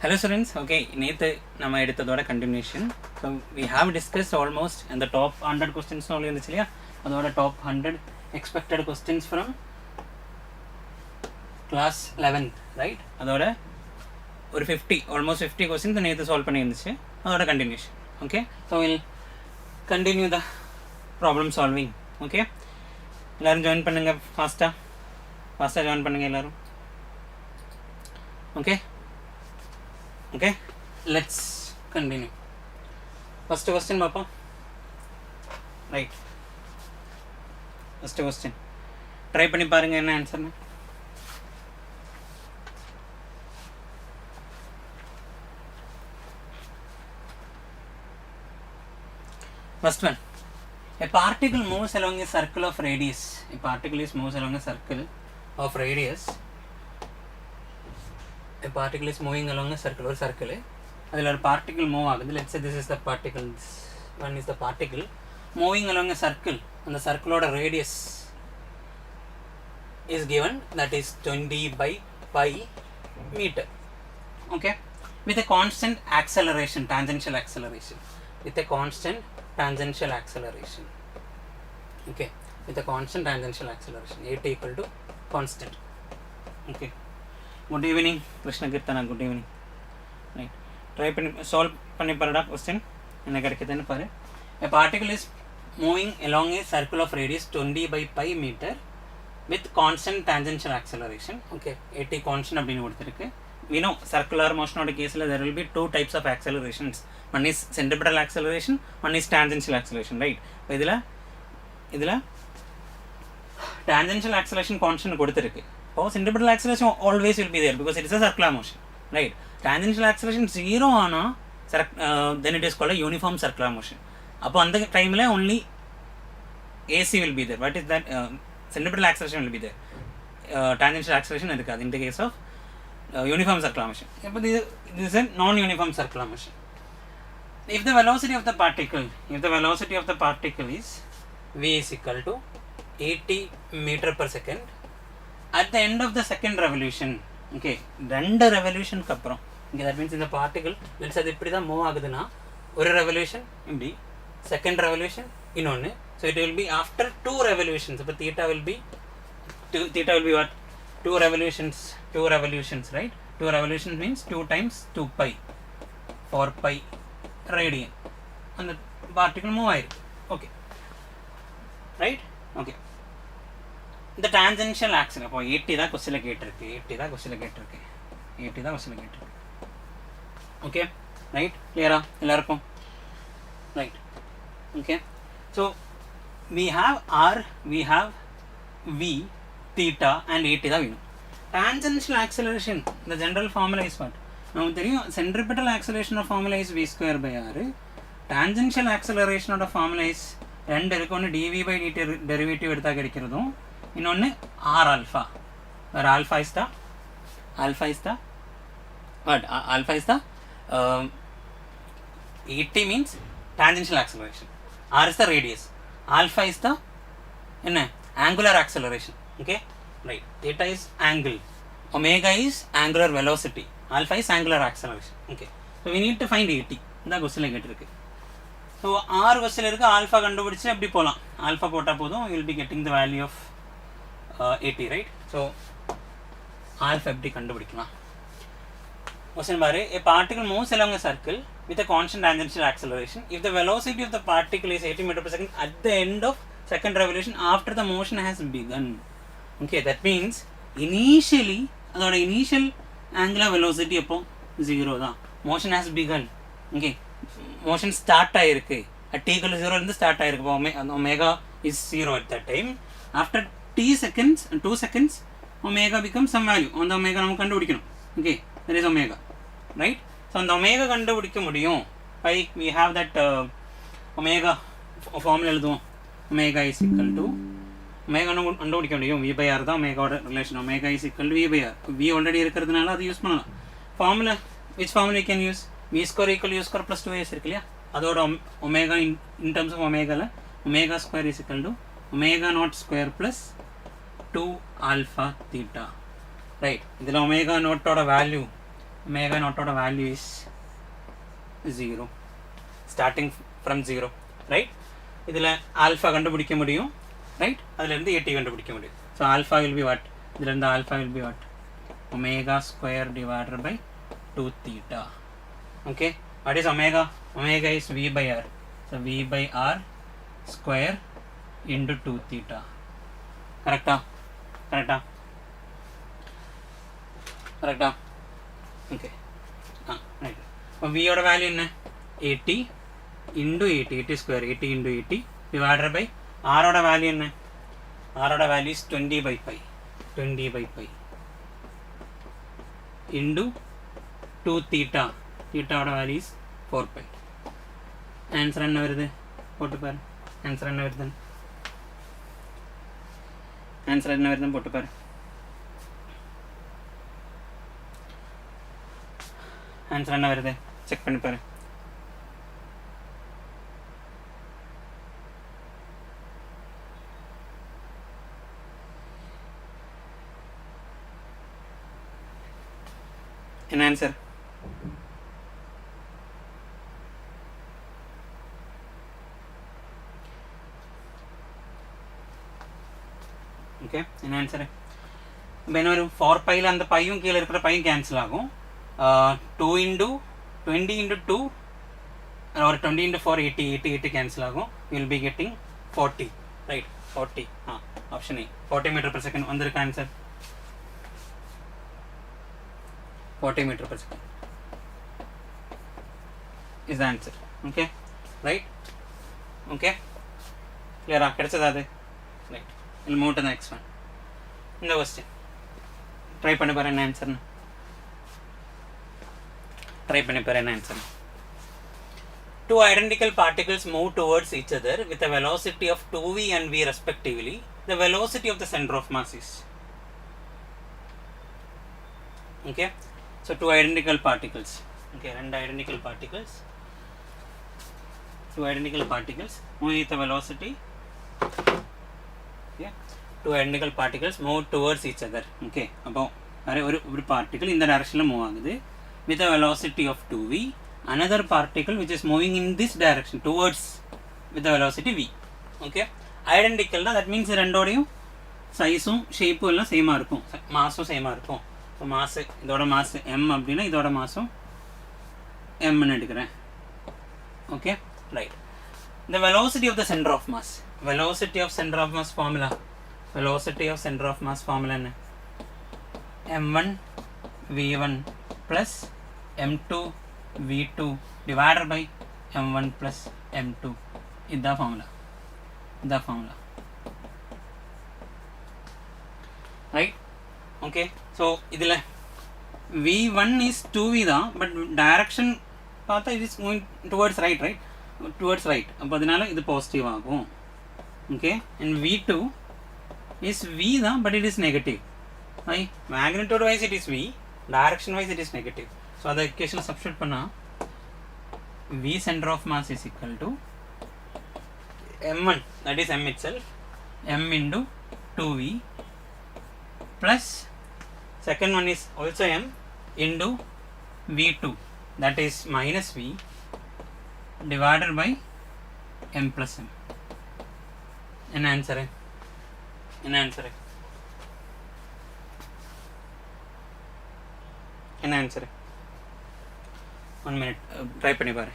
Hello students, okay, நேத்து நம்ம எடுத்ததோட continuation. So we have discussed almost in the top 100 questions only இருந்துச்சு இல்லையா, அதோட top 100 expected questions from class 11th, right? அதோட ஒரு 50, almost 50 questions நேத்து solve பண்ணி இருந்துச்சு, அதோட continuation. Okay, so we'll continue the problem solving. Okay, எல்லாரும் join பண்ணுங்க fast join பண்ணுங்க எல்லாரும். Okay, let's continue. First question papa, right? First question try பண்ணி பாருங்க என்ன answer. First one, a particle moves along a circle of radius. A particle is moves along a circle of radius. A particle is moving along a circle or circle. Adil or particle move agudhu. Let's say this is the particle, this one is the particle moving along a circle, and the circle oda radius is given, that is 20 by pi meter. Okay, with a constant acceleration, tangential acceleration, with a constant tangential acceleration. Okay, with a constant tangential acceleration, at equal to constant. Okay, good evening Krishna Kirtana, good evening. Right, try பண்ணி solve பண்ணி பாருடா question என்ன கிடைக்குதுன்னு பாரு. A particle is moving along a circle of radius 20 by pi meter with constant tangential acceleration. Okay, at constant அப்படினு கொடுத்திருக்கு. We know circular motion oda caseல there will be two types of accelerations. One is centripetal acceleration, one is tangential acceleration, right? இதுல tangential acceleration constant கொடுத்திருக்கு. Oh, centripetal acceleration always will be there because it is a circular motion, right? Tangential acceleration 0 ana then it is called a uniform circular motion. Appo and time la only AC will be there. What is that? Centripetal acceleration will be there. Tangential acceleration irukadu in the case of uniform circular motion. But this is a non-uniform circular motion. If the velocity of the particle is v is equal to 80 meter per second at the end of the second revolution. Okay, ரெண்டு ரெவல்யூஷனுக்கு அப்புறம், okay, that means இந்த particle let's அது இப்படி தான் move ஆகுதுன்னா ஒரு revolution இப்படி, second revolution இன்னொன்று, so it will be after two revolutions. இப்போ theta will be what? Two revolutions, right? Two revolutions means 2 times 2 pi, 4 pi radian. அந்த பார்ட்டிகல் மூவ் ஆயிருக்கு. Okay, right? ஓகே, இந்த டான்ஜென்ஷியல் ஆக்சன் அப்போ 80 தான் கொஸ்டினில் கேட்டிருக்கு. Okay, right? கிளியரா எல்லாருக்கும்? Right, okay. So we have r, we have v, theta and 80 தான் வேணும். Tangential acceleration, the general formula is what? நமக்கு தெரியும், centripetal acceleration of formula is v square by r. Tangential ஆக்சலரேஷனோட formula is ரெண்டு இருக்கு. ஒன்று dv by dt டெரிவேட்டிவ் எடுத்தால் கிடைக்கிறதும், இன்னொன்று r alpha, where alpha is the what? Alpha is the 80 means tangential acceleration, r is the radius, alpha is the angular acceleration. Okay, right? Theta is angle, omega is angular velocity, alpha is angular acceleration. Okay, so we need to find 80. இந்த கொஸ்டின்ல கேட்டிருக்கு. So r கொஸ்டின்ல இருக்கு, alpha கண்டுபிடிச்சு அப்படி போகலாம். Alpha போட்டால் போதும், you will be getting the value of 80, right? So alpha எப்படி கண்டுபிடிக்கலாம்? Question பாரு, a particle moves along a circle with a constant tangential acceleration if the velocity of the particle is 80 meter per second at the end of second revolution after the motion has begun. Okay, that means initially அதோட initial angular velocity அப்போ 0 தான். motion has begun. Okay, motion start ஆயிருக்கு, at t equal to 0 இருந்து start ஆயிருக்கு. அப்போ omega is 0 at that time. After t seconds, 2 seconds, omega becomes some value. On the omega நம்ம கண்டுபிடிக்கணும். Okay, there is omega, right? So அந்த omega கண்டுபிடிக்க முடியும். Like we have that omega formula எழுதுவோம். Omega is equal to, omega கண்டுபிடிக்க முடியும், v by r தான் omega ஓட relation. omega is equal to v by r. v already இருக்கிறதுனால அது யூஸ் பண்ணலாம். formula, which formula we can use? v square equal u square plus 2as இருக்கு இல்லையா, அதோட omega in terms of omega ல omega square is equal to omega naught square plus 2 alpha theta, right? இதில் omega naught ஓட value omega naught value is 0, starting from 0, right? ഇതിൽ alpha കണ്ടുപിടിക്കാൻ முடியும், right? അതിലിருந்து AT കണ്ടുപിടിക്കാൻ முடியும். So alpha will be what? ഇതിലിருந்து alpha will be what? Omega square divided by 2 theta. Okay, what is omega? Omega is V by R. So V by R square into 2 theta. Correcta? Correcta? Correcta? Okay. Right. So V oda value enna? 80 into 80. 80 square. 80 into 80 divided by R oda value enna? R oda value is 20 by pi. 20 by pi into 2 theta. Theta oda value is 4 pi. Answer enna varudhu? Pottu par. Answer enna varudhu? Answer enna varudhu? Pottu par. Answer enna varudhu? Check panni paru. An answer. Okay, an answer. When you 4 pi and the pi pi cancel ago. 2 into 20 into 2 or 20 into 4 80 80 80 cancel ago. You will be getting 40, right? 40. Option A. 40 meter per second. On the answer. 40 meter per second is the answer. Okay, right? Okay, clear? Right. We'll move to the next one. In the question, try panni paru an answer. Try panni paru an answer. Two identical particles move towards each other with a velocity of 2v and v respectively. The velocity of the center of mass is. Okay, so two identical particles. Okay, two identical particles move with a velocity. Okay, two identical particles move towards each other. Okay, about one particle in the direction move with a velocity of 2v. Another particle which is moving in this direction towards with the velocity v. Okay, identical, that means rendodiyum size shape ella same ah irukum, mass same ah irukum. So mass idoda mass m அப்படினா இதோட மாஸும் m ன்னு எடுக்கிறேன். Okay, right. The velocity of the center of mass. Velocity of center of mass formula. Velocity of center of mass formula என்ன? m1 v1 plus m2 v2 divided by m1 plus m2. இதுதான் formula. இதுதான் formula. Right? Okay, so idhila v1 is 2v தான், but direction பார்த்தா it is going towards right, right? Towards right. அப்போ அதனால இது positive ஆகும். Okay, and v2 is v தான், but it is negative. Right? Magnitude wise it is v, direction wise it is negative. So the equation substitute பண்ணா v center of mass is equal to m1, that is m itself, m into 2v plus second one is also m into v2, that is minus v divided by m plus m. An answer. An answer. An answer. 1 minute. Try panni paru.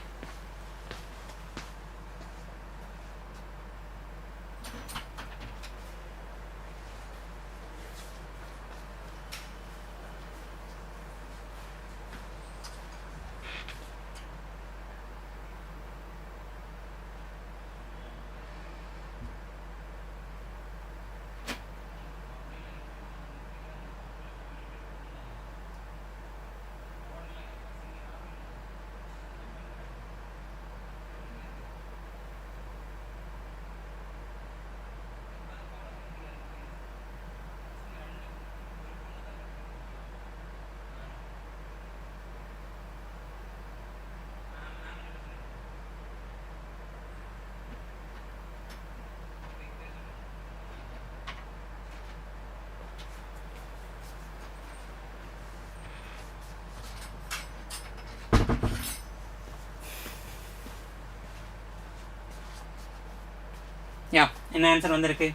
என்ன answer வந்திருக்கு?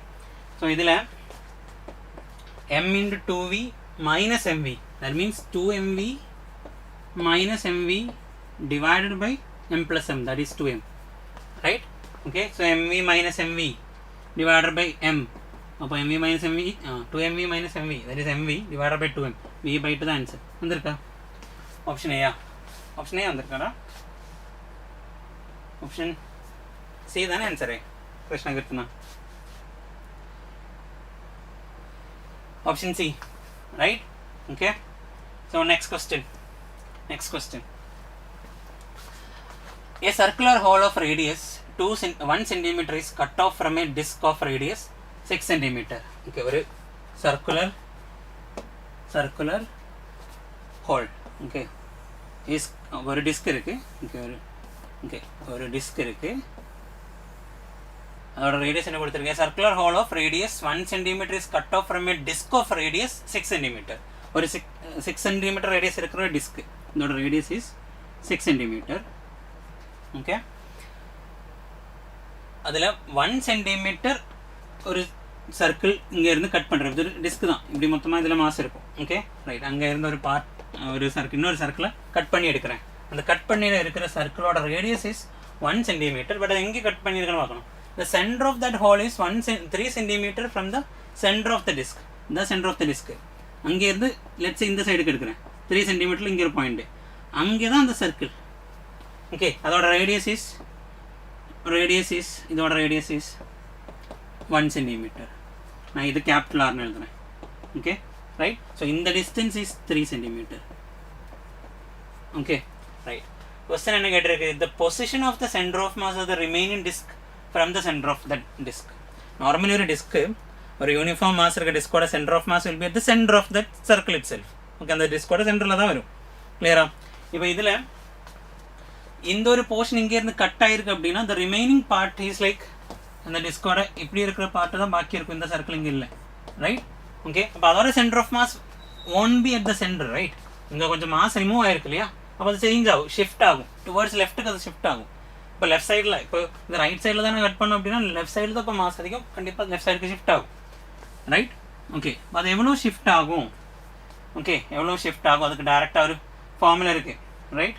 So இதில் m into 2v minus mv, that means 2mv minus mv divided by m plus m, that is 2m, right? Okay, so mv minus mv divided by m, அப்போ mv minus mv 2mv minus mv, that is mv divided by 2m, v by 2 the answer வந்திருக்கா? Option ஏயா? Option A வந்திருக்காரா? Option C தானே answer கிருஷ்ணகிருஷ்ணா. Option C, right? Okay. So next question. A circular hole of radius 1 centimeter is cut off from a disc of radius 6 centimeter. Okay, ஒரு circular hole. Okay. is ஒரு disc இருக்கு. Okay, ஒரு disc இருக்கு. அதோட radius என்ன கொடுத்துருக்கேன்? Circular hole of radius 1 centimetre is cut off from a disc of radius 6 centimetre. ஒரு 6 centimetre radius இருக்கிற டிஸ்க், இதோட ரேடியஸ் இஸ் 6 சென்டிமீட்டர். ஓகே, அதில் 1 சென்டிமீட்டர் ஒரு சர்க்கிள் இங்கேருந்து கட் பண்ணுறது. இது ஒரு டிஸ்க் தான், இப்படி மொத்தமாக இதில் மாஸ் இருக்கும். ஓகே ரைட், அங்கே இருந்து ஒரு பார்ட் ஒரு சர்க்கிள் இன்னொரு சர்க்கிளை கட் பண்ணி எடுக்கிறேன். அந்த கட் பண்ணி இருக்கிற சர்க்கிளோட ரேடியஸ் இஸ் 1 சென்டிமீட்டர். பட் அது எங்கே கட் பண்ணியிருக்கேன்னு பார்க்கணும். The center of that hole is 3 centimeter from the center of the disc. The center of the disc. அங்கே இருந்து let's say இந்த சைடுக்கு எடுக்கிறேன். 3 centimeter இங்கே ஒரு பாயிண்ட், அங்கே தான் அந்த சர்க்கிள். ஓகே, அதோட ரேடியஸ் இஸ் இதோட ரேடியஸ் இஸ் 1 centimeter. நான் இது கேபிட்டல் ஆர்னு எழுதுறேன். Okay right. ஸோ இந்த distance is 3 centimeter. Okay right. Question என்ன கேட்டிருக்கு? The position of the center of mass of the remaining disc from the center of that disc. Normally ஒரு disc, ஒரு uniform mass இருக்க டிஸ்கோட centre of mass will be at the center of that circle itself. Okay, அந்த டிஸ்கோட சென்டரில் தான் வரும். கிளியரா? இப்போ இதில் இந்த ஒரு போர்ஷன் இங்கேருந்து கட் ஆகிருக்கு அப்படின்னா the remaining part is like அந்த டிஸ்கோட இப்படி இருக்கிற பார்ட்டு தான் பாக்கி இருக்கும். இந்த சர்க்கிள் இங்கே இல்லை, ரைட்? ஓகே, அப்போ அதோட centre of mass won't be at the center, right? இங்கே கொஞ்சம் மாஸ் ரிமூவ் ஆகிருக்கு இல்லையா? அப்போ அது சேஞ்ச் ஆகும், ஷிஃப்ட் ஆகும் டுவர்ட்ஸ் லெஃப்ட்டுக்கு. அது ஷிஃப்ட் ஆகும். இப்போ லெஃப்ட் சைடில், இப்போ இந்த ரைட் சைடில் தானே கட் பண்ணோம் அப்படின்னா லெஃப்ட் சைடில் தான் இப்போ மாஸ் அதிகம், கண்டிப்பாக லெஃப்ட் சைடுக்கு ஷிஃப்ட் ஆகும், ரைட்? ஓகே, அது எவ்வளோ ஷிஃப்ட் ஆகும்? ஓகே, எவ்வளோ ஷிஃப்ட் ஆகும்? அதுக்கு டேரெக்டாக ஒரு ஃபார்முலா இருக்குது, ரைட்?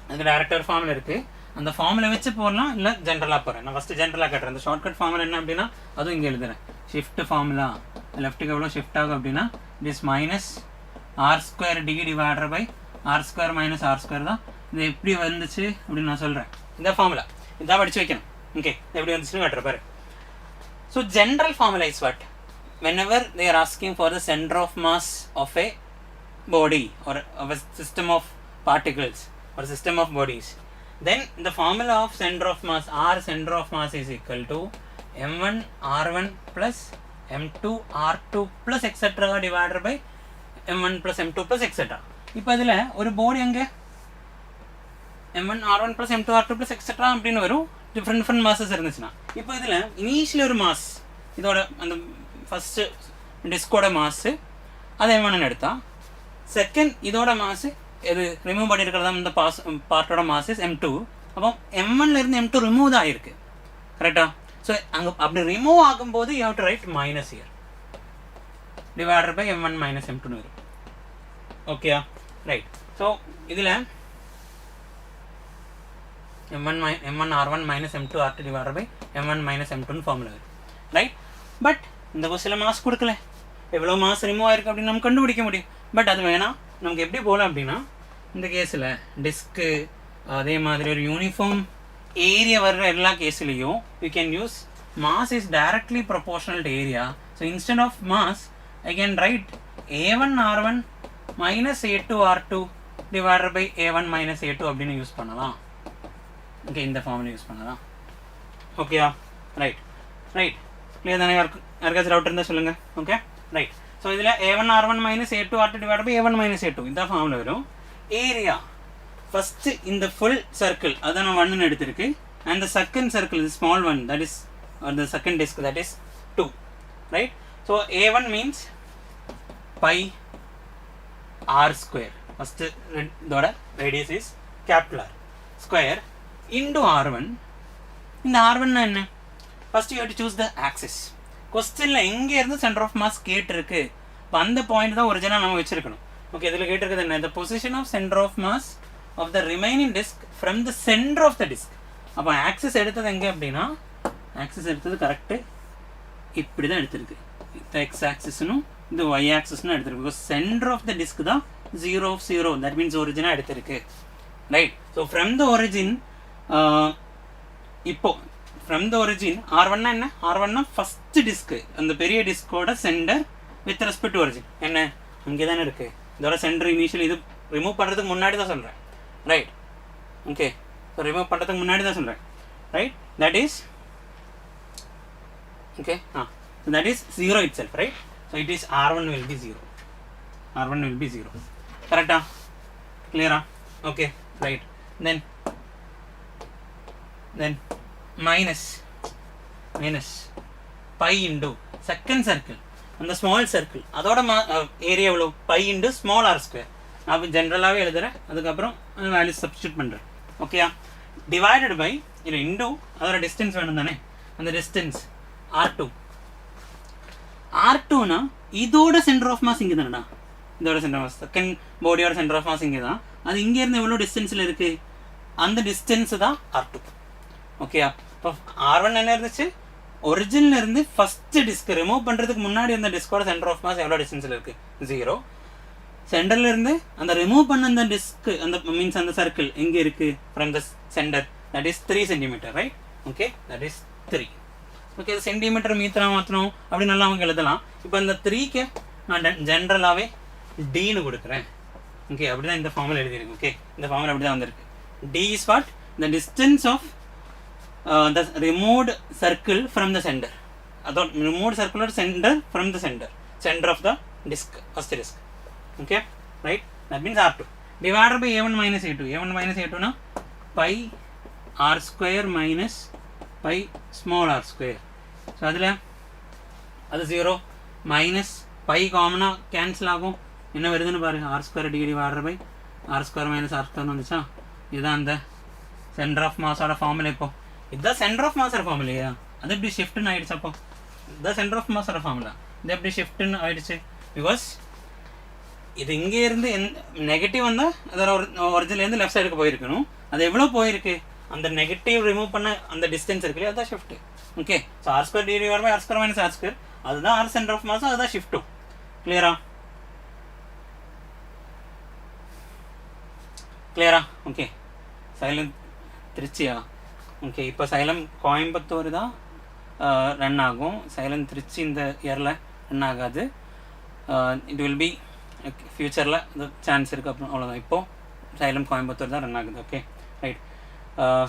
அதுக்கு டேரெக்டாக ஒரு ஃபார்முலா இருக்குது. அந்த ஃபார்முலா வச்சு போடலாம், இல்லை ஜென்ரலாக போகிறேன். நான் ஃபஸ்ட்டு ஜென்ரலாக கட்டுறேன். அந்த ஷார்ட்கட் ஃபார்முலா என்ன அப்படின்னா அதுவும் இங்கே எழுதுறேன். ஷிஃப்ட் ஃபார்முலா லெஃப்ட்டுக்கு எவ்வளோ ஷிஃப்ட் ஆகும் அப்படின்னா this minus r² d divided by r² minus r² தான். இது எப்படி வந்துச்சு அப்படின்னு நான் சொல்கிறேன். இந்த ஃபார்முலா இதான் படித்து வைக்கணும். ஓகே, எப்படி வந்துச்சுன்னு காட்டுற பாரு. So general formula is what? whenever they are asking for the center of mass of a body or of a system of particles or system of bodies, then the formula of center of mass, r center of mass is equal to m1 r1 plus m2 r2 plus etc divided by m1 plus m2 plus etc. இப்போ இதில் ஒரு போடி அங்கே m1 r1 plus m2 r2 plus etc அப்படின்னு வரும். Different masses இருந்துச்சுன்னா, இப்போ இதில் initial ஒரு மாஸ், இதோட அந்த ஃபஸ்ட்டு டிஸ்கோட மாசு அதை m1 எடுத்தா, செகண்ட் இதோட மாசு இது ரிமூவ் பண்ணியிருக்கிறதா இந்த பார்ட்டோட மாசஸ் m2. அப்போ m1லேருந்து m2 ரிமூவ் தான் ஆகிருக்கு, கரெக்டாக? ஸோ அங்கே அப்படி ரிமூவ் ஆகும்போது you have to write minus year divided by m1 minus m2ன்னு வரும். ஓகேயா? ரைட். ஸோ இதில் m1 r1 minus m2 r2 divided by m1 minus m2 formula வரும், ரைட்? பட் இந்த கொஸ்டினில் மாஸ் கொடுக்கல, எவ்வளோ மாஸ் ரிமூவ் ஆயிருக்கு அப்படின்னு நம்ம கண்டுபிடிக்க முடியும். பட் அது வேணாம், நமக்கு எப்படி போகலாம் அப்படின்னா இந்த கேஸில் டிஸ்க்கு அதே மாதிரி ஒரு யூனிஃபார்ம் ஏரியா வர்ற எல்லா கேஸ்லேயும் you can use mass is directly proportional to area. So instead of mass I can write a1 r1 minus a2 r2 divided by a1 minus a2 அப்படின்னு யூஸ் பண்ணலாம். ஓகே, இந்த formula use பண்ணலாம். ஓகேயா? Right right clear தானே? யாருக்காச்சும் doubt இருந்தால் சொல்லுங்கள். Okay right. So இதில் a1 r1 minus a2 r2 divided by a1 minus a2 இந்த ஃபார்முலா வரும். ஏரியா ஃபஸ்ட்டு இந்த ஃபுல் சர்க்கிள் அதான் நான் 1ன்னு எடுத்திருக்கு. அண்ட் த செகண்ட் சர்க்கிள் இது small one, that is the second disc, that is 2, right? So a1 means pi r². First இதோட radius is capital R square into r1. இந்த r1 என்ன? first you have to choose the axis. Questionல எங்க இருந்து center of mass கேட்டிருக்கு. அப்ப அந்த point தான் ஒரிஜினலா நம்ம வெச்சிருக்கணும். ஓகே இதுல கேட்டிருக்கிறது என்ன? The position of center of mass of the remaining disk from the center of the disk. அப்ப axis எடுத்தது எங்க அப்படினா axis எடுத்தது கரெக்ட் இப்படி தான் எடுத்திருக்கு. இந்த x axis னும் இந்த y axis னும் எடுத்திருக்கு. because center of the disk தான் 0 of 0. that means origin எடுத்திருக்கு. right? so from the origin இப்போ from the origin R1 னா என்ன? R1 னா first disk அந்த பெரிய டிஸ்கோட centre with respect to origin என்ன அங்கே தான இருக்கு. இதோட சென்டர் இனிஷியல் இது ரிமூவ் பண்றதுக்கு முன்னாடி தான் சொல்றேன். ரைட் ஓகே ஸோ ரிமூவ் பண்ணுறதுக்கு முன்னாடி தான் சொல்கிறேன். Right that is okay that is 0 itself, right? so it is R1 will be 0. R1 will be 0. correct? clear? okay right. then minus pi into second circle and the small circle அதோட area எவ்வளோ pi into small r square. நான் ஜென்ரலாகவே எழுதுறேன் அதுக்கப்புறம் value substitute பண்ணுறேன். ஓகேயா divided by இல்லை into அதோட டிஸ்டன்ஸ் வேணும் தானே அந்த டிஸ்டன்ஸ் R2னா இதோட சென்டர் ஆஃப் மாஸ் இங்கே தானடா. இதோட சென்டர் ஆஃப் மாஸ் செகண்ட் பாடியோட சென்டர் ஆஃப் மாஸ் இங்கே தான். அது இங்கேருந்து எவ்வளோ டிஸ்டன்ஸில் இருக்குது அந்த டிஸ்டன்ஸ் தான் R2. ஓகேயா இப்போ R1 என்ன இருந்துச்சு ஒரிஜினில் இருந்து ஃபஸ்ட்டு டிஸ்க் ரிமூவ் பண்ணுறதுக்கு முன்னாடி அந்த டிஸ்கோட சென்டர் ஆஃப் மாஸ் எவ்வளோ டிஸ்டன்ஸில் இருக்குது 0. சென்டர்ல இருந்து அந்த ரிமூவ் பண்ண அந்த டிஸ்க் அந்த மீன்ஸ் அந்த சர்க்கிள் எங்கே இருக்கு from the centre that is 3 centimetre. Right okay that is 3. Okay centimetre மீட்டரா மாற்றணும் அப்படி நல்லா அவங்க எழுதலாம். இப்போ இந்த 3க்கு நான் ஜென்ரலாகவே டின்னு கொடுக்குறேன். ஓகே அப்படி தான் இந்த ஃபார்முலா எழுதியிருக்கு. ஓகே இந்த ஃபார்முலா அப்படி தான் வந்திருக்கு. D is what the distance of the removed circle from the centre. அதோட ரிமூவ்ட் சர்க்கிளோட centre from the centre of the disc first disc. okay right that means R2 divided by a1 minus a2. a1 minus a2 na pi r square minus pi small r square. so adula adu 0 minus pi common cancel agum enna varudunu paarenga r square divided by r square minus r square vanducha idha and center of mass oda formula. ipo idha center of mass oda formula ya adu eppadi shift nu aiducha. appo idha center of mass oda formula idha eppadi shift nu aiduchu because இது இங்கே இருந்து negative வந்தால் அதோட ஒரிஜினலேருந்து left சைடுக்கு போயிருக்கணும். அது எவ்வளோ போயிருக்கு அந்த நெகட்டிவ் ரிமூவ் பண்ண அந்த டிஸ்டன்ஸ் இருக்கு அதுதான் shift. Okay so r square divide by r square minus r square அதுதான் ஆர் சென்டர் ஆஃப் மாஸ் அதுதான் ஷிஃப்ட்டும். கிளியரா ஓகே சைலம் திருச்சியா ஓகே இப்போ சைலம் கோயம்புத்தூர் தான் ரன் ஆகும். சைலம் திருச்சி இந்த இயரில் ரன் ஆகாது. இட் வில் பி ஃப்யூச்சரில் அது சான்ஸ் இருக்குது. அப்புறம் அவ்வளோதான். இப்போது சைலம் கோயம்புத்தூர் தான் ரன் ஆகுது. ஓகே ரைட்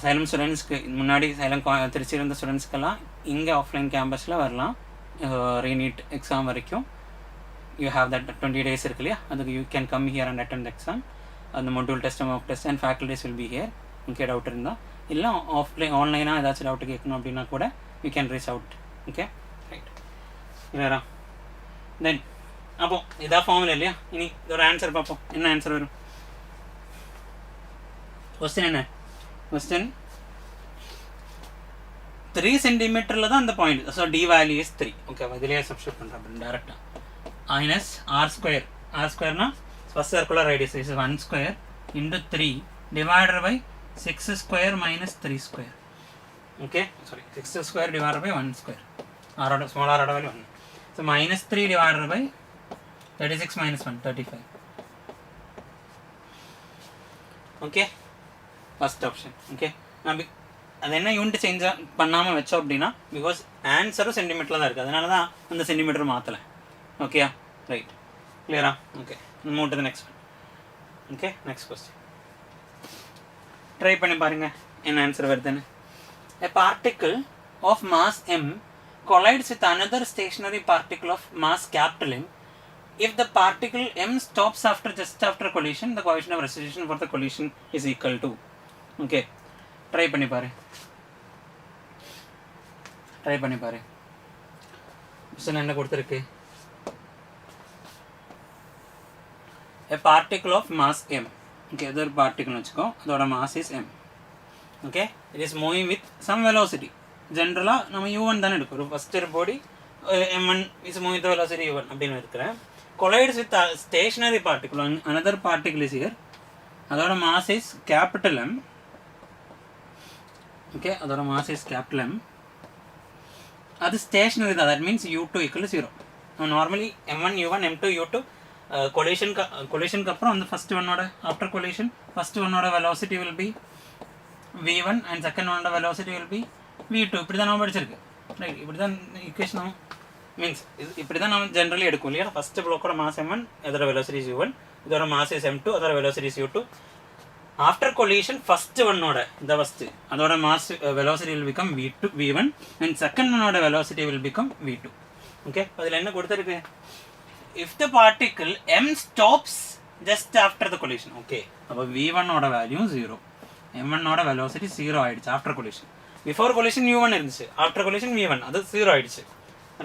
சைலம் ஸ்டூடெண்ட்ஸ்க்கு முன்னாடி சைலம் திருச்சியில் இருந்த ஸ்டூடெண்ட்ஸ்க்கெல்லாம் இங்கே ஆஃப்லைன் கேம்பஸில் வரலாம். ரீநீட் எக்ஸாம் வரைக்கும் யூ ஹேவ் தட் 20 days இருக்கு இல்லையா அதுக்கு you can come here and attend exam. அந்த module test mark test and faculties will be here. Okay doubt இருந்தால் இல்லை ஆன்லைனாக ஏதாச்சும் டவுட்டு கேட்கணும் அப்படின்னா கூட you can reach out. Okay right கிளியரா தென் அப்போ இதான் ஃபார்முலா இல்லையா. இனி இதோட ஆன்சர் பார்ப்போம். என்ன ஆன்சர் வரும்? கொஸ்டின் என்ன? கொஸ்டின் 3 சென்டிமீட்டரில் தான் அந்த point. So d value is 3. Okay இதிலேயே சப்ஸ்டியூட் பண்ணுறேன் அப்படின்னு டேரெக்டாக. மைனஸ் ஆர் ஸ்கொயர்னா first circular radius is 1 square into 3 divided by 6 square minus 3 square. Okay sorry 6 square divided by 1 square ஆரோட ஸ்மால் ஆரோட value 1. So minus 3 divided by 36 minus 1 35. Okay first option. Okay நான் அது என்ன unit change பண்ணாமல் வச்சோம் அப்படின்னா because ஆன்சரும் சென்டிமீட்டரில் தான் இருக்குது அதனால தான் அந்த சென்டிமீட்டர் மாற்றலை. ஓகேயா ரைட் கிளியரா okay move to the next one. Okay next question try பண்ணி பாருங்கள் என்ன ஆன்சர் வருதுன்னு. A particle of mass m collides with another stationary particle of mass capital M. If the particle m stops just after collision, the coefficient of resolution for the collision is equal to. Okay, try பண்ணி பாரு. question என்ன கொடுத்திருக்கு? A particle of mass m. Okay, other particle வச்சுக்கோ. அதோட mass is m. Okay, it is moving with some velocity. ஜென்ரலாக நம்ம u1 தானே எடுக்கும். ஒரு ஃபஸ்ட் ஒரு பாடி m1 is moving the velocity u1 அப்படின்னு இருக்கிறேன். collides with a stationary particle, another particle is here, அதோட mass is capital M. Okay, அதோட mass is capital M. அது stationary தான், that means u2 equal to 0. Now normally m1 u1 m2 u2 collision க்கு அப்புறம் அந்த first one ஓட after collision first one ஓட velocity will be v1 and second one ஓட velocity will be v2. இப்படி தான் நம்ம படிச்சிருக்கு, ரைட்? இப்படி தான் equation நம்ம மீன்ஸ் இப்படி தான் நம்ம ஜென்ரலி எடுக்கும் இல்லையா? ஃபஸ்ட்டு ப்ளோக்கோட மாஸ் m1, அதோட வெலோசிட்டி is u1, இதோட மாஸ் is m2, அதோட velocity is u2. After collision first ஒன்னோட இந்த ஃபஸ்ட்டு அதோட mass velocity will become v1 and second ஒன்னோட velocity will become v2. Okay, அதில் என்ன கொடுத்துருக்கு? If the particle m stops just after the collision. Okay, அப்போ v1 ஓட வேல்யூ 0, m1 ஓட வெலோசிட்டி 0 ஆயிடுச்சு after collision. Before collision u1 இருந்துச்சு, after collision v1, அது 0 ஆயிடுச்சு,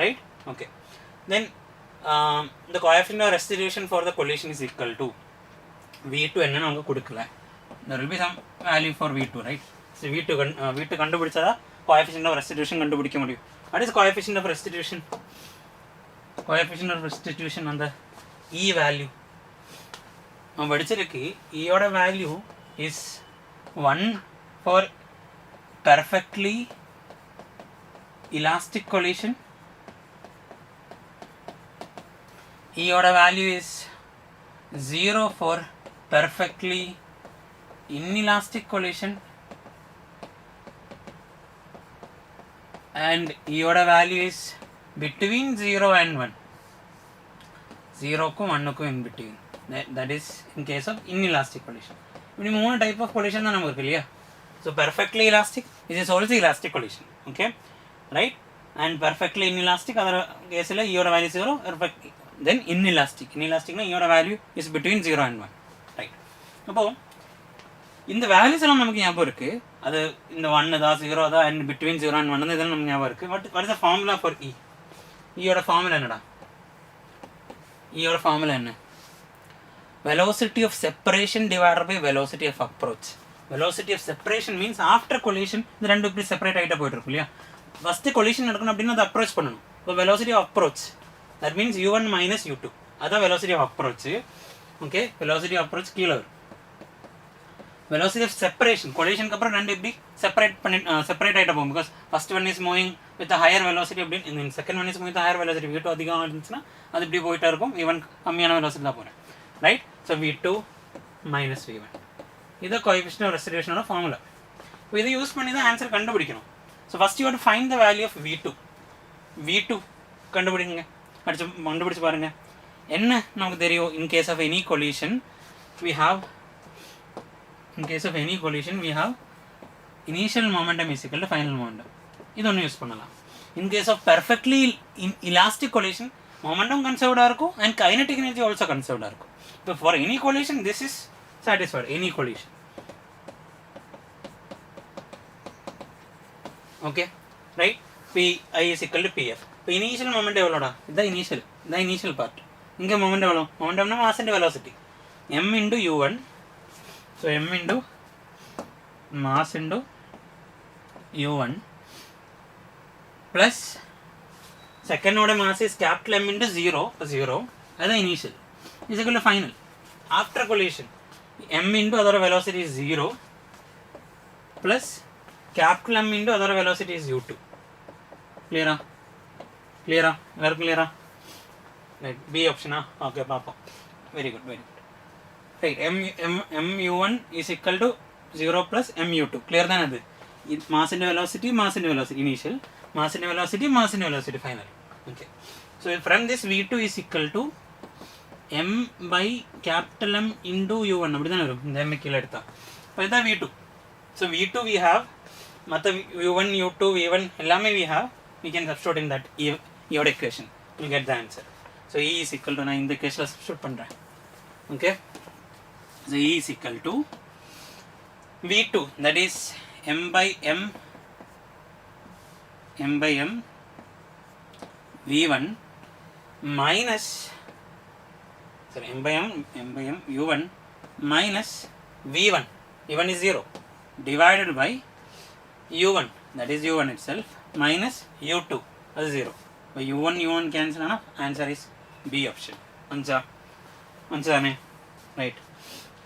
right? Okay, then the coefficient of restitution for the collision is equal to v2 என்ன நமக்கு கொடுக்கல, there will be some value for v2, right? So v2 கண்டுபிடிச்சதா coefficient of restitution கண்டுபிடிக்க முடியும். What is coefficient of restitution? Coefficient of restitution அந்த e value நம்ம படிச்சிருக்கு. e ஓட value is 1 for perfectly elastic collision. E order value is 0 for perfectly inelastic collision and E order value is between 0 and 1. 0 ku 1 ku in between. That is in case of inelastic collision. We have type of collision na namakku illaya. So perfectly elastic, this is also elastic collision. Okay, right? And perfectly inelastic other case la E order value 0, perfect. Then inelastic na your value is between 0 and 1, right? அப்போ இந்த values எல்லாம் நமக்கு ஞாபகம் இருக்கு, அது இந்த 1 தான் 0 தான் and between 0 and 1 இதெல்லாம் நமக்கு ஞாபகம் இருக்கு. what is the formula for E? E ஓட ஃபார்முலா என்னடா? E ஓட ஃபார்முலா என்ன? velocity of separation divided by velocity of approach. velocity of separation means after collision இந்த ரெண்டு இப்படி செப்பரேட் ஆகிட்டே போயிட்டு இருக்கும் இல்லையா? ஃபர்ஸ்ட் collision நடக்கணும் அப்படின்னா அதை அப்ரோச் பண்ணணும். இப்போ velocity of approach, that means u1 minus u2, அதான் velocity of approach. Okay, velocity of approach கீழே வரும். velocity of separation, collision க்கு அப்புறம் ரெண்டு இப்படி செப்பரேட் ஆகிட்ட போகும். because first one is moving with a higher velocity அப்படின்னு, second one is moving with a higher velocity. v2 அதிகமாக இருந்துச்சுன்னா அது இப்படி போயிட்டே இருக்கும், v1 கம்மியான velocity தான் போகிறேன், right? So v2 minus v1 இது coefficient of restitution ஓட ஃபார்முலா. இப்போ இதை யூஸ் பண்ணி தான் ஆன்சர் கண்டுபிடிக்கணும். So first you have to find the value of v2 கண்டுபிடிங்க. கண்டுபிடிச்சு பாருங்க என்ன நமக்கு தெரியும். in case of any collision we have initial momentum is equal to final momentum. இது ஒன்று யூஸ் பண்ணலாம். in case of perfectly elastic collision momentum conserved இருக்கும் and kinetic energy also conserved இருக்கும். So for any collision this is satisfied, any collision. Okay, right? Pi is equal to pf. இப்போ initial moment எவ்வளோடா? இதுதான் initial part. இங்கே moment எவ்வளோ? மொமெண்டம்னா mass and velocity m into u1. So m into mass into u1 plus செகண்டோட mass is capital m into 0, அதுதான் initial is equal to final. After collision m into அதோட velocity is 0 plus capital m into அதோட velocity is u2. கிளியரா? எல்லாருக்கும் கிளியரா? Right, B ஆப்ஷனா? Okay, பார்ப்போம். Very good. Right, mu1 இஸ் equal to 0 plus mu2. Clear தானே? அது mass into velocity initial, mass into velocity final. Okay, so from this v2 is equal to m by capital M into u1 அப்படி தானே வரும், இந்த m கீழே எடுத்தா. இப்போ இதுதான் v2. So v2 we have, மற்ற u1 u2 v1 எல்லாமே we have, we can substitute in that your equation, you will get the answer. So E is equal to, நான் இந்த கேஸில் substitute பண்ணுறேன். Okay, so E is equal to v2, that is m by m v1 minus, sorry, m by m u1 minus v1 is 0 divided by u1, that is u1 itself, minus u2, that is 0. By u1 cancel enough, answer is B option. Manchane, right?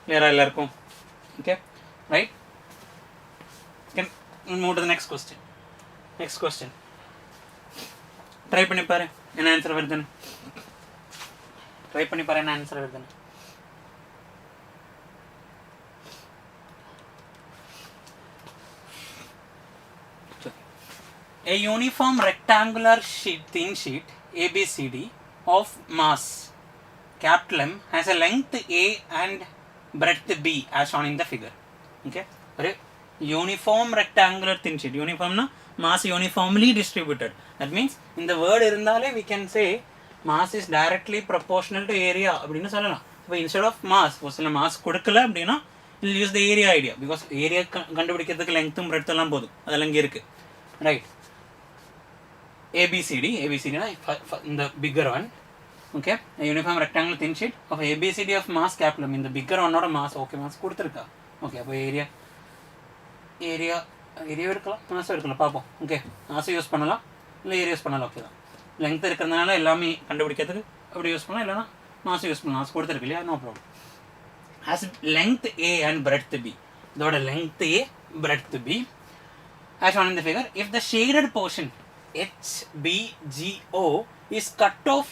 Clear all? Okay, right? Can move to the next question. Next question. Try panni paru, enna answer varudhu. Try panni paru, enna answer varudhu. A uniform rectangular thin sheet ABCD of mass capital M has a length A and breadth B as shown in the figure. Okay, a uniform rectangular thin sheet. Uniform na mass uniformly distributed. That means in the word irundale we can say mass is directly proportional to area அப்படினு சொல்லலாம். So instead of mass ஒருசில mass கொடுக்கல அப்படினா we'll use the area idea because area கண்டுபிடிக்கிறதுக்கு length breadth எல்லாம் போதும். அதெல்லாம் இங்க இருக்கு. Right. ABCD na in the bigger one. Okay, a uniform rectangular thin sheet of ABCD of mass capital in the bigger one or mass. Okay, mass கொடுத்திருக்கா. Okay, அப்ப area எடுக்கலாம், mass எடுக்கலாம் பாப்போம். Okay, mass use பண்ணலாம் இல்ல area use பண்ணலாம். Okay தான். Length இருக்கிறதுனால எல்லாமே கண்டுபிடிக்கிறதுக்கு அப்படி யூஸ் பண்ணலாம், இல்லனா மாஸ் யூஸ் பண்ணலாம். மாஸ் கொடுத்திருக்கு இல்லையா, no problem. Has length A and breadth B. இதோட length A, breadth B as shown in the figure. If the shaded portion HBGO is cut off,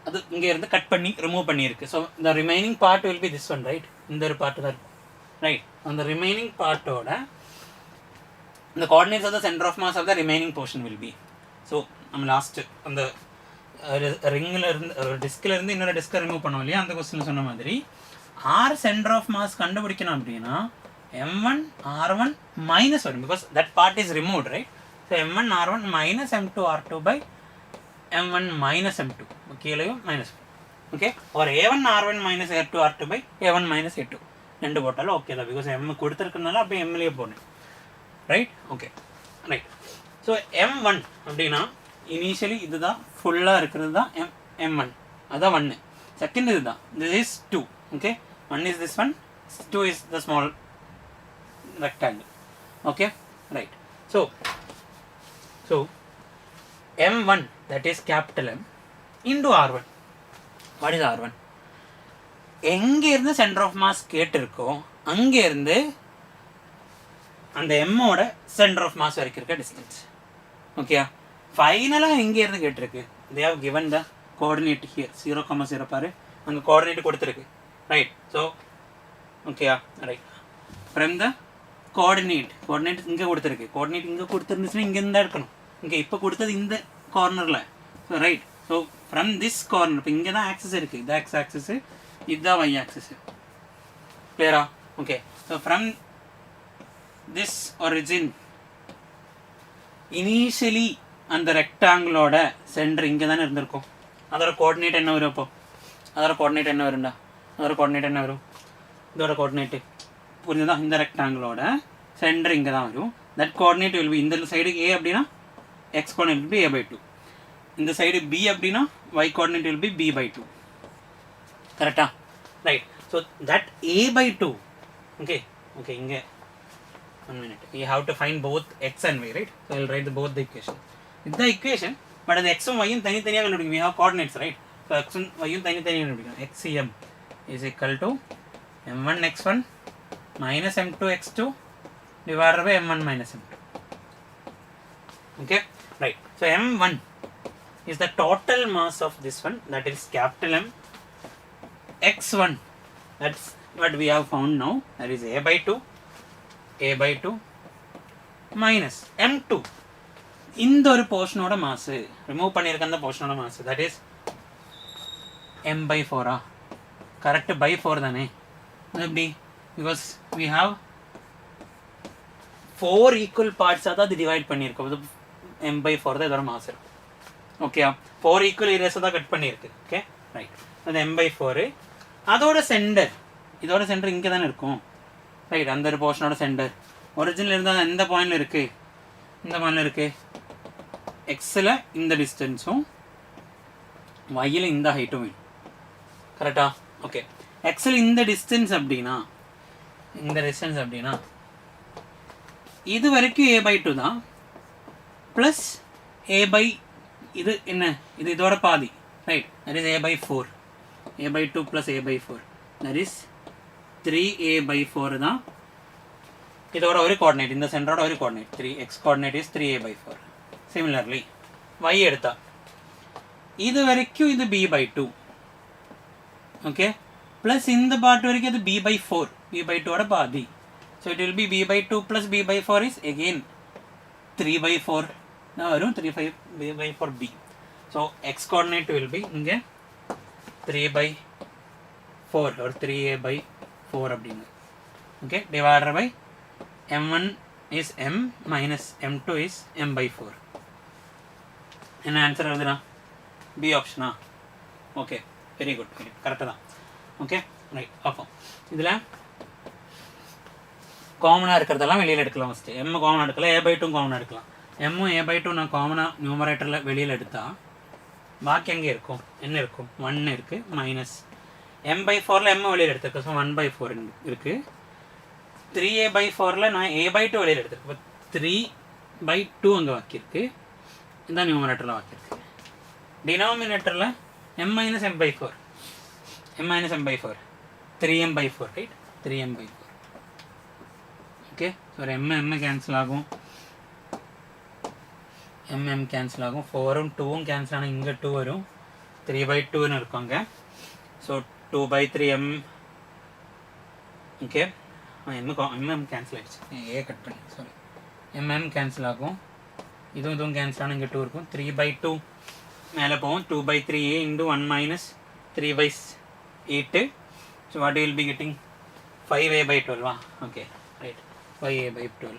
அது இங்க இருந்து கட் பண்ணி ரிமூவ் பண்ணியிருக்கு. So the remaining part will be this one, right? இந்த ஒரு part தான் இருக்கும், ரைட்? அந்த remaining பார்ட்டோட the coordinates of the center of mass of the remaining portion will be. So நம்ம லாஸ்ட் அந்த ரிங்கில் இருந்து டிஸ்கில் இருந்து இன்னொரு டிஸ்கை ரிமூவ் பண்ணோம் இல்லையா, அந்த கொஸ்டின் சொன்ன மாதிரி ஆர் சென்டர் ஆஃப் மாஸ் கண்டுபிடிக்கணும் அப்படின்னா m1 r1 மைனஸ் வரும், because that part is removed, right? So m1 r1 minus m2 r2 by m1 minus m2. கீழேயும் மைனஸ். ஓகே, ஒரு a1 r1 minus a2 r2 by a1 minus a2 ரெண்டு போட்டாலும் okay தான், because m கொடுத்துருக்கனால அப்போ mலேயே போனேன், right? Okay, right. So m1 அப்படின்னா initially இதுதான் ஃபுல்லாக இருக்கிறது தான் m1, அதுதான் 1. செகண்ட் இதுதான், this is 2. Okay, 1 is this one, 2 is the small rectangle. Okay, right. So m1, that is capital M, into r1. What is r1? எங்கே இருந்து centre of mass கேட்டிருக்கோ அங்கே இருந்து அந்த எம்மோட சென்டர் ஆஃப் மாஸ் வரைக்கும் இருக்க distance. Okay, ஃபைனலாக எங்கே இருந்து கேட்டிருக்கு, they have given the coordinate here 0,0 பாரு, அங்கே கோஆர்டினேட் கொடுத்துருக்கு, ரைட்? ஸோ ஓகேயா, ரைட். ஃப்ரம் த கோஆர்டினேட் இங்கே கொடுத்துருக்கு, கோஆர்டினேட் இங்கே கொடுத்துருந்துச்சுன்னா இங்கே இருந்தால் இருக்கணும், இங்கே இப்போ கொடுத்தது இந்த கார்னரில், so right. So from this corner, இப்போ இங்கே தான் ஆக்சஸ் இருக்குது, இது எக்ஸ் ஆக்சஸ்ஸு, இதுதான் ஒய் ஆக்சஸ்ஸு, கிளியரா? Okay, so from this origin initially அந்த ரெக்டாங்கிளோட சென்டர் இங்கே தானே இருந்திருக்கும், அதோட கோஆர்டினேட் என்ன வரும்? அப்போ அதோட கோஆர்டினேட் என்ன வரும்டா? அதோட கோஆர்டினேட் என்ன வரும்? இதோட கோஆர்டினேட்டு புரிஞ்சுதா? இந்த ரெக்டாங்கிளோட சென்டர் இங்கே தான் வரும். தட் கோஆர்டினேட் வில் பி, இந்த சைடு A அப்படின்னா x coordinate will be a/2, இந்த சைடு B அப்படின்னா y coordinate will be b/2. கரெக்டா? Right. So that a/2. Okay, இங்கே 1 minute. We have to find both x and y, right? So I will write both the equation. It's the equation, but the x and y தனித்தனியாக கண்டுபிடிக்கும். We have coordinates, right? So x and y தனித்தனியாக கண்டுபிடிக்கும். xm is equal to m1 x1 minus m2 x2 divided by m1 minus m2. Okay, right. So m1 is the total mass of this one, that is capital M. x1, that's what we have found now, that is a/2 minus m2, இந்த ஒரு போர்ஷனோட mass remove பண்ணியிருக்க அந்த போர்ஷனோட mass, that is m/4. Correct, by 4 தானே? எப்படி? Because we have 4 equal பார்ட்ஸாக தான் அது டிவைட் பண்ணியிருக்கோம், அது m/4 தான் இதோட மாஸ் இருக்கும். ஓகே, 4 ஈக்குவல் ஏரியாஸை தான் கட் பண்ணியிருக்கு. Okay, right. அது m/4. அதோட சென்டர், இதோட சென்டர் இங்கே தானே இருக்கும், ரைட்? அந்த ஒரு போர்ஷனோட சென்டர் ஒரிஜினல் இருந்தால் எந்த பாயிண்டில் இருக்குது? இந்த பாயிண்டில் இருக்குது. எக்ஸில் இந்த டிஸ்டன்ஸும் ஒய்யில் இந்த ஹைட்டும் வேணும், கரெக்டா? ஓகே, எக்ஸில் இந்த டிஸ்டன்ஸ் அப்படின்னா இது வரைக்கும் a by 2 தான் plus a by இது என்ன இது இதோட பாதி right that is a by 4 a by 2 plus a by 4 that is 3a by 4 தான் இதோட ஒரு கோஆர்டினேட் இந்த சென்டரோட ஒரு coordinate 3 x coordinate is 3a by 4 similarly y எடுத்தா இது வரைக்கும் இது b by 2 okay plus இந்த பார்ட் வரைக்கும் இது b by 4 b by 2 ஓட பாதி so it will be b by 2 plus b by 4 is again 3 by 4 now வரும் 3 by 4 b so x coordinate will be இங்க 3 by 4 or 3a by 4 அப்படிங்க okay divided by m1 is m minus m2 is m by 4 என்ன answer எழுதுனா b ஆப்ஷனா okay very good கரெக்ட்டா தான் okay right அப்போ இதுல காமனா இருக்குறதெல்லாம் வெளியில எடுக்கலாம் ஃபர்ஸ்ட் m காமனா எடுக்கலாம் a by 2 காமனா எடுக்கலாம் m a by 2 நான் காமனா நியூமரேட்டர்ல வெளியில எடுத்தா பாக்கி எங்க இருக்கும் என்ன இருக்கும் 1 இருக்கு மைனஸ் m by 4 ல m வெளியில எடுத்துக்க சோ 1 by 4 இருக்கு 3a by 4 ல நான் a by 2 வெளியில எடுத்துக்க 3 by 2 அங்க பாக்கி இருக்கு இந்த நியூமரேட்டர்ல பாக்கி இருக்கு டினாமினேட்டர்ல m minus m by 4 m minus m by 4 3m by 4 right 3m by 4 okay so m cancel ஆகும் m cancel ஆகும் 4 உம் 2 உம் cancel ஆனா இங்க 2 வரும் 3 by 2 ன்னு இருக்குங்க so 2 by 3m okay m cancel ஆயிடுச்சு a கட் பண்ணி sorry m cancel ஆகும் இதுவும் cancel ஆனா இங்க 2 இருக்கும் 3 by 2 மேல போகும் 2 by 3a into 1 minus 3 by 8 so what you will be getting 5a by 12 வா okay right 5a by 12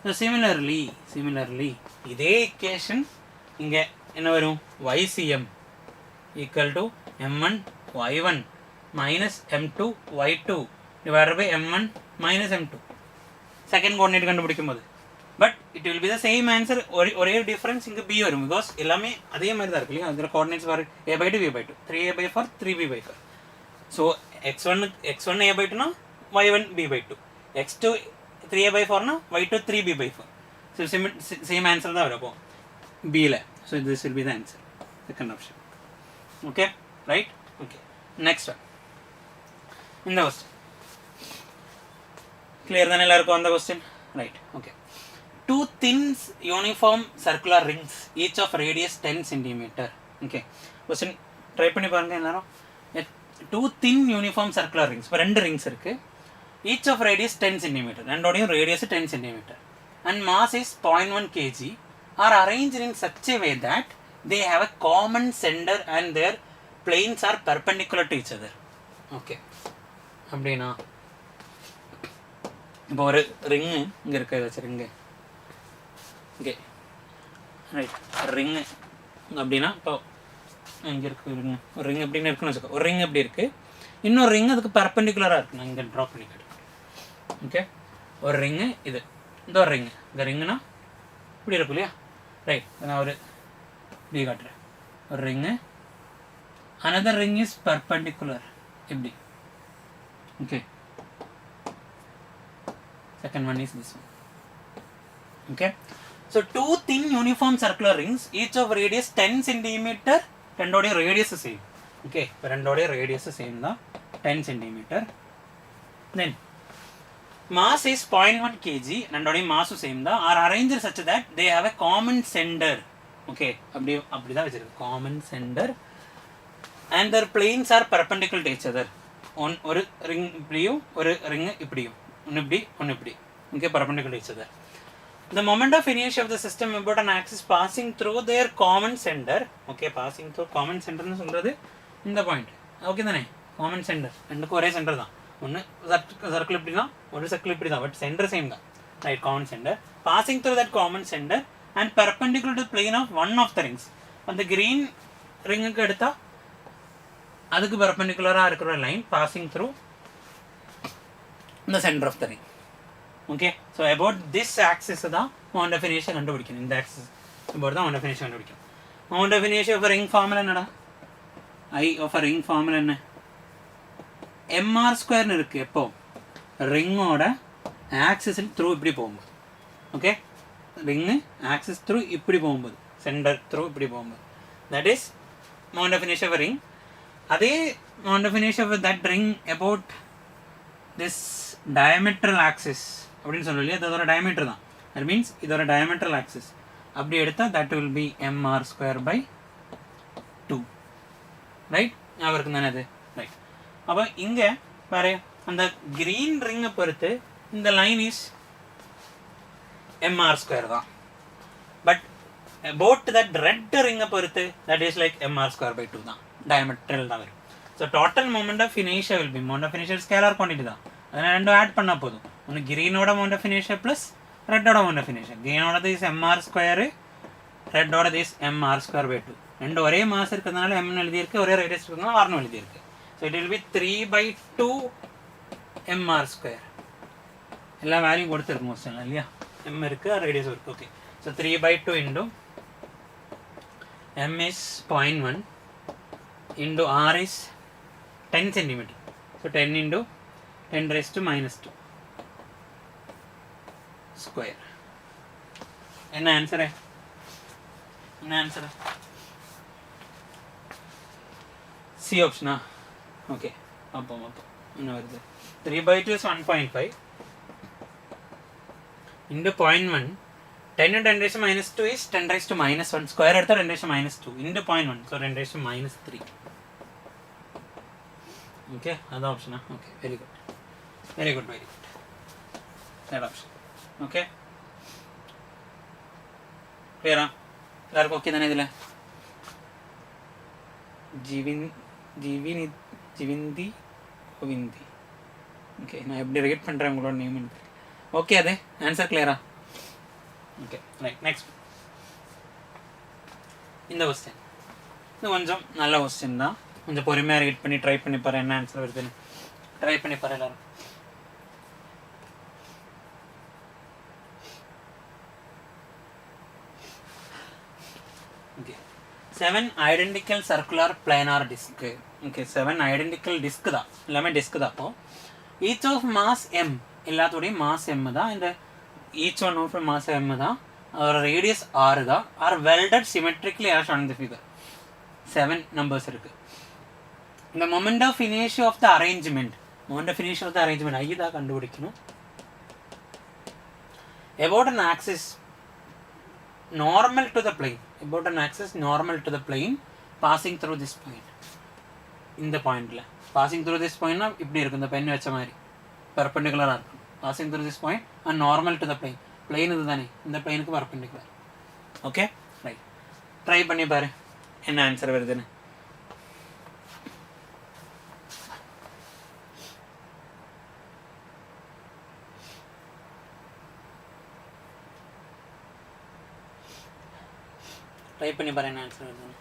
so similarly இதே equation இங்க என்ன வரும் ycm equal to m1 y1 minus m2 y2 divided by m1 minus m2 second coordinate கண்டுபிடிக்கும்போது but it will be the same answer ஒரே difference இங்க b வரும் because எல்லாமே அதே மாதிரி தான் இருக்கு இல்லையா அதோட coordinates வர a by 2 b by 2 3a by 4 3b by 4 so x1 a by 2 னா y1 b by 2 x2 3a by 4 னா y2 3b by 4 so same answer தான் வரும் அப்போ b ல so this will be the answer second option okay right okay next one இந்த question clear தான எல்லாருக்கும் அந்த question right okay two thin uniform circular rings each of radius 10 cm okay question try பண்ணி பாருங்க எல்லாரும் two thin uniform circular rings இப்போ ரெண்டு rings இருக்கு each of radius 10 cm ரெண்டோடையும் radius 10 cm and mass is 0.1 kg are arranged in such a way that they have a common center and their planes are perpendicular to each other okay அப்படினா இப்போ ஒரு ring இங்க இருக்கு வச்சு ring okay right ring அப்படினா இப்போ இங்க இருக்கு ஒரு ring அப்படினே இருக்குன்னு வெச்சுக்கோ ஒரு ring அப்படி இருக்கு இன்னொரு ring அதுக்கு பெர்பெண்டிகுலரா இருக்கு நான் இங்க டிரா பண்ணி காட்டுறேன் ஓகே ஒரு ring இது இந்த ஒரு ring இந்த ringனா இப்படி இருக்கு இல்லையா ரைட் நான் ஒரு இப்படி காட்டுறேன் ஒரு ring another ring is perpendicular இப்படி okay second one is this one okay so two thin uniform circular rings each of radius 10 cm ரெண்டோட radius same okay ரெண்டோட radius same தான் 10 cm then mass is 0.1 kg ரெண்டோட mass same தான் are arranged such that they have a common center okay அப்படி தான் வெச்சிருக்கு common center and their planes are perpendicular to each other ஒரு ring இப்படியும் ஒரு ring இப்படியும் ஒன்னு இப்படி okay perpendicular to each other the moment of inertia of the system about an axis passing through their common center okay passing through common center னு சொல்றது இந்த point okay தானே common center ரெண்டுக்கும் ஒரே சென்டர் தான் ஒன்னு சர்க்கிள் இப்படி தான் ஒரு சர்க்கிள் இப்படி தான் பட் சென்டர் சேம் தான் right common center passing through that common center and perpendicular to the plane of one of the rings அந்த green ring க்கு எடுத்தா அதுக்கு perpendicular ஆ இருக்கிற line passing through the center of the ring okay so about this axis தான் moment of inertia கண்டுபிடிக்கணும் இந்த axis about தான் moment of inertia கண்டுபிடிக்கணும் moment of inertia of a ring formula என்னடா I of a ring formula என்ன mr square னு இருக்கு எப்போ ring ஓட axis through இப்படி போகும்போது ஓகே ரிங்கு ஆக்சிஸ் த்ரூ இப்படி போகும்போது சென்டர் த்ரூ இப்படி போகும்போது தட் இஸ் மவுண்ட் ஆஃப் இனேஷியா ஆஃப் ரிங். அதே மவுண்ட் ஆஃப் இனேஷியா of that ring about this diametral axis அப்படின்னு சொல்லி அது அதோட டயமீட்டர் தான். தட் மீன்ஸ் இதோட டயமெட்ரல் ஆக்சிஸ் அப்படி எடுத்தால் that will be MR square by 2. Right, ஞாபகம் தானே அது? ரைட். அப்போ இங்கே பாரு அந்த கிரீன் ரிங்கை பொறுத்து இந்த லைன் இஸ் எம்ஆர் ஸ்கொயர் தான். பட் அபவுட் தட் ரெட் ரிங்கை பொறுத்து that is like MR square by 2 தான், டயமெட்ரல் தான் வரும். So total moment of இனேஷியா will be moment of இனேஷியா scalar quantity தான். அதனால் ரெண்டும் ஆட் பண்ணால் போதும். ஒன்று கிரீனோட moment of இனேஷியா plus ரெட்டோட moment of இனேஷியா. கிரீனோட is MR square, ரெட்டோட is MR square by 2. ரெண்டு ஒரே மாஸ் இருக்கிறதுனால எம்னு எழுதியிருக்கு, ஒரே ரேடியஸ் இருக்கிறதுனால ஆர்னு எழுதியிருக்கு. So it will be 3/2 MR square. எல்லா வேல்யூ கொடுத்துருக்கு மோஸ்ட்ல இல்லையா? எம் இருக்குது, ரேடியஸ் இருக்குது. Okay, so 3/2 into M is 0.1 into R is 10 centimetre. So 10 into 10⁻⁻² square. என்ன ஆன்சரு? என்ன ஆன்சரு? சி ஆப்ஷனா? ஓகே, அப்போ என்ன வருது? 3/2 is 1.5 into 0.1. 10 into 10⁻² is 10⁻⁻1. Square எடுத்தா 10⁻². into 0.1, so 10⁻3. ஓகே, அது ஆப்ஷனா? Okay, very good, very good, very good. Third option. Okay, கிளியரா? எல்லாருக்கும் ஓகே தானே? இதில் ஜிவிந்தி கோவிந்தி. ஓகே, நான் எப்படி ரைட் பண்ணுறேன் உங்களோட நேம்? ஓகே, அது ஆன்சர் கிளியரா? Okay, right. நெக்ஸ்ட் இந்த கொஸ்டின் இது கொஞ்சம் நல்ல கொஸ்டின் தான். கொஞ்சம் பொறுமையாக ரீட் பண்ணி ட்ரை பண்ணி பாரு என்ன ஆன்சர் வருதுன்னு. ட்ரை பண்ணி பாரு எல்லாரும். Okay, 7 identical circular planar disc. Okay, 7 identical disc தான், எல்லாமே டிஸ்க் தான். அப்போ ஈச் ஆஃப் மாஸ் எம், எல்லாத்தோடையும் மாஸ் எம் தான். இந்த each one of mass M தான், அதோட ரேடியஸ் 6 தான். Are welded symmetrically as on the figure. 7 numbers இருக்குது. இந்த மொமெண்ட் ஆஃப் இனேஷியா of the arrangement, moment of இனேஷியா ஆஃப் த அரேஞ்ச்மெண்ட் ஐ தான் கண்டுபிடிக்கணும். about an axis normal to the plane, about an axis normal to the plane passing through this point. இந்த பாயிண்ட்ல passing through this point னா இப்படி இருக்கும், இந்த பென் வச்ச மாதிரி பெர்பெண்டிகுலராக இருக்கும். passing through this point and normal to the plane. plane இது தானே, இந்த பிளேனுக்கு பெர்பெண்டிகுலர். Okay, right. ட்ரை பண்ணி பாரு என்ன ஆன்சர் வருதுன்னு. ட்ரை பண்ணி பாரு என்ன ஆன்சர் வருதுன்னு.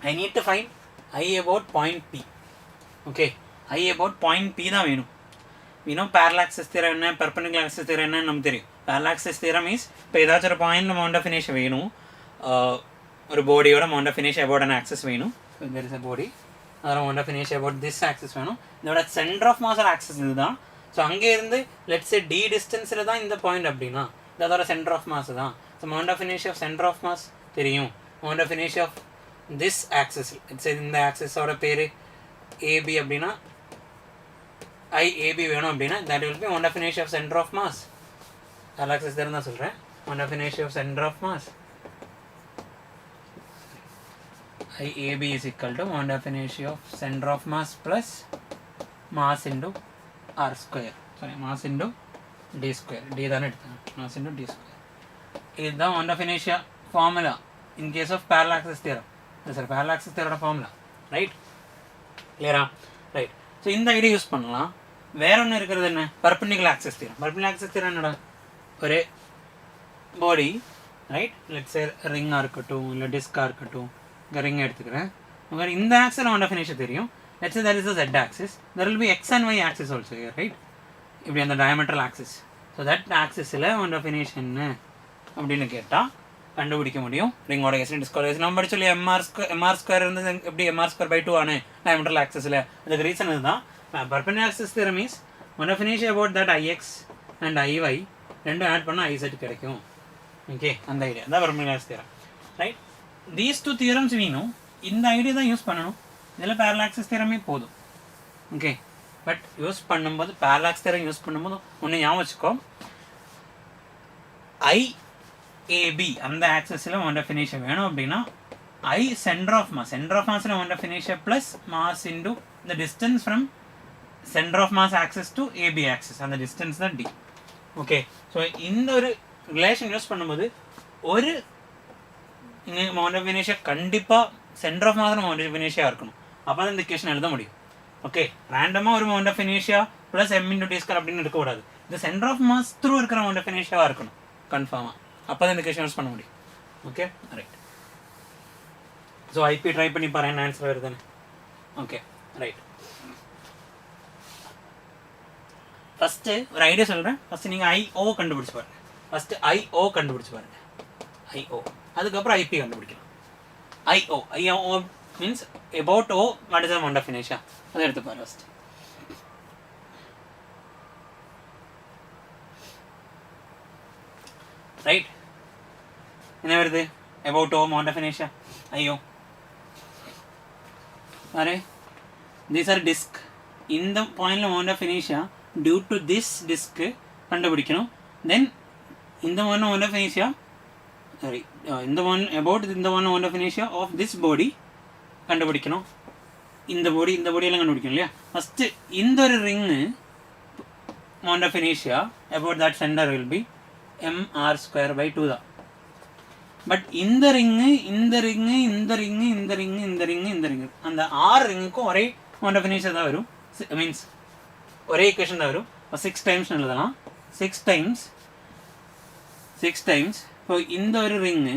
I need to find I about point P. Okay, I about point P தான் வேணும். We know parallax theorem என்ன, perpendicular axis theorem என்ன நமக்கு தெரியும். Parallax theorem means இப்போ ஏதாச்சும் ஒரு பாயிண்ட்ல மவுண்ட் ஆஃப் இனேஷியா வேணும், ஒரு பாடியோட மவுண்ட் ஆஃப் இனேஷியா about an axis வேணும். So there is a body, அதோட மவுண்ட் ஆஃப் இனேஷியா about this axis வேணும். இதோட சென்டர் ஆஃப் மாஸ் ஆக்சிஸ் இதுதான். ஸோ அங்கே இருந்து லெட்ஸ் சே d டிஸ்டன்ஸில் தான் இந்த பாயிண்ட் அப்படின்னா இது அதோட சென்டர் ஆஃப் மாஸ் தான். ஸோ மவுண்ட் ஆஃப் இனேஷியா ஆஃப் சென்டர் ஆஃப் மாஸ் தெரியும். மவுண்ட் ஆஃப் இனேஷியா of this axis, let's say இந்த ஆக்சிஸோட பேர் AB அப்படின்னா IAB வேணும் அப்படின்னா that will be mount of inertia of center of mass. parallax theorem தான் சொல்கிறேன். mount of inertia of center of mass IAB is equal to mount of inertia of center of mass plus mass into R square, sorry mass into D square. D தானே எடுத்தேன், mass into D square. இதுதான் mount of inertia formula in case of parallax theorem. Sir parallax theorem formula, right? கிளியரா? Right. So இந்த idea use பண்ணலாம். வேற ஒன்று இருக்கிறது என்ன, perpendicular axis theorem. Perpendicular axis theorem என்னடா, ஒரு பாடி ரைட், லெட்ஸ் சே ரிங்காக இருக்கட்டும் இல்லை டிஸ்காக இருக்கட்டும், இங்கே ரிங்கை எடுத்துக்கிறேன். உங்களுக்கு இந்த ஆக்சிஸ் மவுண்ட் ஆஃப் இனேஷியா தெரியும். Let's say that is the Z axis, there will be X and Y axis also here, right? இப்படி அந்த டயமெட்ரல் ஆக்சிஸ். ஸோ தட் ஆக்சிஸில் மவுண்ட் ஆஃப் இனேஷியா என்ன அப்படின்னு கேட்டால் கண்டுபிடிக்க முடியும். ரிங்கோட கேஸ் டிஸ்கோட கேஸ் நம்ம படிச்சு எம்ஆர் ஸ்கொயர் இருந்து எப்படி எம்ஆர் ஸ்கொயர் பை 2 ஆனு டயமெட்ரல் ஆக்சிஸில். அதுக்கு ரீசன் இதுதான். Perpendicular axis theorem means moment of inertia about that ix and iy ரெண்டும் ஆட் பண்ணால் iz கிடைக்கும். ஓகே, அந்த ஐடியா தான் பெர்மிலாஸ் theorem. Right, these two theorems வேணும். இந்த ஐடியா தான் யூஸ் பண்ணணும். இதில் பேரலாக்ஸஸ் தியரமே போதும். ஓகே, பட் யூஸ் பண்ணும்போது பேரலாக்ஸ் தியரம் யூஸ் பண்ணும்போது ஒன்று ஞாபகம் வச்சுக்கோ, ஐஏபி அந்த ஆக்சஸில் மொமெண்ட் ஆஃப் இனர்ஷியா வேணும் அப்படின்னா I center of mass moment of inertia plus mass into the distance from center of mass axis to AB axis and the distance that d. Okay, so இந்த ஒரு relation use பண்ணும்போது ஒரு moment of inertia கண்டிப்பாக center of mass moment of inertia இருக்கணும். அப்போ தான் இந்த equation எழுத முடியும். ஓகே, ரேண்டமாக ஒரு moment of inertia plus m into d square அப்படின்னு இருக்கக்கூடாது. இந்த center of mass through இருக்கிற moment of inertia இருக்கணும் கன்ஃபார்மாக. அப்போ தான் இந்த equation யூஸ் பண்ண முடியும். Okay, right. So IP try பண்ணி பாரு என்ன ஆன்சர் வருதுன்னு. Okay, right. ஃபஸ்ட்டு ஒரு ஐடியா சொல்கிறேன். ஃபஸ்ட்டு நீங்கள் ஐஓ கண்டுபிடிச்சி பாருங்க. ஃபஸ்ட்டு ஐஓ கண்டுபிடிச்சி பாருங்க. ஐஓ, அதுக்கப்புறம் ஐபி கண்டுபிடிக்கலாம். IO means about O what is the moment of inertia, அதை எடுத்து பாரு ஃபஸ்ட்டு. ரைட், என்ன வருது? About O moment of inertia, IO. Are these are disk. இந்த பாயிண்ட்ல moment of inertia due to this disc கண்டுபிடிக்கணும். தென் இந்த one moment of inertia sorry இந்த ஒன் அபவுட் இந்த one moment of inertia of this body கண்டுபிடிக்கணும். இந்த பாடியெல்லாம் கண்டுபிடிக்கணும் இல்லையா? ஃபஸ்ட்டு இந்த ஒரு ring moment of inertia about that centre will be mr²/2 தான். பட் இந்த ரிங்கு அந்த 6 ரிங்குக்கும் ஒரே மொமெண்ட் ஆஃப் இனர்ஷியா தான் வரும். மீன்ஸ் ஒரே ஈக்குவேஷன் தான் வரும். 6 டைம்ஸ் எழுதலாம். 6 டைம்ஸ் இப்போ இந்த ஒரு ரிங்கு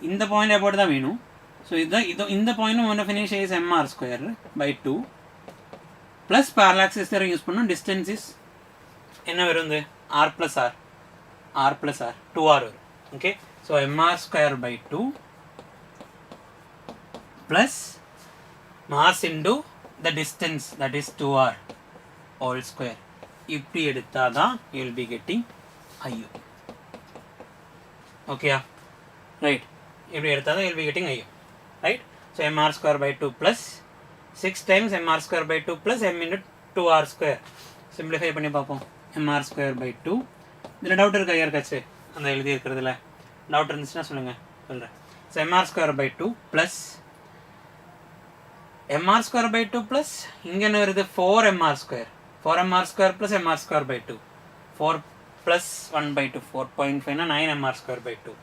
இந்த பாயிண்ட் அபவுட் தான் வேணும். ஸோ இந்த point moment of inertia is mr²/2 plus parallel axis theorem use பண்ணோம். டிஸ்டன்ஸ் இஸ் என்ன வரும்? இந்த r + r 2r வரும். Okay, so mr²/2 plus mass into the distance that is 2r whole square. இப்படி எடுத்தால் தான் you will be getting IU. ஓகேயா? Right, இப்படி எடுத்தால் தான் you will be getting IU. Right, so mr²/2 plus 6 times mr²/2 plus m into 2r². Simplify பண்ணி பார்ப்போம். mr²/2. இதில் டவுட் இருக்கா யாருக்காச்சு? அந்த எழுதி இருக்கிறதுல டவுட் இருந்துச்சுன்னா சொல்கிறேன். So mr²/2 plus mr²/2 plus இங்கே என்ன வருது? 4mr² plus mr²/2 4 plus 1/2 4.5னா 9mr²/2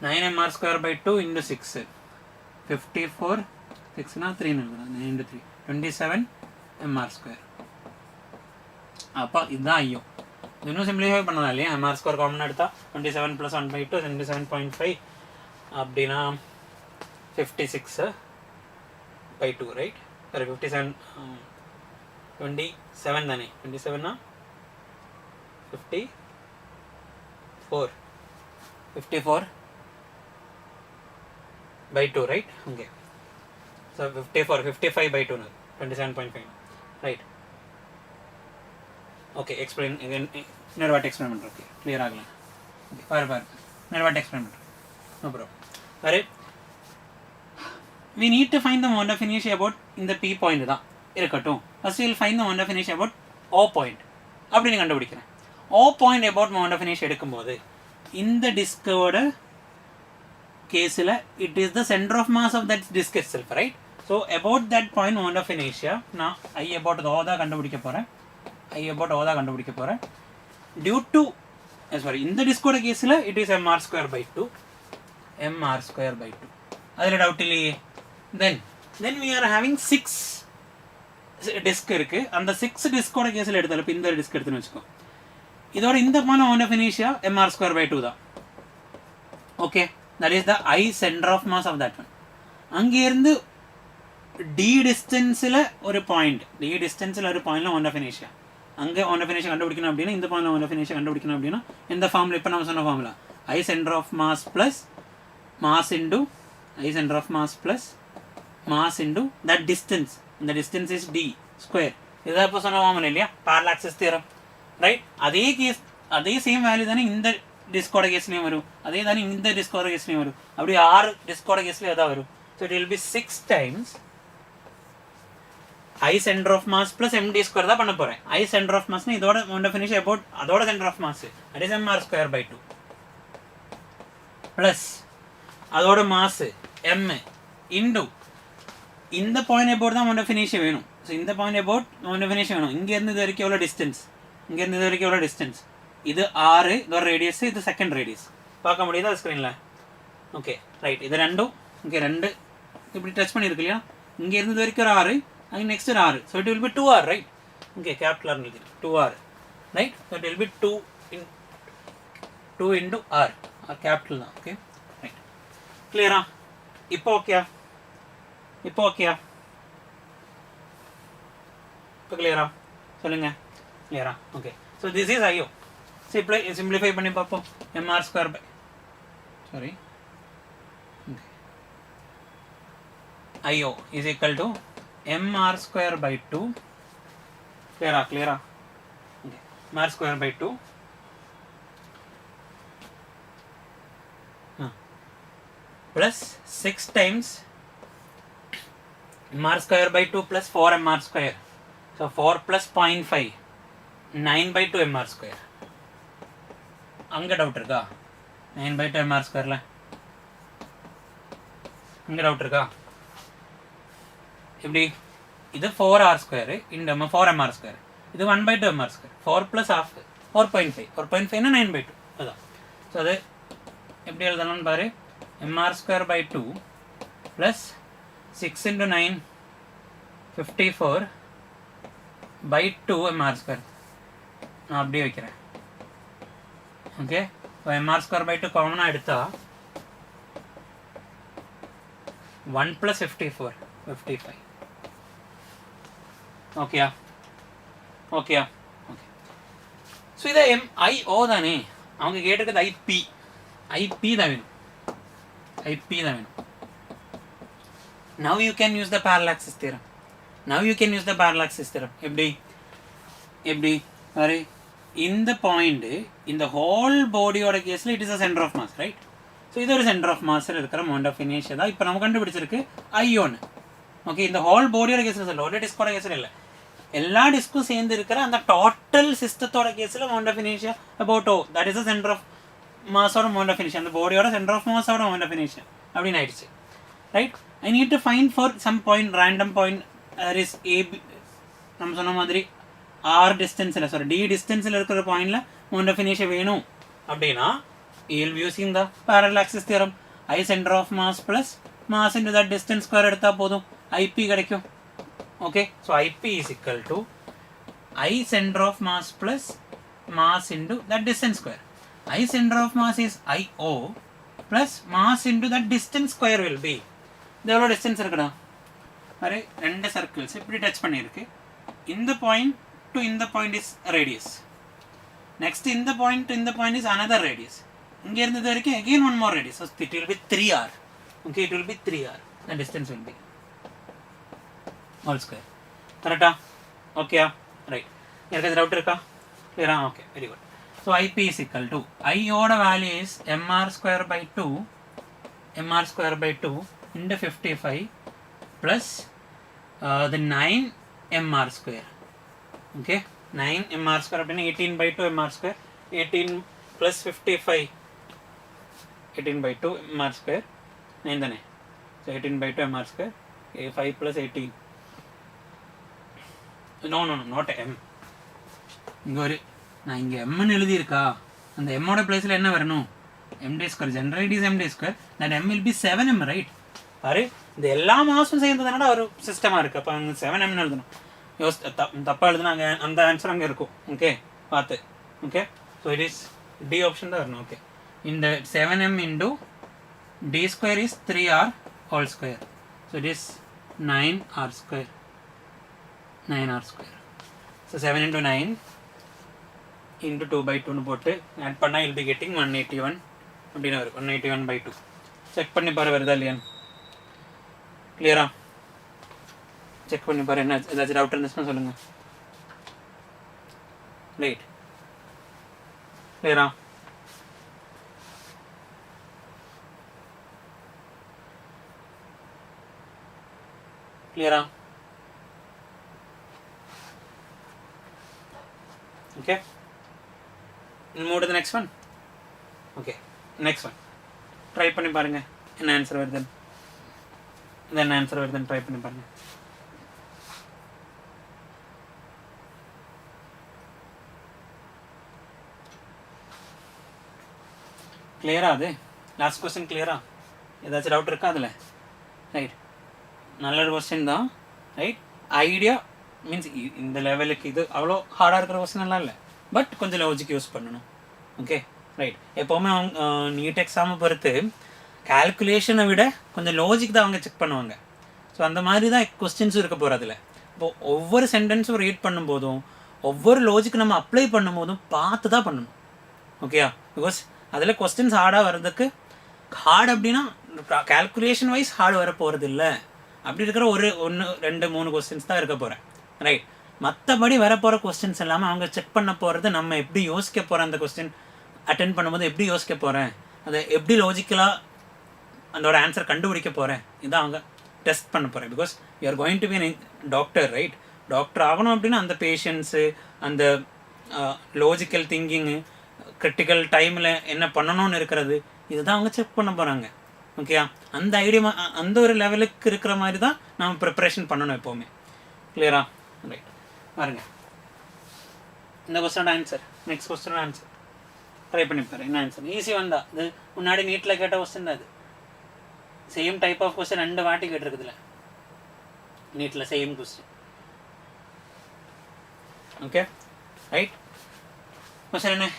9mr²/2 into 6 54 6னா 3 9 into 3 27mr². அப்போ இதுதான் ஐயோ. இன்னும் சிம்பிளிஃபை பண்ணலாம் இல்லையா? mr² காமன் எடுத்தால் 27 + 1/2 27.5 அப்படின்னா 56/2 ரைட்? சரி 57 27 தானே? 27னா 54/2 right? Okay, so 55/2 27.5 right? Okay, explain இன்னொரு வாட்டி எக்ஸ்பிளைன் பண்ணுறேன். ஓகே, கிளியர் ஆகலாம். ஓகே, பாரு இன்னொரு வாட்டி எக்ஸ்பிளைன் பண்ணுறேன். No problem. பாரு, we need to find the moment of inertia about இந்த P பாயிண்ட் தான் இருக்கட்டும். First we'll find the moment of inertia about O point அப்படின்னு கண்டுபிடிக்கிறேன். O point about moment of inertia எடுக்கும்போது இந்த டிஸ்கோட கேஸில் it is the center of mass of that disk itself, right? So about that point moment of inertia நான் I about O தான் கண்டுபிடிக்க போகிறேன். Due to இந்த டிஸ்கோட கேஸில் it is mr²/2 அதில் டவுட் இல்லையே. then we are having 6 disk இருக்குது. அந்த 6 டிஸ்கோட கேஸில் எடுத்தாலும் இப்போ இந்த டிஸ்க் எடுத்துன்னு வச்சுக்கோ. இதோட இந்த point moment of inertia mr²/2 தான். Okay, that is the I centre of mass of that one. அங்கேருந்து டி டிஸ்டன்ஸில் ஒரு பாயிண்டில் மொமெண்ட் ஆஃப் இனர்ஷியா அங்கே மொமெண்ட் ஆஃப் இனர்ஷியா கண்டுபிடிக்கணும் அப்படின்னா இந்த பாயிண்ட் மொமெண்ட் ஆஃப் இனர்ஷியா கண்டுபிடிக்கணும் அப்படின்னா இந்த ஃபார்முலா இப்போ நம்ம சொன்ன formula I centre of mass plus mass into I centre of mass plus mass into that distance. இந்த டிஸ்டன்ஸ் இஸ் d² இதை இப்போ சொன்னோம் இல்லையா parallaxis theorem, ரைட்? அதே சேம் வேல்யூ தானே இந்த டிஸ்கோட கேஸ்லேயும் வரும், அதே தானே இந்த டிஸ்கோட கேஸ்லேயும் வரும். அப்படி 6 டிஸ்கோட கேஸ்லேயும் அதான் வரும். So it will B 6 times I center of mass plus md square தான் பண்ண போகிறேன். I center of mass இதோட ஒன் டெஃபினிஷன் அபவுட் அதோட centre of mass that is mr square by 2 plus அதோட மாஸ் m இன்டு இந்த point about தான் one definition வேணும். So இந்த பாயிண்ட் அபவுட் ஒன் டெஃபினிஷன் வேணும். இங்கேருந்து இது வரைக்கும் எவ்வளோ டிஸ்டன்ஸ், இங்கேருந்து இது வரைக்கும் எவ்வளோ டிஸ்டன்ஸ், இது 6, இதோட ரேடியஸ், இது செகண்ட் ரேடியஸ். பார்க்க முடியுதா ஸ்க்ரீனில்? Okay right. இது ரெண்டும் இங்கே 2 இப்படி டச் பண்ணியிருக்கு இல்லையா? இங்கேருந்து இது வரைக்கும் ஒரு 6, அங்கே நெக்ஸ்ட் ஒரு 6. So it will be 2r, right? Okay capital R 2r, right? So it will be 2 into r, capital தான். ஓகே ரைட், கிளியரா? இப்போ ஓகேயா? இப்போ கிளியரா சொல்லுங்க, கிளியரா? ஓகே. ஸோ திஸ் இஸ் ஐயோ. சிம்பிளிஃபை பண்ணி பார்ப்போம். mr square by IO is equal to mr square by 2. Clear? Okay. mr square by 2 plus 6 times mr square by 2 plus 4 mr square. So 4 plus 0.5, 9 by 2 mr square. அங்கே doubt இருக்கா? 9 by 2 mr squareல அங்கே doubt இருக்கா? எப்படி? இது 4r square இந்த 4mr square, இது 1 by 2 mr square. 4 plus half 4.5, 4.5 9 by 2 அதான். So அது எப்படி எழுதணும்னு பாரு. mr square by 2 plus 6 into 9 54 by 2 mr square. நான் அப்படியே வைக்கிறேன். ஓகே, mr square by 2 காமனாக எடுத்தா 1 plus 54 55. ஓகேயா? ஓகே. ஸோ இதை IO தானே அவங்க கேட்டிருக்கிறது IP தான் வேணும். Now you can use the parallaxis theorem. எப்படி பாரு, இந்த பாயிண்ட் இந்த ஹோல் பாடியோட கேஸில் it is a centre of mass, right? So இது ஒரு சென்டர் ஆஃப் மாஸில் இருக்கிற மொமெண்ட் ஆஃப் இனர்ஷியா தான் இப்போ நம்ம கண்டுபிடிச்சிருக்கு ஐயோன்னு. ஓகே, இந்த ஹோல் பாடியோட கேஸில் சொல்ல, ஒரு டிஸ்கோட கேஸில் இல்லை, எல்லா டிஸ்க்கும் சேர்ந்து இருக்கிற அந்த டோட்டல் சிஸ்டத்தோட கேஸில் moment of inertia about that is a centre of மாஸோட மொமெண்ட் ஆஃப் இனர்ஷியா, அந்த பாடியோட சென்டர் ஆஃப் மாஸோட மொமெண்ட் ஆஃப் இனர்ஷியா அப்படின்னு ஆயிடுச்சு, right? I need to find for some point, random point is AB, நம்ம சொன்ன மாதிரி ஆர் டிஸ்டன்ஸில் டி டிஸ்டன்ஸில் இருக்கிற பாயிண்டில் மொமெண்ட் ஆஃப் இனர்ஷியா வேணும் அப்படின்னா you'll be using the parallaxis theorem. I center of mass plus mass into that distance square எடுத்தா போதும், IP கிடைக்கும். Okay, so IP is equal to I center of mass plus mass into that distance square. I center of mass is IO plus mass into that distance square will be. இது எவ்வளோ distance இருக்குடா? மாதிரி 2 circles இப்படி touch பண்ணியிருக்கு. இந்த point to இந்த point is radius. Next இந்த point to இந்த பாயிண்ட் இஸ் அனதர் ரேடியஸ். இங்கே இருந்தது வரைக்கும் again one more radius. So it will be 3r. Okay, it will be 3r. The distance will be all square. Correct? Okay, right. Here doubt இருக்கா? Clear? Okay, very good. So IP is equal to I oda value is mr square by 2 into 55 plus the 9 mr square. Okay, 9 mr square அப்படின்னா 18 by 2 mr square. 18 plus 55, 18 by 2 mr square 9 தானே. So 18 by 2 mr square, 5 plus 18, no not m. இங்கே ஒரு நான் இங்கே எம்னு எழுதியிருக்கா, அந்த எம்மோட பிளேஸில் என்ன வரணும்? md square. Generate is md square, that m will be 7m, right? பாரு, இந்த எல்லா மாசும் சேர்ந்ததுனால ஒரு சிஸ்டமாக இருக்குது. அப்போ அங்கே 7mனு எழுதணும். தப்பாக எழுதுனா அங்கே அந்த ஆன்சர் அங்கே இருக்கும். ஓகே, பார்த்து. Okay, so it is D option தான் வரணும். ஓகே, இந்த 7m into D square is 3r whole square. So it is 9r square. So 7 into 9 into 2 by 2 போட்டு ஆட் பண்ணால் you'll be getting 181 அப்படின்னு வரும். 181 by 2 செக் பண்ணி பாரு வருதா இல்லையான்னு. கிளியரா? செக் பண்ணி பாரு. என்ன ஏதாச்சும் டவுட் இருந்துச்சுன்னா சொல்லுங்கள். ரைட் கிளியரா? clear? Okay, we'll move to the next one. Okay, next one. Try பண்ணி பாருங்க என்ன ஆன்சர் வருது. என்ன ஆன்சர் வருதுன்னு ட்ரை பண்ணி பாருங்க. கிளியரா? அது லாஸ்ட் கொஸ்டின் கிளியரா? ஏதாச்சும் டவுட் இருக்கா அதில்? ரைட், நல்ல ஒரு கொஸ்டின் தான். ரைட், ஐடியா மீன்ஸ் இந்த லெவலுக்கு இது அவ்வளோ ஹார்டாக இருக்கிற கொஸ்டின் எல்லாம் இல்லை, பட் கொஞ்சம் லாஜிக் யூஸ் பண்ணணும். ஓகே ரைட், எப்போவுமே அவங்க நீட் எக்ஸாமை பொறுத்து கால்குலேஷனை விட கொஞ்சம் லாஜிக் தான் அவங்க செக் பண்ணுவாங்க. ஸோ அந்த மாதிரி தான் கொஸ்டின்ஸும் இருக்க போகிறதில்ல. இப்போது ஒவ்வொரு சென்டென்ஸும் ரீட் பண்ணும்போதும் ஒவ்வொரு லாஜிக் நம்ம அப்ளை பண்ணும்போதும் பார்த்து தான் பண்ணணும். ஓகேயா? பிகாஸ் அதில் கொஸ்டின்ஸ் ஹார்டாக வர்றதுக்கு ஹார்ட் அப்படின்னா கால்குலேஷன் வைஸ் ஹார்டு வர போகிறது இல்லை. அப்படி இருக்கிற ஒரு 1 2 3 கொஸ்டின்ஸ் தான் இருக்க போகிறேன். ரைட், மற்றபடி வரப்போகிற கொஸ்டின்ஸ் எல்லாமே அவங்க செக் பண்ண போகிறது நம்ம எப்படி யோசிக்க போகிறேன், அந்த கொஸ்டின் அட்டென்ட் பண்ணும்போது எப்படி யோசிக்க போகிறேன், அதை எப்படி லாஜிக்கலாக அதோட ஆன்சர் கண்டுபிடிக்க போகிறேன், இதான் அவங்க டெஸ்ட் பண்ண போகிறேன். Because you are going to be doctor. Right, doctor ஆகணும் அப்படின்னா அந்த பேஷன்ஸு, அந்த லாஜிக்கல் திங்கிங்கு, கிரிட்டிக்கல் டைமில் என்ன பண்ணணும்னு இருக்கிறது, இதுதான் அவங்க செக் பண்ண போகிறாங்க. ஓகேயா? அந்த ஐடியா அந்த ஒரு லெவலுக்கு இருக்கிற மாதிரி தான் நம்ம ப்ரிப்ரேஷன் பண்ணணும் எப்போவுமே. கிளியரா? ரைட், பாருங்க இந்த கொஸ்டினோட ஆன்சர், நெக்ஸ்ட் கொஸ்டினோட ஆன்சர் ட்ரை பண்ணி பாரு. என்ன ஆன்சர்? ஈஸி வந்தா இது முன்னாடி நீட்டில் கேட்ட கொஸ்டின் தான். அது சேம் டைப் ஆஃப் கொஸ்டின் 2 வாட்டி கேட்டிருக்குதுல நீட்டில், same question. Okay right, question என்ன?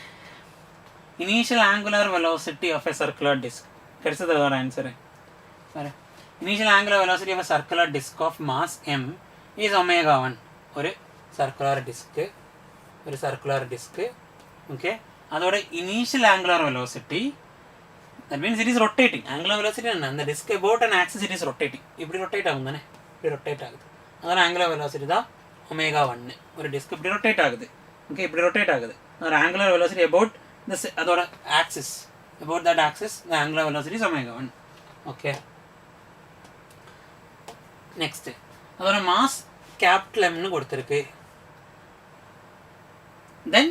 Initial angular velocity of a circular disk. கிடைச்சது ஒரு ஆன்சரு. வேறு, initial angular velocity of a circular disk of mass m is ω1. ஒரு சர்க்குலர் டிஸ்க்கு. ஓகே, அதோட initial angular velocity, that means it is rotating. Angular velocity என்ன? அந்த disk about and axis it is rotating. இப்படி rotate ஆகும் தானே, இப்படி rotate ஆகுது. அதோட ஆங்குலர் வெலாசிட்டி தான் ω1. ஒரு டிஸ்க் இப்படி ரொட்டேட் ஆகுது. ஓகே, இப்படி ரொட்டேட் ஆகுது. அதோட ஆங்குலர் வெலாசிட்டி அபவுட் this அதோட axis, about that axis the angular velocity is ω1. okay, next அதோட mass capital M னு கொடுத்திருக்கு. then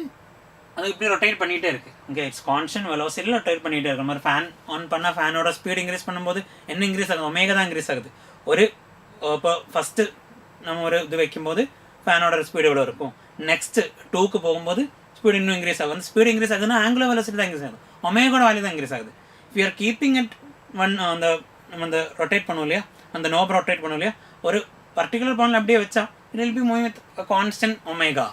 அது இப்படி ரொட்டேட் பண்ணிட்டே இருக்கு. ஓகே, இட்ஸ் கான்ஸ்டன்ட் வெலாசிட்டில ரொட்டேட் பண்ணிட்டே இருக்கு. மாதிரி ஃபேன் ஆன் பண்ணா ஃபேனோட ஸ்பீட் இன்க்ரீஸ் பண்ணும்போது என்ன இன்க்ரீஸ் ஆகுது? ஒமேகா தான் இன்க்ரீஸ் ஆகுது. ஒரு இப்போ ஃபஸ்ட்டு நம்ம ஒரு இது வைக்கும்போது ஃபேனோட ஸ்பீடு எவ்வளோ இருக்கும், நெக்ஸ்ட் 2க்கு போகும்போது ஸ்பீட் இன்னும் இன்க்ரீஸ் ஆகும். அந்த ஸ்பீட் இன்க்ரீஸ் ஆகுதுன்னா ஆங்குலர் வெலாசிட்டி தான் இன்க்ரீஸ் ஆகுது, ஒமேகோட வேல்யூ தான் இன்க்ரீஸ் ஆகுது. If you are keeping it அந்த நம்ம அந்த ரொட்டேட் பண்ணுவோம் இல்லையா, அந்த நோப் ரொட்டேட் பண்ணுவோம் இல்லையா, ஒரு பர்டிகுலர் பாயிண்டில் அப்படியே வச்சா it will be moving with constant omega.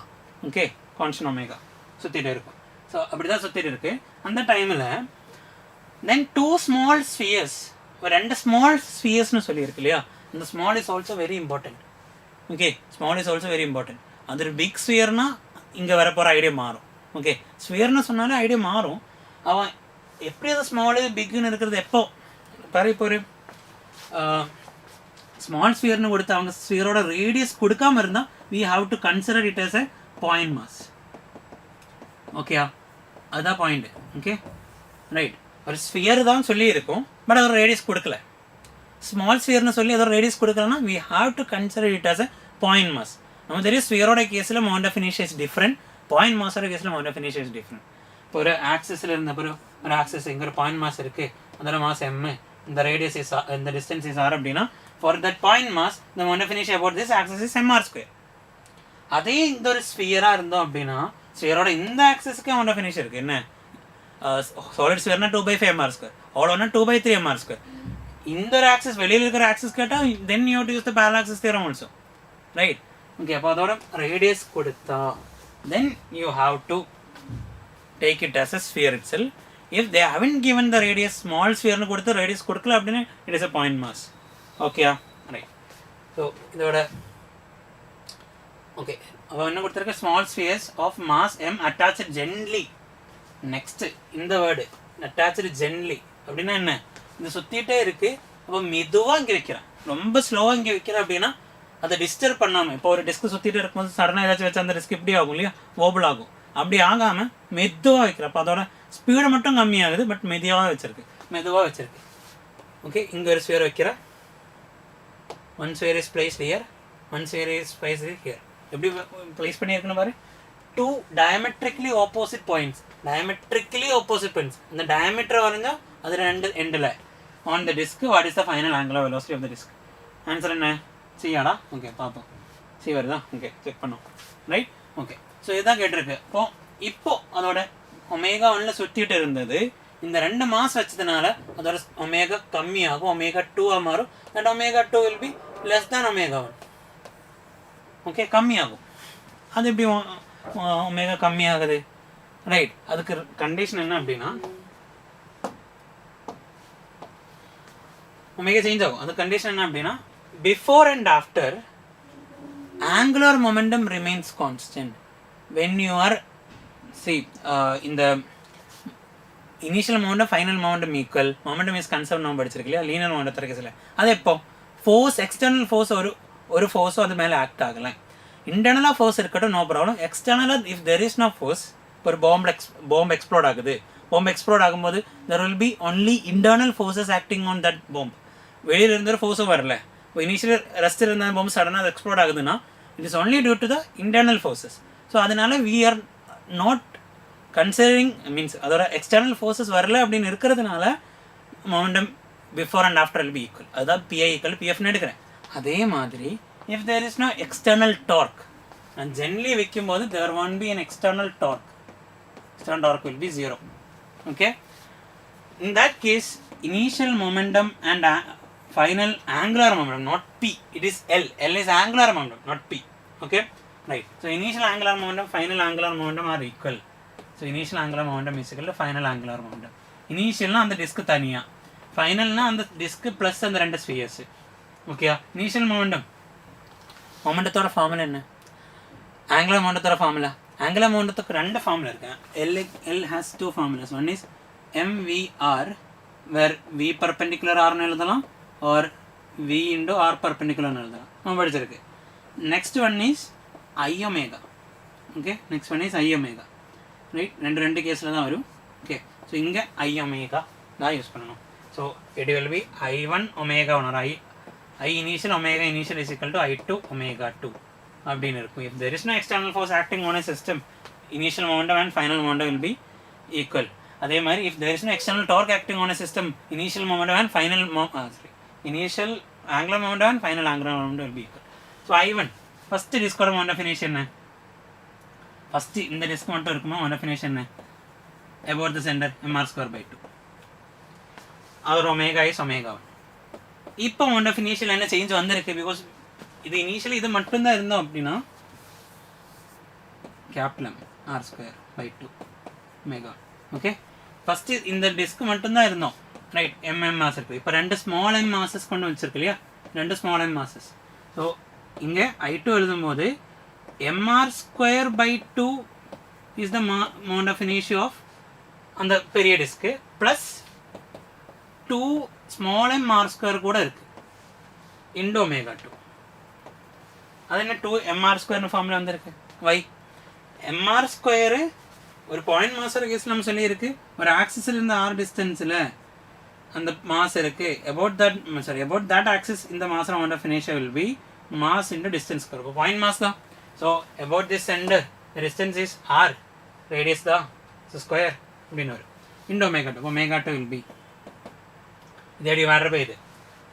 Okay, constant omega சுற்றிட்டு இருக்கும். ஸோ அப்படி தான் சுற்றிட்டு இருக்குது. அந்த டைமில் தென் 2 ஸ்மால் ஸ்பியர்ஸ், ஒரு 2 ஸ்மால் ஸ்பியர்ஸ்னு சொல்லியிருக்கு இல்லையா, அந்த small is also very important. Okay, small is also very important. அது ஒரு பிக் ஸ்பியர்னா இங்கே வரப்போகிற ஐடியா மாறும். ஓகே, ஸ்பியர்னு சொன்னாலே ஐடியா மாறும். அவன் எப்படி அது ஸ்மாலு பிக்குன்னு இருக்கிறது எப்போ பாரு. இப்போ ஒரு ஸ்மால் ஸ்பியர்னு கொடுத்து அவங்க ஸ்பியரோட ரேடியஸ் கொடுக்காம இருந்தால் we have to consider it as a point mass. ஓகேயா, அதுதான் பாயிண்ட். ஓகே ரைட், ஒரு ஸ்பியர் தான் சொல்லி இருக்கும், பட் அதோட ரேடியஸ் கொடுக்கல. ஸ்மால் ஸ்பியர்னு சொல்லி அதோட ரேடியஸ் கொடுக்கலன்னா we have to consider it as a point mass. நம்ம தெரியும் ஸ்பியரோட கேஸில் மவுண்ட் ஆஃப் இனிஷியா இஸ் டிஃப்ரெண்ட், பாயிண்ட் மாஸோட கேஸில் மவுண்ட் ஆஃப் இனிஷியா இஸ் டிஃப்ரெண்ட். இப்போ ஒரு ஆக்சிஸில் இருந்த ஒரு ஆக்சிஸ் இங்கே ஒரு பாயிண்ட் மாஸ் இருக்குது, அதோட மாஸ் m, இந்த ரேடியஸ் இஸ் இந்த டிஸ்டன்ஸ் இஸ் r அப்படின்னா ஃபார் தட் பாயிண்ட் மாஸ் இந்த மவுண்ட் ஆஃப் இனிஷியா about this axis is mr². அதே இந்த ஒரு ஸ்பியராக இருந்தோம் அப்படின்னா ஸ்பியரோட இந்த ஆக்சிஸ்க்கு மவுண்ட் ஆஃப் இனிஷியா இருக்குது. என்ன சாலிட் ஸ்பியர்னா 2/5mr², அவ்வளோனா 2/3mr². இந்த ஒரு ஆக்சிஸ் வெளியில் இருக்கிற ஆக்சிஸ் கேட்டால் then you have to use the parallel axis theorem also. Right, okay, அப்போ அதோட ரேடியஸ் கொடுத்தா then you have to take it as a sphere itself. If they haven't given the radius, small sphere nu koduthu radius kodukala appadina it is a point mass. Okay, right. So idoda okay, ava enna koduthiruka small spheres of mass m attached gently. Next in the word attached gently appadina enna inda suttite irukku, appo meduva inge vekkira, romba slow inge vekkira appadina அதை disturb பண்ணாமல். இப்போ ஒரு disk சுற்றிட்டு இருக்கும்போது சடனாக ஏதாச்சும் வச்சு அந்த டிஸ்க் இப்படி ஆகும் இல்லையா, ஓபல் ஆகும். அப்படி ஆகாமல் மெதுவாக வைக்கிறப்ப அதோட ஸ்பீடு மட்டும் கம்மியாகுது, பட் மெதுவாக வச்சுருக்கு. ஓகே, இங்கே ஒரு ஸ்பியர் வைக்கிற, one sphere is place here, one sphere is place here. எப்படி பிளேஸ் பண்ணியிருக்குன்னு பாரு, 2 diametrically opposite points. இந்த diameter வரைஞ்சா அது 2 எண்டில் on the disk. What is the final angular velocity of the disk? Answer என்ன? சியாடா? ஓகே, பார்ப்போம். சி வருதா? ஓகே, செக் பண்ணோம். ரைட்? ஓகே, ஸோ இதுதான் கேட்டிருக்கு. இப்போ அதோட ஒமேகா 1ல் சுற்றிட்டு இருந்தது, இந்த 2 மாஸ் வச்சதுனால அதோட ஒமேகா கம்மியாகும், ஒமேகா 2 மாறும். And omega 2 will be less than omega 1. Okay, கம்மியாகும். அது எப்படி ஒமேகா கம்மியாகுது? ரைட், அதுக்கு கண்டிஷன் என்ன அப்படின்னா, ஒமேகா சேஞ்ச் ஆகும். அது கண்டிஷன் என்ன அப்படின்னா, before and after angular momentum remains constant when you are இந்த initial momentum final momentum equal, momentum is conserved நம்ம படிச்சிருக்கு இல்லையா, லீனியர் மொமெண்டம் கேஸில். அது எப்போ ஃபோர்ஸ், எக்ஸ்டர்னல் ஃபோர்ஸ் ஒரு ஃபோர்ஸும் அது மேலே ஆக்ட் ஆகலை. இன்டர்னலாக ஃபோர்ஸ் இருக்கட்டும், நோ ப்ராப்ளம். எக்ஸ்டர்னலாக if there is no force, ஒரு பாம்பு எக்ஸ்ப்ளோட் ஆகுது, பாம்பு எக்ஸ்ப்ளோட் ஆகும்போது there will be only internal forces acting on that bomb. வெளியில் இருந்த ஒரு ஃபோர்ஸும் வரல. இப்போ இனிஷியல் ரெஸ்ட் இருந்த பாம்பு சடனாக அது எக்ஸ்ப்ளோட் ஆகுதுன்னா it is only due to the internal forces. So அதனால we are not considering, means அதோட எக்ஸ்டர்னல் ஃபோர்ஸஸ் வரல அப்படின்னு இருக்கிறதுனால momentum before and after will be equal. அதுதான் பிஐ ஈக்குவல் பிஎஃப்னு எடுக்கிறேன். அதே மாதிரி if there is no external torque, நான் ஜென்லி வைக்கும்போது there one be an external torque. External torque will be 0. Okay. In that case, initial momentum and final angular momentum, not P. It is L. L is angular momentum, not P. Okay. Right. So initial angular momentum, final angular momentum are equal. So initial angular momentum is equal to final angular momentum. Initial na and the disk thaniya. Final na and the disk plus and the two spheres. Okay. Initial momentum. Momentum formula enna? Angular momentum formula. Angular மொமெண்டத்துக்கு 2 formula இருக்கு. L has 2 formulas. One is MVR, where V perpendicular R னு எழுதலாம், or V into R perpendicular னு எழுதலாம். நம்ம படிச்சிருக்கு. Next one is I omega. Okay, next one is I omega. Right, ரெண்டு கேஸ்ல தான் வரும். Okay, so இங்க I omega தான் யூஸ் பண்ணணும். So it will be I1 omega 1 or I initial omega initial is equal to I2 omega 2. அப்படின்னு இருக்கும். If there is no external force acting on a system, initial momentum and final momentum will be equal. அதே மாதிரி if there is no external torque acting on a system, initial momentum and initial angular momentum and final angular momentum will be equal. So I1 first disk ஓட moment of inertia என்ன? first இந்த disk மட்டும் இருக்குமா moment of inertia என்ன? about the center mr²/2. Our omega is omega 1. இப்போ moment of inertia என்ன change வந்திருக்கு? because இது இனிஷியலி இது மட்டும்தான் இருந்தோம் அப்படின்னா capital r²/2 omega. Okay, first இந்த டிஸ்க் மட்டும்தான் இருந்தோம். ரைட், எம்எம் மாஸ் இருக்குது. இப்போ 2 ஸ்மால் எம் மாசஸ் கொண்டு வச்சிருக்கு இல்லையா, 2 ஸ்மால் எம் மாசஸ். ஸோ இங்கே I2 எழுதும்போது mr²/2 is the moment of இனிஷியா ஆஃப் அந்த பெரிய disc, plus 2 small M r² கூட இருக்குது இன்டு ஒமேகா 2. அது என்ன 2mr² ஃபார்முலா வந்துருக்கு. வை mr² ஒரு பாயிண்ட் மாஸ் கேஸில் நம்ம சொல்லியிருக்கு, ஒரு ஆக்சிஸில் இருந்த r டிஸ்டன்ஸில் அந்த மாஸ் இருக்குது. about that axis இந்த mass moment of inertia will be mass into distance இருக்கும். பாயிண்ட் மாஸ் தான். So about this center the distance is r, radius தான், so square அப்படின்னு வரும் into omega 2. omega 2 will be இது divided by இது.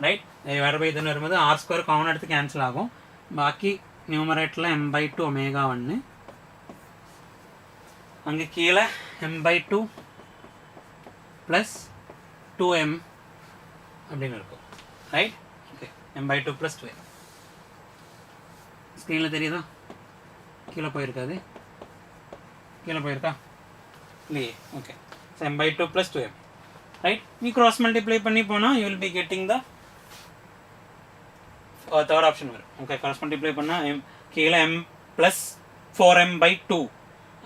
Right, divided by இதுன்னு வரும்போது r² common எடுத்து கேன்சல் ஆகும். பாக்கி நியூமரேட்டரில் m/2 ஒமேகா 1, அங்கே கீழே m/2 ப்ளஸ் 2m அப்படின்னு இருக்கும். Right, okay, m/2 plus 2m. ஸ்க்ரீனில் தெரியுதா? கீழே போயிருக்காது, கீழே போயிருக்கா இல்லையே. Okay, so m/2 plus 2m. Right, நீ க்ராஸ் மல்டிப்ளை பண்ணி போனால் you will be getting the third option வரும். ஓகே, கிராஸ் மல்டிப்ளை பண்ணால் கீழே m ப்ளஸ் 4m/2,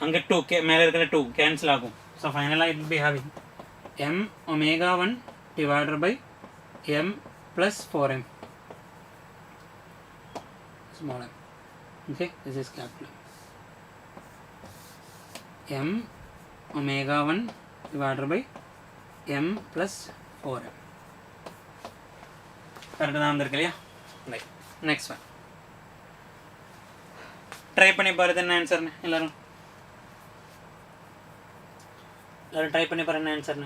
அங்கே 2 மேலே இருக்கிற 2 கேன்சல் ஆகும். ஸோ ஃபைனலாக it will be having m omega 1 divided by m plus 4m small m. Okay, this is capital M. m omega 1 divided by m plus 4m. Correct answer clear? Right. Next one. Try பண்ணி பாருங்க என்ன answer எல்லாரும். எல்லாரும் try பண்ணி பாருங்க என்ன answer.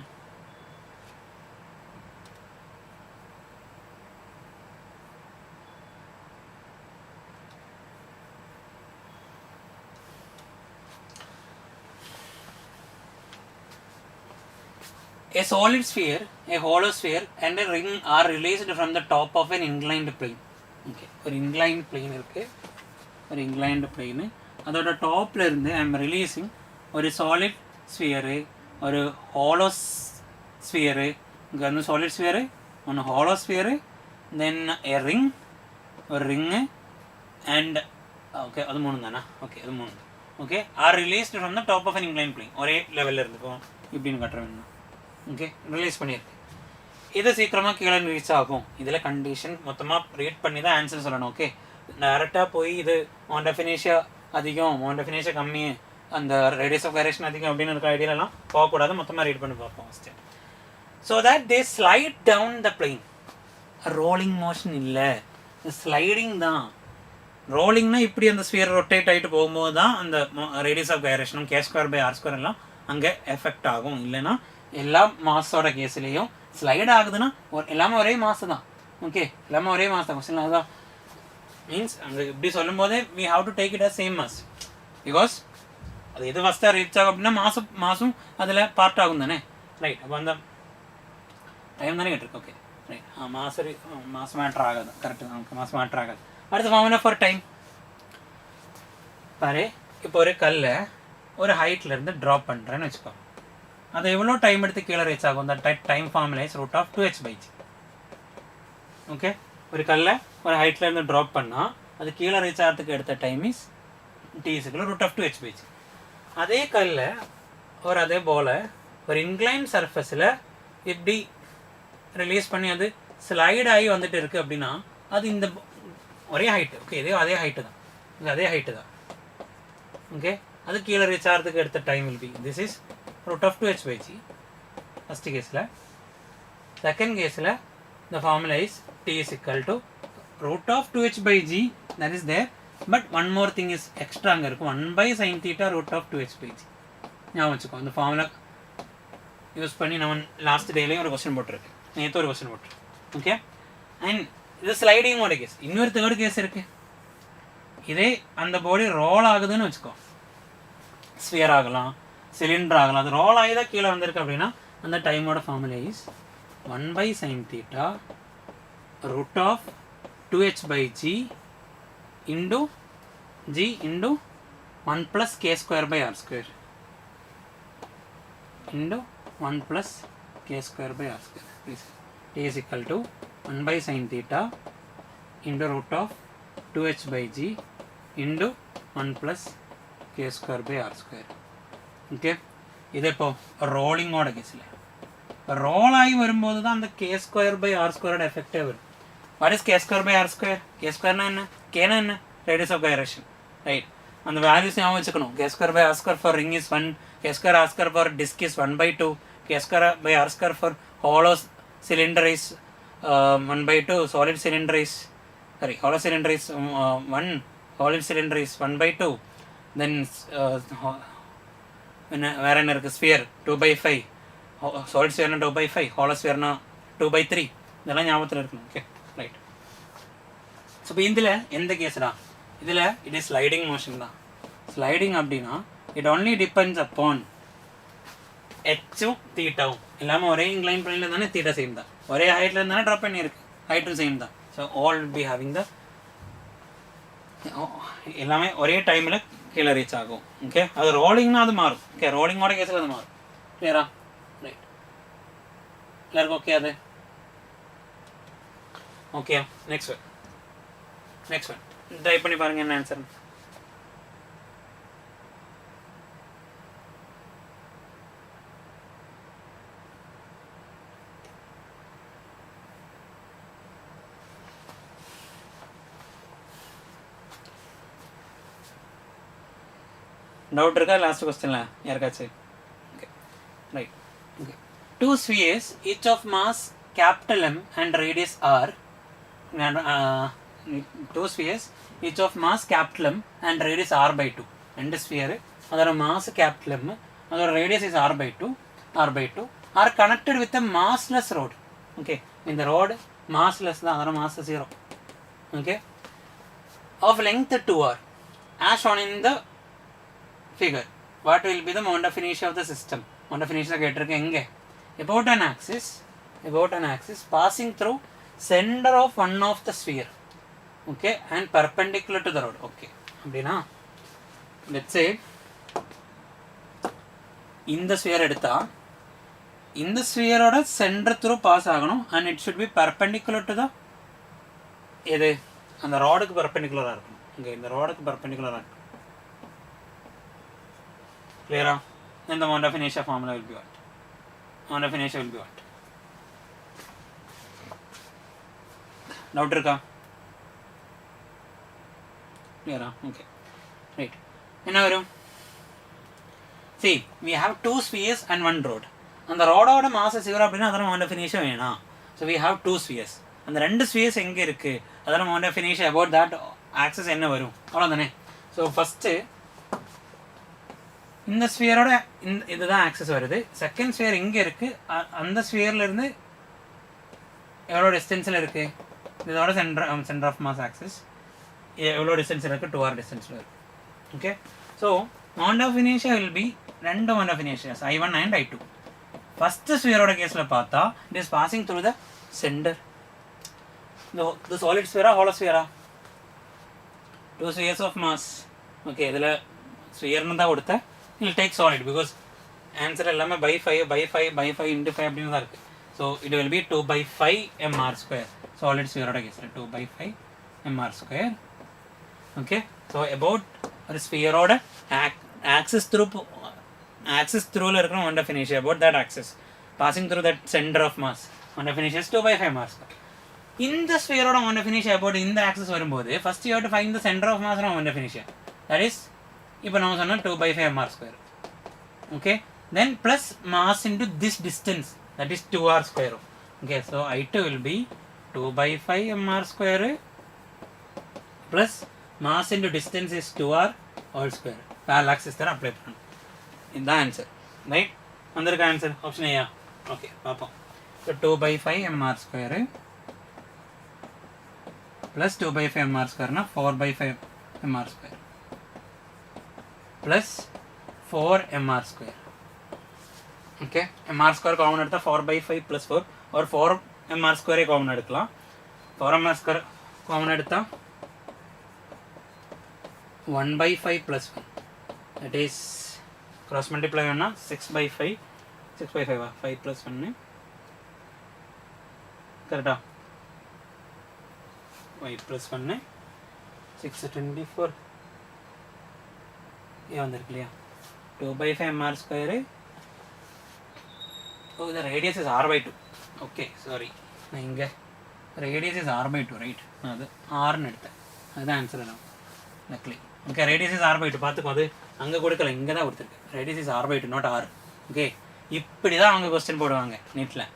A solid sphere, a hollow sphere and a ring are released from the top of an inclined plane. Okay, ஒரு inclined plane இருக்கு, ஒரு inclined plane. அதோட டாப்ல இருந்து I am releasing ஒரு solid sphere, ஒரு hollow sphere, இங்க வந்து solid sphere, ஒன்று hollow sphere, then a ring, ஒரு ring and okay அது மூணு தானா? Okay அது மூணு. Okay, are released from the top of an inclined plane. ஒரே லெவல்ல இருந்து இப்போ இப்படின்னு கட்டுற வேணும். ஓகே ரிலீஸ் பண்ணியிருக்கு. இது சீக்கிரமாக கீழே ரீச் ஆகும். இதில் கண்டிஷன் மொத்தமாக ரீட் பண்ணி தான் ஆன்சர் சொல்லணும். ஓகே டேரெக்டாக போய் இது மாண்டஃபினேஷியா அதிகம் மாண்டஃபினேஷியா கம்மி அந்த ரேடியஸ் ஆஃப் கைரேஷன் அதிகம் அப்படின்னு இருக்க ஐடியாலாம் போகக்கூடாது. மொத்தமாக ரீட் பண்ணி பார்ப்போம் first. So that they slide down the plane. Rolling motion இல்லை, ஸ்லைடிங் தான். ரோலிங்னா இப்படி அந்த ஸ்பியர் ரொட்டேட் ஆகிட்டு போகும்போது தான் அந்த ரேடியஸ் ஆஃப் கைரேஷனும் k²/r² எல்லாம் அங்கே எஃபெக்ட் ஆகும். இல்லைன்னா எல்லா மாஸோட கேஸ்லேயும் ஸ்லைட் ஆகுதுன்னா எல்லாமே ஒரே மாசு தான். ஓகே எல்லாமே ஒரே மாஸ் தான். கொஸ்டின் அதுதான் மீன்ஸ் அங்கே இப்படி சொல்லும் போதே we have to take it as same mass. Because அது எது ஃபஸ்ட்டாக ரீச் ஆகும் அப்படின்னா மாசும் அதில் பார்ட் ஆகும் தானே. ரைட் அப்போ அந்த டைம் தானே கேட்டிருக்கு. ஓகே ரைட் மாஸ் மேட்ரு ஆகாது. கரெக்டு தான். ஓகே மாஸ் மேட்ரு ஆகாது. அடுத்த ஃபார்முலா ஃபார் டைம் பாரு. இப்போ ஒரு கல்லை ஒரு ஹைட்லேருந்து ட்ராப் பண்ணுறேன்னு வச்சுக்கோ. அது எவ்வளோ டைம் எடுத்து கீழே ரீச் ஆகும்? அந்த time formula is √2h/g. Okay ஒரு கல்லை ஒரு ஹைட்லேருந்து ட்ராப் பண்ணால் அது கீழே ரீச் ஆகிறதுக்கு எடுத்த டைம் இஸ் t = √2h/g. அதே கல்லை அதே போல் ஒரு இன்க்ளைன் சர்ஃபேஸில் இப்படி ரிலீஸ் பண்ணி அது ஸ்லைட் ஆகி வந்துட்டு இருக்குது அப்படின்னா அது இந்த ஒரே ஹைட்டு. ஓகே இதே அதே ஹைட்டு தான், இது அதே ஹைட்டு தான். ஓகே அது கீழே ரீச் ஆகிறதுக்கு எடுத்த time will be this is √2h/g first கேஸில். செகண்ட் கேஸில் the formula is t is equal to √2h/g that is there, but one more thing is extra அங்கே இருக்கும் 1/sin theta √2h/g. ஞாபகம் வச்சுக்கோ. அந்த ஃபார்முலா யூஸ் பண்ணி நம்ம லாஸ்ட் டேலையும் ஒரு கொஸ்டின் போட்டிருக்கு, நேற்று ஒரு கொஸ்டின் போட்டிருக்கு. ஓகே அண்ட் இது ஸ்லைடிங்கோட கேஸ். இன்னொரு தேர்ட் கேஸ் இருக்குது. இதே அந்த பாடி ரோல் ஆகுதுன்னு வச்சுக்கோ. ஸ்பியர் ஆகலாம், சிலிண்டர் ஆகலாம். அது ரோல் ஆகி தான் கீழே வந்திருக்கு அப்படின்னா அந்த டைமோட formula is 1/sin theta √2h/g into g into 1 plus k²/r² into 1 plus k²/r². Please t is equal to 1/sin theta into √2h/g into 1 plus k²/r². Okay இது இப்போ ரோலிங்கோட கேஸில் ரோல் ஆகி வரும்போது தான் அந்த k²/r² எஃபெக்டே வரும். What is k²/r²? k²னா என்ன? கேனா என்ன? Radius of gyration. ரைட் அந்த வேல்யூஸ் ஞாபகம் வச்சுக்கணும். k²/r² for ring is 1, k²r² for disc is 1/2, k²/r² for hollow cylinder is 1/2, solid cylinder is hollow cylinder is 1, solid cylinder is 1/2, then வேற என்ன இருக்குது? Sphere 2/5, solid ஸ்பியர்னா 2/5, ஹாலோ ஸ்பியர்னா 2/3. இதெல்லாம் ஞாபகத்தில் இருக்கணும். Okay right. ஸோ இப்போ இதில் எந்த கேஸ்டா? இதில் இட் இஸ் ஸ்லைடிங் மோஷன் தான். ஸ்லைடிங் அப்படின்னா இட் ஒன்லி டிபெண்ட்ஸ் அப்பான் ஹெச்சும் தீட்டாவும் எல்லாமே ஒரே இன்க்ளைன் பிளேனில் தானே. தீட்டா சேம் தான். ஒரே ஹைட்டில் இருந்தானே ட்ராப் பண்ணியிருக்கு. ஹைட்டும் சேம் தான். So all will be having the எல்லாமே ஒரே டைமில் கீழே ரீச் ஆகும். ஓகே அது ரோலிங்னா அது மாறும். ஓகே ரோலிங்கோட கேஸில் அது மாறும். கிளியரா? ரைட் எல்லாருக்கும் ஓகே அது? ஓகே நெக்ஸ்ட் ஒன் ட்ரை பண்ணி பாருங்கள் என்ன answer. doubt irukka last question la yarkachu. Okay, right. Okay, two spheres each of mass capital M and radius r, two spheres each of mass capital M and radius r by 2, and sphere adara mass capital M adara radius is r by 2 are connected with a massless rod. Okay, in the rod massless da adara mass 0. Okay, of length 2r as shown in the figure. What will be the moment of inertia of the system? Moment of inertia கேட்டிருக்க எங்க? About an axis passing through center of one of the sphere, okay, and perpendicular to the rod. Okay, அப்படினா let's say இந்த sphere எடுத்தா இந்த sphere ஓட center through pass ஆகணும், and it should be perpendicular to the எது அந்த ராடுக்கு perpendicular இருக்கணும். இங்க இந்த ராடுக்கு perpendicular இருக்கணும். Clear? Then the moment of inertia formula will be what? Moment of inertia will be what? Doubt irukka? Clear? Okay, right. Enna varum? See, we have two spheres and one rod. And the rod oda mass is 0 appadina adara moment of inertia vena. So we have two spheres. And the rendu spheres enga irukku adara moment of inertia about that axis enna varum avladane. So first இந்த ஸ்பியரோட இதுதான் access வருது. Second sphere இங்கே இருக்குது, அந்த ஸ்பியரில் இருந்து எவ்வளோ டிஸ்டன்ஸில் இருக்குது, இதோட சென்டர் ஆஃப் மாஸ் ஆக்சஸ் எவ்வளோ டிஸ்டன்ஸில் இருக்குது, 2r டிஸ்டன்ஸில் இருக்குது. Okay, so moment of inertia will be ரெண்டு moment of inertias I1 and I2. First ஸ்பியரோட கேஸில் பார்த்தா it is passing through the centre. இந்த சாலிட் ஸ்பியரா ஹாலோ ஸ்பியரா? Two spheres of mass. Okay, இதில் ஸ்பியர்னு தான் கொடுத்தேன். We'll take solid because answer எல்லாமே by 5 into 5 அப்படின்னு தான் இருக்குது. So it will be 2/5 mr square. Solid ஸ்பியரோட கேஸில் 2/5 mr square. Okay, so about ஒரு ஸ்பியரோட ஆக்சிஸ் த்ரூவில் இருக்கிற moment of inertia about that axis passing through that center of mass, moment of inertia is 2/5 mr square. இந்த ஸ்பியரோட moment of inertia about இந்த axis வரும்போது first you have to find the center of mass moment of inertia, that is இப்போ நம்ம சொன்னால் 2/5 mr square. Okay, then plus mass into this distance, that is 2r square. Okay, so I2 will be 2/5 mr square plus mass into distance is 2r whole square. Parallel axis தான் apply பண்ணணும். இதுதான் answer. Right, வந்திருக்க answer option ஏயா? Okay, பார்ப்போம். So 2/5 mr square ப்ளஸ் 2/5 mr squareனா 4/5 mr square plus 4 mr square. Okay, mr square common எடுத்தா 4/5 plus 4 or 4 mr square common எடுக்கலாம். 4 mr square common எடுத்தா 1/5 plus 1, that is cross multiply பண்ணா 6/5 5 plus 1 கரெக்டா? 5 plus 1 6 24 ये வந்திருக்கு இல்லையா? 2/5 mr square. Oh, the radius is r/2. Okay, sorry, நான் இங்கே radius is r/2, ரைட்? நான் அது ஆர்னு எடுத்தேன், அதுதான் ஆன்சர் எல்லாம் luckily. Okay, radius is r/2 பார்த்துக்கோ, அது அங்கே கொடுக்கல, இங்கே தான் கொடுத்துருக்கு. radius is r/2 not r. Okay, இப்படி தான் அவங்க கொஸ்டின் போடுவாங்க நீட்டில்.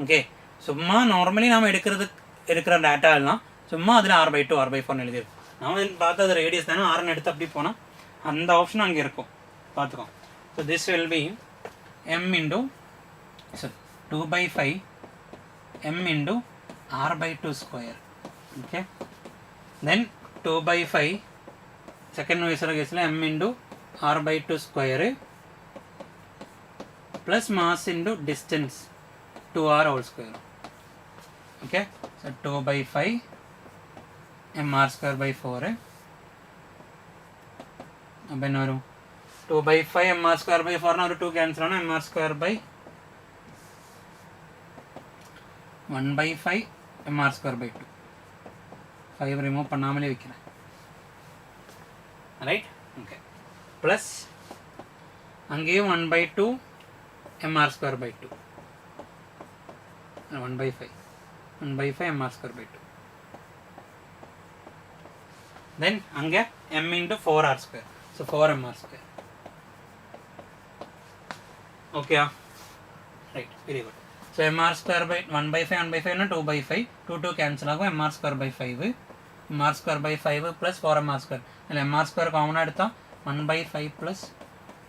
ஓகே, சும்மா நார்மலி நாம் இருக்கிற டேட்டா எல்லாம் சும்மா அதில் r/2 r/4 எழுதியிருக்கும். நம்ம பார்த்து அது ரேடியஸ் தானே ஆர்னு எடுத்து அப்படி போனால் அந்த ஆப்ஷன் அங்கே இருக்கும், பார்த்துக்கோ. So this will be m into 2/5 m into r/2 square. Okay, then 2/5 second வயசுல கேஸில் m into r/2 square plus mass into distance 2r whole square. Okay, so 2/5 mr square by 4. அப்போ என்ன வரும்? 2/5 mr square by 4 ஒரு 2 cancel ஆனால் mr square by 1/5 mr square by 2. 5 remove பண்ணாமலே வைக்கிறேன், right? Okay, plus அங்கேயும் 1/2 mr square by 2, 1/5 mr square by 2. தென் அங்கே m into 4r square, so 4 mr square. Okay, right, very good. So mr square by 1 by 5 1 by 5 na 2 by 5 2 2 cancel agum mr square by 5 mr square by 5 plus 4 mr square and mr square common edutha 1 by 5 plus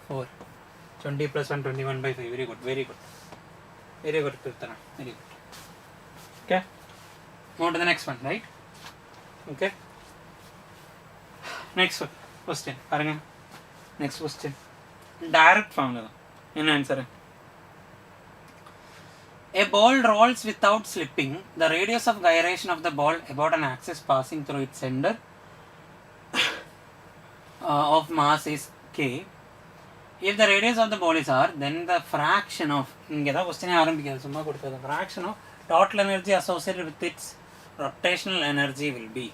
4 20 plus 1 21 by 5. Very good, very good, very good Kirtana, very good. Okay, move to the next one, right? Okay, next one question paranga. Next question direct formula in answer. A ball rolls without slipping. The radius of gyration of the ball about an axis passing through its center of mass is k. If the radius of the ball is r, then the fraction of the fraction of total energy associated with its rotational energy will be.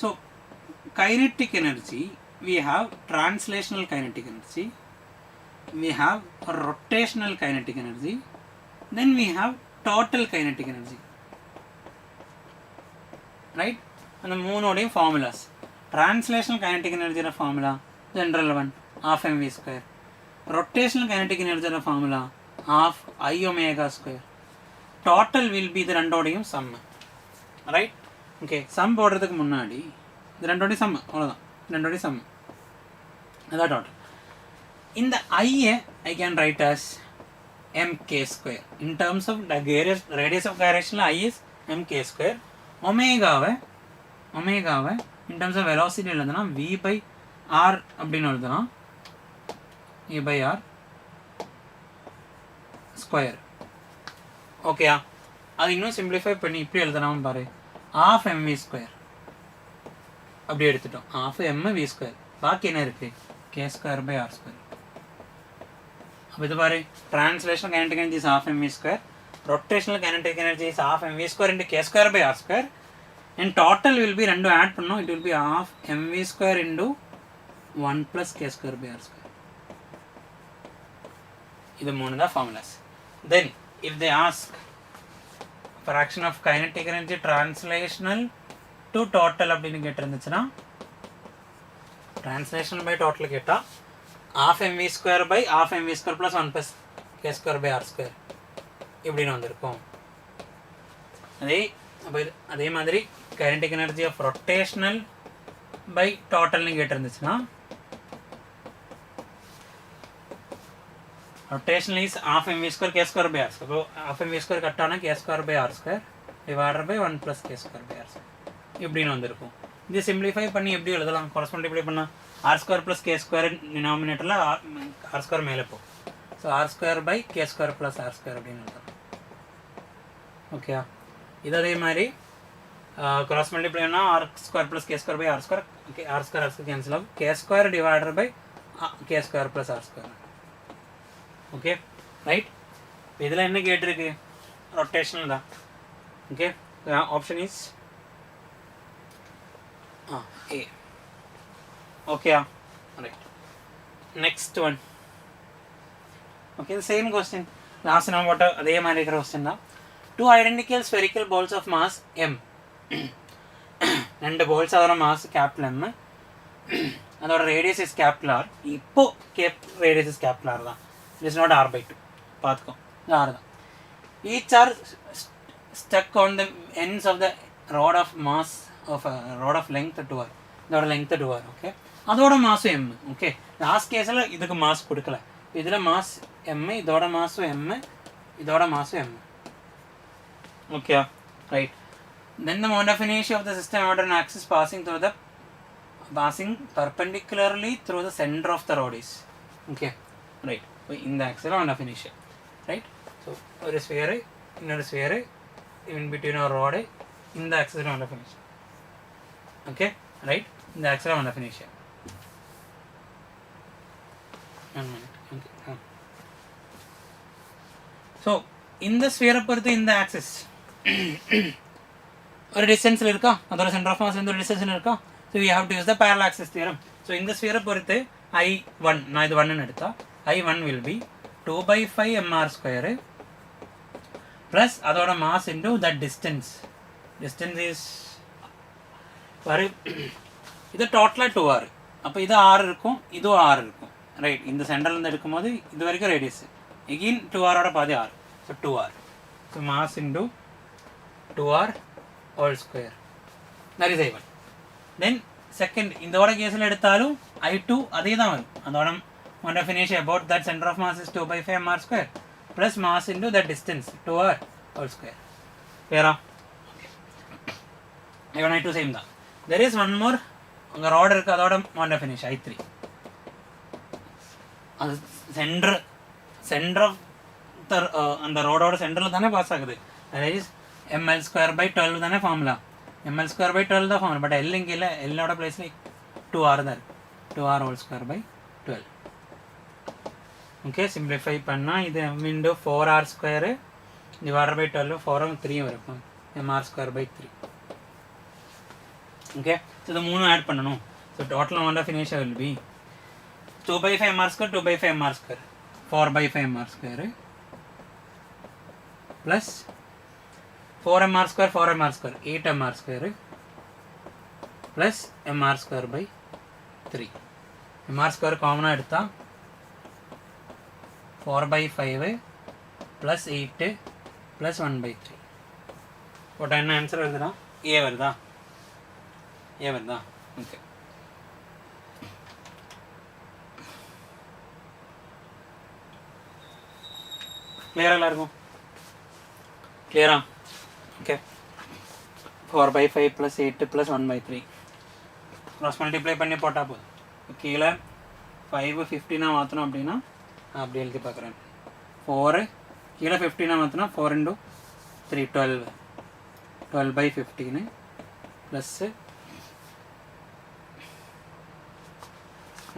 So kinetic energy, we have translational kinetic energy, we have rotational kinetic energy, then we have total kinetic energy, right? And the moon formulas. Translational kinetic energy formula, general one, half mv square. Rotational kinetic energy formula, half I omega square. Total will be the randodium sum, right? Okay, sum போடுறதுக்கு முன்னாடி இந்த ரெண்டோட sum அவ்வளவுதான், ரெண்டோட sum அதான் total. In the I can write as mk square. In terms of the radius of gyration, I is mk square. Omega in terms of velocity v by r அப்படின்னு எழுதலாம், a by r square. Okay, அது இன்னும் simplify பண்ணி இப்படி எழுதலாம் பாரு, half mv square அப்படி எடுத்துட்டோம், half mv square. பாக்கி என்ன இருக்கு, k square by r square. அப்போ இது பாரு, translational kinetic energy is half mv square, rotational kinetic energy is half mv square into k square by r square, and total will be ரெண்டு add பண்ணோம், it will be half mv square into 1 plus k square by r square. இது மூணு தான் formulas. Then if they ask fraction of kinetic energy translational to total அப்படின்னு கேட்டிருந்துச்சுன்னா, translational by total கேட்டா half mv square by half mv square plus 1 plus k square by r square இப்படின்னு வந்திருக்கும். அதே மாதிரி kinetic energy of rotational by total னு கேட்டிருந்துச்சுன்னா, rotational is half mv square k square by r square. So half mv square cut ஆனா k square by r square divided by 1 plus k square by r square இப்படின்னு வந்திருக்கும். இது simplify பண்ணி எப்படி எழுதலாம், corresponding இப்படி பண்ணா r square plus k square denominatorல r square மேலே போ, so r square by k square plus r square அப்படின்னு எழுதலாம். ஓகே, இது அதே மாதிரி cross multiply பண்ணா r square plus k square by r square, okay, r square cancel ஆகும், k square divided by k square plus r square. Okay, right. இதில் என்ன கேட்டிருக்கு, ரொட்டேஷனல் தான். Okay, option is A. Okay, right. Next one. Okay, the same question. Last time what adhe mari question da. Two identical spherical balls of mass m. And the balls are mass capital M. And the radius is capital R. Ipo radius is capital R da. It is not R by 2. Path ko. R da. Each are stuck on the ends of the rod of mass of a rod of length 2r. இதோட length 2r. Okay, அதோட மாஸும் m. Okay, last கேஸில் இதுக்கு mass கொடுக்கல, இதில் mass m, இதோட மாஸும் m, இதோட மாஸும் m. Okay, right. Then the moment of inertia of the system order an axis passing perpendicularly through the center of the rod is. Okay, right. In the axis moment of inertia, right? So ஒரு sphere, இன்னொரு sphere, in between our rod, in the axis moment of inertia. Okay, right? In the axis moment of inertia. 1 minute. Okay. So in the sphere பொறுத்து in the axis ஒரு டிஸ்டன்ஸில் இருக்கா, அதோட centre of mass ஒரு டிஸ்டன்ஸில் இருக்கா. So we have to use the parallel axis theorem. So இந்த ஸ்பியரை பொறுத்து I1, நான் இது 1ன்னு எடுத்தா I1 will be 2/5 mr square plus அதோட mass into that distance. Distance is வரு, இது டோட்டலாக 2r. அப்போ இது 6 இருக்கும், இதுவும் 6 இருக்கும், ரைட். இந்த சென்டர்லேருந்து எடுக்கும்போது இது வரைக்கும் radius, again 2r oda paadi r, so 2r, so mass into 2r whole square, that is I1. Then second indoda case il eduthalum I2 adhe dhaan varum, adora one definition about that center of mass is 2 by 5 mr square plus mass into that distance 2r whole square. Clear? I1 I2 same da. There is one more anga rod irukku, adoda one definition I3. அது center of the அந்த ரோடோட சென்டரில் தானே pass ஆகுது. that is ml square by 12 தானே formula, ml square by 12 தான் formula. But L இங்கே இல்லை, எல்லோட பிளேஸில் 2r தான் இருக்குது, 2r whole square by 12. Okay, simplify பண்ணால் இது m into 4r square divided by 12, 4 3 வரும், mr square by 3. Okay, so இது மூணும் ஆட் பண்ணணும். So total one definition will be 2 by 5 mr square, 2 by 5 mr square, 4 by 5 mr square plus 4 mr square, 4 mr square, 8 mr square plus mr square by 3. mr square common எடுத்தா 4 by 5 plus 8 plus 1 by 3. போட்டால் என்ன answer வருதுன்னா ஏ வருதா, ஏ வருதா? Okay, clear எல்லாருக்கும்? clear? okay, 4 by 5 plus 8 plus 1 by 3 cross multiply பண்ணி போட்டால் போதும். கீழே 5 15 மாற்றணும் அப்படின்னா அப்படி எழுதி பார்க்குறேன். 4 கீழே 15 மாற்றினா 4 into 3 12, 12 by 15 ப்ளஸ்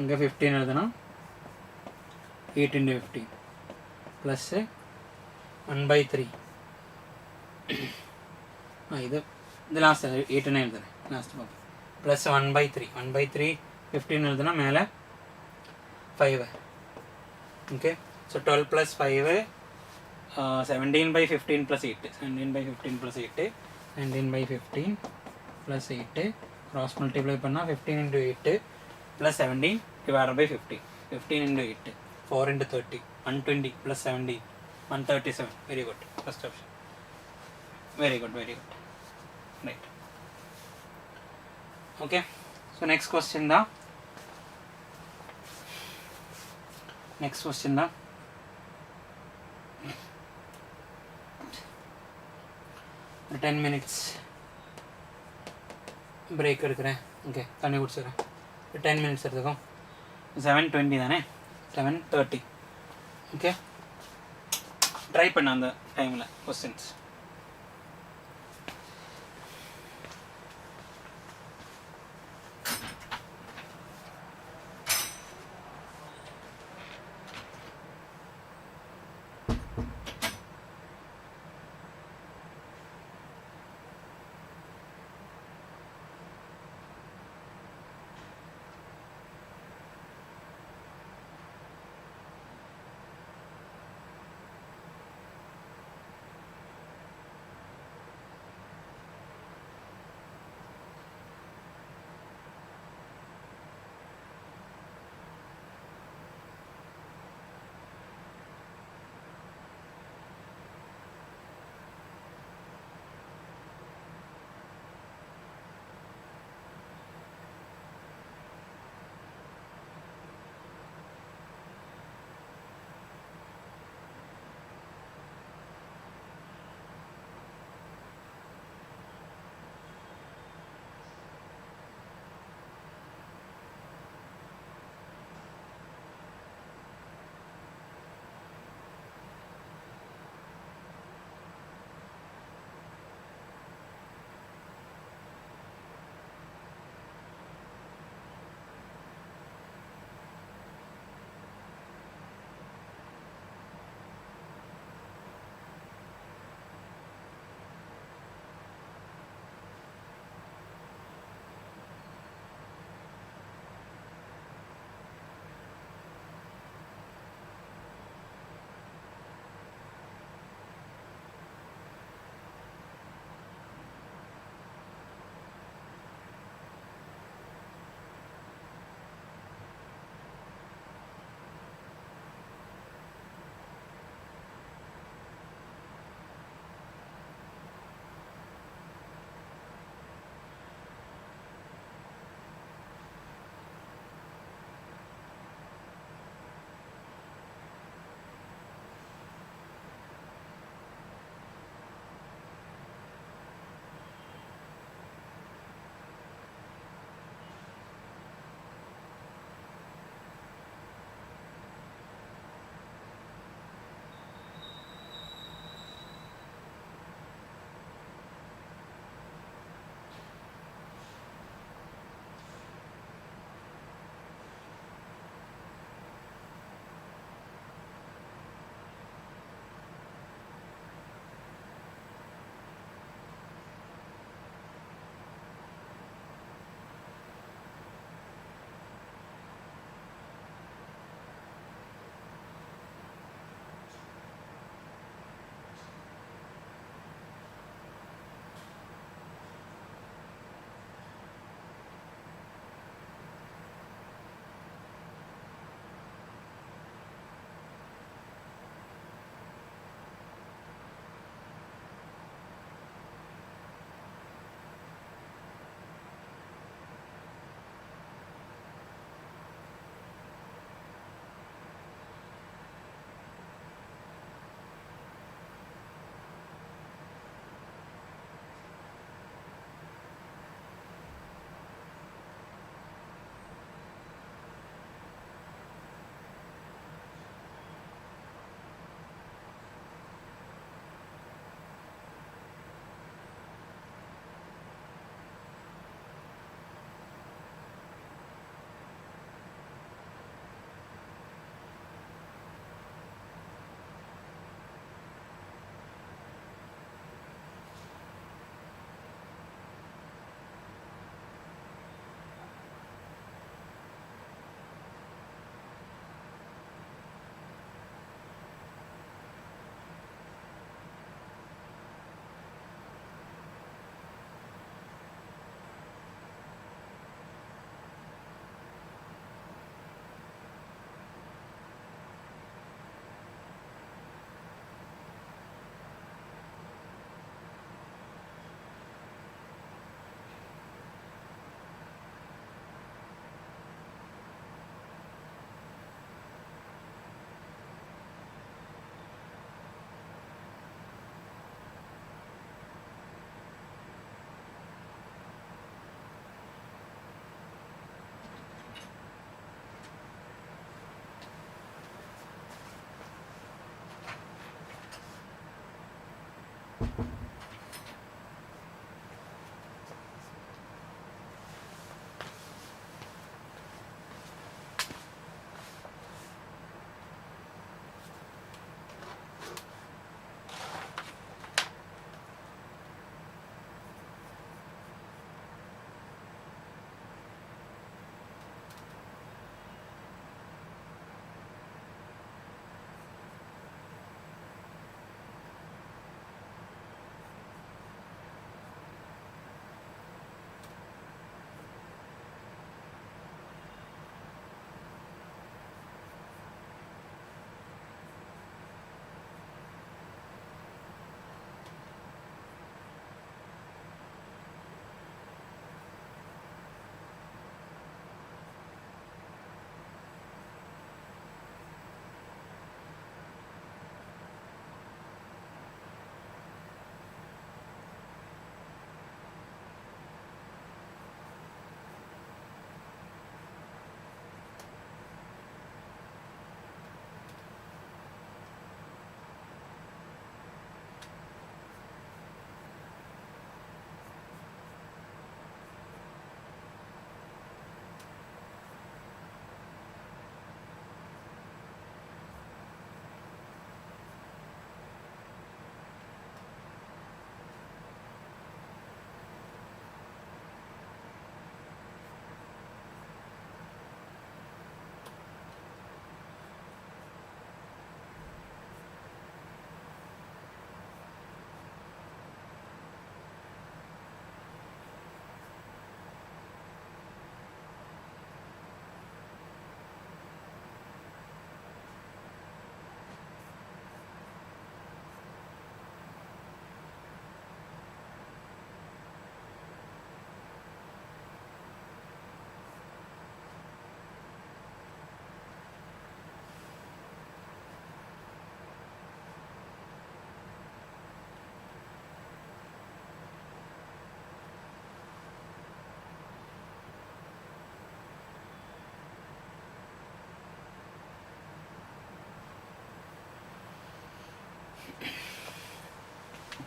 இங்கே 15 எழுதுனா 8 into 15 ப்ளஸ் 1 by 3. இது லாஸ்ட் 8 எழுதுறேன் லாஸ்ட் பார்ப்போம். ப்ளஸ் 1 by 3, 1 by 3 15 எழுதுனா மேலே 5. Okay, so 12 plus 5 17 by 15 plus 8, 17 by 15 plus 8, 19 by 15 plus 8 cross multiply பண்ணால் 15 into 8 plus 17 divided by 15, 15 into 8 4 into 30, 120 plus 17 137. very good, first option. very good, very good, right. okay, so next question da, next question da, ஒரு 10 minutes break எடுக்கிறேன். Okay, தண்ணி குடிச்சிடுறேன். 10 minutes எடுத்துக்கும். 7:20 தானே, 7:30. Okay, try பண்ண அந்த டைமில் questions.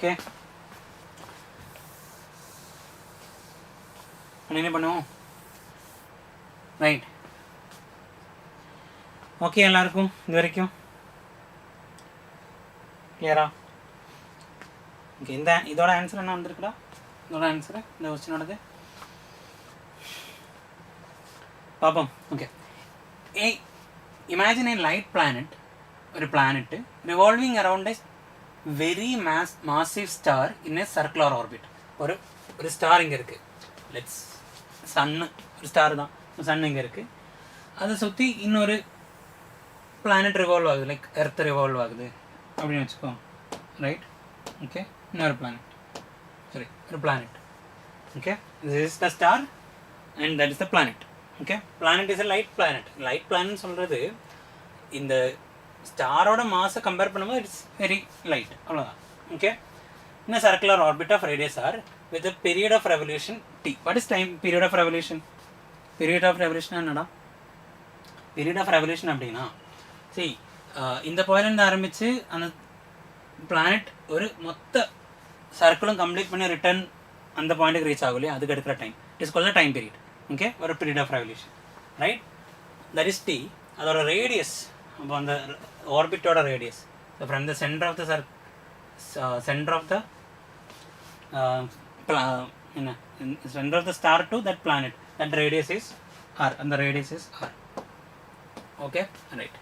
Okay. Continue பண்ணுவோம். Right. Okay எல்லாருக்கும் இது வரைக்கும் கிளியரா? ஓகே, இந்த இதோட ஆன்சர் என்ன வந்திருக்குடா? இதோட ஆன்சர் இந்த क्वेश्चनோடது பாப்போம். Okay, imagine a light planet, ஒரு planet revolving around a very massive star in a circular orbit. ஒரு ஸ்டார் இங்கே இருக்குது, லெட்ஸ் சன்னு, ஒரு ஸ்டார் தான், சன் இங்கே இருக்குது, அதை சுற்றி இன்னொரு பிளானட் ரிவால்வ் ஆகுது, லைக் எர்த் ரிவால்வ் ஆகுது அப்படின்னு வச்சுக்கோ. ரைட்? ஓகே, இன்னொரு பிளானட், சரி, ஒரு planet. Okay, this is the star and that is the planet. Okay, planet is a light planet. Light planet சொல்கிறது இந்த ஸ்டாரோட மாஸை கம்பேர் பண்ணும்போது இட்ஸ் வெரி லைட், அவ்வளோதான். Okay, in a circular orbit of radius r with a period of revolution t. What is time period of revolution? Period of revolution என்னடா? Period of revolution அப்படின்னா see, இந்த point ஆரம்பித்து அந்த planet ஒரு மொத்த சர்க்கிளும் complete பண்ணி return அந்த பாயிண்ட்டுக்கு ரீச் ஆகும் இல்லையா, அதுக்கு எடுக்கிற time it's called time period. Okay, ஒரு period of revolution. Right? That is T. அதோட ரேடியஸ், அப்போ அந்த ஆர்பிட்டோட radius, so from the centre of the center of the center of the star to that planet, that radius is r, and the radius is r. Okay, right.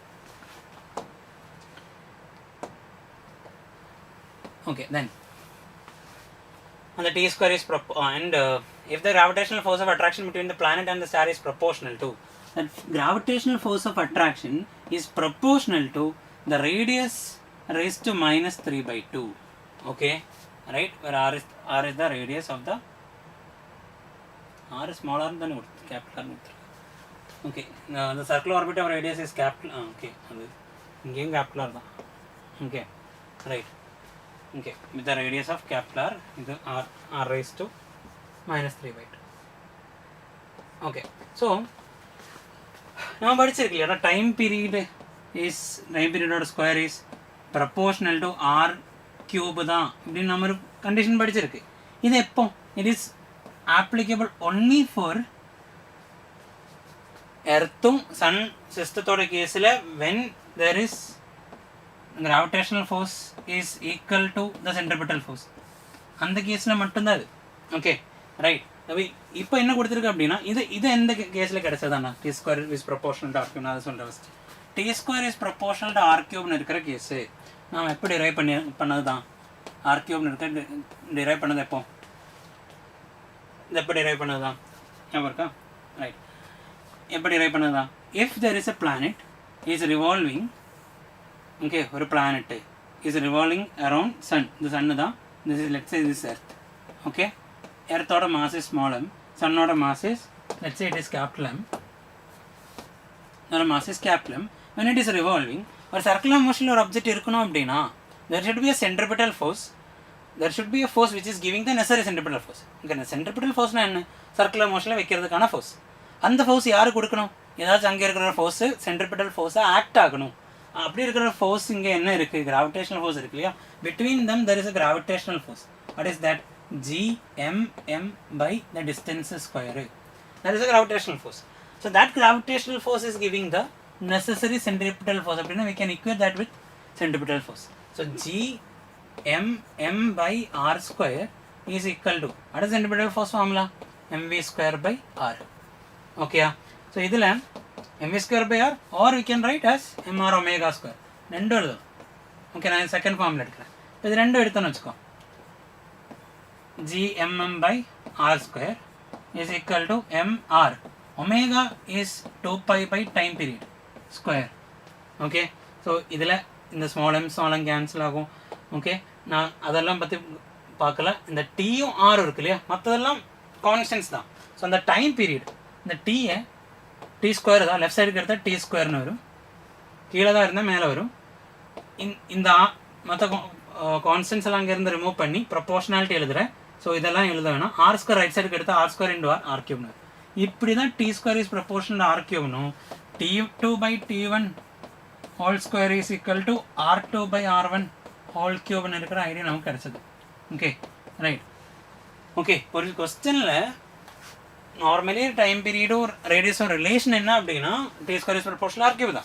Okay, then and the t square is if the gravitational force of attraction between the planet and the star is proportional to, that gravitational force of attraction is proportional to the radius raised to -3/2. Okay, right, where r is the radius of the, r is smaller than capital R. Okay, the circular orbit of radius is capital. Okay, again capital R. Okay, right. Okay, with the radius of capital R, the r raised to -3/2. Okay, so now படிச்சிருக்கீங்களா, time period ஓட square is proportional to r cube தான் இப்படின்னு நம்ம ஒரு condition படிச்சிருக்கு. இது எப்போ? It is applicable only for எர்த்தும் சன் சிஸ்டத்தோட கேஸில் when there is gravitational force is equal to the centripetal force, அந்த கேஸில் மட்டும்தான் அது. Okay, right. இப்போ என்ன கொடுத்துருக்கு அப்படின்னா, இது எந்த கேஸில் கிடைச்சதாண்ணா? T square is proportional to R cube. நான் அதை சொல்கிறேன் first. T square is proportional to R கியூப்னு இருக்கிற கேஸு நாம் எப்போ டிரைவ் பண்ணது தான்? ஆர் கியூப்னு இருக்க டிரைவ் பண்ணது எப்போ? இது எப்போ டிரைவ் பண்ணது தான்? ஞாபகம் இருக்கா? ரைட். எப்போ டிரைவ் பண்ணது தான்? If there is a planet is revolving, okay, ஒரு planet is revolving around sun, இந்த சன்னு தான், this is let's say this earth. Okay, எர்த்தோட மாஸ் இஸ் ஸ்மால் m, சன்னோட மாஸ் is let's say it is capital M, அதோட மாஸ் is capital M. when it is revolving, ஒரு சர்க்குலர் மோஷனில் ஒரு ஆப்ஜெக்ட் இருக்கணும் அப்படின்னா there should be a centripetal force, there should be a force which is giving the necessary centripetal force. இங்கே centripetal forceனா என்ன? Circular மோஷனில் வைக்கிறதுக்கான ஃபோர்ஸ். அந்த ஃபோர்ஸ் யார் கொடுக்கணும்? ஏதாச்சும் அங்கே இருக்கிற ஃபோர்ஸு சென்ட்ரிபிட்டல் ஃபோர்ஸாக ஆக்ட் ஆகணும். அப்படி இருக்கிற ஃபோர்ஸ் இங்கே என்ன இருக்குது? கிராவிடேஷனல் ஃபோர்ஸ் இருக்கு இல்லையா? Between them there is a gravitational force. What is that? gmm by the distance square. That is a gravitational force. So that gravitational force is giving the necessary centripetal force. We can equate that with centripetal force. So gmm by r square is equal to, what is centripetal force formula? mv square by r. Okay, so idhila mv square by r, or we can write as mr omega square. rendu eludum. Okay, na second formula edukren. Idu rendu edutonu vechuko. gmm by r square is equal to mr. Omega is 2 pi by time period square. Okay, so இதில் இந்த small m cancel ஆகும். Okay, நான் அதெல்லாம் பற்றி பார்க்கல. இந்த டீயும் R இருக்கு இல்லையா, மற்றதெல்லாம் கான்ஸ்டன்ஸ் தான். ஸோ அந்த டைம் பீரியட், இந்த டீயை டி ஸ்கொயர் தான், லெஃப்ட் சைடுக்கு எடுத்தால் டி ஸ்கொயர்னு வரும், கீழே தான் இருந்தால் மேலே வரும். இந்த மற்ற கான்ஸ்டன்ஸ் எல்லாம் அங்கேருந்து ரிமூவ் பண்ணி ப்ரொபோர்ஷனாலிட்டி எழுதுகிறேன். ஸோ இதெல்லாம் எழுத வேணாம். ஆர் ஸ்கொயர் ரைட் சைடுக்கு எடுத்தால் ஆர் ஸ்கொயர் இன்டு ஆர் கியூப்னு. இப்படி தான் T square is proportional R கியூப்னும், t2 by t1 whole square is equal to r2 by r1 whole கியூப்னு இருக்கிற ஐடியா நமக்கு கிடைச்சது. Okay, right. Okay, for this question normally time period or radius or relation enna appadina t square is proportional r cube da.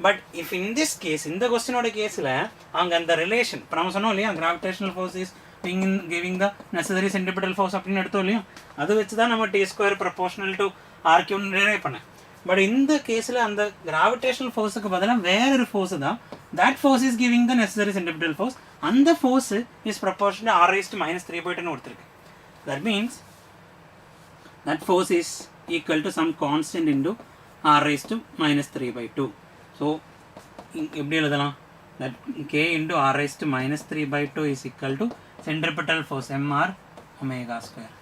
But if in this case, in the question oda case la anga the relation நம்ம சொன்னோம் இல்லையா gravitational force is giving the necessary centripetal force அப்படின்னு எடுத்தோம் இல்லையா, அது வச்சு தான் நம்ம t square proportional to r cube derive பண்ணேன். பட் இந்த கேஸில் அந்த கிராவிடேஷனல் ஃபோர்ஸுக்கு பதிலாக வேற ஒரு ஃபோர்ஸ் தான், that force is giving the necessary centripetal force, அந்த force is proportional r raised to minus 3/2 கொடுத்துருக்கு. That means that force is equal to some constant into r raised to minus 3/2. So எப்படி எழுதலாம், that k into r raised to minus 3/2 is equal to centripetal force mr omega square.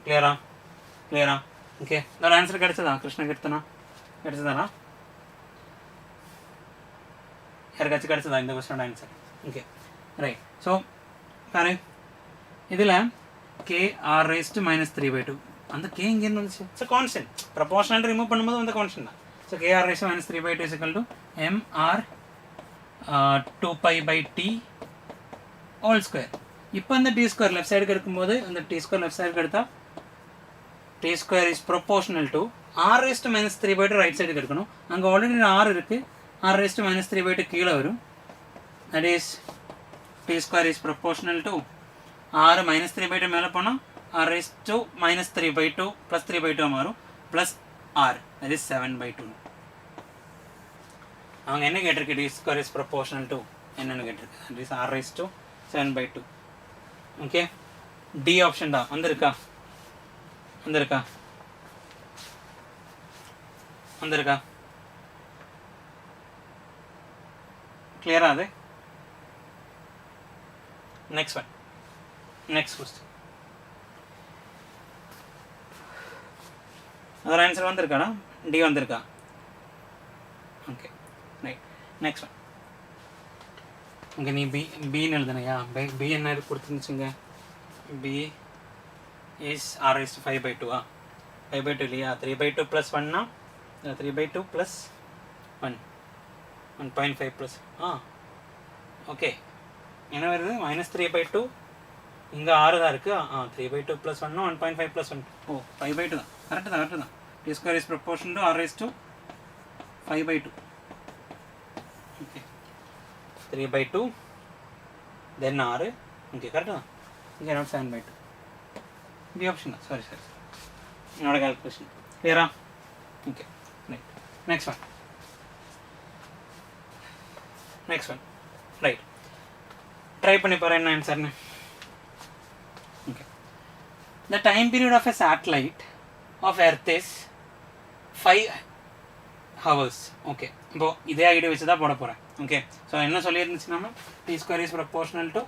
Clear? Okay, the answer கிடைச்சதா கிருஷ்ண கீர்த்தனா கிடைச்சதா, யாருக்காச்சும் கிடைச்சதா இந்த கொஸ்டினோட answer? Okay right. So பாரு இதில் k r raised to minus 3/2 அந்த k இங்கேருந்து வந்துச்சு, ஸோ கான்ஸ்டன்ட் ப்ரொபோர்ஷனல் ரிமூவ் பண்ணும்போது அந்த கான்ஸ்டன்ட் தான். So k r raised to minus 3/2 is equal to mr 2π/t all square. இப்போ அந்த t square லெஃப்ட் சைடுக்கு இருக்கும்போது அந்த t square லெஃப்ட் சைடுக்கு எடுத்தால் t square is proportional to r raised to minus 3/2 right சைடுக்கு எடுக்கணும். அங்கே ஆல்ரெடி r இருக்குது, r raised to minus 3/2 கீழே வரும். that is t square is proportional to r minus 3/2 மேலே போனால் r raised to minus 3/2 plus 3/2 மாறும் plus r, that is 7/2. அவங்க என்ன கேட்டிருக்கு, t square is proportional to என்னன்னு கேட்டிருக்கு, that is r raised to 7/2. Okay, D option தான் வந்திருக்கா கிளியரா அது? நெக்ஸ்ட் கொஸ்டின் அதோட ஆன்சர் வந்திருக்காடா, டி வந்திருக்கா? Okay right. Next one. Okay, நீ பின்னு எழுதுனையா? பி என்ன கொடுத்துருந்துச்சுங்க? B is r raised to 5/2 5/2 இல்லையா? 3/2 plus 1 னா 3/2 plus 1 1.5 plus ஓகே என்ன வருது, minus 3/2 இங்கே 6 தான் இருக்குது. 3/2 plus 1 னா 1.5 plus 1, 5/2 தான். கரெக்டு தான். t square is proportional to r raised to 5/2. Okay, 3/2 then r, okay correct தான். இங்கே not 7/2. डी ऑप्शन सॉरी என்னோட கால்குலேஷன் கிளியரா? Okay right. Next one right. Try பண்ணி பாரு என்ன ஆன்சர்னு. Okay, the time period of a satellite of earth is 5 hours. Okay, இப்போ இதே ஐடியா வச்சு தான் போட போகிறேன். ஓகே, ஸோ என்ன சொல்லியிருந்துச்சு நம்ம, t square is proportional to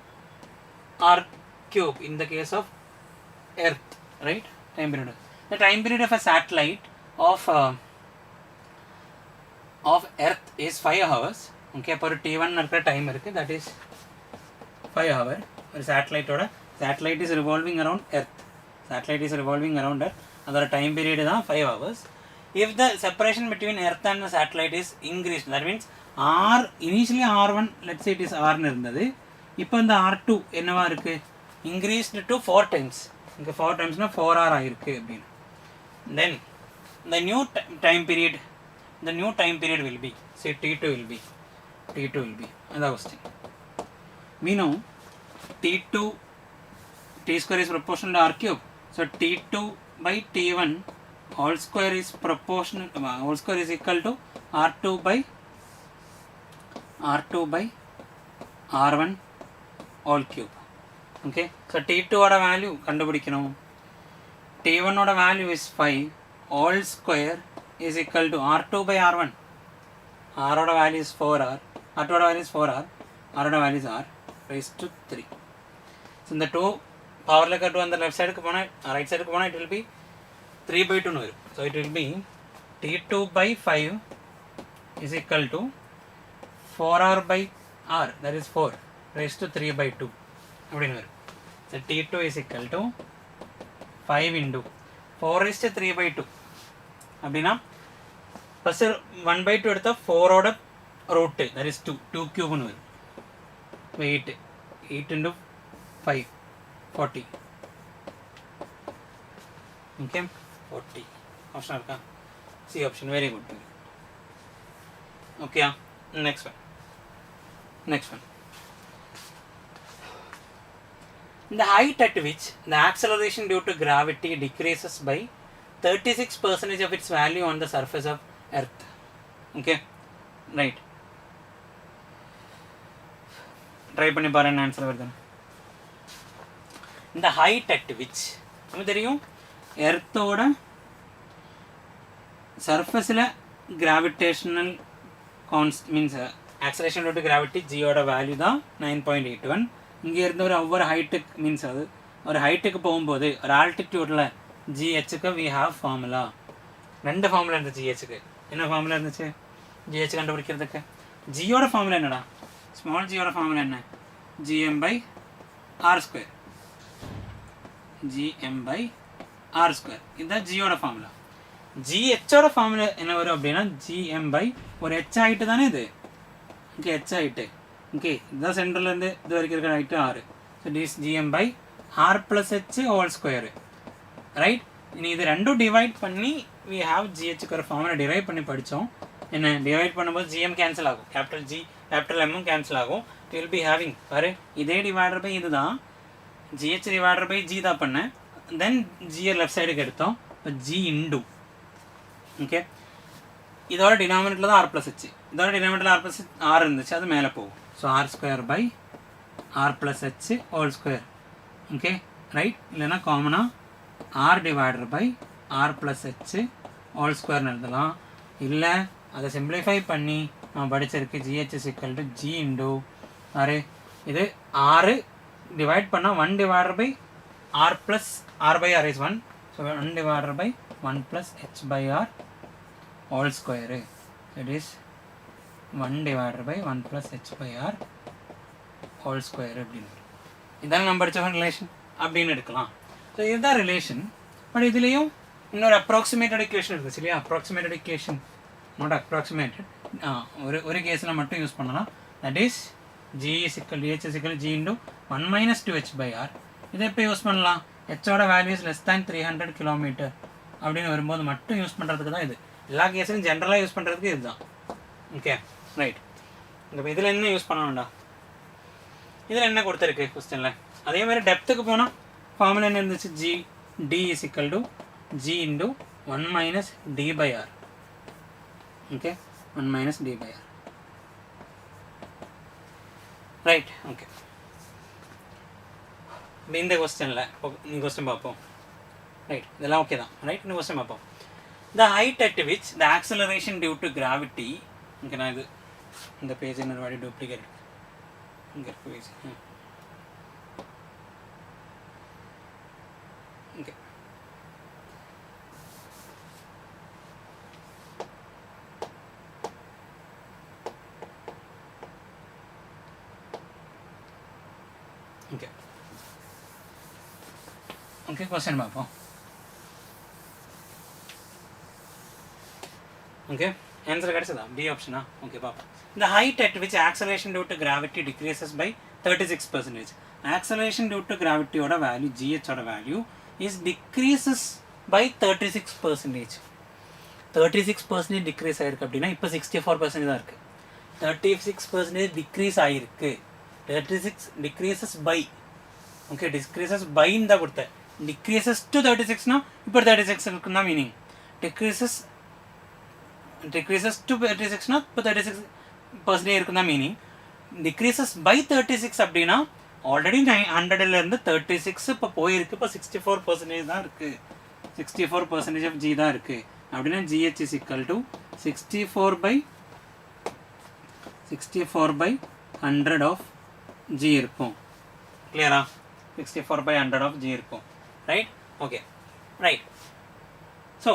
r cube in the case of earth, right? Time period. The time period of a satellite of earth is 5 hours. Okay, அப்போ ஒரு t1 இருக்கிற டைம் இருக்குது, that is 5 hour. ஒரு satellite is revolving around earth. அதோட time period தான் 5 hours. If the separation between earth and the satellite is increased, that means r initially r1 let's say it is r ன்னு இருந்தது, இப்போ இந்த r2 என்னவா இருக்குது, increased to 4 times. இங்கே 4 டைம்ஸ்னால் 4r ஆகிருக்கு அப்படின்னு. தென் the new time period will be, say t2 will be அதான் question. we know t square is proportional to r cube, so t2 by t1 whole square is equal to r2 by r1 whole cube. Okay, so t2ஓட value கண்டுபிடிக்கணும். t1ஓட value is 5, all square is equal to r2 by r1. r-ஓட value is 4r, r2ஓட value is 4r, r-ஓட value is r raised to 3. So இந்த 2 பவரில் இருக்க 2 அந்த லெஃப்ட் சைடுக்கு போனால் ரைட் சைடுக்கு போனால் இட் வில் பி 3/2ன்னு வரும். So it will B t2 by 5 is equal to 4r by r, that is 4 raised to 3/2 அப்படின்னு வரும். So t2 is equal to 5 into 4 raised to 3/2 அப்படின்னா ஃபஸ்ட்டு 1/2 எடுத்தால் 4ஓட ரூட்டு, that is 2 cube வரும். 8 into 5 40. Okay, 40. Option irukka? C option. Very good. Okay, next one. The height at which the acceleration due to gravity decreases by 36% of its value on the surface of Earth. Okay, right. Try பண்ணி பாருங்க answer வருது. The height at which நமக்கு தெரியும் எர்த்தோட சர்ஃபேஸில் gravitational means acceleration due to gravity ஜியோட value தான் 9.81. இங்கே இருந்த ஒவ்வொரு ஹைட்டுக்கு மீன்ஸ் அது ஒரு ஹைட்டுக்கு போகும்போது ஒரு ஆல்டிடியூடில் ஜிஹெச்சுக்கு வி ஹாவ் ஃபார்முலா. 2 ஃபார்முலா இருந்துச்சு ஜிஹெச்சுக்கு. என்ன ஃபார்முலா இருந்துச்சு ஜிஹெச் கண்டுபிடிக்கிறதுக்கு? ஜியோட ஃபார்முலா என்னடா? ஸ்மால் ஜியோட ஃபார்முலா என்ன? gm/r². gm/r². இதுதான் ஜியோட ஃபார்முலா. ஜிஹெச்சோட ஃபார்முலா என்ன வரும் அப்படின்னா gm/ ஒரு ஹெச் ஹைட்டு தானே இது. Okay, H height. ஓகே, இதுதான் சென்டர்லேருந்து இது வரைக்கும் இருக்கிற height 6. So it is gm/r+h². Right. இனி இது ரெண்டும் டிவைட் பண்ணி வி ஹாவ் ஜிஹெச்சுக்கு ஒரு ஃபார்முலா டிரைவ் பண்ணி படித்தோம். என்ன டிவைட் பண்ணும்போது ஜிஎம் கேன்சல் ஆகும், கேபிட்டல் ஜி கேபிட்டல் எம்மும் கேன்சல் ஆகும். வில் பி ஹேவிங் பாரு இதே டிவைடர் பை இது தான் ஜிஹெச் டிவைடர் பை ஜி தான் பண்ணேன். தென் ஜியை லெஃப்ட் சைடுக்கு எடுத்தோம். இப்போ ஜி இன்டு ஓகே இதோட டினாமினேட்டரில் தான் r+h. இதோட டினாமினேட்டரில் r+h r இருந்துச்சு, அது மேலே போகும். So r²/r+h². Okay right. இல்லைன்னா காமனாக r/r+h² எழுதலாம். இல்லை அதை சிம்பிளிஃபை பண்ணி நான் படிச்சிருக்கு GH = G இன்டு ஆறு. இது 6 டிவைட் பண்ணால் 1/r/r is 1. So 1/1+h/r². It is 1/1+h/r² அப்படின்னு. இதான் நம்ம படித்த ரிலேஷன் அப்படின்னு எடுக்கலாம். ஸோ இதுதான் ரிலேஷன். பட் இதுலேயும் இன்னொரு அப்ராக்சிமேட்டட் ஈக்குவேஷன் இருந்துச்சு இல்லையா? அப்ராக்சிமேட்டட் ஈக்குவேஷன் நாட் அப்ராக்சிமேட்டட், ஒரு கேஸில் மட்டும் யூஸ் பண்ணலாம். That is GH = G into 1 - 2h/r. இதை எப்போ யூஸ் பண்ணலாம்? ஹெச்சோட வேல்யூஸ் <300 km அப்படின்னு வரும்போது மட்டும் யூஸ் பண்ணுறதுக்கு தான் இது. எல்லா கேஸையும் ஜென்ரலாக யூஸ் பண்ணுறதுக்கு இதுதான். Okay right. இப்போ இதில் என்ன யூஸ் பண்ணணும்டா? இதில் என்ன கொடுத்துருக்கு கொஸ்டினில்? அதே மாதிரி டெப்த்துக்கு போனால் ஃபார்முலா என்ன இருந்துச்சு? D = G into 1 - d/r. Okay 1 - d/r. Right. Okay இந்த கொஸ்டினில் இந்த கொஸ்டின் பார்ப்போம். ரைட், இதெல்லாம் ஓகே தான். ரைட், இந்த கொஸ்டின் பார்ப்போம். The height at which the acceleration due to gravity. Okay, நான் இது இந்த பேஜ் இன்னொரு வாட்டி டூப்ளிகேட் இங்கே இருக்கு page. Okay okay okay question பார்ப்போம். ஓகே ஆன்சர் கிடைச்சதா? பி ஆப்ஷனா? ஓகே பார்ப்போம். The height at which acceleration due to gravity decreases by 36%. Acceleration due to gravity ஓட வேல்யூ GH ஓட value is decreases by 36%. 36% decrease ஆயிருக்கு அப்படின்னா இப்போ 64% தான் இருக்குது. 36% டிக்ரீஸ் ஆகிருக்கு. 36 decreases by. ஓகே டிக்ரீசஸ் பைன்னு தான் கொடுத்தேன். டிக்ரீசஸ் டு 36னா இப்போ 36 இருக்குன்னு தான் மீனிங். டிக்ரீசஸ் டு 36னா இப்போ 36% இருக்குன்னு தான் மீனிங். டிக்ரீசஸ் பை 36 அப்படின்னா ஆல்ரெடி 100லேருந்து 36 இப்போ போயிருக்கு. இப்போ 64% தான் இருக்குது. 64% ஆஃப் G தான் இருக்குது. அப்படின்னா GH = 64/100 ஆஃப் G இருக்கும். கிளியரா? 64/100 ஆஃப் G இருக்கும். Right. Okay right. So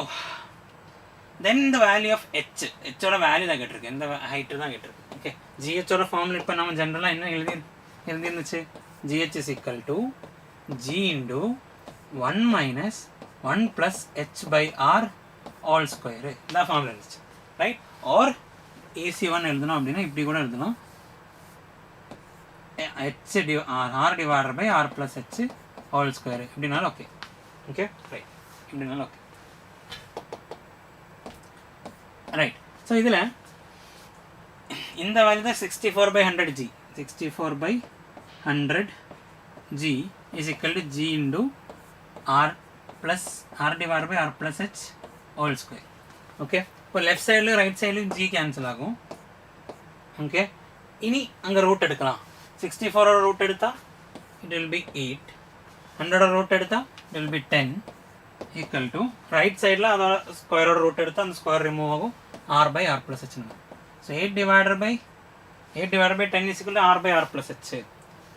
then இந்த வேல்யூ ஆஃப் ஹெச்சோட வேல்யூ தான் கேட்டிருக்கு. இந்த ஹைட்டு தான் கேட்டிருக்கு. ஓகே ஜிஹெச்சோட ஃபார்முலா இப்போ நம்ம ஜென்ரலாக என்ன எழுதிருந்துச்சு? GH = G இன்டு 1 - 1+h/r² இதான் ஃபார்முலா இருந்துச்சு. ரைட். ஆர் AC1 எழுதணும் அப்படின்னா இப்படி கூட எழுதலாம். r/r+h ஹோல் ஸ்கொயர் எப்படினாலும் ஓகே. ஓகே ரைட், எப்படினாலும் ஓகே ரைட். ஸோ இதில் இந்த வேல்யூ தான் 64/100g. 64/100g is equal to g into r plus r divided by r plus h whole square. Okay, இப்போ லெஃப்ட் சைடில் ரைட் சைடில் g கேன்சல் ஆகும். Okay, இனி அங்கே ரூட் எடுக்கலாம். 64 ரூட் எடுத்தால் it will be 8. 100 ரூட் எடுத்தால் it will be 10 equal to right சைடில் அதோட ஸ்கொயரோட ரூட் எடுத்தால் அந்த ஸ்கொயர் ரிமூவ் ஆகும். r by r plus h. So 8 divided by 10 is equal to r by r plus h.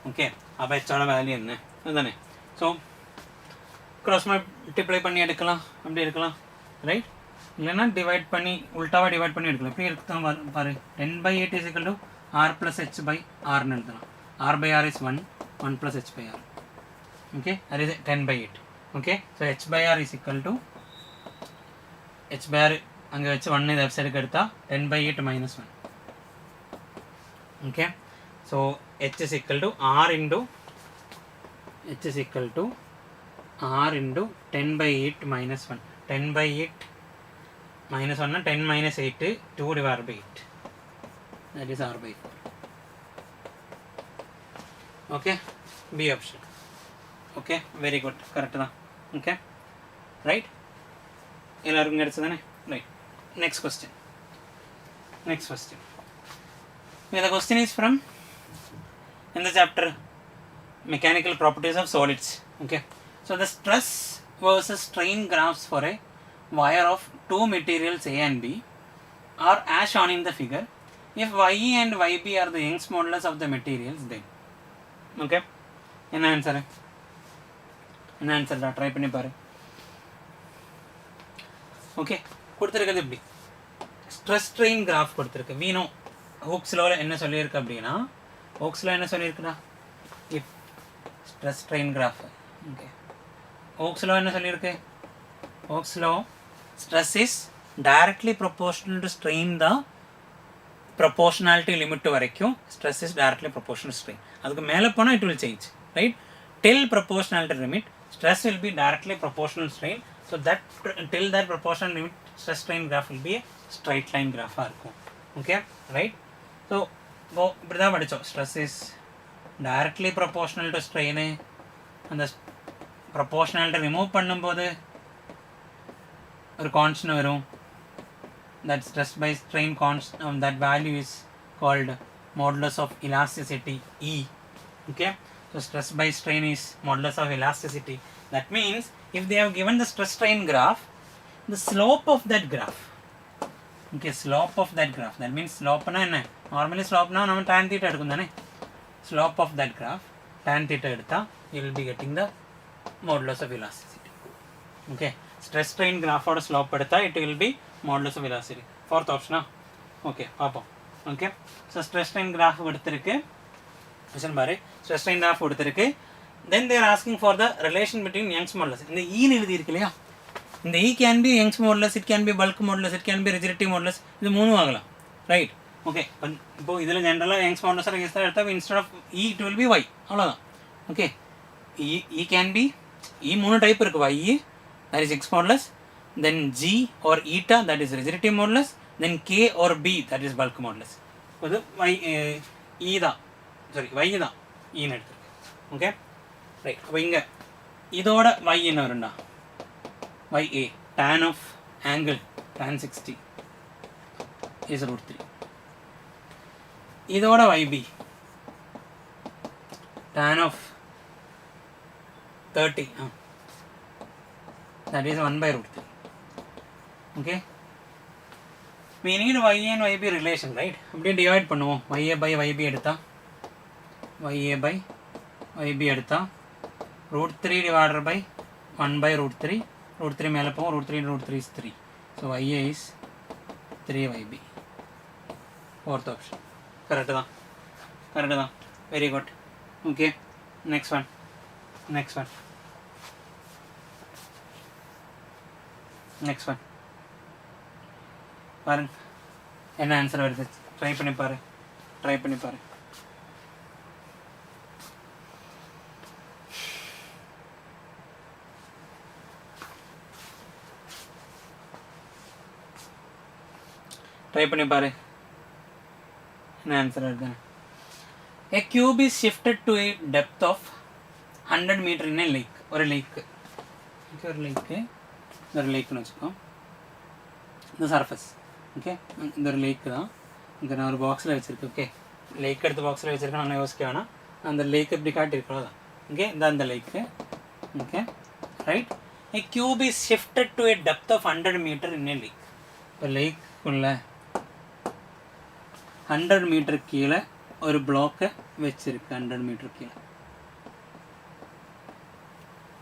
Okay, அப்போ ஹெச்சோட value என்ன அதுதானே. ஸோ க்ராஸ் மல்டிப்ளை பண்ணி எடுக்கலாம், அப்படி எடுக்கலாம் ரைட். இல்லைன்னா டிவைட் பண்ணி உல்ட்டாவாக டிவைட் பண்ணி எடுக்கலாம். எப்படி எடுக்கலாம் பாரு. 10/8 is equal to r plus h by r ன்னு எழுதலாம். r by r is 1 plus h by r. Okay, that is 10/8. Okay, so h by r is equal to h by r அங்கே வச்சு 1 left சைடுக்கு எடுத்தால் 10/8 minus 1. Okay, so h is equal to r into 10/8 minus 1. 10/8 minus 1 10 minus 8 2 divided by 8, that is r by 4. Okay, B option. Okay, very good, correct தான். Okay, right, எல்லாருக்கும் கிடைச்சதானே. Right, next question. The question is from in the chapter mechanical properties of solids. Okay, so the stress versus strain graphs for a wire of two materials A and B are as shown in the figure. If YE and YB are the Young's modulus of the materials, then okay, என்ன answer try பண்ணி பாரு. Okay, கொடுத்துருக்கிறது இப்படி stress strain graph கொடுத்துருக்கு. வீணோ ஹூக்ஸ்லோவில் என்ன சொல்லியிருக்கு அப்படின்னா, ஹூக்ஸில் என்ன சொல்லியிருக்குண்ணா, if stress strain graph. Okay, Hooke's law என்ன சொல்லியிருக்கு, Hooke's law stress is directly proportional to strain the proportionality limit வரைக்கும் stress is directly proportional strain. அதுக்கு மேலே போனால் it will change right. Till proportionality limit stress will be directly proportional strain. So that till that proportional limit stress strain graph will be a straight line graph இருக்கும். Okay, right. So இப்படி தான் படித்தோம். Stress is directly proportional to strain. அந்த proportionality remove பண்ணும்போது ஒரு constant வரும். That stress by strain constant, that value is called modulus of elasticity E. Okay, so stress by strain is modulus of elasticity. That means if they have given the stress strain graph, the slope of that graph, okay, slope of that graph, that means slope na enna, normally slope na nam tan theta edukum thane. Slope of that graph tan theta edutha you will be getting the modulus of elasticity. Okay, stress strain graph oda slope edutha it will be modulus of elasticity. Fourth option. Okay, paapom. Okay, so stress strain graph eduthirukku question பாரு. stress strain graph கொடுத்திருக்கு. Then they are asking for the relation between Young's modulus. இந்த E ன்னு எழுதி இருக்கு இல்லையா, இந்த E can be Young's modulus, it can be bulk modulus, it can be rigidity modulus. இது மூணும் ஆகலாம் ரைட். ஓகே, இப்போ இதில் ஜென்ரலாக Young's modulus எடுத்தால் instead of E it will be Y, அவ்வளோதான். Okay, E can be, E மூணு type இருக்குது. Y that is Young's modulus, then G or eta that is rigidity modulus, then K or B that is bulk modulus. இது Y E தான், sorry Y தான் ஈன்னு எடுத்துருக்கு. Okay right. அப்போ இங்கே இதோட Y என்ன வரும்டா, YA tan of angle tan 60 is √3. இதோட YB tan of 30 that is 1/√3. Okay, we need YA and YB relation, right? அப்படியே divide பண்ணுவோம். YA by YB எடுத்தா YA by YB எடுத்தா √3 divided by 1/√3. √3 மேலே போவோம், √3 is 3. So YA is 3YB. Fourth option. Correct தான். Very good. Okay, next one பாருங்க என்ன answer வருது. ட்ரை பண்ணி பாரு. ட்ரை பண்ணி பாரு என்ன ஆன்சர் வருது. A cube is shifted to a depth of 100 meter in a lake. ஒரு லேக்கு ஓகே, ஒரு லேக்கு, இந்த ஒரு லேக்குன்னு வச்சுக்கோ, இந்த சர்ஃபஸ் ஓகே, இந்த ஒரு லேக்கு தான் இங்கே நான் ஒரு பாக்ஸில் வச்சுருக்கேன். ஓகே, லேக் எடுத்து பாக்ஸில் வச்சுருக்கேன், நான் யோசிக்க வேணாம், அந்த லேக் எப்படி காட்டியிருக்கிறோம் தான். ஓகே, இந்த அந்த lake okay right. A cube is shifted to a depth of 100 meter in a lake. இப்போ லேக்குள்ள 100 மீட்டர் கீழே ஒரு பிளாக்கை வச்சிருக்கு, 100 மீட்டர் கீழே.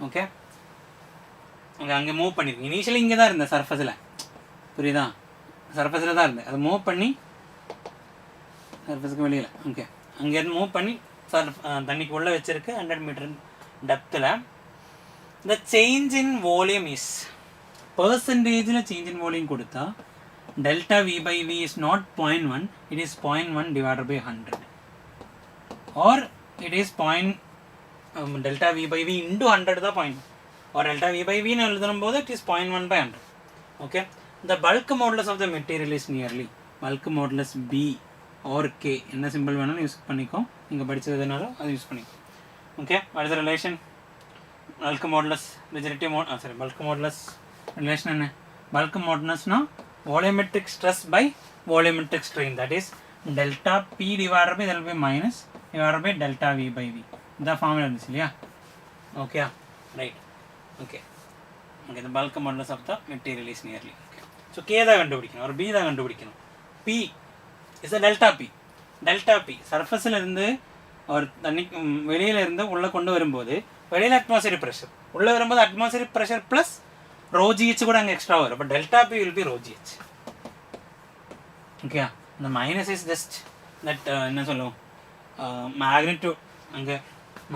ஓகே, அங்கே மூவ் பண்ணிருக்கு. இனிஷியலி இங்கே தான் இருந்தேன் சர்ஃபஸில், புரியுதா, சர்ஃபஸில் தான் இருந்தேன். அதை மூவ் பண்ணி சர்ஃபஸுக்கு வெளியில் ஓகே அங்கேருந்து மூவ் பண்ணி தண்ணிக்கு உள்ளே வச்சிருக்கு 100 மீட்டர் டெப்த்தில். The change in volume is பர்சன்டேஜில் சேஞ்ச் இன் வால்யூம் கொடுத்தா delta V by V is not 0.1, it is 0.1 divided by 100, or it is delta V by V into 100 the point, or delta V by V எழுதும்போது it is 0.1 by 100. okay, the bulk modulus of the material is nearly bulk modulus B or K, என்ன simple வேணாலும் use பண்ணிக்கோ, நீங்கள் படித்ததுனால அது use பண்ணிக்கோ. Okay, what is the relation? bulk modulus rigidity bulk modulus relation என்ன? bulk modulus volumetric stress by volumetric strain, that is delta P divided by, that will be minus divided by delta V by V. The formula is இல்லையா? okay right okay okay the bulk modulus of the material is nearly okay. so K தான் கண்டுபிடிக்கணும், ஒரு B தான் கண்டுபிடிக்கணும். P is a delta P. delta P சர்ஃபஸில் இருந்து ஒரு தண்ணி வெளியில் இருந்து உள்ளே கொண்டு வரும்போது வெளியில் அட்மாஸ்பியரிக் ப்ரெஷர், உள்ளே வரும்போது atmospheric pressure plus rho GH கூட அங்கே எக்ஸ்ட்ரா வரும். அப்போ delta P will be rho GH. Okay, இந்த மைனஸ் இஸ் ஜஸ்ட் தட் என்ன சொல்லுவோம் மேக்னிட்யூட், அங்கே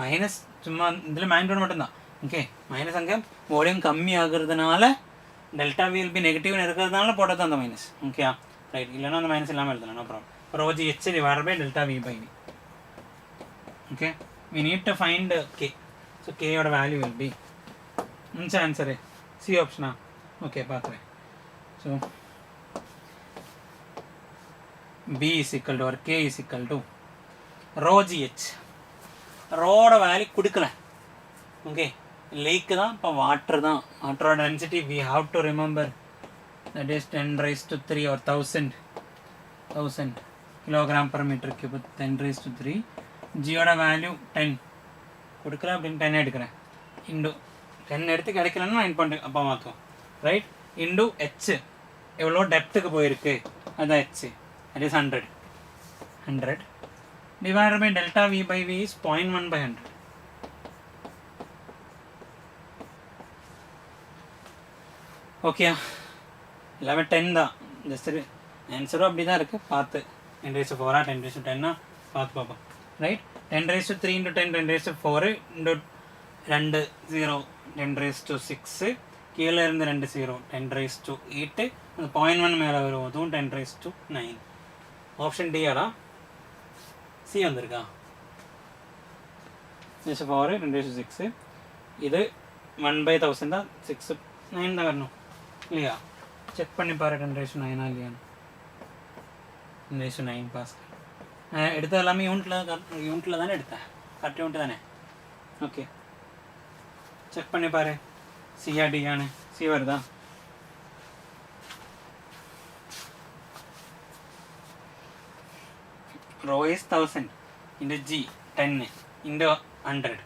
மைனஸ் சும்மா இதில் மேக்னிட்யூட் மட்டும்தான். ஓகே, மைனஸ் அங்கே வால்யூம் கம்மி ஆகுறதுனால டெல்டா வி வில் பி நெகட்டிவ்னு இருக்கிறதுனால போட்டது அந்த மைனஸ். ஓகே ரைட், இல்லைன்னா அந்த மைனஸ் இல்லாமல் எழுதலாம், no problem. Rho GH divided by delta V by V. Okay, we need to find K. So கேயோட value will be answer C ஆப்ஷனா. ஓகே, பார்க்குறேன். So P is equal to ஒரு K is equal to rho GH. ரோட value கொடுக்கல. Okay, lake தான், இப்போ water தான். வாட்டரோட density we have to remember, that is 10⁻³ or 1000 kilogram per metre cube. 10⁻³ ஜியோட வேல்யூ 10 கொடுக்கல அப்படின்னு 10 எடுக்கிறேன். இன்டு 10 எடுத்து கிடைக்கலன்னா 9.2 அப்போ மாற்றுவோம் ரைட். இன்டு ஹெச் எவ்வளோ டெப்த்துக்கு போயிருக்கு அதுதான் H, that is 100 divided by delta V by V is 0.1 by 100. Okay, எல்லாமே 10 தான். ஜஸ்ட் ஆன்சரும் அப்படி தான் இருக்குது, பார்த்து 10⁻⁴ 10⁻10 பார்த்து பார்ப்போம் ரைட். 10⁻³ இன்ட்டு 10 10⁻⁴ இன்டு 2 0 10⁻⁶, கீழே இருந்து 2 0 10⁻⁸, அந்த 0.1 மேலே வரும், அதுவும் 10⁻⁹. ஆப்ஷன் டி ஆடா, சி வந்திருக்கா? 10⁻⁴ 10⁻⁶, இது 1/1000 தான், 6 9 தான் வரணும் இல்லையா? செக் பண்ணி பாரு 10⁻⁹ இல்லையான்னு. 10⁻⁹ பாஸ். எடுத்தது எல்லாமே யூனிட்டில் தானே எடுத்தேன், கரெக்ட் யூனிட் தானே? ஓகே, செக் பண்ணி பாரு சியா டியானு. சி வருதா? Rho is 1000 into G 10 into 100.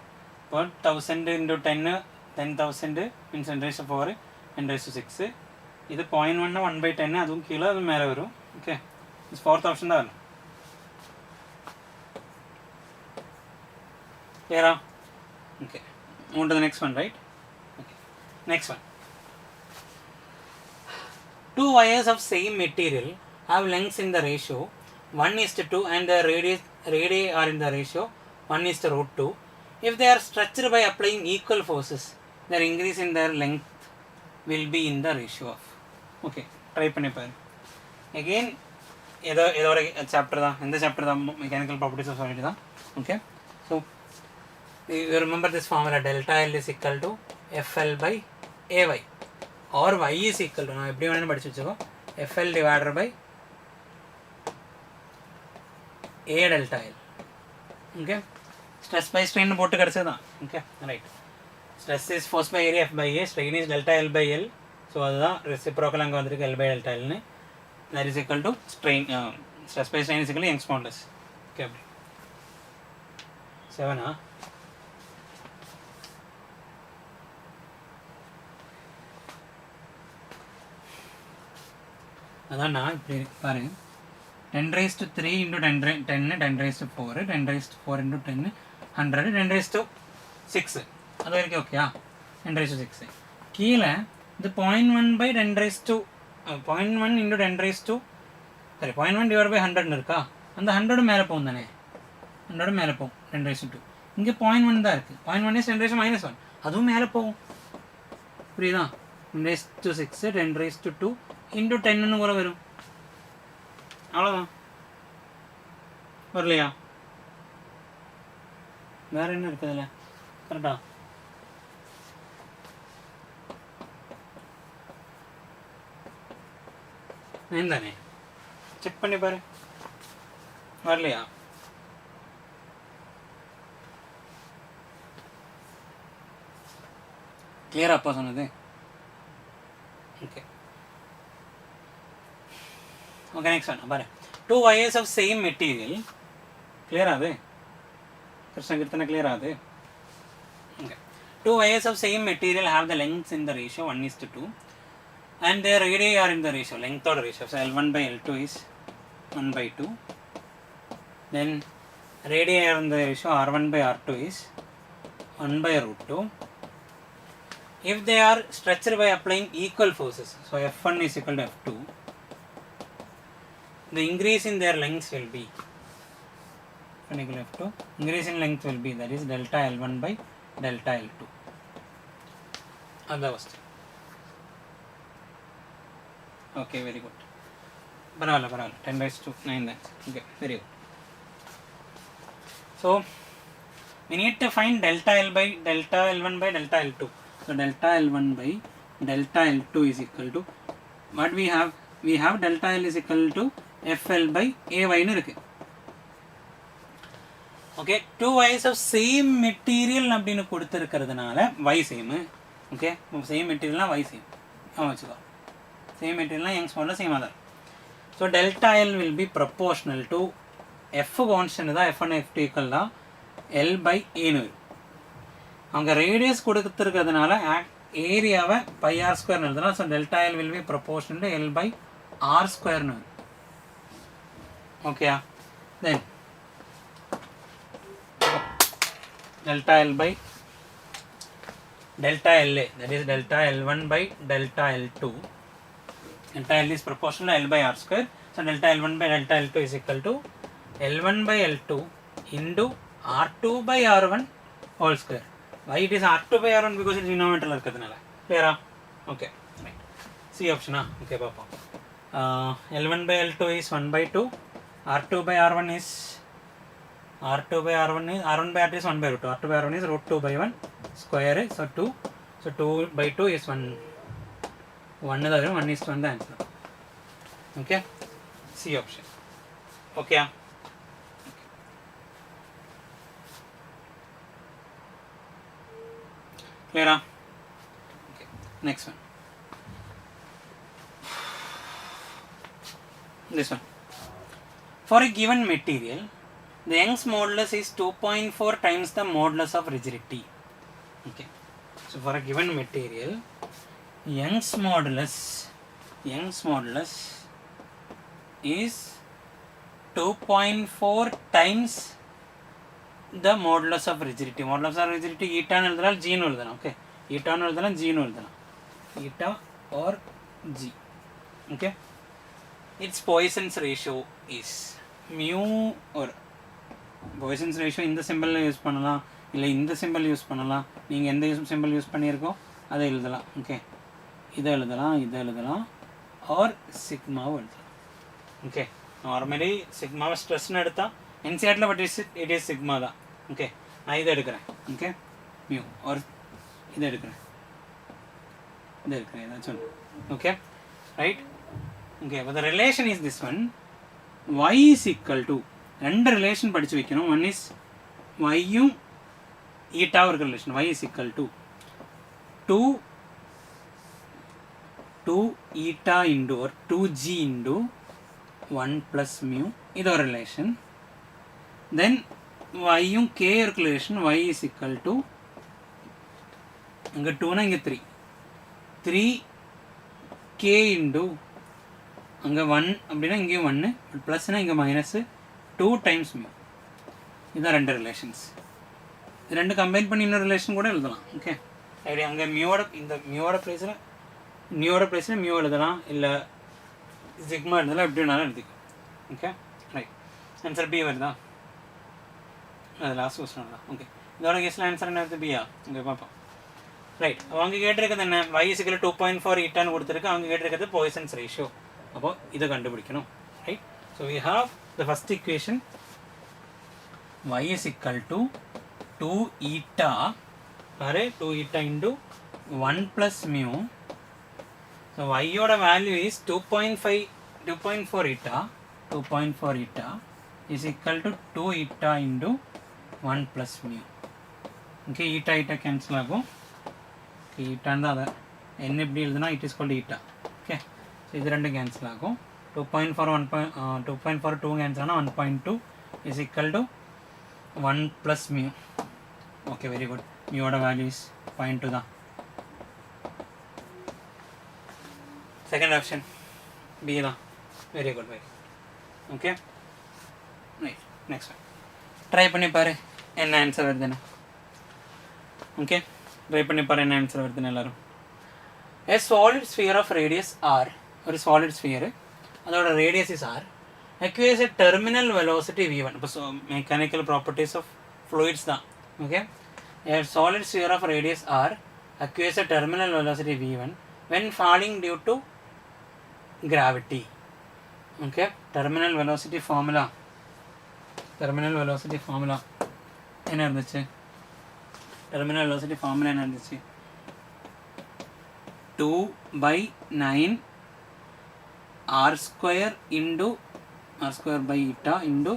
இப்போ 1000 இன்டு 10 10,000 மீன்ஸ் 10⁻⁴ 10⁻⁶. இது 0.1 1/10, அதுவும் கீழே அது மேலே வரும். ஓகே, இது 4th ஆப்ஷன் தான் வரும். clear? Okay, on to the next one, right? Okay, next one. Two wires of same material have lengths in the ratio 1:2 and the radii are in the ratio 1:√2. If they are stretched by applying equal forces, their increase in their length will be in the ratio of. Okay, try பண்ணி பாரு. Again, ஏதோ ஒரு chapter தான், இந்த chapter தான், mechanical properties of solid தான். Okay, so you remember this formula, delta L is equal to FL by AY or Y is equal to, நான் எப்படி வேணாலும் படிச்சு வச்சுக்கோ, FL divided by A delta L. Okay, stress by strain போட்டு கிடைச்சதுதான். Okay, right. Stress is force by area F by A, strain is delta L by L. So அதுதான் reciprocal அங்கே வந்திருக்கு L by delta L னு. That is equal to strain, stress by strain is equal to Young's modulus. Okay, 7 அதான் நான் இப்படி பாருங்க 10 raised to 3 into 10 raised to 4 10 raised to 4 into 10 100 10 raised to 6 அது வரைக்கும் ஓகேயா 10 raised to 6 கீழே இது 0.1 by 10 raised to 0.1 into 10 raised to சரி 0.1 divided by 100 இருக்கா அந்த 100 மேலே போகும் தானே 100 மேலே போகும் 10 raised to 2 இங்கே 0.1 தான் இருக்குது 0.1 is 10 raised to minus 1 அதுவும் மேலே போகும் புரியுதா 10 raised to 6 10 raised to 2 into 10 கூட வரும் அவ்வளோதான் வரலையா வேற என்ன இருக்குதுல்ல கரெக்டா தானே செக் பண்ணி பாரு வரலையா கிளியரா அப்பா சொன்னது ஓகே okay next one பாரு two wires of same material clear ஆகுது கிருஷ்ண கீர்த்தனை clear ஆகுது okay two wires of same material have the lengths in the ratio 1:2 and their radii are in the ratio length or ratio so L1 by L2 is 1/2 then radii are in the ratio R1 by R2 is 1/√2 if they are stretched by applying equal forces so F1 is equal to F2 the increase in their lengths will be F2 increase in length will be that is delta L1 by delta L2 that was it. Okay very good paravala 10 raised to 9 that okay very good so we need to find delta L by delta L1 by delta L2 so delta L1 by delta L2 is equal to what we have delta L is equal to FL by AY னு இருக்கு okay two wires of same material அப்படின்னு கொடுத்துருக்கிறதுனால y same okay same மெட்டீரியல்னா y same வச்சுக்கோ same மெட்டீரியல்னா Young's modulus same ஆதார் so delta L will be proportional to F constant தான் F1 F2 equal தான் எல் பை ஏன்னு வரும் அவங்க ரேடியஸ் கொடுத்துருக்கிறதுனால ஏரியாவை பை ஆர் ஸ்கொயர்னு எழுதலாம் so delta L will be proportional to L by R ஸ்கொயர்னு வரும் okay then delta L by delta LA that is delta L1 by delta L2 delta L is proportional to L by R square so delta L1 by delta L2 is equal to L1 by L2 into R2 by R1 whole square why it is R2 by R1 because it is denominator irukadunala clear okay right C option okay papa L1 by L2 is 1/2 R2 by R1 is R2 by R1 is R1 by R2 is 1/√2 R2 by R1 is √2 by 1 square so 2 so 2/2 is 1 that 1 is 1 the answer okay C option okay clear okay next one this one for a given material the Young's modulus is 2.4 times the modulus of rigidity okay so for a given material Young's modulus is 2.4 times the modulus of rigidity eta nu eludala g nu eludala okay eta nu eludala g nu eludala eta or g okay its Poisson's ratio is mu or Poisson's ratio இந்த simple use பண்ணலாம் இல்லை இந்த simple use பண்ணலாம் நீங்கள் எந்த simple use பண்ணியிருக்கோ அதை எழுதலாம் okay இதை எழுதலாம் ஆர் சிக்மாவை எழுதலாம் ஓகே நார்மலி சிக்மாவை ஸ்ட்ரெஸ்ன்னு எடுத்தால் என்சிஆர்டில் பட் இட் இஸ் சிக்மா தான் ஓகே நான் இதை எடுக்கிறேன் ஓகே மியூ ஆர் இதை எடுக்கிறேன் ஏதாச்சும் okay right okay but the relation is this one y is equal to ரெண்டு ரிலேஷன் படித்து வைக்கணும். ஒன் இஸ் ஒய்யும் ஈட்டாவும் இருக்கிற relation. y is equal to 2 eta into or 2g into 1 plus mu, இது ஒரு relation. தென் yயும் k இருக்கிற relation. y is equal to இங்கே 2னா இங்கே 3k into அங்கே 1 அப்படின்னா இங்கேயும் 1 ப்ளஸ்னால் இங்கே மைனஸு 2 டைம்ஸ் மியூ. இதுதான் ரெண்டு ரிலேஷன்ஸ். இது ரெண்டு கம்பைன் பண்ணி இன்னொரு ரிலேஷன் கூட எழுதலாம். ஓகே அப்படி அங்கே மியூவோட இந்த மியூவோட ப்ளேஸில் மியூ எழுதலாம், இல்லை சிக்மா எழுதலாம், எப்படி வேணாலும் எழுதிக்கும். Okay right. ஆன்சர் பி வருதா? அது லாஸ்ட் கொஸ்டின் தான். ஓகே இதோட கேஸில் ஆன்சர் என்ன வருது? பியா? ஓகே பார்ப்போம். ரைட். அவங்க கேட்டிருக்கிறது என்ன? y is equal to 2.4 ஈட்டான்னு கொடுத்துருக்கு. அவங்க கேட்டிருக்கிறது பாய்சன்ஸ் ரேஷியோ. அப்போது இதை கண்டுபிடிக்கணும். Right. So we have the first equation, y is equal to 2 eta பாரு 2 eta into 1 plus mu. So y ஓட value is 2.4 eta is equal to 2 eta into 1 plus mu. Okay, eta cancel ஆகும். Okay, eta தான் அதை என்ன எப்படி எழுதுனா it is called eta. Okay, so இது ரெண்டும் கேன்சல் ஆகும். 2.4 2 கேன்சல் ஆனால் 1.2 is equal to 1 plus mu. Okay, very good. Mu ஓட வேல்யூ is 0.2 தான். செகண்ட் ஆப்ஷன் பி தான். Very good, very. Okay right. Next try பண்ணி பாரு என்ன ஆன்சர் வருதுன்னு. ஓகே ட்ரை பண்ணி பாரு என்ன ஆன்சர் வருதுன்னு எல்லாரும். A solid sphere of radius r, ஒரு solid sphere அதோட radius is r, acquires a terminal velocity v1. இப்போ mechanical properties of fluids தான். Okay a solid sphere of radius r acquires a terminal velocity v1 when falling due to gravity. Okay, terminal velocity formula என்ன இருந்துச்சு? terminal velocity formula என்ன இருந்துச்சு? 2/9 r square by eta into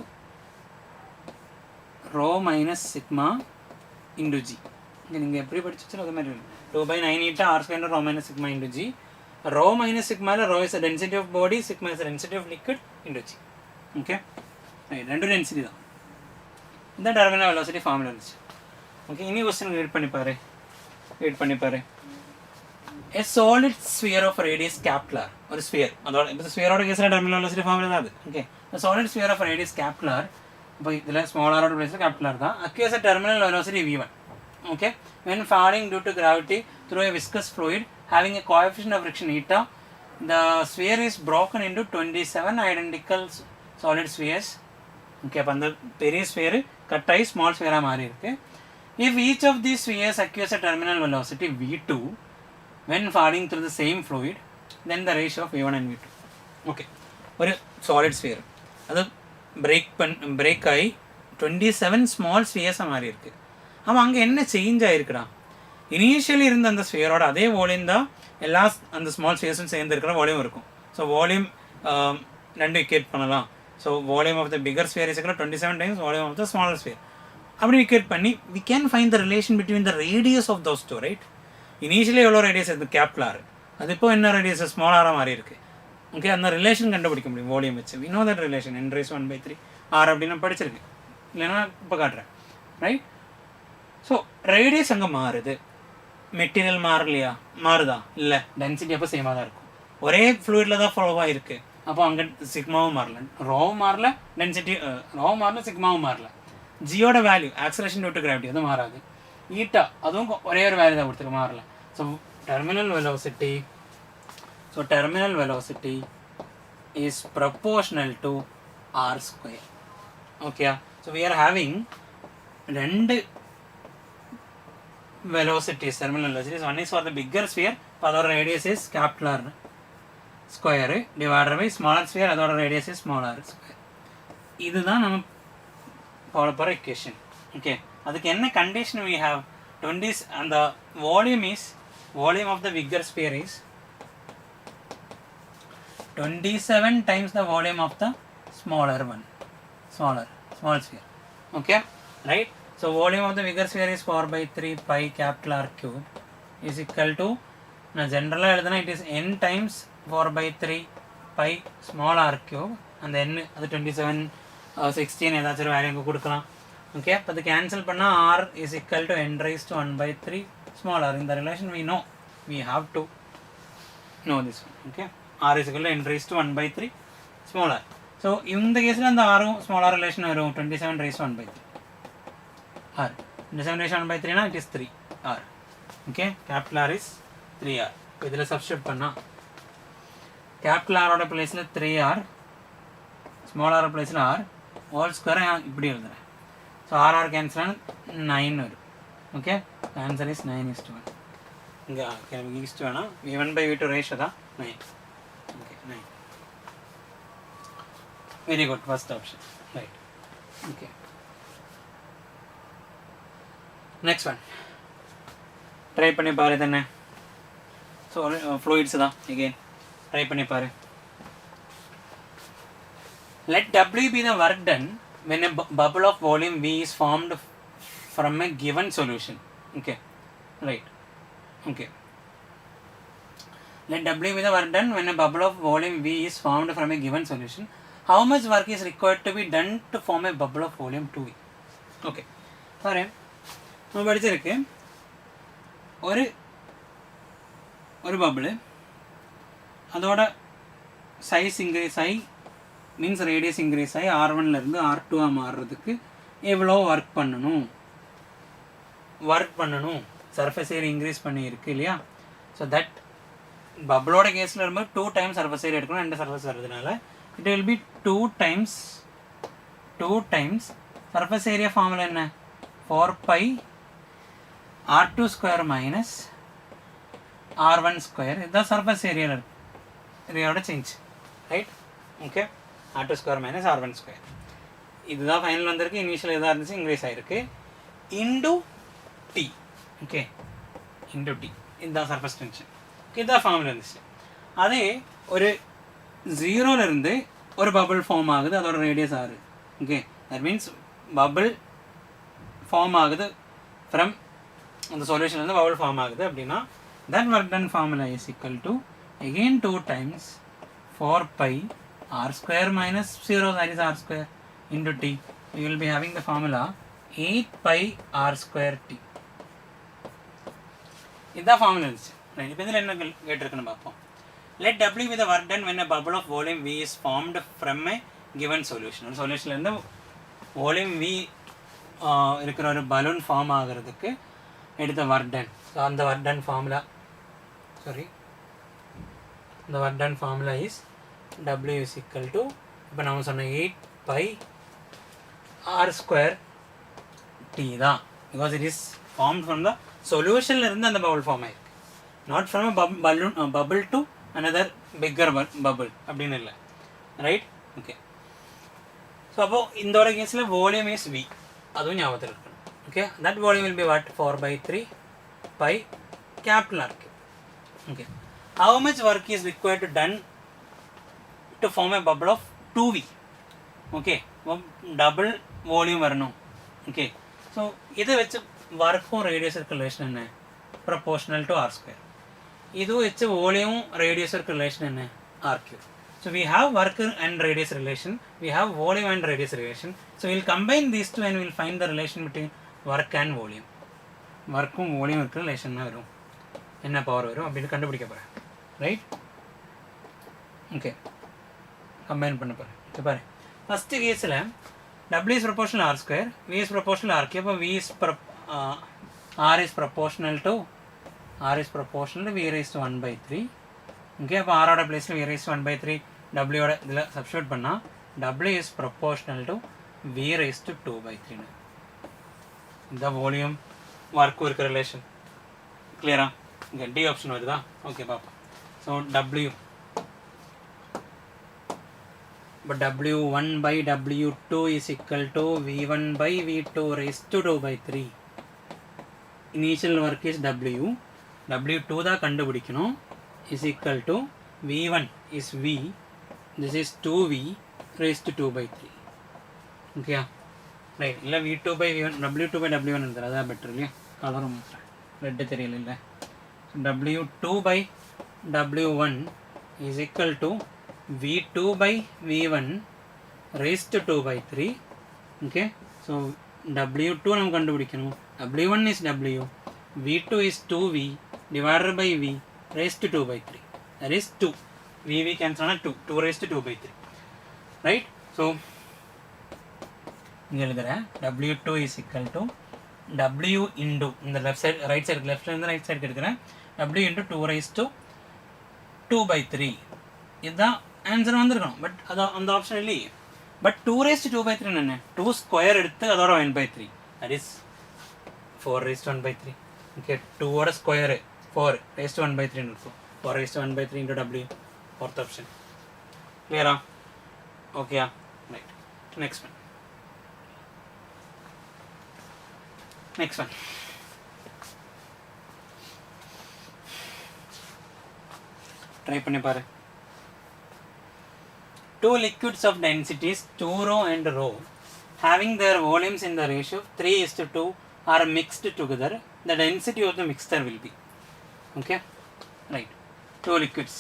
rho minus sigma into g. நீங்கள் எப்படி படிச்சிச்சோ அது மாதிரி 2/9 eta r square into rho minus sigma into g. Rho minus sigma, rho is the density of body, sigma is the density of liquid into g. Okay, ரெண்டு density தான். இந்த terminal velocity formula இருந்துச்சு. Okay இனி question read பண்ணி பாரு. A solid sphere of radius capital, ஒரு sphere, அதோட இப்போ ஸ்பியரோட கேஸில் டெர்மினல் வெலாசிட்டி ஃபார்முலா தான் அது. Okay a solid sphere of radius capital, இப்போ இதில் ஸ்மால் ஆரோட பிளேஸில் கேபிட்டல் தான். acquires a terminal velocity v1. Okay, when falling due to gravity through a viscous fluid having a coefficient of friction eta, the sphere is broken into 27 identical solid spheres. Okay, அப்போ அந்த பெரிய sphere cut ஆகி small ஸ்பியராக மாறி இருக்கு. If each of these spheres acquires a terminal velocity v2 when falling through the same fluid, then the ratio of v1 and v2. Okay, ஒரு solid sphere அது break ஆகி 27 small ஸ்பியர்ஸாக மாறி இருக்கு. ஆமாம் அங்கே என்ன சேஞ்ச் ஆகிருக்குடா? இனிஷியலி இருந்த அந்த ஸ்பியரோட அதே வால்யூம் தான் எல்லா அந்த ஸ்மால் ஸ்பியர்ஸும் சேர்ந்து இருக்கிற வால்யூம் இருக்கும். ஸோ வால்யூம் ரெண்டு இக்குவேட் பண்ணலாம். So volume of the bigger sphere is 27 times volume of the smaller sphere. அப்படி இக்குவேட் பண்ணி we can find the relation between the radius of those two, right? Initially எவ்வளோ radius இருக்குது? Capital R. அது இப்போ என்ன radius? Small ஆராக மாறி இருக்குது. Okay, அந்த ரிலேஷன் கண்டுபிடிக்க முடியும் வால்யூம் வச்சு. We know that relation n⁻⁴ R அப்படின்னு படிச்சிருக்கு, இல்லைன்னா இப்போ காட்டுறேன், ரைட்? ஸோ ரேடியஸ் அங்கே மாறுது, மெட்டீரியல் மாறலையா? மாறுதா? இல்லை, டென்சிட்டி அப்போ சேமாக தான் இருக்கும். ஒரே ஃப்ளூயிடில் தான் ஃபாலோவாக இருக்குது. அப்போ அங்கே சிக்மாவும் மாறல, ரோவும் மாறல, டென்சிட்டி ரோவும் மாறல, சிக்மாவும் மாறல. ஜியோட value acceleration due to gravity அதுவும் மாறாது. ஈட்டா அதுவும் ஒரே ஒரு வேல்யூ தான் கொடுத்துருக்கு, மாறல. So terminal velocity is proportional to r square. Okay, so we are having ரெண்டு velocities, terminal velocities. One is for the bigger sphere, அதோட radius is capital R square divided by smaller sphere, அதோட radius is small r square. இதுதான் நம்ம போட போகிற equation. Okay, அதுக்கு என்ன condition we have? 20 and the volume of the bigger sphere is 27 times the volume of the smaller one. small sphere. Okay, right? So volume of the bigger sphere is 4 by 3 pi capital R cube is equal to, now general it is n times 4 by 3 pi small r cube, and then the 27 16 value. Okay, but the cancel panna r is equal to n raised to 1 by 3 small r. In the relation we know, we have to know this one. Okay, r is equal to n raised to 1 by 3 small r. So in the case of the r small r relation 27 raised to 1 by 3 r. 27 raised to 1 by 3 na, it is 3 r. Okay, capital R is 3 r. So this substitute panna capital R oda place la 3 r, small r place la r, all square ipdi eludren. So r cancel 9. Okay, the answer is 9:1. Yeah, can we use to v1 by v2 ratio 9. Okay, 9. Very good, first option. Right. Okay. Next one. Try பண்ணி பாரு தானே. So fluids தான் again. Try பண்ணி பாரு. Let W be the work done when a bubble of volume V is formed from a given solution. Okay, right. Okay. Let W be the work done when a bubble of volume V is formed from a given solution. How much work is required to be done to form a bubble of volume 2V? Okay. Sorry. நம்ம படிச்சிருக்கு ஒரு bubble அதோட size increase ஆகி means radius increase ஆகி R1 ல இருந்து R2 ஆ மாறுறதுக்கு எவ்வளோ work பண்ணணும் surface area increase பண்ணியிருக்கு இல்லையா. So that bubble ஓட கேஸ்ல இருக்கும்போது 2 times surface area எடுக்கணும். ரெண்டு surface வருதுனால it will be 2 times surface area formula என்ன 4 pi R2 square minus R1 square. This is surface area change, right? Okay, R2 square minus R1 square. This is the final one. Initial increase into T. Okay, into T. This is the surface tension. Okay, this is the formula. That is 0 lerundu ஒரு bubble form ஆகுது, அதோட radius r. Okay, that means bubble form ஆகுது from the solution ல bubble form ஆகுது அப்படினா that work done formula is equal to again 2 times 4 pi r square minus 0, that is r square, into t. We will be having the formula 8 pi r square t. This is the formula. Right, இப்போ இதில் என்ன கேட்டிருக்குன்னு பார்ப்போம். Let W be the work done when a bubble of volume V is formed from a given solution. ஒரு சொல்யூஷன்ல இருந்து volume V இருக்கிற ஒரு balloon form ஆகிறதுக்கு எடுத்த work done. So அந்த work done formula, the work done formula is W is equal to, இப்போ நம்ம சொன்ன 8 pi r square t தான், because it is formed from the solution ல இருந்து அந்த bubble form ஆயிருக்கு, not from a balloon bubble to another bigger bubble அப்படினு இல்ல, right? Okay, so அப்போ இந்த கேஸ்ல volume is V, அதுவும் ஞாபகத்துல இருக்கணும். Okay, that volume will be what? 4 by 3 pi capital R. Okay, how much work is required to done to form a bubble of 2V? Okay, double volume வரணும். Okay, so இதை வச்சு work-ம் radius relation என்ன? Proportional to R square. இது வச்சு volume radius relation என்ன? R cube. So we have work and radius relation, we have volume and radius relation. So we will combine these two and we will find the relation between work and volume. Work-ம் volume relation வரும், என்ன power வரும் அப்படின்னு கண்டுபிடிக்க போகிறேன், right? Okay, combine பண்ண போகிறேன். இப்போ பாரு, ஃபஸ்ட்டு கேஸில் W is proportional R square, V is proportional R cube. அப்போ R is proportional to V raised to 1 by 3. Okay, அப்போ R ஓட பிளேஸில் V raised to 1 by 3 W ஓட இதில் சப்ஸ்டியூட் பண்ணால் W is proportional to V raised to 2 by 3. இந்த volume ஒர்க்கும் இருக்கிற ரிலேஷன் கிளியரா? இங்கே டி ஆப்ஷன் வருதா? ஓகே பார்ப்போம். So W, but W1 by W2 is equal to V1 by V2 raised to 2 by 3. Initial work is W, W2 தான் கண்டுபிடிக்கணும், is equal to V1 is V, this is 2V raised to 2 by 3. ஓகேயா right இல்லை V2 by V1 W2 by W1 எழுதுறது அதான் better இல்லையா கலரும் red தெரியல இல்லை W2 by W1 is equal to V2 by V1 raised to 2 by 3 okay so W2 நம்ம கண்டுபிடிக்கணும் W1 is W V2 is 2V divided by V raised to 2 by 3 that is 2 V cancel on 2 raised to 2 by 3 right so இங்க எழுதுறேன் W2 is equal to W into இந்த left side right side left side right side எடுக்கிறேன் W into 2 raised to 2 by 3 இதுதான் answer வந்திருக்கணும் but அது அந்த option இல்லையே but 2 raised to 2 by 3 என்ன 2 ஸ்கொயர் எடுத்து அதோட 1 by 3 that is 4 raised to 1 by 3 okay 2 ஓட ஸ்கொயர் 4 raised to 1 by 3 இருக்கும் 4 raised to 1 by 3 into W fourth option clear okay right next one try பண்ணி பாரு two liquids of densities 2 rho and rho having their volumes in the ratio 3:2 are mixed together the density of the mixture will be okay right two liquids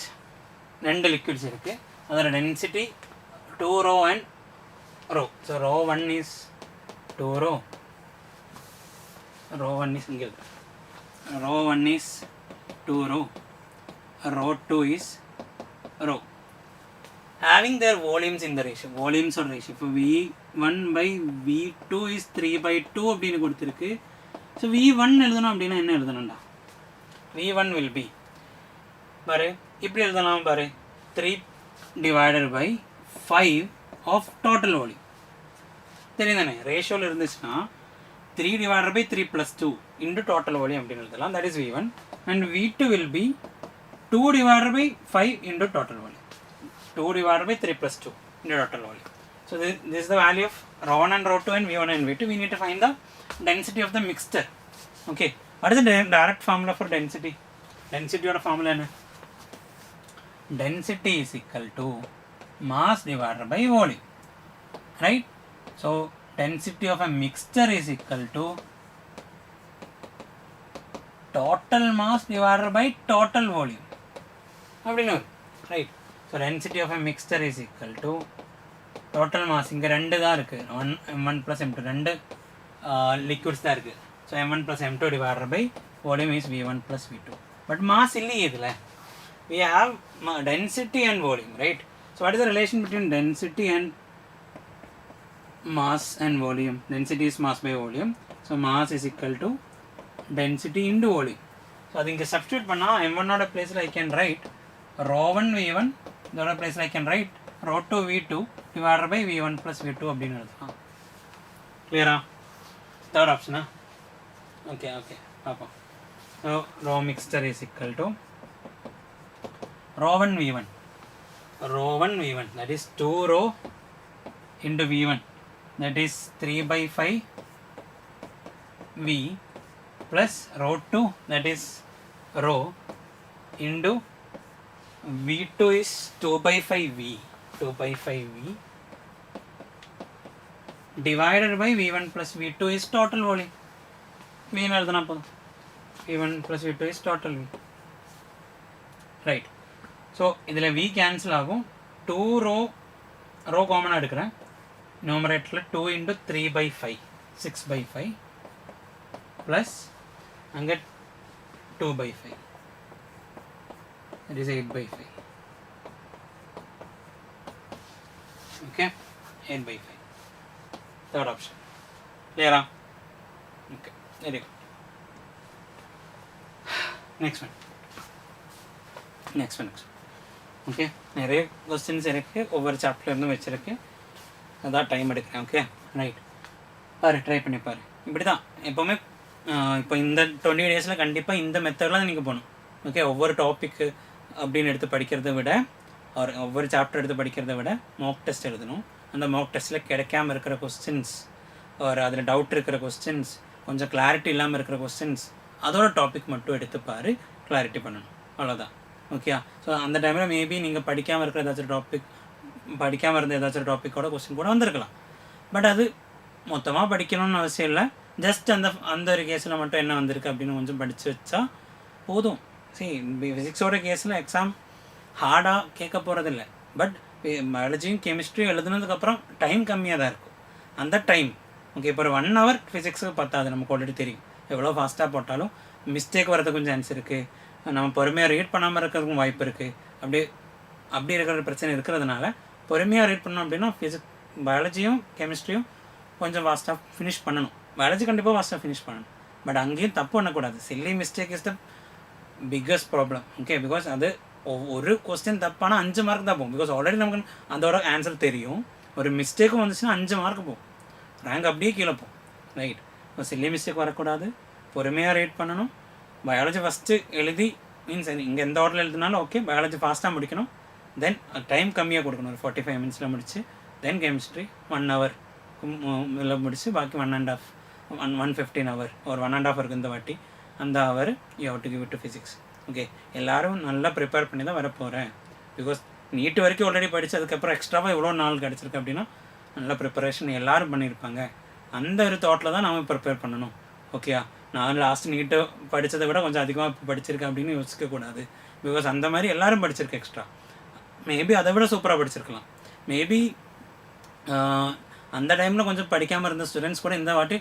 ரெண்டு liquids இருக்கு அதோட density 2 rho and rho so rho 1 is 2 rho rho 1 is single rho 1 is 2 rho rho 2 is rho having their volumes in the ratio volumes or ratio for V1 by V2 is 3 by 2 அப்படின்னு கொடுத்திருக்கு so V1 எழுதணும் அப்படினா என்ன எழுதணும்டா V1 will be பாரு இப்படி எழுதலாம் பாரு 3 divided by 5 of total volume தெரியுதானே ரேஷியோல இருந்துச்சுனா 3 divided by 3 plus 2 into total volume அப்படின்னு எழுதலாம் that is V1 and V2 will be 2 divided by 5 into total volume 2 divided by 3 plus 2 into total volume so this is the value of rho 1 and rho 2 and V1 and V2 we need to find the density of the mixture okay what is the direct formula for density or formula என்ன density is equal to mass divided by volume right so density of a mixture is equal to total mass divided by total volume அப்படினு right so density of a mixture is equal to total mass இங்க ரெண்டு தான் இருக்கு m1 plus m2 ரெண்டு liquids தான் இருக்கு so m1 plus m2 divided by volume is v1 plus v2 but mass இல்லையே இதுல we have density and volume right so what is the relation between density and mass and volume density is mass by volume so mass is equal to density into volume so அது இங்க substitute பண்ணா m1 ஓட பிளேஸ்ல I can write rho 1 v1 இதோட பிளேஸ்ல I can write rho 2 v2 divided by v1 plus v2 அப்படின்னு எழுதலாம் clear third option okay பாப்போம் so rho mixture is equal to rho 1 v1 that is 2 rho into v1 that is 3 by 5 v plus rho 2 that is rho into v2 is 2 by 5 v divided by v1 plus v2 is total volume v எழுதுனா போதும் v1 plus v2 is total v right so இதுல v cancel ஆகும் 2 rho common எடுக்கிறேன் numeratorல 2 into 3 by 5 6 by 5 plus அங்க 2 by 5 that is 8 by 5 okay 8 by 5 third option clear okay very good next one okay நிறைய questions இருக்கு ஒவ்வொரு சாப்டர்ல இருந்து வெச்சிருக்கு அதான் டைம் எடுக்கிறேன் ஓகே ரைட் பாரு ட்ரை பண்ணி பாரு இப்படி தான் எப்போவுமே இப்போ இந்த 20 டேஸில் கண்டிப்பாக இந்த மெத்தடில் தான் நீங்கள் போகணும் ஓகே ஒவ்வொரு டாப்பிக்கு அப்படின்னு எடுத்து படிக்கிறத விட ஒவ்வொரு சாப்டர் எடுத்து படிக்கிறத விட மாக் டெஸ்ட் எழுதணும் அந்த மாக் டெஸ்ட்டில் கிடைக்காம இருக்கிற கொஸ்டின்ஸ் ஒரு அதில் டவுட் இருக்கிற கொஸ்டின்ஸ் கொஞ்சம் கிளாரிட்டி இல்லாமல் இருக்கிற கொஸ்டின்ஸ் அதோட டாபிக் மட்டும் எடுத்து பாரு கிளாரிட்டி பண்ணணும் அவ்வளோதான் ஓகே ஸோ அந்த டைமில் மேபி நீங்கள் படிக்காமல் இருக்கிற ஏதாச்சும் டாபிக் படிக்காமல் இருந்த ஏதாச்சும் டாப்பிக்கோட கொஸ்டின் கூட வந்திருக்கலாம் பட் அது மொத்தமாக படிக்கணும்னு அவசியம் இல்லை. ஜஸ்ட் அந்த ஒரு கேஸில் மட்டும் என்ன வந்திருக்கு அப்படின்னு கொஞ்சம் படித்து வச்சா போதும். சரி, ஃபிசிக்ஸோட கேஸில் எக்ஸாம் ஹார்டாக கேட்க போகிறதில்ல. பட் பயாலஜியும் கெமிஸ்ட்ரியும் எழுதுனதுக்கப்புறம் டைம் கம்மியாக தான் இருக்கும். அந்த டைம் ஓகே, இப்போ ஒரு 1 hour ஃபிசிக்ஸுக்கு பத்தாது, நமக்கு ஆல்ரெடி தெரியும். எவ்வளோ ஃபாஸ்ட்டாக போட்டாலும் மிஸ்டேக் வரதுக்கு கொஞ்சம் சான்ஸ் இருக்குது. நம்ம பொறுமையாக ரீட் பண்ணாமல் இருக்கிறதுக்கும் வாய்ப்பு இருக்குது. அப்படி இருக்கிற பிரச்சனை இருக்கிறதுனால பொறுமையாக ரீட் பண்ணோம் அப்படின்னா பயாலஜியும் கெமிஸ்ட்ரியும் கொஞ்சம் ஃபாஸ்ட்டாக ஃபினிஷ் பண்ணணும். பயாலஜி கண்டிப்பாக ஃபாஸ்ட்டாக ஃபினிஷ் பண்ணணும். பட் அங்கேயும் தப்பு பண்ணக்கூடாது. Chilli mistake is the biggest problem. Okay, because அது ஒரு கொஸ்டின் தப்பானா 5 மார்க் தான் போகும். பிகாஸ் ஆல்ரெடி நமக்கு அதோட ஆன்சர் தெரியும். ஒரு மிஸ்டேக்கும் வந்துச்சுன்னா 5 மார்க் போகும், ரேங்க் அப்படியே கீழே போகும். ரைட், இப்போ சில்லி மிஸ்டேக் வரக்கூடாது, பொறுமையாக ரீட் பண்ணணும். பயாலஜி ஃபஸ்ட்டு எழுதி மீன்ஸ் இங்கே எந்த ஆர்டரில் எழுதினாலும் ஓகே, பயாலஜி ஃபாஸ்ட்டாக முடிக்கணும். தென் டைம் கம்மியாக கொடுக்கணும், ஒரு 45 minutes முடிச்சு. தென் கெமிஸ்ட்ரி 1 hour முடிச்சு, பாக்கி 1.5 hour ஒரு 1.5 hour இருக்குது இந்த வாட்டி. அந்த hour you have to give it to physics. Okay, எல்லோரும் நல்லா ப்ரிப்பேர் பண்ணி தான் வரப்போகிறேன். பிகாஸ் நீட் வரைக்கும் ஆல்ரெடி படித்து அதுக்கப்புறம் எக்ஸ்ட்ராவாக எவ்வளோ நாள் கிடச்சிருக்கு அப்படின்னா நல்ல ப்ரிப்பரேஷன் எல்லோரும் பண்ணியிருப்பாங்க. அந்த ஒரு தாட்டில் தான் நாம் ப்ரிப்பேர் பண்ணணும். ஓகேயா, நான் லாஸ்ட் நீட்டை படித்ததை விட கொஞ்சம் அதிகமாக படிச்சிருக்கேன் அப்படின்னு யோசிக்கக்கூடாது. பிகாஸ் அந்த மாதிரி எல்லோரும் படிச்சிருக்கேன் எக்ஸ்ட்ரா. மேபி அதை விட சூப்பராக படிச்சிருக்கலாம். மேபி அந்த டைமில் கொஞ்சம் படிக்காமல் இருந்த ஸ்டூடெண்ட்ஸ் கூட இந்த வாட்டி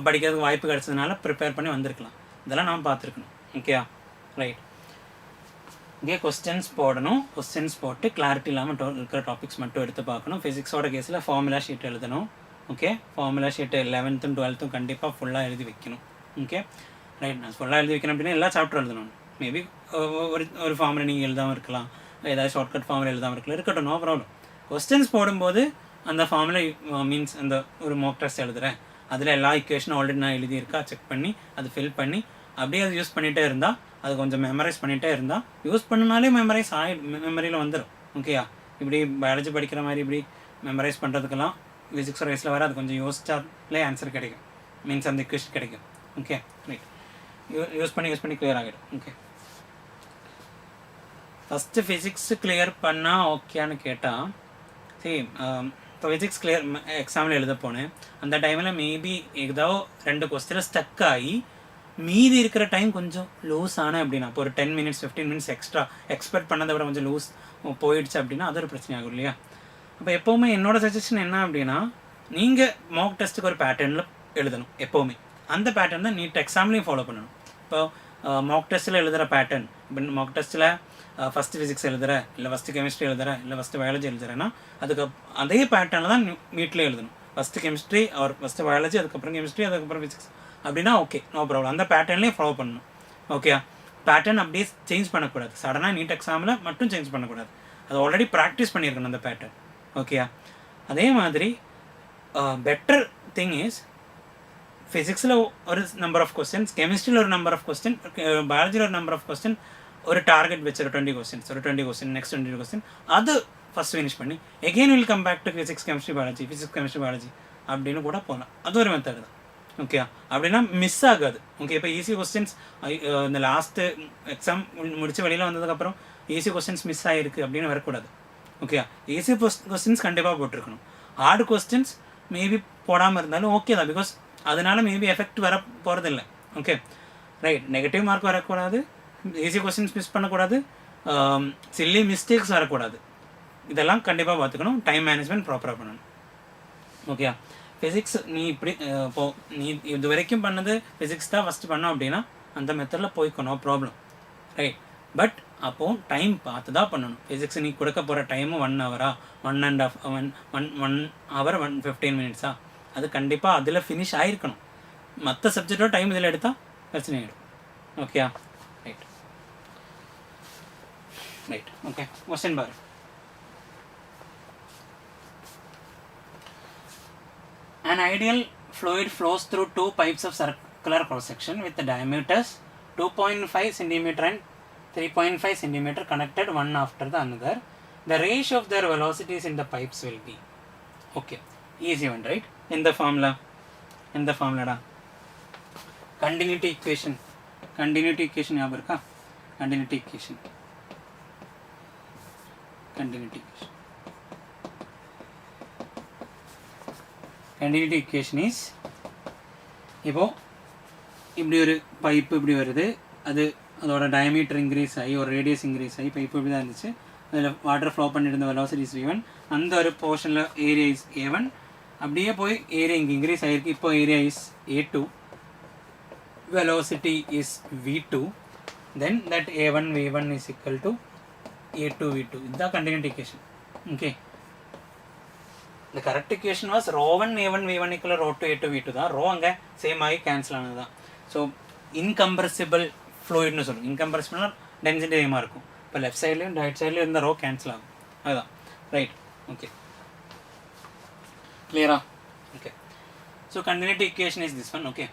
படிக்கிறதுக்கு வாய்ப்பு கிடச்சதுனால ப்ரிப்பேர் பண்ணி வந்திருக்கலாம். இதெல்லாம் நாம் பார்த்துருக்கணும். ஓகேயா, ரைட். இங்கே கொஸ்டின்ஸ் போடணும். கொஸ்டின்ஸ் போட்டு கிளாரிட்டி இல்லாமல் இருக்கிற டாபிக்ஸ் மட்டும் எடுத்து பார்க்கணும். ஃபிசிக்ஸோட கேஸில் ஃபார்முலா ஷீட் எழுதணும். Okay, formula sheet 11th and 12th கண்டிப்பாக ஃபுல்லாக எழுதி வைக்கணும். Okay, right. நான் ஃபுல்லாக எழுதி வைக்கணும் அப்படின்னா எல்லா சாப்டர் எழுதணும். மேபி ஒரு ஃபார்முலா நீங்கள் எழுதாமல் இருக்கலாம், ஏதாவது ஷார்ட்கட் ஃபார்முலா எழுதாமல் இருக்கலாம், இருக்கட்டும், நோ ப்ராப்ளம். கொஸ்டின்ஸ் போடும்போது அந்த ஃபார்முலா மீன்ஸ் அந்த ஒரு மாக் டெஸ்ட் எழுதுகிறேன், அதில் எல்லா ஈக்குவேஷனும் ஆல்ரெடி நான் எழுதியிருக்கா செக் பண்ணி அது ஃபில் பண்ணி அப்படியே அது யூஸ் பண்ணிகிட்டே இருந்தால், அது கொஞ்சம் மெமரைஸ் பண்ணிகிட்டே இருந்தால், யூஸ் பண்ணினாலே மெமரைஸ் மெமரியில் வந்துடும். ஓகேயா, இப்படி பயாலஜி படிக்கிற மாதிரி இப்படி மெமரைஸ் பண்ணுறதுக்கெல்லாம் ஃபிசிக்ஸ் ரைஸில் வர அது கொஞ்சம் யோசிச்சாலே ஆன்சர் கிடைக்கும், மீன்ஸ் அந்த ஈக்குவேஷன் கிடைக்கும். Okay, right. யூஸ் பண்ணி கிளியர் ஆகிடும். ஓகே, ஃபஸ்ட்டு ஃபிசிக்ஸு கிளியர் பண்ணால் ஓகேன்னு கேட்டால், சரி, இப்போ ஃபிசிக்ஸ் கிளியர் எக்ஸாமில் எழுத போனேன். அந்த டைமில் மேபி ஏதோ 2 கொஸ்டினில் ஸ்டக் ஆகி மீதி இருக்கிற டைம் கொஞ்சம் லூஸ் ஆனால் அப்படின்னா, இப்போ ஒரு 10 minutes 15 minutes எக்ஸ்ட்ரா எக்ஸ்பெக்ட் பண்ணதை விட கொஞ்சம் லூஸ் போயிடுச்சு அப்படின்னா அது ஒரு பிரச்சனை ஆகும் இல்லையா. அப்போ எப்போவுமே என்னோடய சஜஷன் என்ன அப்படின்னா, நீங்கள் மாக் டெஸ்ட்டுக்கு ஒரு பேட்டர்னில் எழுதணும் எப்போவுமே. அந்த பேட்டர்ன் தான் நீட் எக்ஸாம்லேயும் ஃபாலோ பண்ணணும். இப்போ மாக் டெஸ்ட்டில் எழுதுகிற பேட்டர்ன், இப்போ மாக் டெஸ்ட்டில் ஃபஸ்ட்டு ஃபிசிக்ஸ் எழுதுகிறேன், இல்லை ஃபஸ்ட்டு கெமிஸ்ட்ரி எழுதுகிறேன், இல்லை ஃபஸ்ட்டு பயாலஜி எழுதுகிறேன்னா அதுக்கு அதே பேட்டர்னில் தான் நீட்டில் எழுதணும். First chemistry R first biology, அதுக்கப்புறம் கெமிஸ்ட்ரி, அதுக்கப்புறம் ஃபிசிக்ஸ் அப்படின்னா ஓகே, நோ ப்ராப்ளம். அந்த பேட்டர்ன்லேயே ஃபாலோ பண்ணணும். ஓகே, பேட்டர்ன் அப்படியே சேஞ்ச் பண்ணக்கூடாது. சடனாக நீட் எக்ஸாமில் மட்டும் சேஞ்ச் பண்ணக்கூடாது. அது ஆல்ரெடி ப்ராக்டிஸ் பண்ணியிருக்கணும் அந்த பேட்டர்ன். ஓகே, அதே மாதிரி பெட்டர் திங் இஸ் ஃபிசிக்ஸில் ஒரு நம்பர் ஆஃப் கொஸ்டின்ஸ், கெமிஸ்ட்ரியில் ஒரு நம்பர் ஆஃப் கொஸ்டின், பயாலஜியில் ஒரு நம்பர் ஆஃப் கொஸ்டின், ஒரு டார்கெட் வச்சு ஒரு 20 questions, ஒரு 20 question, நெக்ஸ்ட் 20 question அது ஃபஸ்ட் ஃபினிஷ் பண்ணி again will come back to physics chemistry biology அப்படின்னு கூட போகலாம். அது ஒரு மெத்தட் தான். ஓகே, அப்படின்னா மிஸ் ஆகாது. ஓகே, இப்போ ஈஸி கொஸ்டின்ஸ் இந்த லாஸ்ட்டு எக்ஸாம் முடிச்சு வெளியில் வந்ததுக்கப்புறம் ஈஸி கொஸ்டின்ஸ் மிஸ் ஆகிருக்கு அப்படின்னு வரக்கூடாது. ஓகே, ஈஸி கொஸ்டின்ஸ் கண்டிப்பாக போட்டிருக்கணும். ஹார்டு கொஸ்டின்ஸ் மேபி போடாமல் இருந்தாலும் ஓகே தான், பிகாஸ் அதனால மேபி எஃபெக்ட் வர போகிறதில்ல. Okay, right. நெகட்டிவ் மார்க் வரக்கூடாது, ஈஸி கொஸ்டின்ஸ் மிஸ் பண்ணக்கூடாது, சில்லி மிஸ்டேக்ஸ் வரக்கூடாது. இதெல்லாம் கண்டிப்பாக பார்த்துக்கணும். டைம் மேனேஜ்மெண்ட் ப்ராப்பராக பண்ணணும். ஓகே, ஃபிசிக்ஸ் நீ இப்படி இப்போது நீ இது வரைக்கும் பண்ணது ஃபிசிக்ஸ் தான் ஃபஸ்ட்டு பண்ணோம் அப்படின்னா அந்த மெத்தடில் போய்க்கணும், ப்ராப்ளம். ரைட். பட் அப்போது டைம் பார்த்து தான் பண்ணணும். ஃபிசிக்ஸ் நீ கொடுக்க போகிற டைமும் 1 hour 1 hour 15 minutes அது கண்டிப்பாக அதில் ஃபினிஷ் ஆகிருக்கணும். மற்ற சப்ஜெக்டோட டைம் இதில் எடுத்தால் பிரச்சனை ஆகிடும். Okay, right. ஓகே, கொஸ்டின் பாரு. An ideal fluid flows through 2 pipes of circular cross-section with the diameters 2.5 cm and 3.5 cm connected one after the another. The ratio of their velocities in the pipes will be. Okay, easy one, right? In the formula da continuity equation yabar ka continuity equation continuity equation is இப்போ இப்படி ஒரு pipe இப்படி வருது, அது அதோட diameter increase ஆகி ஒரு radius increase ஆகி பைப்பு இப்படி தான் இருந்துச்சு, அதில் வாட்டர் ஃப்ளோ பண்ணிட்டு இருந்த வெலாசிட்டி இஸ் v1, அந்த ஒரு போர்ஷனில் ஏரியா இஸ் a1, அப்படியே போய் ஏரியா இங்கே இன்க்ரீஸ் ஆகிருக்கு, இப்போ area is a2, velocity is v2, then that a1 v1 is equal to a2 v2. This is continuity equation. Okay, the correct equation was rho 1 a1 v1 equal to rho 2 a2 v2 da. Rho anga same aagi cancel aanadha. So incompressible fluid nu sollu, incompressible na density same irukum, ipo left side la right side la irundha rho cancel agum, adha right. Okay, clear ah? Okay, so continuity equation is this one. Okay,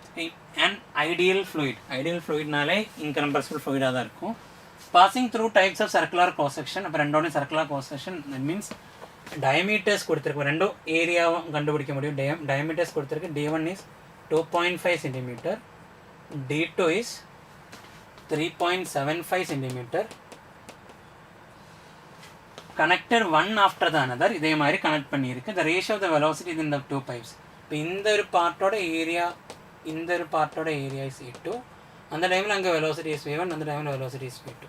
an ideal fluid nale incompressible fluid ah irukum, passing through types of circular cross section. appo rendone circular cross section, that means diameters கொடுத்திருக்கு, ரெண்டு ஏரியாவை கண்டுபிடிக்க முடியும். diameters கொடுத்திருக்கு, d1 is 2.5 cm, d2 is 3.75 cm, connected one after the another, இதே மாதிரி connect பண்ணியிருக்கு. the ratio of the velocity in the two pipes. இப்போ இந்த ஒரு பார்ட்டோட ஏரியா, இந்த ஒரு பார்ட்டோட ஏரியா is a2, அந்த டைமில் அங்கே velocity is v1, அந்த டைமில் velocity is v2.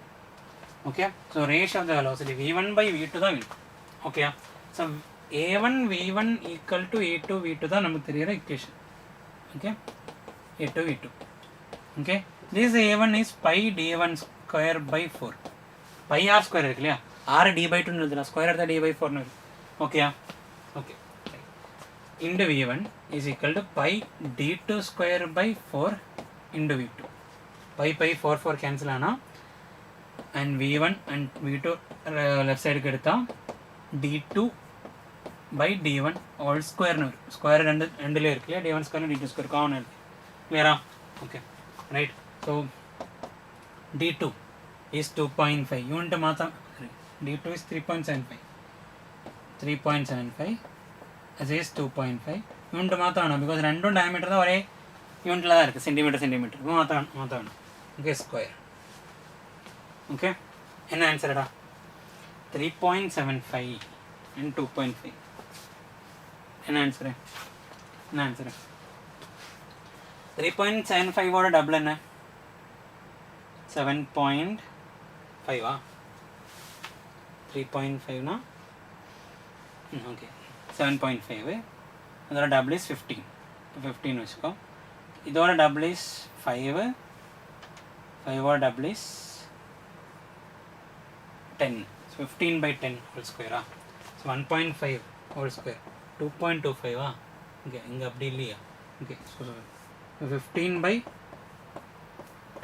Okay, so ratio of the velocity v1 by v2 தான் v2. Okay, so a1 v1 equal to a2 v2 தான் நமக்கு தெரிகிற equation. Okay, a2 v2. Okay, this a1 is pi d1 square by 4, pi r square இருக்கு இல்லையா, r d by 2 எழுதுனா square எடுத்தால் d by 4 இருக்கு. ஓகேயா? Okay, into v1 is equal to pi d2 square by 4 into v2. pi 4 4 cancel ஆனால் and v1 and v2 left side க்கு எடுத்தா d2 by d1 all square nu square ரெண்டுல இருக்கு இல்லையா, d1 square d2 square common இருக்கு. கிளியரா? Okay, right. So d2 is 2.5, unit மாற்றம் d2 is 3.75 as is 2.5, unit மாற்றணும் பிகாஸ் ரெண்டும் டயமீட்டர் தான் ஒரே யூனிட்டில் தான் இருக்குது, சென்டிமீட்டர் மாற்றணும். Okay, square. ஓகே, என்ன ஆன்சர்டா? 3.75 and 2.5. என்ன ஆன்சரு? 3.75 ஓட டபுள் என்ன? 7.5 ஆ? 3.5னா ஓகே 7.5, அதோட டபுள் இஸ் 15. 15 வச்சுக்கோ. இதோட டபுள் இஸ் 5, 5ஓட double is 10, 15 by 10 whole square. So 1.5 whole square, 2.25. Okay, இங்கே அப்படி இல்லையா? Okay, so 15 by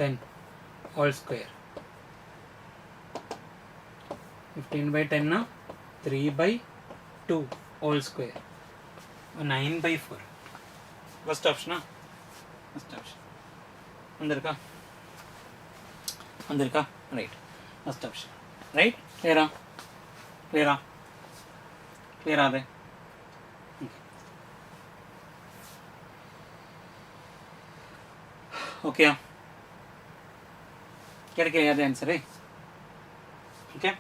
10 whole square. 15 by 10 na 3 by 2 whole square, 9 by 4. First option. First option. வந்திருக்கா? Right. First option. Right? Clear? Clear are they? Okay. Get the answer, eh? Okay.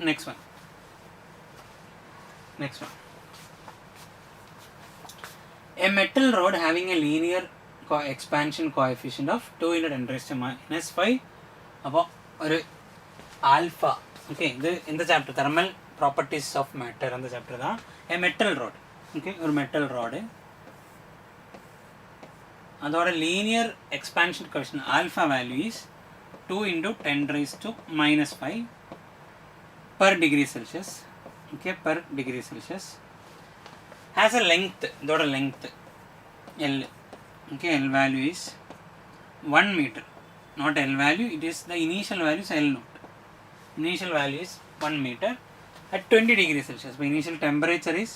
Next one. A metal rod having a linear expansion coefficient of 2 into 10 raised to minus 5 above ஒரு alpha. Okay, இது இந்த chapter thermal properties of matter அந்த chapter தான். A metal rod. Okay, ஒரு metal rod, அதோட linear expansion coefficient alpha value is 2 into 10 raised to minus 5 per degree Celsius. Okay, per degree Celsius has a length, இதோட length L. Okay, L value is 1 meter. Not L value, it is the initial value is L naught. Initial value is 1 meter at 20 degrees Celsius. The initial temperature is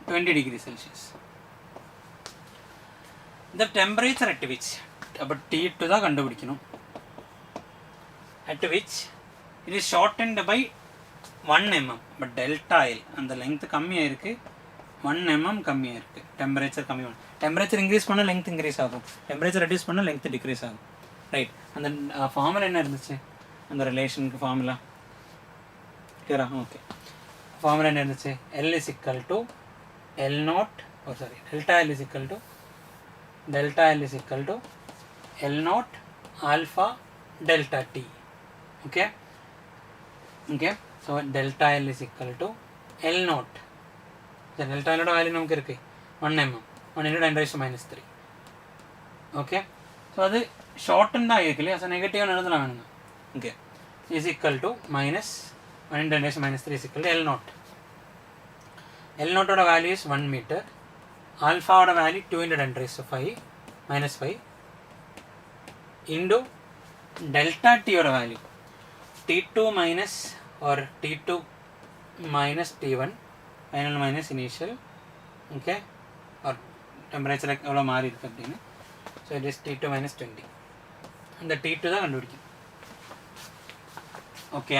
20 degrees Celsius. The temperature at which, about T2 da kandupidikanum, at which it is shortened by 1 mm, but delta L and the length kammiya irukku, 1 mm kammiya irukku, temperature kammi. Temperature increase பண்ணா length increase ஆகும், temperature reduce பண்ணா length decrease ஆகும். Right, அந்த formula என்ன இருந்துச்சு, அந்த ரிலேஷனுக்கு formula கிளியரா? Okay, formula enna L is equal to L naught, delta L is equal to L naught alpha delta T. Okay, so delta L is equal to L naught. So delta L value namukku irukku 1 mm, 1 into 10 raised to minus 3. Okay, so adu shortened aayirukile, so negative nu eludana venum. Okay, is equal to minus 1 into 10 raised to minus 3 is equal to L naught. L naught oda value is 1 meter, alpha oda value 2 into 10 raised to 5 minus 5 into delta T oda value T2 minus or T2 minus T1 final minus initial. Okay, or temperature evlo mari irukku appadina, so it is T2 minus 20 and the T2 da kandupidikum. Okay,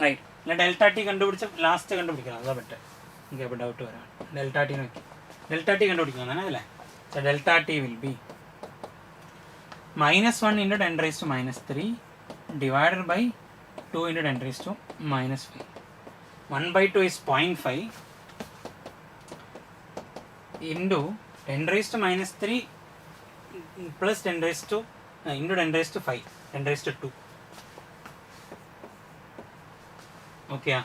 right, la delta T kandupidicha last kandupidikkanam adha better. Okay, appo doubt varam delta T nokki delta T kandupidikkanam adile. So delta T will be minus 1 into 10 raised to minus 3 divided by 2 into 10 raised to minus 5. 1 by 2 is 0.5 into 10 raised to minus 3 plus 10 raised to into 10 raised to 5, 10 raised to 2. Okay,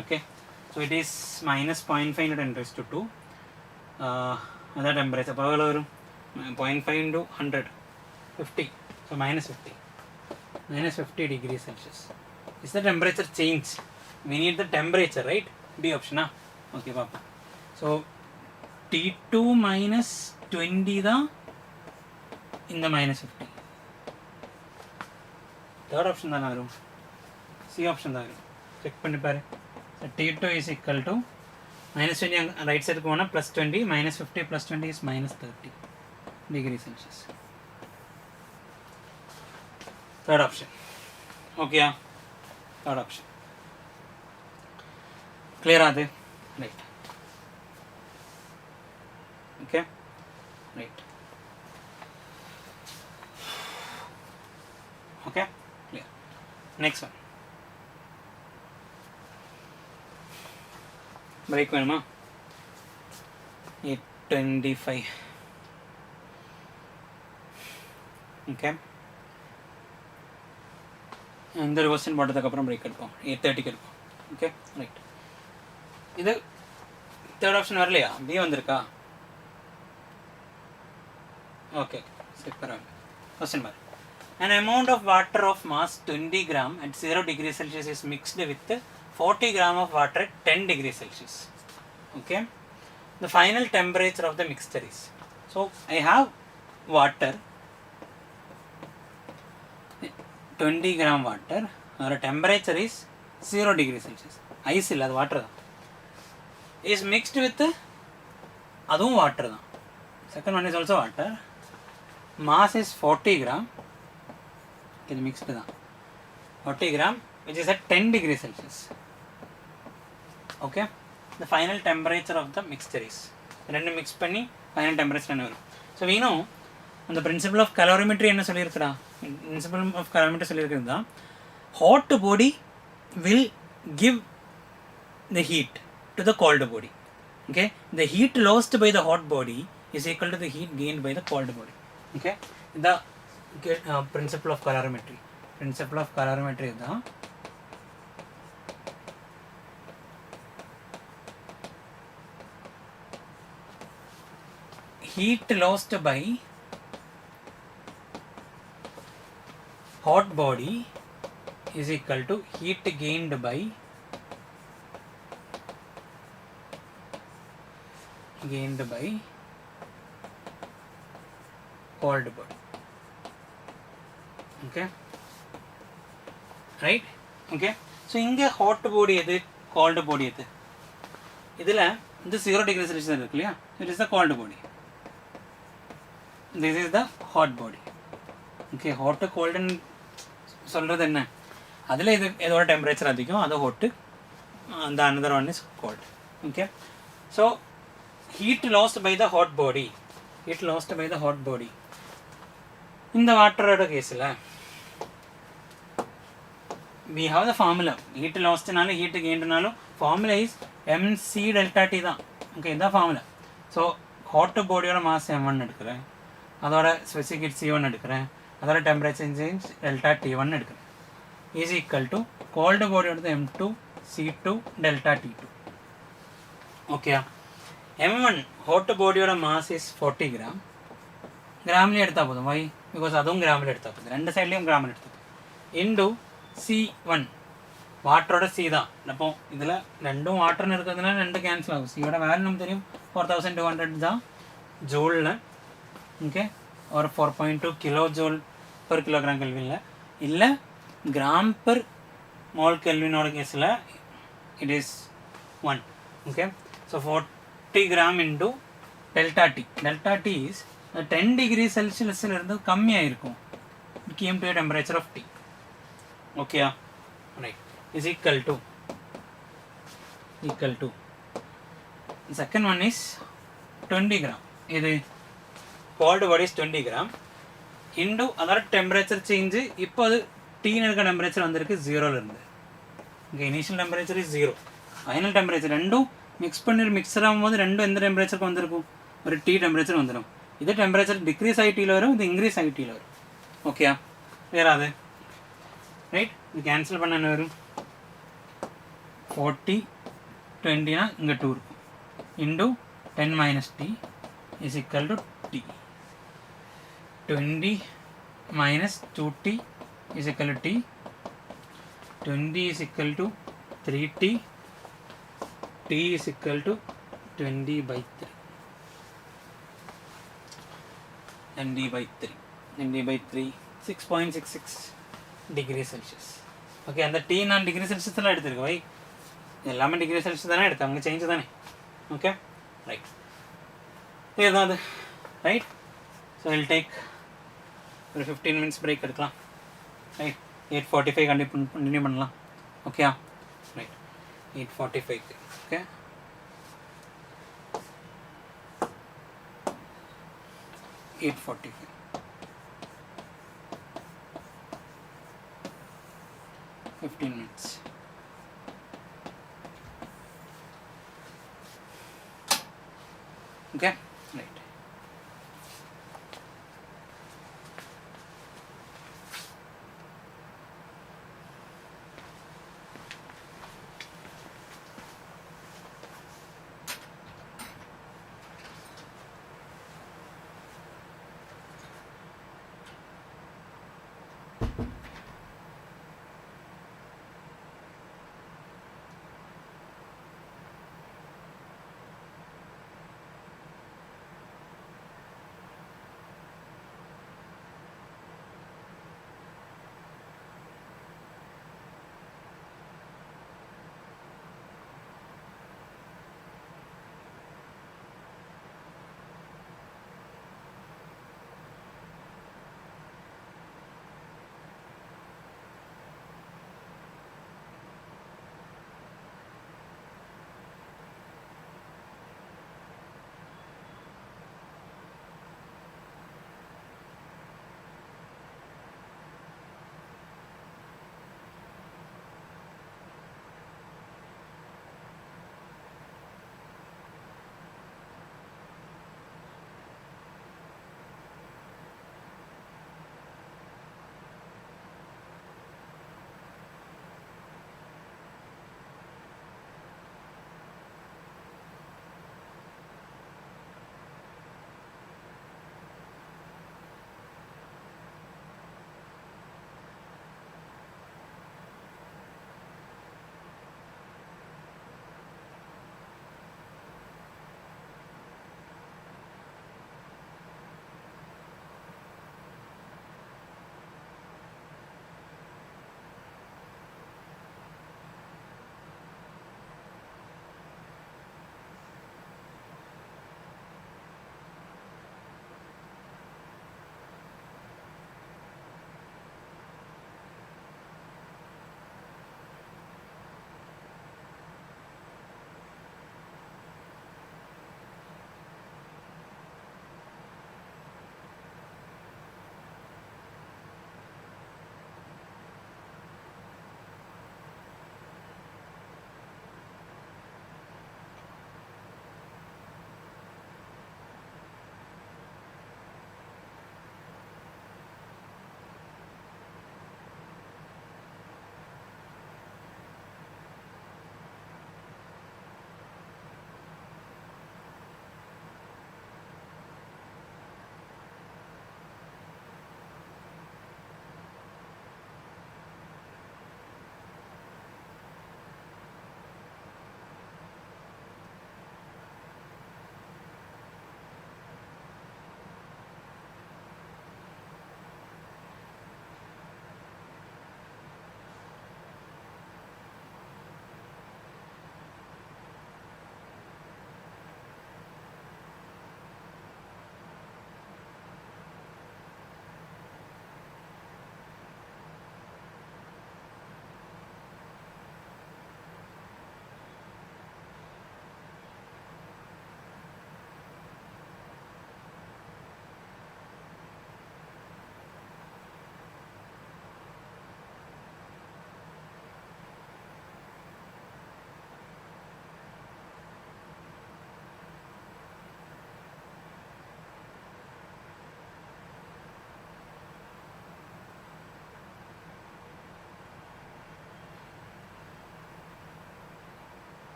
okay, so it is minus 0.5 into 10 raised to 2. That temperature power 0.5 into 100, 50, so minus 50 degrees Celsius is the temperature change. We need the temperature, right? B option. Okay, papa. So T2 minus 20 da in the minus 50. Third option da varum, C option da varum. Check panni paru. So T2 is equal to minus 20 right side ku vona plus 20 minus 50 plus 20 is minus 30 degrees Celsius. Third option. Okay, third option. Clear are they? Right. Okay, right. Okay, clear. Next one. Break venuma 8:25. Okay, இந்த ஒரு question போட்டதுக்கு அப்புறம் break எடுப்போம். 8:30க்கு எடுப்போம். Okay, right. இது third option வரலையா? B வந்திருக்கா? Okay, சரி பரவாயில்ல. क्वेश्चन பாரு. An amount of water of mass 20 gram at 0 degree Celsius is mixed with 40 gram of water at 10 degree Celsius. Okay, the final temperature of the mixture is, so I have water 20 gram water, our temperature is 0 degree Celsius. Ice illa, water is mixed with adum water da. Second one is also water. Mass is 40 gram. It mixed da 40 gram which is at 10 degree Celsius. Okay, the final temperature of the mixture is, rendu mix panni final temperature enna varum. So we know on the principle of calorimetry enna sollirukra, principle of calorimetry sollirukradha, hot body will give the heat to the cold body. Okay, the heat lost by the hot body is equal to the heat gained by the cold body. Okay, the principle of calorimetry, principle of calorimetry is the heat lost by hot body is equal to heat gained by cold body. Okay, right? Okay, so inge hot body edu cold body edu idila indu 0 degree Celsius irukku illaya, it is the cold body, this is the hot body. Okay, hot cold and சொல்றது என்ன, அதில் இதோட temperature அதிகம், அது hot, அந்த another one is cold. Okay, so heat lost by the hot body, இந்த வாட்டரோட கேஸில் we have the formula. Heat lost nalu heat gained nalu formula is mc delta t da. Okay, the formula. So hot body oda mass m1 edukuren, adoda specific heat c1 edukuren, adoda temperature change delta t1 edukuren is equal to cold body oda m2 c2 delta t2. Okay, m1 hot body oda mass is 40 gram. ഗ്രാമിൽ എടുത്താൽ പോതും. Y? Because അതും ഗ്രാമിൽ എടുത്താൽ പോതും, രണ്ട് സൈഡിലും ഗ്രാമിൽ എടുത്താൽ പോതും. Into C1 വാട്ടറോടെ C தான். അപ്പോൾ ഇതിൽ രണ്ടും വാട്ടറിന് എടുക്കുന്നതിനാൽ രണ്ട് ക്യാൻസൽ ആകും. സിയുടെ വാല്യൂ നമുക്ക് തരും 4200 தான் ஜூலில். ஓகே, ஒரு 4.2 கிலோ ஜூல் பெர் கிலோகிராம் கெல்வினில், இல்லை கிராம் பெர் மோல் கெல்வினோட கேஸில் it is 1. Okay, so 40 gram into delta D. Delta D is 10 degree செல்சியஸில் இருந்து கம்மியாக இருக்கும். It came to a temperature of T. Okay, right, is equal to the second one is 20 gram. இது cold body is 20 gram into அதோட temperature change. இப்போ அது T இருக்க temperature வந்திருக்கு 0ல இருந்து. Okay, initial temperature is 0, final temperature ரெண்டும் mix பண்ணி mixer ஆகும்போது ரெண்டும் எந்த டெம்பரேச்சருக்கு வந்திருக்கும்? ஒரு T டெம்பரேச்சர் வந்துடும். இது டெம்பரேச்சர் டிக்ரீஸ் ஐடியில் வரும், இது இன்க்ரீஸ் ஐடியில் வரும். ஓகேயா, வேறாது? ரைட், இது கேன்சல் பண்ண என்ன வரும்? 40 20னா இங்கே 2 இருக்கும். Into 10 minus T is equal to T. 20 minus 2T is equal to T. 20 is equal to 3T. T is equal to 20 by 3. ND by 3 6.66 degree Celsius. Okay, அந்த T நான் டிகிரி செல்சியஸ்லாம் எடுத்துருக்கேன். வை, எல்லாமே டிகிரி செல்சியஸ் தானே எடுத்தேன், அங்கே change தானே. Okay, right, இதுதான் அது. ரைட், ஸோ வில் டேக் ஒரு 15 minutes பிரேக் எடுக்கலாம். ரைட், 8:45 கண்டினியூ பண்ணலாம். Okay, right, 8:45. Okay, 8:45. 15 minutes. Okay, right.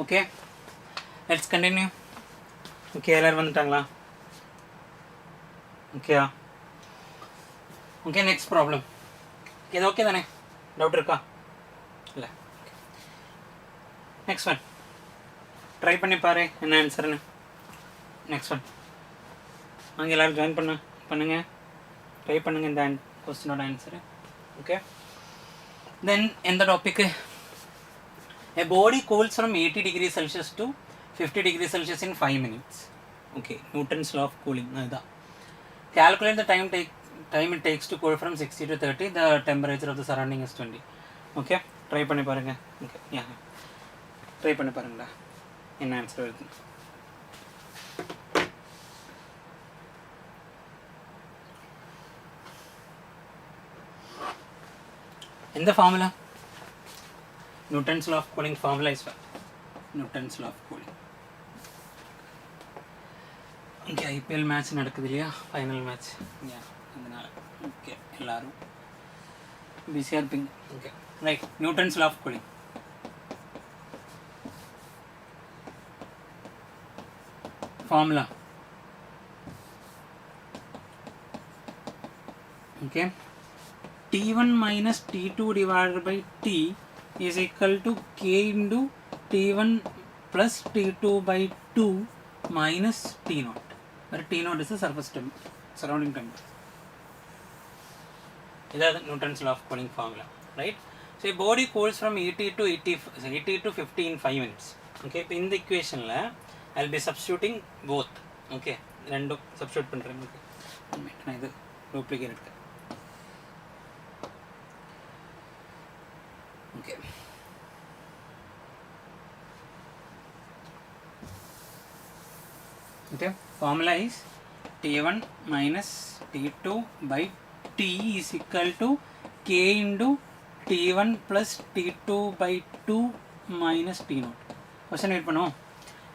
Okay, let's continue. Okay, எல்லாரும் வந்துட்டாங்களா? Okay, okay, next problem. இது ஓகே தானே? டவுட் இருக்கா? இல்லை. நெக்ஸ்ட் ஒன் ட்ரை பண்ணி பாரு என்ன ஆன்சர்னு. நெக்ஸ்ட் ஒன் அங்கே எல்லோரும் ஜாயின் பண்ணுங்கள், ட்ரை பண்ணுங்கள் இந்த கொஸ்டினோட ஆன்சரு. ஓகே, தென் எந்த topic? A body cools from 80 degrees Celsius to 50 degrees Celsius in 5 minutes. Okay, Newton's law of cooling. Calculate the time it takes to cool from 60 to 30. The temperature of the surrounding is 20. Okay, try பண்ணி பாருங்க. Okay, yeah, try பண்ணி பாருங்கடா என்ன answer வருது. இந்த formula Newton's law of cooling formula is what? Newton's law of cooling. Okay, IPL match நடக்குது இல்லையா, final match. அதனால ஓகே எல்லாரும் பிஸியாக இருப்பீங்க. Okay right, Newton's law of cooling. Formula okay, T1 minus T2 divided by T is equal to K into T1 plus T2 by 2 minus T0, where T0 is the surrounding temperature. This is Newton's law of cooling formula, right? So a body cools from 80 to 50 in 5 minutes. Okay, in the equation I'll be substituting both. Okay, random substitute பண்றேன். Okay, நான் இது duplicate எடுக்கிறேன். Okay, okay, formula is T1 minus T2 by T is equal to K into T1 plus T2 by 2 minus T0. Question wait பண்ணுவோம்.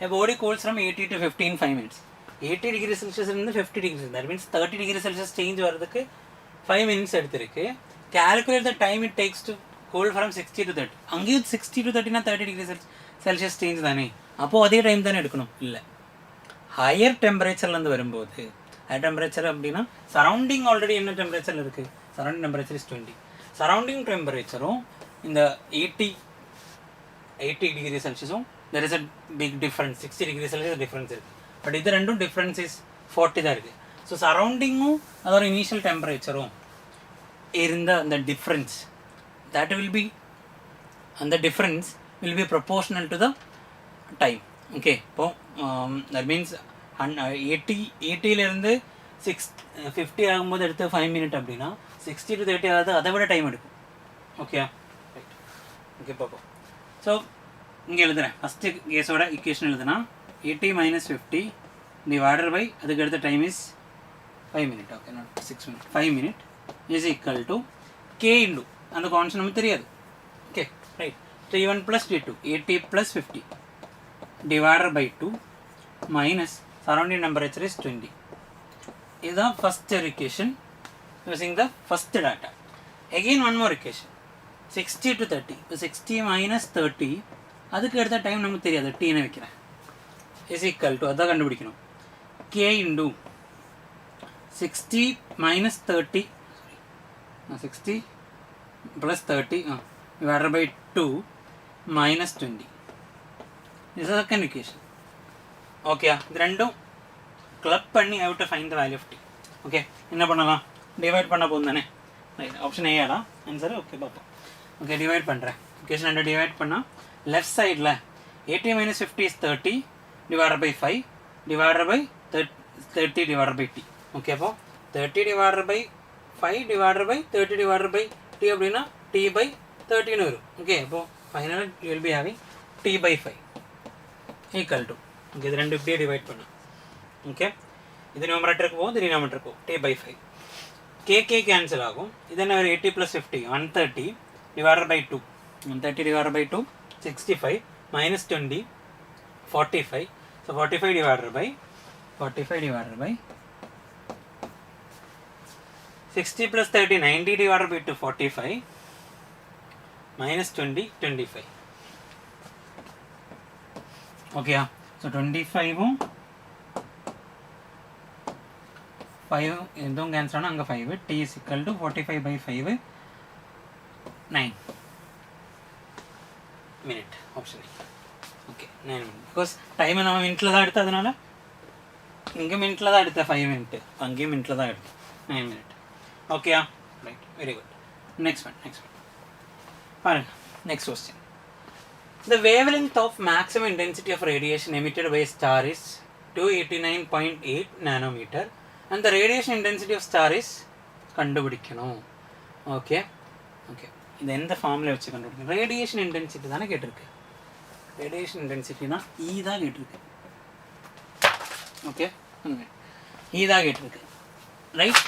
A body cools from 80 to 50 in 5 minutes. 80 degrees Celsius இருந்து 50 degrees, that means 30 degrees Celsius change வரதுக்கு 5 minutes எடுத்திருக்கு. Calculate the time it takes to cool from 60 to 30. அங்கேயும் 60 to 30 30 degrees Celsius change தானே, அப்போது அதே time தானே எடுக்கணும். இல்லை, ஹையர் டெம்பரேச்சர்லேருந்து வரும்போது, ஹையர் டெம்பரேச்சர் அப்படின்னா சரௌண்டிங் ஆல்ரெடி என்ன டெம்பரேச்சரில் இருக்குது, சரௌண்டிங் டெம்பரேச்சர் இஸ் 20. சரௌண்டிங் டெம்பரேச்சரும் இந்த 80 டிகிரி செல்சியஸும் there is a big difference. 60 degree Celsius difference இருக்குது, பட் இது ரெண்டும் டிஃப்ரென்ஸ் இஸ் 40 தான் இருக்குது. ஸோ சரௌண்டிங்கும் அதோட இனிஷியல் டெம்பரேச்சரும் இருந்த அந்த difference, that will be, and the difference will be proportional to the time. Okay, so that means 80 இருந்து 50 ஆகும்போது எடுத்து 5 minutes அப்படின்னா 60 to 30 ஆகுது, அதை விட டைம் எடுக்கும். ஓகே ரைட், ஓகே பார்ப்போம். ஸோ இங்கே எழுதுகிறேன், ஃபஸ்ட்டு கேஸோட இக்குவேஷன் எழுதுனா 80 minus 50 divided by அதுக்கு எடுத்த time is 5 minutes. Okay, not 6 minutes, 5 minutes is equal to K into அந்த கான்ஸ்டன்ட் நமக்கு தெரியாது. Okay right, T1 plus T2 80 plus 50 divided by 2 minus surrounding temperature is 20. இதுதான் first equation using the first data. Again one more equation, 60 to 30, 60 minus 30 அதுக்கு எடுத்த time நமக்கு தெரியாது, டீனை வைக்கிறேன், is equal to அதான் கண்டுபிடிக்கணும், K into 60 minus 30 60 plus 30 divided by 2 minus 20. This is the second equation. Okay, இது ரெண்டும் கிளப் பண்ணி I have to find the value of t. Okay, என்ன பண்ணலாம், டிவைட் பண்ண போகும் தானே. ரைட், ஆப்ஷன் ஏடா ஆன்சர். ஓகே பார்ப்போம். ஓகே, டிவைட் பண்ணுறேன். equation 2 டிவைட் பண்ணால் லெஃப்ட் சைடில் 80 minus 50 is 30 divided by 5 divided by 30 divided by t. Okay, அப்போ 30 divided by 5 divided by 30 divided by t அப்படின்னா t by 30 வரும். ஓகே, அப்போ ஃபைனலாக you will be having t by 5 equal to, okay இது ரெண்டு இப்படியே டிவைட் பண்ணலாம். ஓகே, இது நியூமரேட்டருக்கு போகும், இது டினாமினேட்டருக்கு போகும், t by 5. k கேன்சல் ஆகும். இது என்ன, 80 plus 50 130 divided by 2, 130 divided by 2 65 minus 20 45. So 45 divided by 60 plus 30, 90 divided by 2, 45, minus 20, 25. Okay, so 25 5 don't cancel on 5. T is equal to 45 by 5, 9 minute. Option A. Okay, 9 minutes. Because time is not minute. Minute 5 minutes. 9 minutes. Okay, right. Very good. Next one. Next question. The wavelength of maximum intensity of radiation emitted by a star is 289.8 nanometer and the radiation intensity of star is kandupidikkanum. Okay. Then the formula vechu kandupidikkanum. Radiation intensity thana ketirukku. Radiation intensity na E da ketirukku. Okay. E da ketirukku. Right.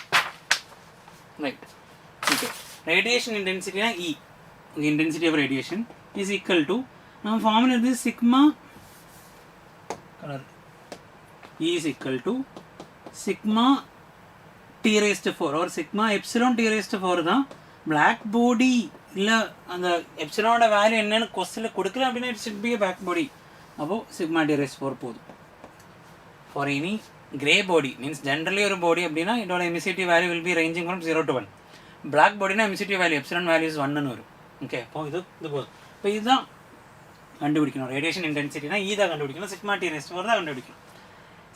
Okay. Radiation intensity na E. The intensity of radiation is equal to, now formula is sigma E is equal to sigma T raised to 4 or sigma epsilon T raised to 4 da black body illa and the epsilon value enna question la kodukala appadina it should be a black body appo sigma T raised to 4 podum. For any grey body means generally or body appadina idola emissivity value will be ranging from 0 to 1. Black body na emissivity value epsilon value is 1 nu varum. Okay, appo idu podum. Appo idha கண்டுபிடிக்கணும். Radiation இன்டென்சிட்டினா E தான் கண்டுபிடிக்கணும். Sigma T raised to 4 தான் கண்டுபிடிக்கணும்.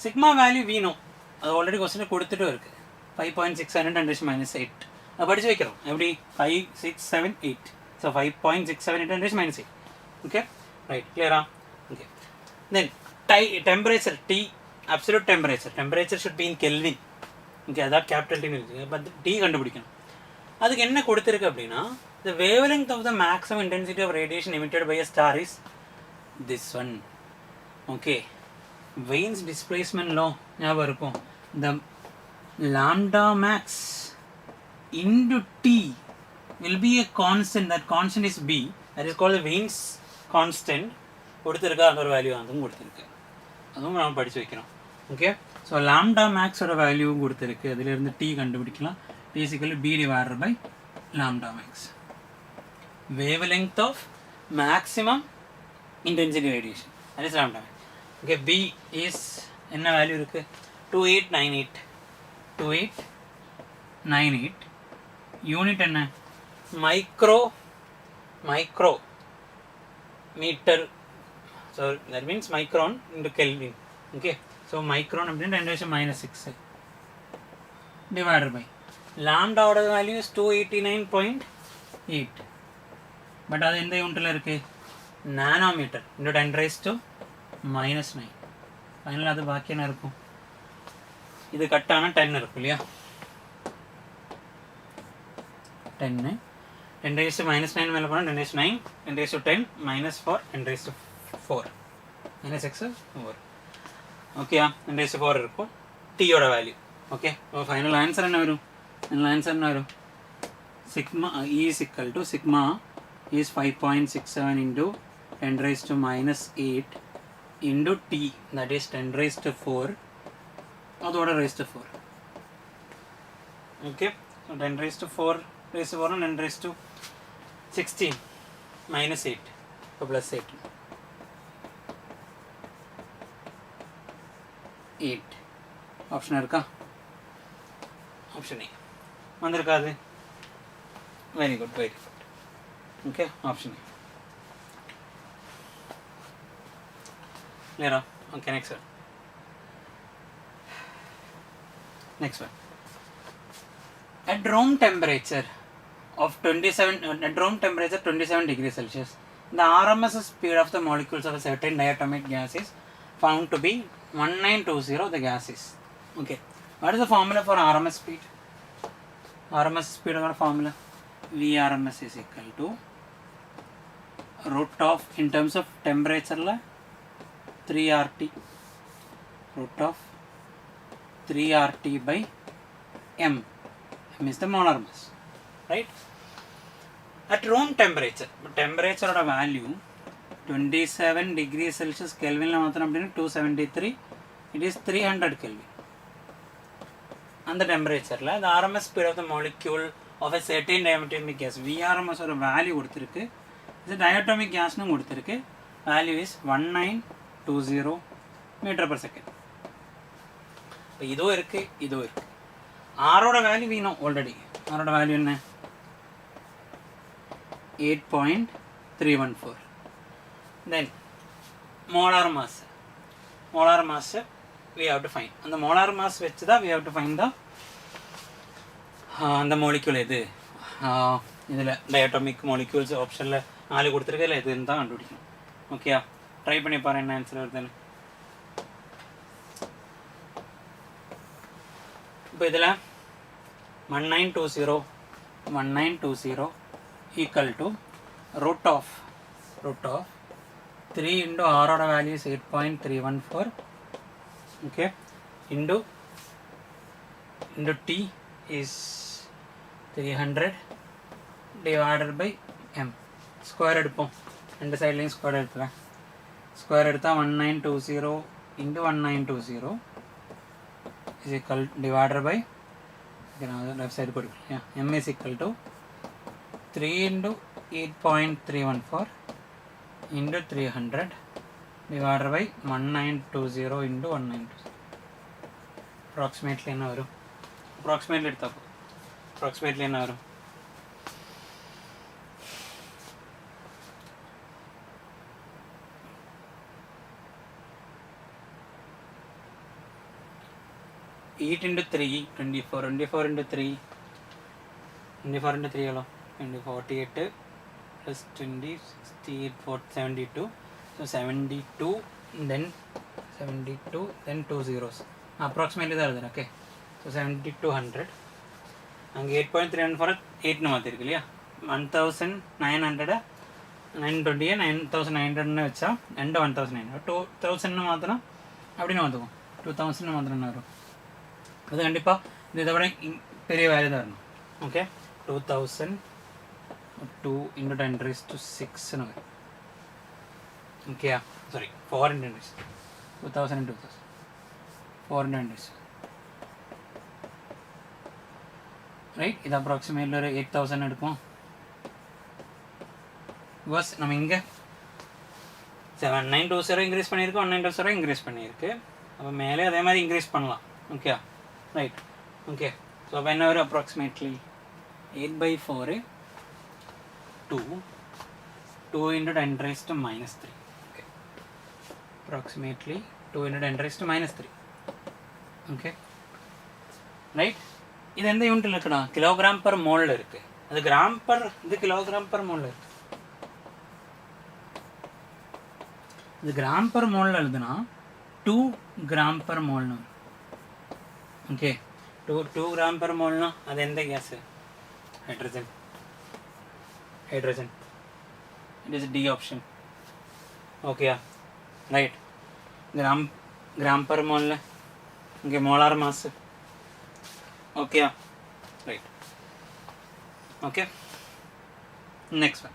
Sigma value we know. அது already question கொடுத்துட்டு இருக்கு. 5.67 10 raised to minus 8. அது படிச்சு வைக்கிறோம். எப்படி 5 6 7 8. So 5.67 10 raised to minus 8. Okay? Right. Clear? Okay. Then temperature T, absolute temperature. Temperature should be in Kelvin. Okay, அதான் capital T னு இருக்கு. பட் T கண்டுபிடிக்கணும். அதுக்கு என்ன கொடுத்திருக்கு அப்படினா the wavelength of the maximum intensity of radiation emitted by a star is this one. Okay, Wien's displacement law ஞாபகம் இருக்கும். The lambda max into T will be a constant. That constant is B. That is called the Wien's constant. கொடுத்திருக்க அந்த ஒரு value அதுவும் கொடுத்திருக்கு. அதுவும் நாம படிச்சு வைக்கிறோம். Okay, so lambda max ஓட வேல்யூ கொடுத்திருக்கு. அதில இருந்து T கண்டுபிடிக்கலாம். T is equal to B divided by lambda max. Wavelength of maximum intensity radiation, that is lambda. Okay, B is enna value irukku 2898 unit enna micrometer, so that means micron into Kelvin. Okay, so micron அப்படினா 10⁻⁶ divided by lambda oda value is 289.8. But அது எந்த யூனிட்ல இருக்கு? Nanometre into 10 raised to minus 9. Final அது பாக்கி என்ன இருக்கும்? இது கட் ஆனா 10 இருக்கும் இல்லையா? 10 10 raised to minus 9 மேல போனா 10 raised to 9, 10 raised to 10 minus 4, 10 raised to 4 minus x 4. Okay, 10 raised to 4 இருக்கும் T ஓட வேல்யூ. ஓகே, ஃபைனல் ஆன்சர் என்ன வரும்? ஃபைனல் ஆன்சர் என்ன வரும்? sigma E is equal to sigma is 5.67 into 10 raised to minus 8 into T, that is 10 raised to 4 adoda raised to 4. Okay, so 10 raised to 4 raised to 4 and 10 raised to 16 minus 8 so plus 8 option irukka? Option A vandirukadu. Very good. Okay, option A. Clear? Okay, next one. At room temperature 27 degrees Celsius, the RMS speed of the molecules of a certain diatomic gas is found to be 1920. The gas is. Okay, what is the formula for RMS speed? RMS speed or formula? Vrms is equal to root of, in terms of temperature la 3RT, root of 3RT by M. M is the molar mass, right? At room temperature oda value 27 degrees Celsius Kelvin la mathram appadina 273, it is 300 Kelvin. அந்த டெம்பரேச்சரில் the RMS speed of the molecule of a certain diatomic gas VRMS ஒரு value கொடுத்துருக்கு, இது diatomic gasனும் கொடுத்துருக்கு, value is 1920 metre per second. இப்போ இதுவும் இருக்குது இதுவும் இருக்குது. ஆரோட வேல்யூ வீணும் ஆல்ரெடி. ஆரோட வேல்யூ என்ன? 8.314. Then molar mass we have to find. And the molar mass which we have to find the molecule எது இதில் diatomic molecules ஆப்ஷனில் 4 கொடுத்துருக்கு, இல்லை எதுன்னு தான் கண்டுபிடிக்கணும். ஓகேயா, ட்ரை பண்ணி பாரு என்ன ஆன்சர் வருதுன்னு. இப்போ இதில் 1920 equal to root of 3 into r order value is 8.314, okay, into t is 300 divided by m. Square எடுப்போம், ரெண்டு சைட்லையும் ஸ்கொயர் எடுத்துக்கலாம். ஸ்கொயர் எடுத்தால் 1920 into 1920 is equal divided by, left side கொடுக்கலாம், m is equal to 3 into 8.314 into 300 divided by 1920 into 1920. Approximately என்ன வரும்? Approximately எடுத்தாப்போ approximately என்ன வரும்? Eight into 3 24 into 3 எவ்வளோ? 48 plus 20 68 72, so 72 then 2 zeros, approximately தான் எழுதுறேன். ஓகே, ஸோ 7200 அங்கே 8.314 8ன்னு மாற்றிருக்கு இல்லையா, 1900 920 9900ன்னு வச்சா ரெண்டு 1900 2000ன்னு மாற்றினா அப்படின்னு மாற்றுவோம், 2000ன்னு மாற்றினா வரும். அது கண்டிப்பாக இதை விட பெரிய வேல்யூ தான் வரணும். ஓகே, 2000 2 into 10 raised to 6 ன்னு வரும். ஓகேயா, sorry 4 into 10 raised 2000 and 2000 4 into 10 raised, right. இது அப்ராக்சிமேட்லி ஒரு 8000 எடுப்போம். பிகாஸ் நம்ம இங்கே 7920 இன்க்ரீஸ் பண்ணியிருக்கோம், 1920 இன்க்ரீஸ் பண்ணியிருக்கு. அப்போ மேலே அதே மாதிரி இன்க்ரீஸ் பண்ணலாம். Okay, right. ஓகே, ஸோ அப்போ என்ன வரும்? Approximately 8/4 2 into 10 raised to minus 3. Okay, approximately 2 into 10 raised to minus 3. Okay, right. இது எந்த யூனிட்டில் இருக்குடா? கிலோகிராம் பர் மோலில் இருக்குது. அது கிராம் பர், இது கிலோகிராம் பர் மோலில் இருக்குது. இது கிராம் பர் மோலில் எழுதுனா 2 கிராம் பர் மோல்னு. ஓகே, 2 கிராம் பர் மோல்னா அது எந்த gas? Hydrogen. It is D option. Okay, right. gram per mole. Okay, molar mass. Okay, right. Okay, next one.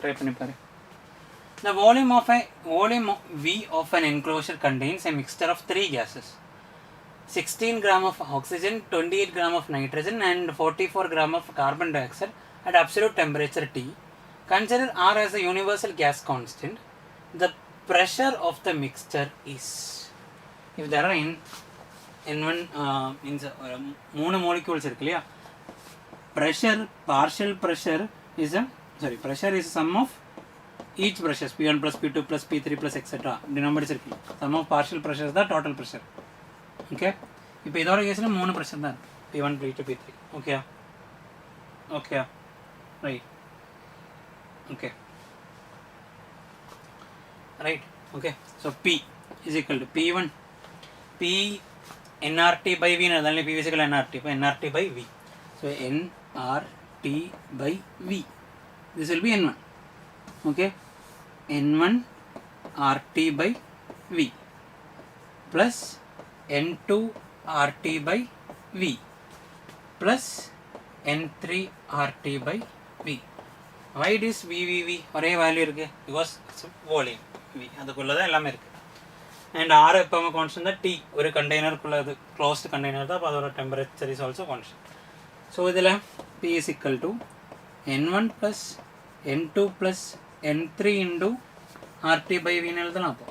Try பண்ணி பாரு. The volume V of an enclosure contains a mixture of 3 gases. 16 gram of oxygen, 28 gram of nitrogen and 44 gram of carbon dioxide at absolute temperature T. Consider R as a universal gas constant. The pressure of the mixture is, if there are N1 means 3 molecules இருக்கு இல்லையா, pressure, partial pressure is pressure is sum of each pressures P1 plus P2 plus P3 plus etc. denominator இருக்கு. Sum of partial pressure is the total pressure. Okay, இப்போ இதோட கேஸில் 3 pressure தான் இருக்குது, P1 P2 P3. Okay, right. So P is equal to P1 P nRT by V அதனால P is equal to nRT, இப்போ nRT by V. So nRT by V, this will be N1. Okay, N1 RT by V plus N2 RT by V plus N3 RT by V. Why it is V? ஒரே value இருக்குது, because volume V அதுக்குள்ளே தான் எல்லாமே இருக்குது. and R எப்பவுமே constant தான், T ஒரு கண்டெய்னருக்குள்ள அது closed container தான், அப்போ அதோட temperature is also constant. So இதில் P is equal to N1 plus N2 plus N3 into RT by V எழுதலாம் அப்போ.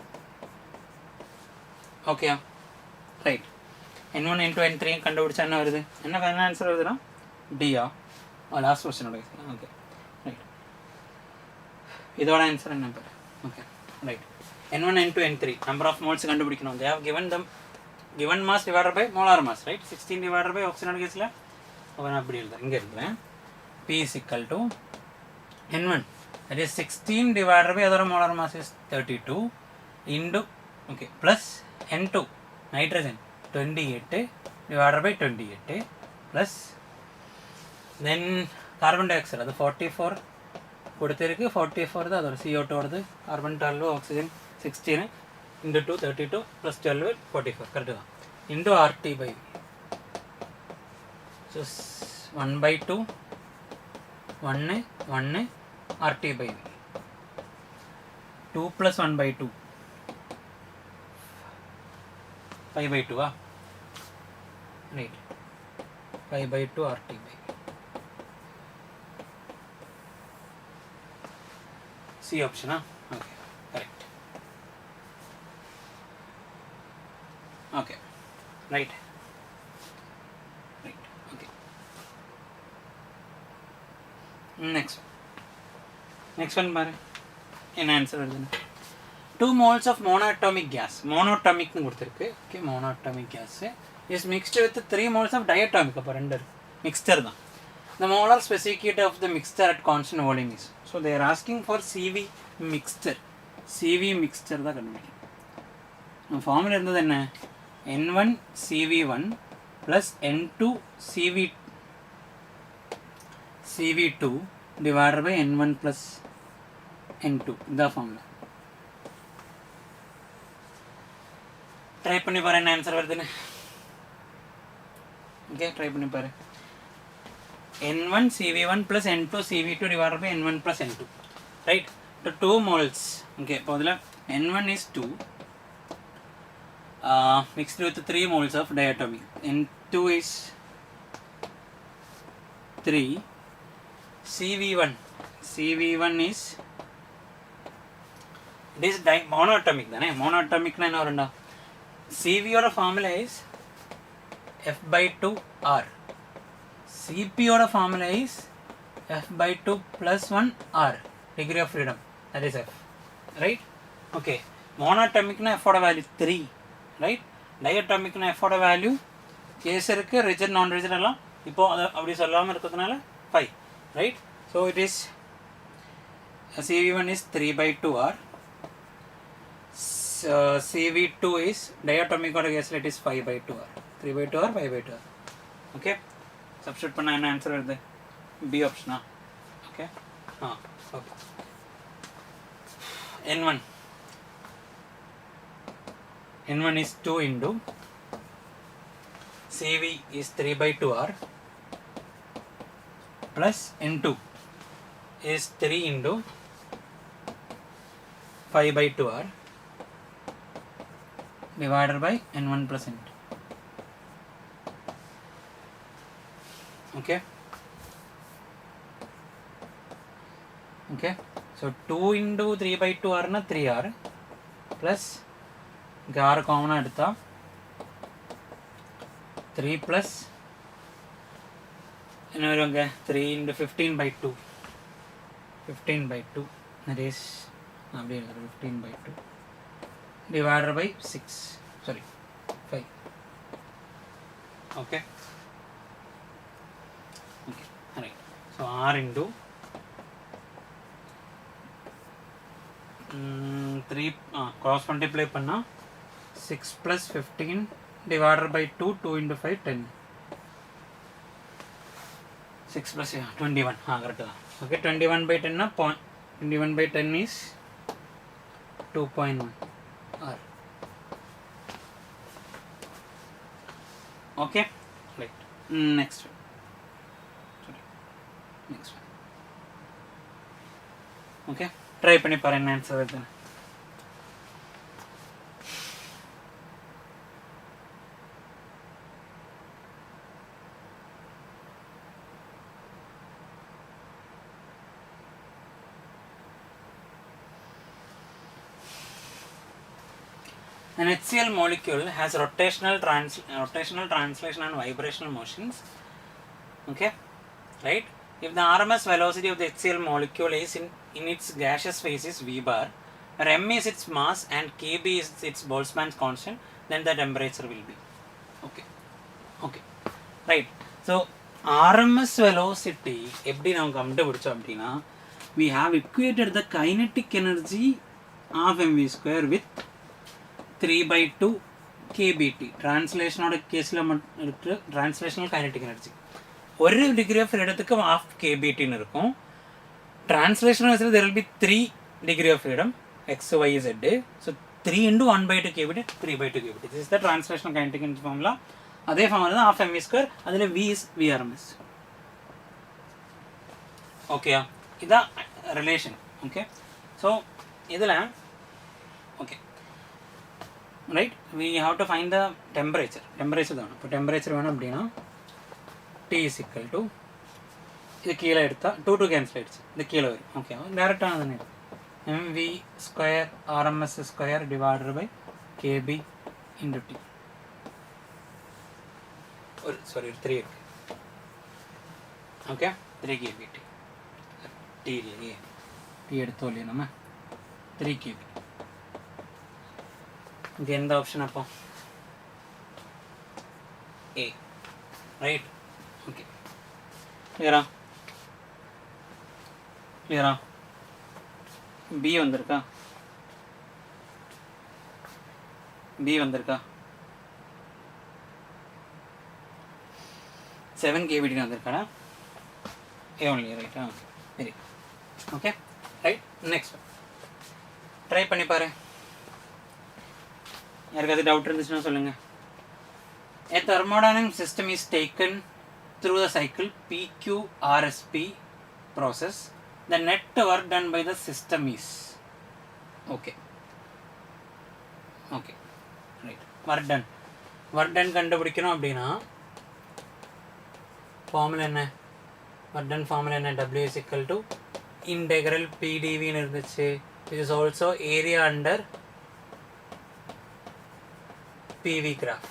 Okay right. N1 N2 N3 கண்டுபிடிச்சா என்ன வருது, என்ன ஆன்சர் வருதுன்னா டியா? லாஸ்ட் கொஸ்டினோட. Okay right. இதோட ஆன்சர் என்ன பேர்? Okay right. N1 N2 N3 number of moles கண்டுபிடிக்கணும். they have given them given mass divided by molar mass, right? 16 divided by oxygen கேஸ்ல அவன் அப்படி எழுத இங்கே எழுதுறேன். P is equal to N1, that is 16 divided by other molar mass is 32 into okay plus N2 nitrogen 28 divided by 28 plus then carbon dioxide அது 44 கொடுத்திருக்கு, 44 தான் அதோட CO2 வருது, carbon 12 oxygen 16 into 2 32 plus 12 44 correct தான், into RT by V. So 1 by 2 1 1 RT by V, 2 plus 1 by 2 5 by 2 right, 5 by 2 RT by V. C option okay correct. Okay right right okay. Next one பாரு என்ன answer வருதுன்னு. 2 moles of monatomic gas, monatomic னு கொடுத்திருக்கு. Okay monatomic gas is mixed with 3 moles of diatomic, அப்போ ரெண்டு mixture தான். The molar specific heat of the mixture at constant volume is, so they are asking for CV mixture. CV mixture தான் கண்டுபிடிக்கணும். Formula இருந்தது என்ன, N1 CV1 plus N2 CV2 divided by N1 plus N2, இதான் formula. Try பண்ணி பாரு என்ன answer வருதுன்னு. Okay try பண்ணி பாரு. N1 CV1 plus N2 CV2 divided by N1 plus N2, right? To 2 moles. Okay, இப்போ அதில் N1 is 2 mixed with 3 moles of diatomic. N2 is 3. CV1 is it is monatomic தானே, monatomic என்ன வரும்டா, CV ஓட formula is F by 2 R, CP ஓட formula is F by 2 plus 1 R, degree of freedom, that is F, right? Okay, monatomic na F ஓட value 3, right? Diatomic na F ஓட value case இருக்கு, rigid நான் rigid எல்லாம் இப்போ அதை அப்படி சொல்லாமல் இருக்கிறதுனால 5, right? So it is CV1 is 3 by 2 R, CV2 is diatomic ஓட கேஸில் it is 5 by 2 R, 3 by 2 R 5 by 2 R. Okay, substitute பண்ண என்ன ஆன்சர் வருது, B ஆப்ஷனா. Okay okay. N1 is 2 into CV is 3 by 2 R plus N2 is 3 into 5 by 2 R divided by N1 plus N2. Okay. Okay. So 2 into 3 by 2 R na 3 R plus R common எடுத்தா 3 plus என்ன வருங்க 3 into 15 by 2, 15 by 2, that is அப்படியே 15 by 2 divided by 6, sorry 5. Okay. Okay, right. So R into 3 cross multiply பண்ணா 6 plus 15 divided by 2, 2 into 5 10, 6 plus 21, correct தான். Okay, 21 by 10 na 21 by 10 is 2.1 R. Okay, right. Next one. Next one. Okay, try பண்ணி பாரு என்ன answer வருது. An HCl molecule has rotational translation and vibrational motions. Okay, right? If the RMS velocity of the HCl molecule is in its gaseous phase is V bar, where m is its mass and Kb is its Boltzmann's constant, then the temperature will be. Okay, okay, right? So RMS velocity எப்படி நாம் கண்டுபிடிச்சோம் அப்படின்னா, we have equated the kinetic energy of mv square with 3/2 kbt. Translational case la translational kinetic energy ஒரு degree of freedom half kbt ன்னு இருக்கும். Translational there will be 3 degree of freedom x, y, z. So 3 into 1/2 kbt, 3/2 kbt. This is the translational kinetic energy formula. அதே formula தான் half mv square. அதில் v is vrms. ஓகேயா, இதான் relation. Okay, so இதில் okay right, we have to find the temperature. Temperature தான். இப்போ temperature வேணும் அப்படின்னா T is equal to, இது கீழே எடுத்தால் 2 கேன்சல் ஆகிடுச்சு, இது கீழே வரும். ஓகே, டேரெக்டாக தானே mv square rms square divided by kb into T. ஒரு சாரி, ஒரு 3 இருக்கு. Okay, 3 kbt. T இல்லையே, T எடுத்தோம் இல்லையா நம்ம, 3 kb. இங்கே எந்த ஆப்ஷன் அப்போ? A, right? ஓகே, கிளியரா? கிளியரா? B வந்திருக்கா? B வந்திருக்கா? 7 kbt வந்திருக்காடா? A only, right? Very okay, right. Next try பண்ணி பாரு. யாருக்காவது டவுட் இருந்துச்சுன்னா சொல்லுங்கள். A thermodynamic system is taken through the cycle PQRSP process. The net work done by the system is okay. Okay, right. Work done கண்டுபிடிக்கணும் அப்படின்னா formula என்ன? work done formula என்ன? W is equal to integral PdV ன்னு இருந்துச்சு. It is also area under PV graph.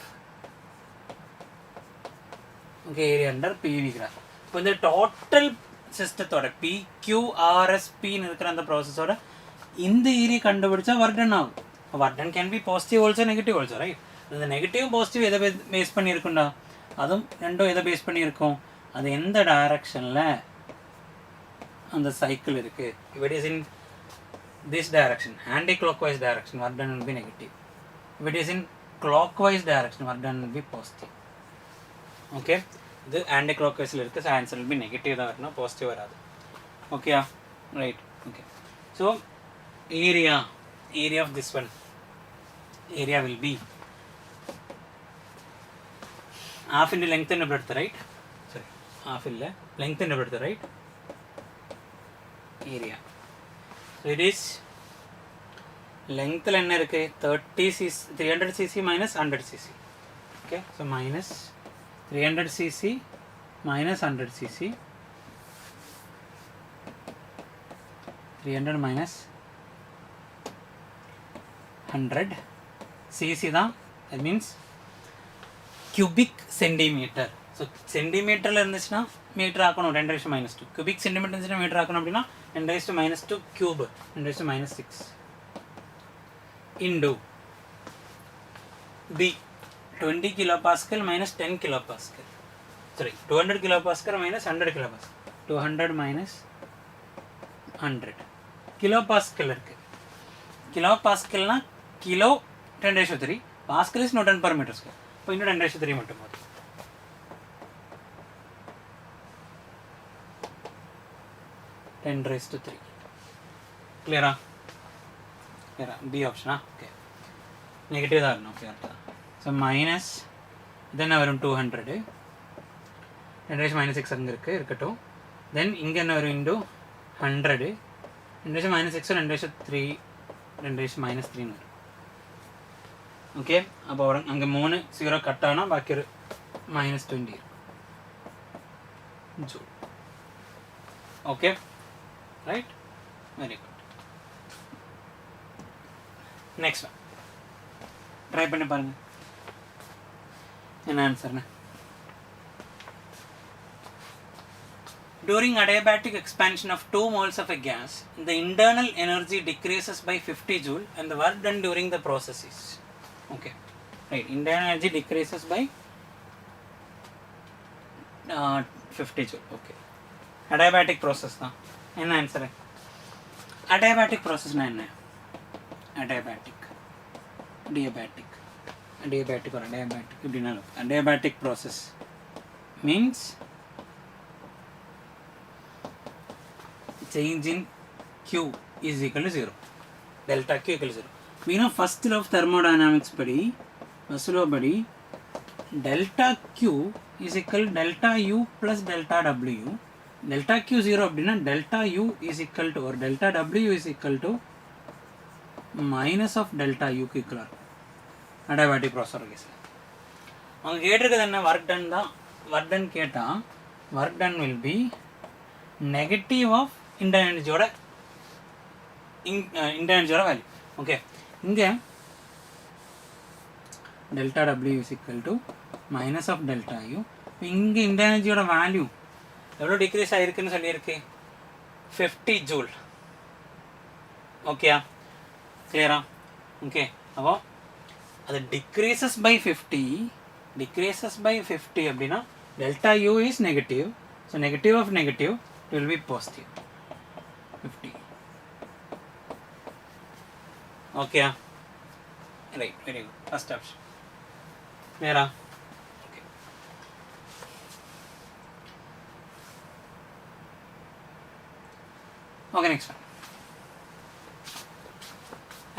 Okay, area under PV graph. இப்போ இந்த total சிஸ்டத்தோட PQRSPன்னு இருக்கிற அந்த ப்ராசஸோட இந்த ஏரியா கண்டுபிடிச்சா ஒர்க் டன் ஆகும். Work done can be positive also negative also, right? இந்த நெகட்டிவ் பாசிட்டிவ் எதை பேஸ் பண்ணியிருக்குண்டா? அதுவும் ரெண்டும் எதை பேஸ் பண்ணியிருக்கோம்? அது எந்த டைரக்ஷனில் அந்த சைக்கிள் இருக்குது. if it is in this direction, anti-clockwise direction, work done will be negative. if it is in clockwise direction, work done will be positive. Okay, இது ஆன்டி கிளாக்வைஸில் இருக்குது. So answer will be negative தான் வரணும், positive வராது. ஓகேயா, right? Okay, so area of this one, area will be half into length என்று எடுத்து, ரைட்? சரி, half இல்லை, length என்று எடுத்து, right? Area, so it is லெங்த்தில் என்ன இருக்குது? 300 cc minus 100 cc. Okay, so minus 300 cc minus 100 cc. 300 minus 100 cc தான். that means cubic centimeter. So சென்டிமீட்டரில் இருந்துச்சுன்னா மீட்டர் ஆக்கணும், 10⁻². cubic centimeter இருந்துச்சுன்னா மீட்டர் ஆக்கணும் அப்படின்னா 10⁻², cube 10⁻6 into B 20 kilopascal minus 10 kilopascal. Sorry, 200 kilopascal minus 100 kilopascal. 200 minus 100 kilopascal இருக்கு. kilopascalனா kilo 10⁻3, pascal is Newton per meter square. இப்போ இன்னும் 10⁻3 மட்டும் போதும். (10⁻3). கிளியரா? கிளியரா? B ஆப்ஷனா? ஓகே, நெகட்டிவ் தான் இருக்கணும். ஓகே, ஸோ மைனஸ் தென் வரும் 200, 10⁻6 அங்கே இருக்குது, இருக்கட்டும். தென் இங்கே என்ன வரும்? இன்டூ 100, 10⁻6 10⁻3, 10⁻3 வரும். ஓகே, அப்போ வரும் அங்கே 3 0 கட் ஆனால் பாக்கி ஒரு -20 joule. Okay, right? Very good. Next one try பண்ணி பாருங்கள் என்ன ஆன்சர்னு. During adiabatic expansion of 2 moles of a gas, the internal energy decreases by 50 joule and the work done during the process is. Okay, right. Internal energy decreases by 50 joule. Okay. Adiabatic process na. Enna answer? Adiabatic process na enna? Adiabatic. Adiabatic. Adiabatic or adiabatic. You didn't know. Adiabatic process means change in Q is equal to 0. Delta Q equal to 0. We know first law of thermodynamics badi, first law badi, delta Q is equal to delta U plus delta W. Delta Q 0 abdina delta U is equal to or delta W is equal to minus of delta U ku equal. Adiabatic process case. Ang ketirukadana work done da work done keta work done will be negative of internal energy oda internal energy oda value. Okay, inge delta W is equal to minus of delta U. Inge internal energy oda value evlo decrease aayirukku sollirukku 50 joule. Okay, clear ah? Okay, appo adu decreases by 50 அப்படினா delta U is negative, so negative of negative it will be positive 50. Okay, right, very good, first option. Clear ah? Okay. Okay, next one.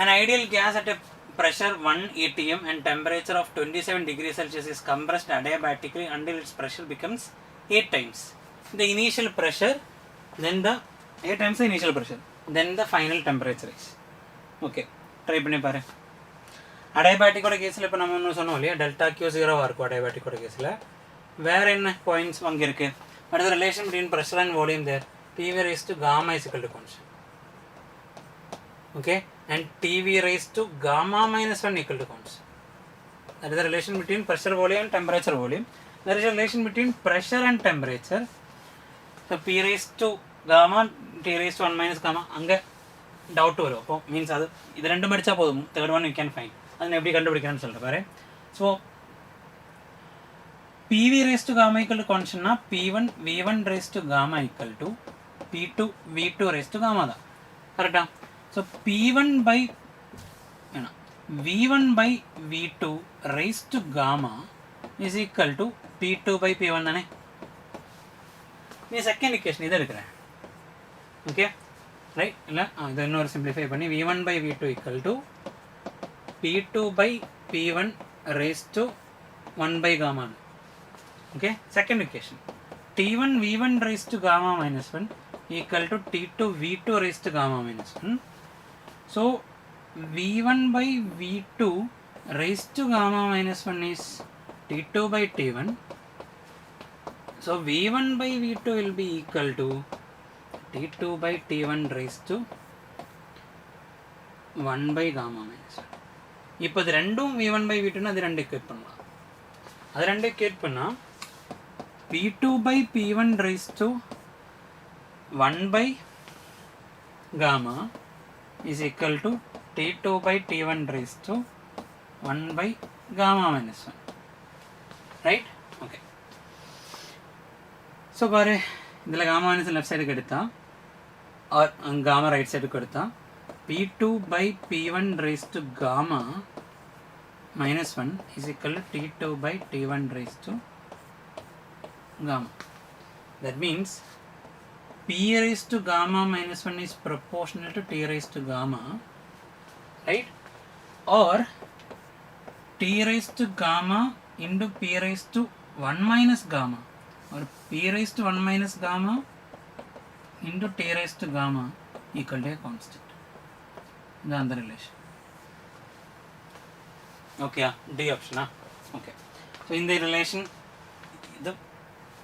An ideal gas at a pressure 1 atm and temperature of 27 degrees Celsius is compressed adiabatically until its pressure becomes 8 times the initial pressure, then the 8 times the initial pressure, then the final temperature is. Okay, try பண்ணி பாரு. adiabatic கேஸ்ல இப்போ நம்ம ஒன்று சொன்னோம் இல்லையா, delta Q 0 இருக்கும் adiabatic கேஸில். வேறு என்ன பாயிண்ட்ஸ் அங்கே இருக்குது? What is the relation between pressure and volume there? PV raised to gamma is equal to constant. Okay, and TV raised to gamma minus 1 equal to constant. That is the relation between pressure volume and temperature volume. There is a relation between pressure and temperature. So P raised to gamma, T raised to 1 minus gamma. Ange doubt varum. Appo means adu idu rendu padicha podum. Third one you can find. Adha eppadi kandupidikkannu solra paare. So PV raised to gamma equal to constant na P1 V1 raised to gamma equal to P2 V2 raised to gamma da. Correct ah? So P1 by V1 by V2 raised to gamma is equal to P2 by P1 தானே. நீ second equation இதை எடுக்கிறேன். Okay right இல்லை இதை இன்னொரு simplify பண்ணி V1 by V2 equal to P2 by P1 raised to 1 by gamma. Okay, second equation T1 V1 raised to gamma minus 1 equal to T2 V2 raised to gamma minus 1. So V1 by V2 raised to gamma minus 1 is T2 by T1. So V1 by V2 will be equal to T2 by T1 raised to 1 by gamma minus 1. இப்போ இது ரெண்டும் V1 by V2 அது ரெண்டு equate பண்ணலாம். அது ரெண்டு equate பண்ணா P2 by P1 raised to 1 by gamma is equal to T2 by T1 raised to 1 by gamma minus 1. Right? Okay. So பாரு இதில் gamma minus left side எடுத்தா or gamma right side எடுத்தா P2 by P1 raised to gamma minus 1 is equal to T2 by T1 raised to gamma. That means P raised to gamma minus 1 is proportional to T raised to gamma, right? Or T raised to gamma into P raised to 1 minus gamma, or P raised to 1 minus gamma into T raised to gamma equal to a constant. That's the relation. Okay, D option. Okay. So in the relation,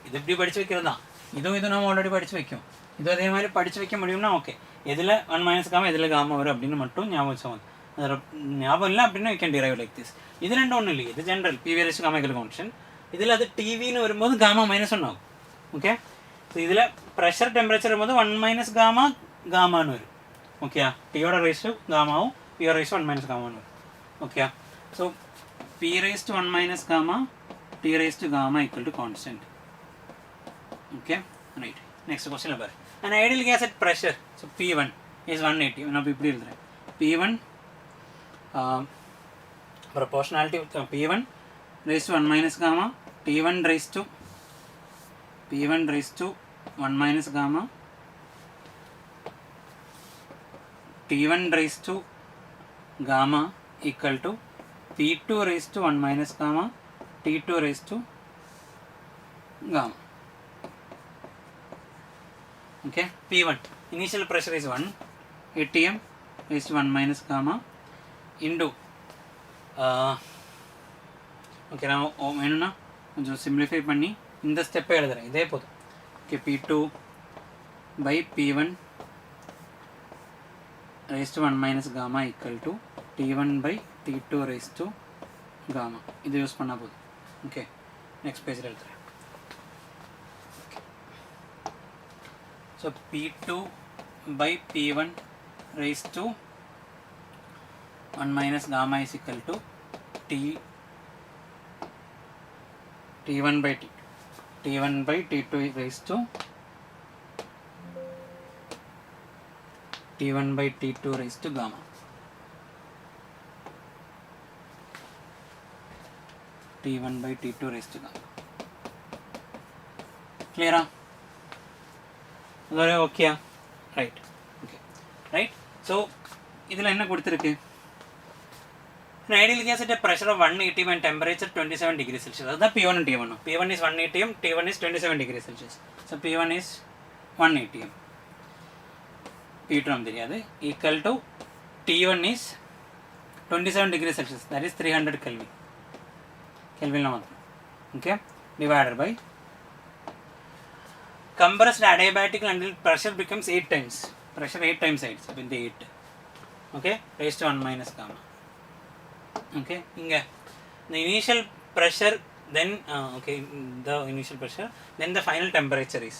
இது இப்படி படித்து வைக்கிறது தான். இதுவும் நம்ம already படித்து வைக்கும். இது அதே மாதிரி படித்து வைக்க முடியும்னா ஓகே. எதில் 1 மைனஸ் காமா எதில் காமா வரும் அப்படின்னு மட்டும் ஞாபகம் வச்சுக்கோங்க. ஞாபகம் இல்லை அப்படின்னா you can drive like this. இது ரெண்டும் ஒன்றும் இல்லை, இது general PV raised to gamma equal constant. இதில் அது டிவின்னு வரும்போது காமா மைனஸ் 1 ஆகும். ஓகே, ஸோ இதில் ப்ரெஷர் டெம்பரேச்சர் வரும்போது 1 மைனஸ் காமா காமான்னு வரும். ஓகே, டியோட ரைஸ் டு காமாவும் பியோட ரைஸ் டு 1 மைனஸ் காமான்னு வரும். Okay, so P raised to 1 minus gamma, T raised to gamma equal to constant. Okay, right. Next question number. An ideal gas at pressure, so P1 is 180. Now P1 proportionality of P1 raised to 1 minus gamma, T1 raised to P1 raised to 1 minus gamma, T1 raised to gamma equal to P2 raised to 1 minus gamma, T2 raised to gamma. Okay, P1 initial pressure is 1 atm raised to 1 minus gamma into okay, now enna konjam simplify panni இந்த ஸ்டெப்பை எழுதுறேன், இதே போதும். Okay, P2 by P1 raised to 1 minus gamma equal to T1 by T2 raised to gamma. இது use பண்ணால் போதும். Okay, next பேஜில் எழுதுறேன். So P2 by P1 raised to 1 minus gamma is equal to T1 by T2 raised to T1 by T2 raised to gamma. T1 by T2 raised to gamma. Clear? Okay. Right. Okay. Right. So, இதில் என்ன கொடுத்திருக்கு? An ideal gas at a pressure of 180 and temperature 27 degrees Celsius. That's P1 and T1. P1 is 1 atm, T1 is 27 degrees Celsius. So P1 is 1 atm. P2 தெரியாது. Equal to T1 is 27 degrees Celsius. That is 300 Kelvin. Kelvin la matram. Okay. Divided by compressed adiabatic until pressure becomes 8 times. Pressure 8 times sides. So in the 8. Okay. Raised to 1 minus gamma. Okay, inga the initial pressure, then okay, the initial pressure, then the final temperature is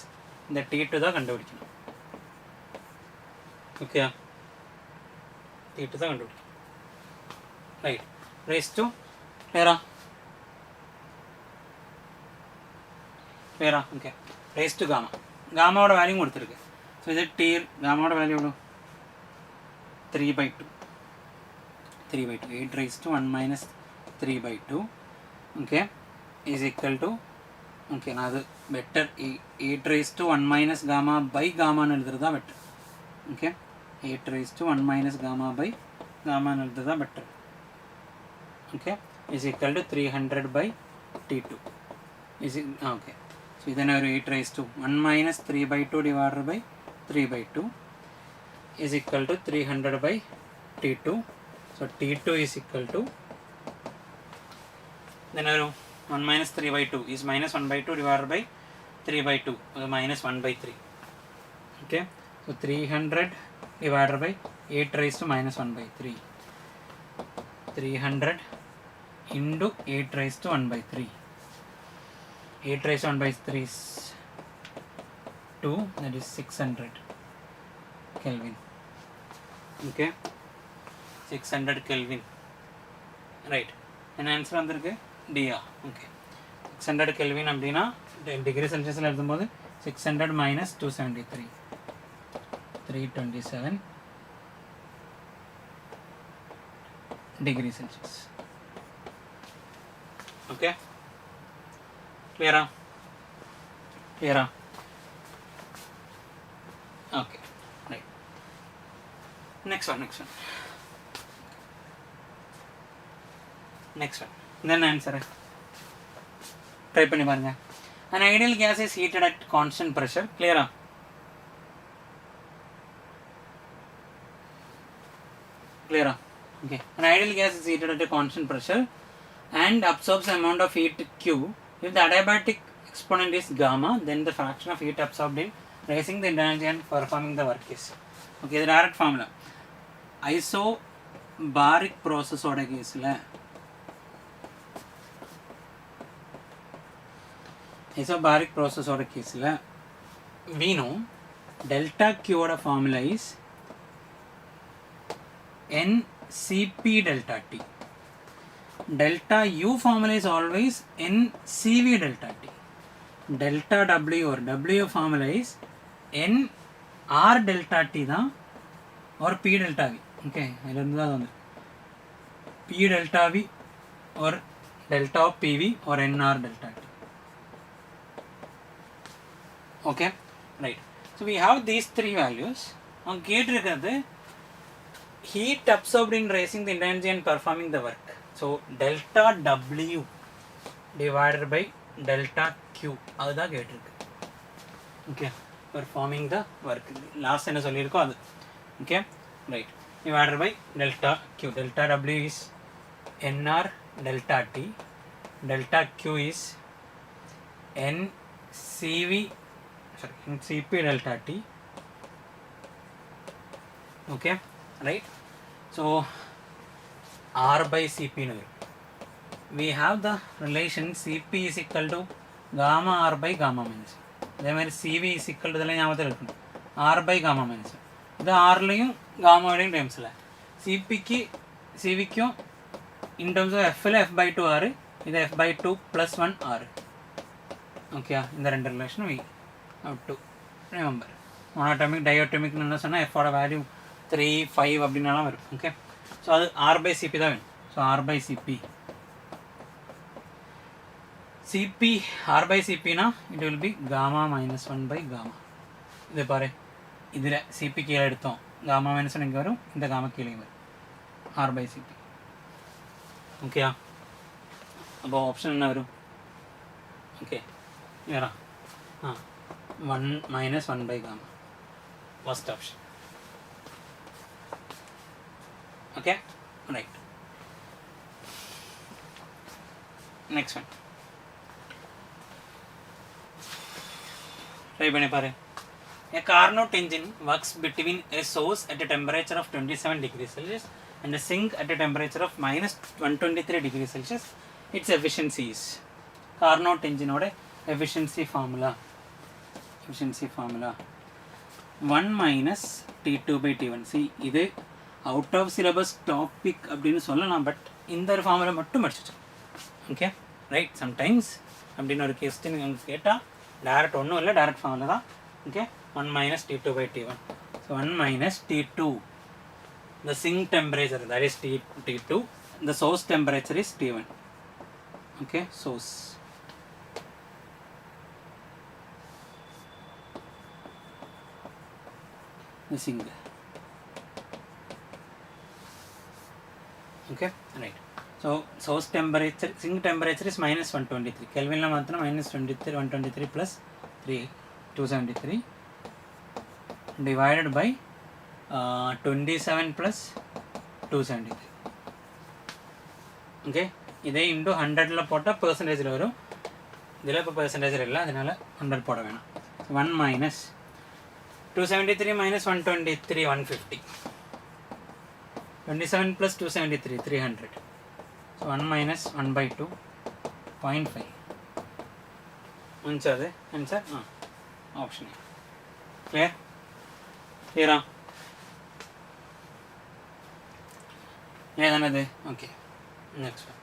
the T2 da kandupidikkanum. Okay, T2 da kandupidikkanum, right, raised to clear. Okay, raised to gamma. Gamma oda value koduthirukke. So idu T gamma oda value evu 3 by 2. 3 by 2, 8 raised to 1 minus 3 by 2, okay, is equal to, okay, now the better 8 raised to 1 minus gamma by gamma naludrudha better. Okay, 8 raised to 1 minus gamma by gamma naludrudha better. Okay, is equal to 300 by T2. Is it okay? So then our 8 raised to 1 minus 3 by 2 divided by 3 by 2 is equal to 300 by T2. So T2 is equal to, then 1 minus 3 by 2 is minus 1 by 2 divided by 3 by 2, minus 1 by 3. Okay, so 300 divided by 8 raised to minus 1 by 3. 300 into 8 raised to 1 by 3. 8 raised to 1 by 3 is 2, that is 600 Kelvin. Okay, 600 Kelvin, right, and answer vandirukku dr. Okay, 600 Kelvin அப்படினா degree Celsius ல எழுதும்போது 600 minus 273 327 degree Celsius. Okay, clear? Okay, right, next one. Next one, then answer. Try பண்ணி பாருங்க. An ideal gas is heated at constant pressure. Clear? Okay. An ideal gas is heated at a constant pressure and absorbs the amount of heat Q. If the adiabatic exponent is gamma, then the fraction of heat absorbed in raising the energy and performing the work is. Okay, the direct formula. baric process oda case la isobaric process oda case la we know delta Q oda formula is NCP delta T. Delta U formula is always NCV delta T. Delta W or W formula is NR delta T da or P delta V. Okay, I learned that. P delta V or delta of PV or NR delta T. Okay, right. So we have these three values. On gate heat absorbed in raising the energy and performing the work. So delta W divided by delta Q. That's the gate. Okay, performing the work. Last sentence only. Okay, right. Divided by delta Q. Delta W is NR delta T. Delta Q is NCP delta T. Okay, right. So R by Cp. We have the relation Cp is equal to gamma R by gamma minus. Then Cv is equal to the R by gamma minus. The R laying gamma terms. Cp ki Cv q in terms of F F by 2 R is F by 2 plus 1 R. Okay, in the render relation we have to remember. Monatomic, diatomic F for a value 3, 5 abdinala. Okay. So R by Cp da. So R by Cp. Cp R by Cp na it will be gamma minus 1 by gamma. This pare. Idile Cp kila edutho. Gamma minus 1 inga varum. Inda gamma kila varum. R by Cp. Okay ah. Above option enna varum. Okay. Vera. 1 minus 1 by gamma. First option. Okay, right. Next one. Try bane pare. A Carnot engine works between a source at a temperature of 27 degrees Celsius and a sink at a temperature of minus 123 degrees Celsius. Its efficiency is Carnot engine ode efficiency formula. 1 minus T2 by T1. See, this out of syllabus topic அப்படினு சொல்லலாம் but இந்த ஒரு formula மட்டும் படிச்சுட்டு okay right sometimes அப்படின்னு ஒரு question உங்களுக்கு கேட்டா டைரக்ட் ஒண்ணும் இல்ல டைரக்ட் ஃபார்முலா தான் okay 1 minus T2 by T1 so 1 minus T2 the sink temperature that is T2 the source temperature is T1 okay source the sink okay right so source temperature sink temperature is minus 123 kelvin la maathana minus 23 123 plus 3 273 divided by 27 plus 273 okay idhe into 100 la potta percentage la varum idhila ipo percentage illa adinala 100 poda vena 1 minus 273 minus 123 150 27 plus 273 300 so 1 minus 1 by 2 0.5 answer the answer option A clear here another okay next one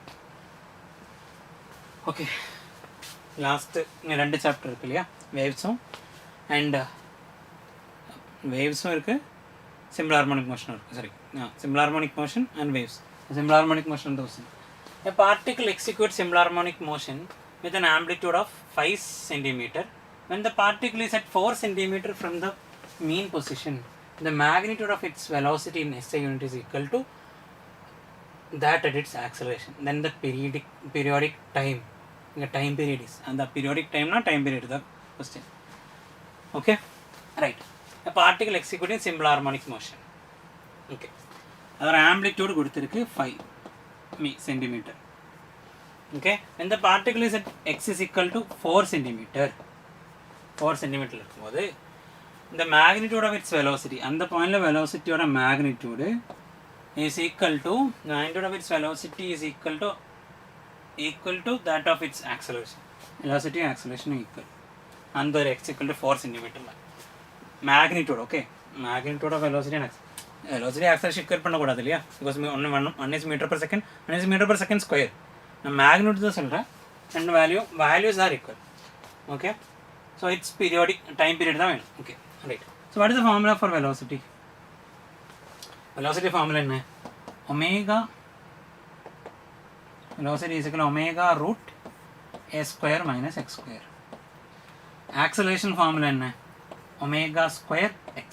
okay last two chapter irukku illaya waves and waves irukku simple harmonic motion sorry simple harmonic motion and waves simple harmonic motion a particle executes simple harmonic motion with an amplitude of 5 cm when the particle is at 4 cm from the mean position the magnitude of its velocity in SI unit is equal to that at its acceleration then the periodic time the time period is and the periodic time not time period the question okay right a particle executing simple harmonic motion okay our amplitude கொடுத்திருக்கு 5 centimeter okay when the particle is at x is equal to 4 centimeter 4 centimeter இருக்கும்போது the magnitude of its velocity அந்த பாயிண்ட்ல velocity ஓட magnitude is equal to magnitude of its velocity is equal to that of its acceleration. Velocity and acceleration equal. And the x equal to 4 centimeter. Magnitude, okay. Magnitude of velocity and acceleration. Velocity and acceleration equal பண்ண கூடாது இல்லையா? Because one is meter per second, one is meter per second square. Now magnitude தான் சொல்றேன். And values are equal. Okay. So it's periodic time period தான் வேணும். Okay. Right. So what is the formula for velocity? Velocity formula என்ன? Omega velocity is equal to omega root a square minus x square. Acceleration formula என்ன? Omega square x.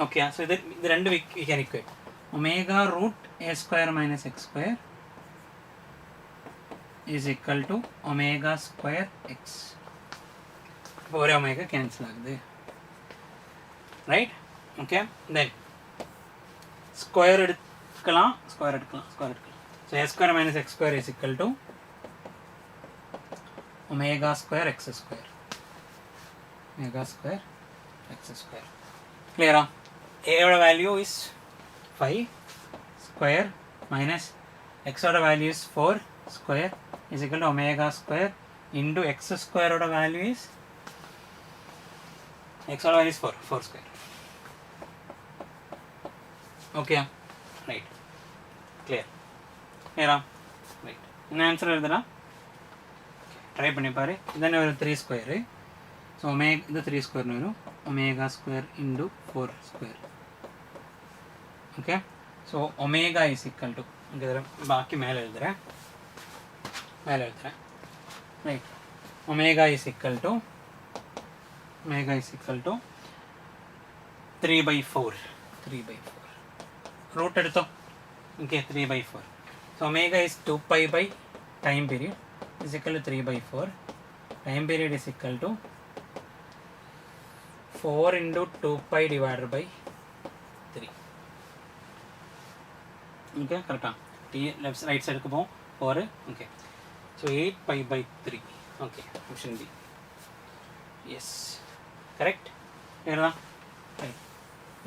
Okay, so the rendu we can equate. Omega root a square minus x square is equal to omega square x. Over omega cancel agudhu. Right? Okay, then square edutkalam. So a square minus x square is equal to omega square x square. Omega square x square. Clear? A value is 5 square minus x value is 4 square is equal to omega square into x square value is x value is 4 square. Okay, right. Clear? Right. In answer try பண்ணி பாரு. Then ஒரு 3 square. So omega the 3 square வரும். Omega square into 4 square. Okay. So omega is equal to பாக்கி மேல எழுதுறேன். Right. Omega is equal to 3/4. Root எடுத்தோம். Okay, 3/4. So omega is 2 pi by time period is equal to 3/4. Time period is equal to 4 into 2 pi divided by 3. Okay, correct. T left right side ku po 4. Okay. So 8 pi by 3. Okay, option B. Yes. Correct? Right.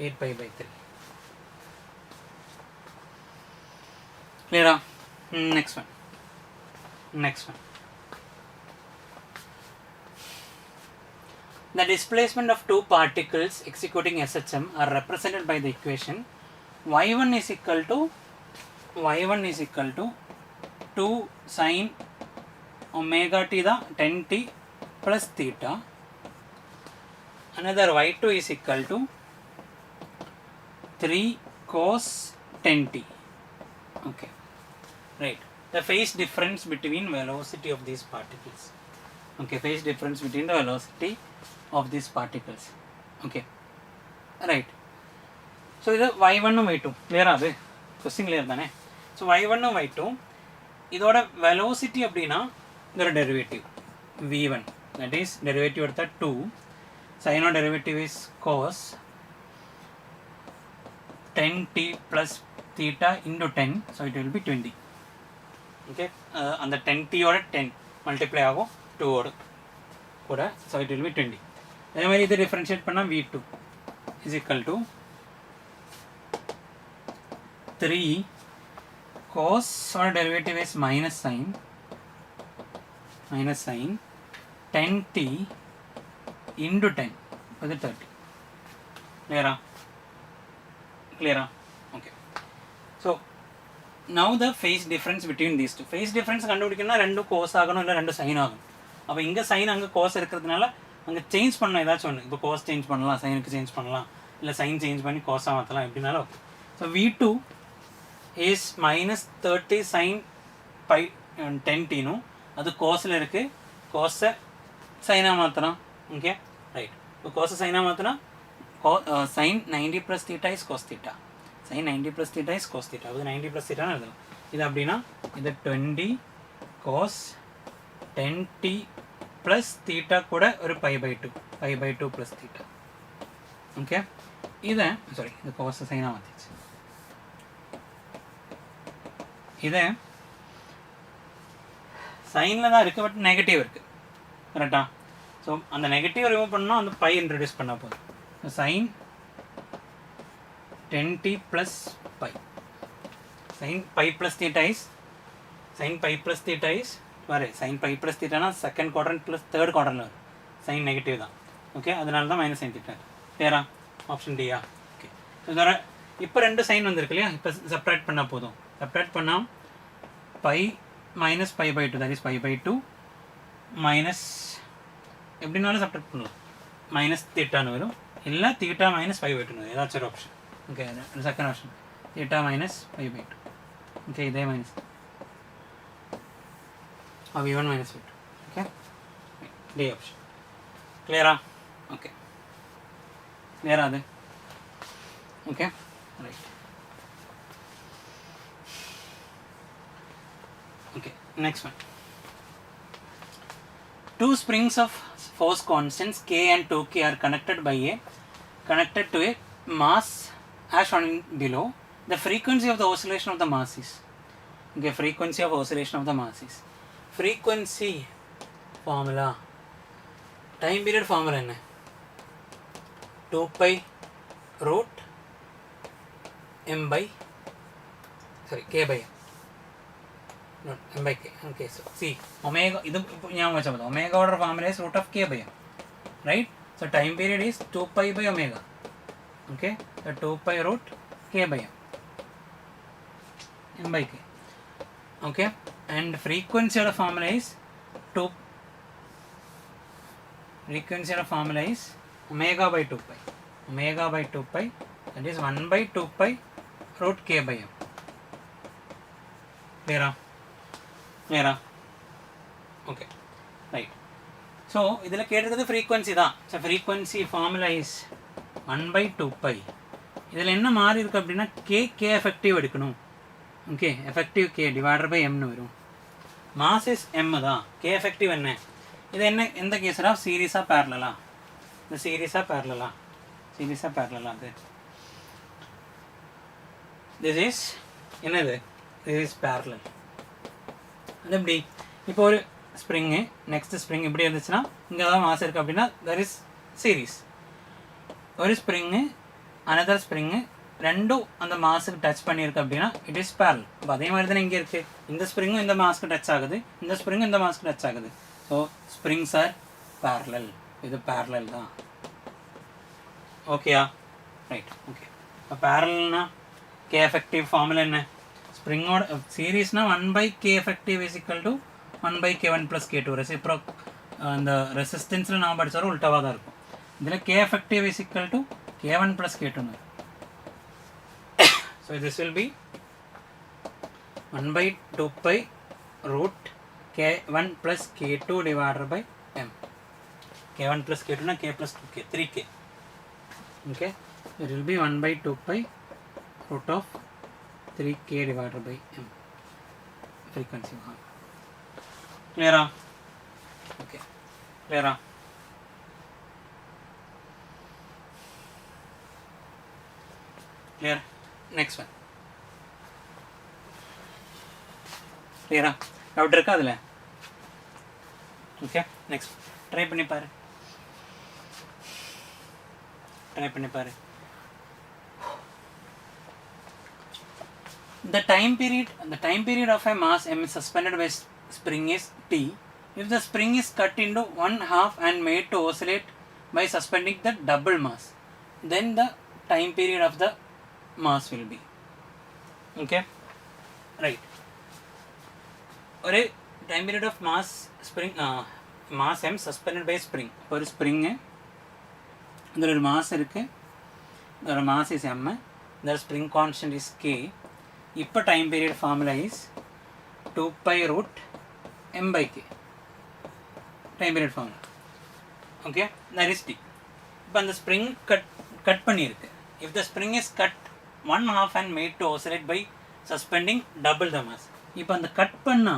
8 pi by 3. Clear? Next one. The displacement of two particles executing SHM are represented by the equation y1 is equal to 2 sin omega t the 10t plus theta. Another y2 is equal to 3 cos 10t. Okay, right. The phase difference between velocity of these particles. Okay, phase difference between the velocity of these particles. Okay, right. So this y1 and y2 clear ஆகுது? Question clear தானே? So y1 and y2 இதோட velocity அப்படினா இதோட derivative v1, that is derivative எடுத்தா 2, sin of derivative is cos 10t plus theta into 10, so it will be 20. Okay, and the 10t or 10 multiply ஆகும் 2 ஓட கூட, so it will be 20. அதே மாதிரி இதை differentiate பண்ணா v2 is equal to 3 cos or derivative is minus sin 10t into 10 for the 30. Clear? Okay. So now the phase difference between these two. Phase difference கண்டுபிடிக்கணும்னா ரெண்டு cos ஆகணும் இல்ல ரெண்டு sin ஆகணும். அப்ப இங்க sin அங்க cos இருக்கிறதுனால அங்க சேஞ்ச் பண்ண ஏதாச்சும் ஒன்று, இப்போ cos சேஞ்ச் பண்ணலாம், சைனுக்கு சேஞ்ச் பண்ணலாம், இல்லை sin சேஞ்ச் பண்ணி cos மாற்றலாம், எப்படினாலும் okay. So v2 is minus 30 sin pi 10t னும் அது cosல இருக்கு, cosஸை சைனாக மாற்றலாம். Okay, right. இப்போ cosஸை சைனாக மாற்றினா sin 90 plus theta is cos theta, sin 90 plus theta is cos theta, அது 90 plus theta எழுதலாம். இது அப்படின்னா இது 20 cos 10t plus theta கூட ஒரு pi by 2 plus theta. Okay, இதை சாரி இது cos சைனாக மாற்றிச்சு. இதை சைனில் தான் இருக்குது, பட் நெகட்டிவ் இருக்குது, கரெக்டா? ஸோ அந்த நெகட்டிவ் ரிமூவ் பண்ணால் அந்த பை இன்ட்ரடியூஸ் பண்ணால் போதும். sin 10t plus pi. Sin pi plus theta is வரு sin pi plus theta na second quadrant plus third quadrant வரும். sin negative தான். ஓகே, அதனால தான் minus sin theta. கிளியரா? ஆப்ஷன் டியா? ஓகே. ஸோ இதோட இப்போ ரெண்டு சைன் வந்திருக்கு இல்லையா? இப்போ சப்ராக்ட் பண்ணால் போதும். சப்ராக்ட் பண்ணால் pi minus pi by 2, that is pi by 2 minus எப்படினாலும் சப்ராக்ட் பண்ணலாம். மைனஸ் தீட்டான்னு வரும், இல்லை தீட்டா மைனஸ் pi by 2 வரும். ஏதாச்சும் ஒரு option. Okay, second option theta minus pi by 2. Okay, இதே minus v1 minus v2. Okay, D option. கிளியரா? Okay, கிளியரா அது? Okay, right. Okay, next one. Two springs of force constants K and 2K are connected to a mass as shown below. The frequency of the oscillation of the mass is. Okay, frequency of oscillation of the mass is. Frequency formula. Time period formula என்ன? 2 pi root K by M. Not M by K. Okay, so see, omega, omega order formula is root of K by M, right? So time period is 2 pi by omega. Okay, so 2 pi root K by M by K. Okay, and frequency of the formula is omega by 2 pi. Omega by 2 pi, that is 1 by 2 pi root K by M. Clear? Okay, right. So இதில் கேட்டிருக்கிறது frequency தான். So frequency formula is 1 by 2 pi. இதில் என்ன மாறி இருக்கு அப்படின்னா k effective எடுக்கணும். Okay, effective k divided by m வரும். mass is m தான். k effective என்ன? இது என்ன, எந்த கேஸ்ரா? சீரீஸா பேரலலா? இந்த சீரீஸா பேரலலா? சீரீஸா பேரலலா? அது this is என்னது? this is parallel. அது எப்படி? இப்போ ஒரு ஸ்ப்ரிங்கு, நெக்ஸ்ட் ஸ்ப்ரிங் இப்படி இருந்துச்சுன்னா இங்கே தான் மாஸ் இருக்குது அப்படின்னா there is series. ஒரு ஸ்ப்ரிங்கு another ஸ்ப்ரிங்கு ரெண்டும் அந்த மாஸுக்கு டச் பண்ணியிருக்கு அப்படின்னா இட் இஸ் parallel. இப்போ அதே மாதிரி தானே இங்கே இருக்குது. இந்த ஸ்ப்ரிங்கும் இந்த மாஸ்க்கு டச் ஆகுது, இந்த ஸ்ப்ரிங்கும் இந்த மாஸ்க்கு டச் ஆகுது. So springs are parallel. இது parallel தான். ஓகேயா? ரைட். ஓகே, இப்போ parallelனா k effective ஃபார்முலா என்ன? ஸ்ப்ரிங்கோட சீரீஸ்னா 1 by k effective is equal to 1 by k1 plus k2. ரெசிப்ரோக் அந்த ரெசிஸ்டன்ஸில் நான் படித்தாலும் உல்ட்டாவாக தான் இருக்கும். இதில் k effective is equal to k1 plus k2. So this will be 1 by 2 pi root k1 plus k2 divided by m. k1 plus k2 na k plus 2k, 3k. Okay, it will be 1 by 2 pi root of 3k divided by m. Frequency. Clear? Okay, clear? Clear? Next one. Clear? Doubt இருக்கா அதுல? Okay, next. Try பண்ணி பாரு. The time period of a mass m suspended by spring is t. If the spring is cut into one half and made to oscillate by suspending the double mass, then the time period of the mass will be. Okay, right. Or time period of mass spring mass m suspended by spring. For spring there is mass irukku, the mass is m, the spring constant is k. இப்போ time period formula is 2 pi root m by k. time period formula. Okay, that is t. இப்போ அந்த spring cut பண்ணியிருக்கு. If the spring is cut one half and made to oscillate by suspending double the mass. இப்போ அந்த cut பண்ணா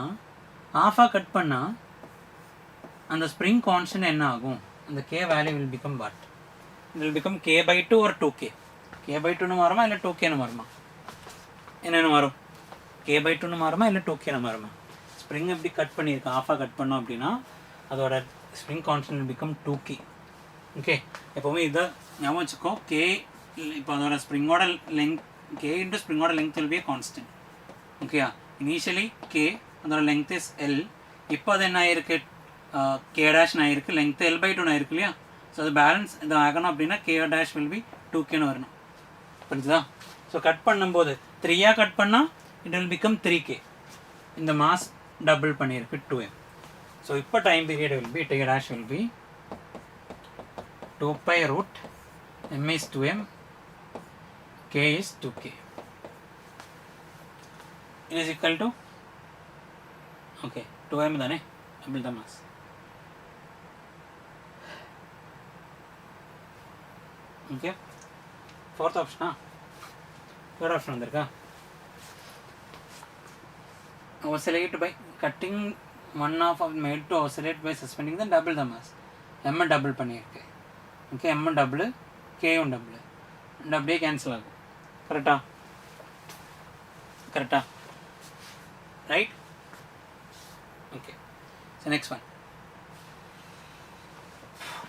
half cut பண்ணா அந்த spring constant என்ன ஆகும்? அந்த k value will become what? It will become k by 2 or 2k. k by 2 னு மாறுமா இல்லை 2k னு மாறுமா? என்னென்னு மாறும்? k by 2 னு மாறுமா இல்லை 2k னு மாறுமா? ஸ்ப்ரிங் எப்படி கட் பண்ணியிருக்கு, half கட் பண்ணோம் அப்படின்னா அதோட spring constant will become 2k. Okay, எப்போவுமே இதை ஞாபகம் வச்சுக்கோ. k இப்போ அதோட ஸ்ப்ரிங்கோட லெங்க் k into spring ஓட length will be a constant. Okay, initially k அதோட length is L. இப்போ அது என்ன ஆயிருக்கு, k dash ஆயிருக்கு, length L by 2 ஆயிருக்கு இல்லையா. ஸோ அது பேலன்ஸ் இது ஆகணும் அப்படின்னா k dash will be 2kன்னு வரணும். புரிஞ்சுதா? ஸோ கட் பண்ணும்போது 3 கட் பண்ணால் it will become 3k. இந்த மாஸ் டபுள் பண்ணியிருக்கு 2m. ஸோ இப்போ time period will be t dash will be 2 pi root m is 2m, k is 2k. It is equal to, okay, 2m தானே, double the mass. Okay, fourth option, third option வந்திருக்கா? Oscillate by cutting one half of made to oscillate by suspending, then double the mass. m double பண்ணியிருக்கு. Okay, m double, k double, and அப்படியே cancel ஆகும். கரெக்டா? கரெக்டா? Right? Okay. So next one.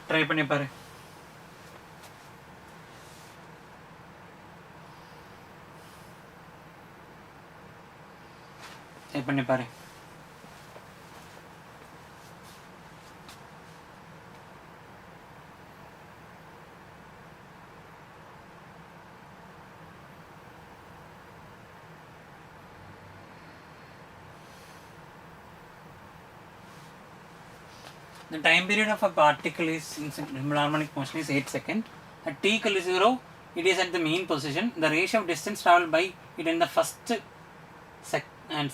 Try பண்ணி பாரு. Try பண்ணி பாரு. The time period of a particle is in simple harmonic motion is 8 seconds. At t equal to 0, it is at the mean position. The ratio of distance travelled by it in the first and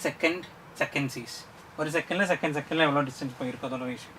second seconds is. ஒரு செகண்ட்ல செகண்ட்ல எவ்வளோ distance போயிருக்கோ அதோட ratio.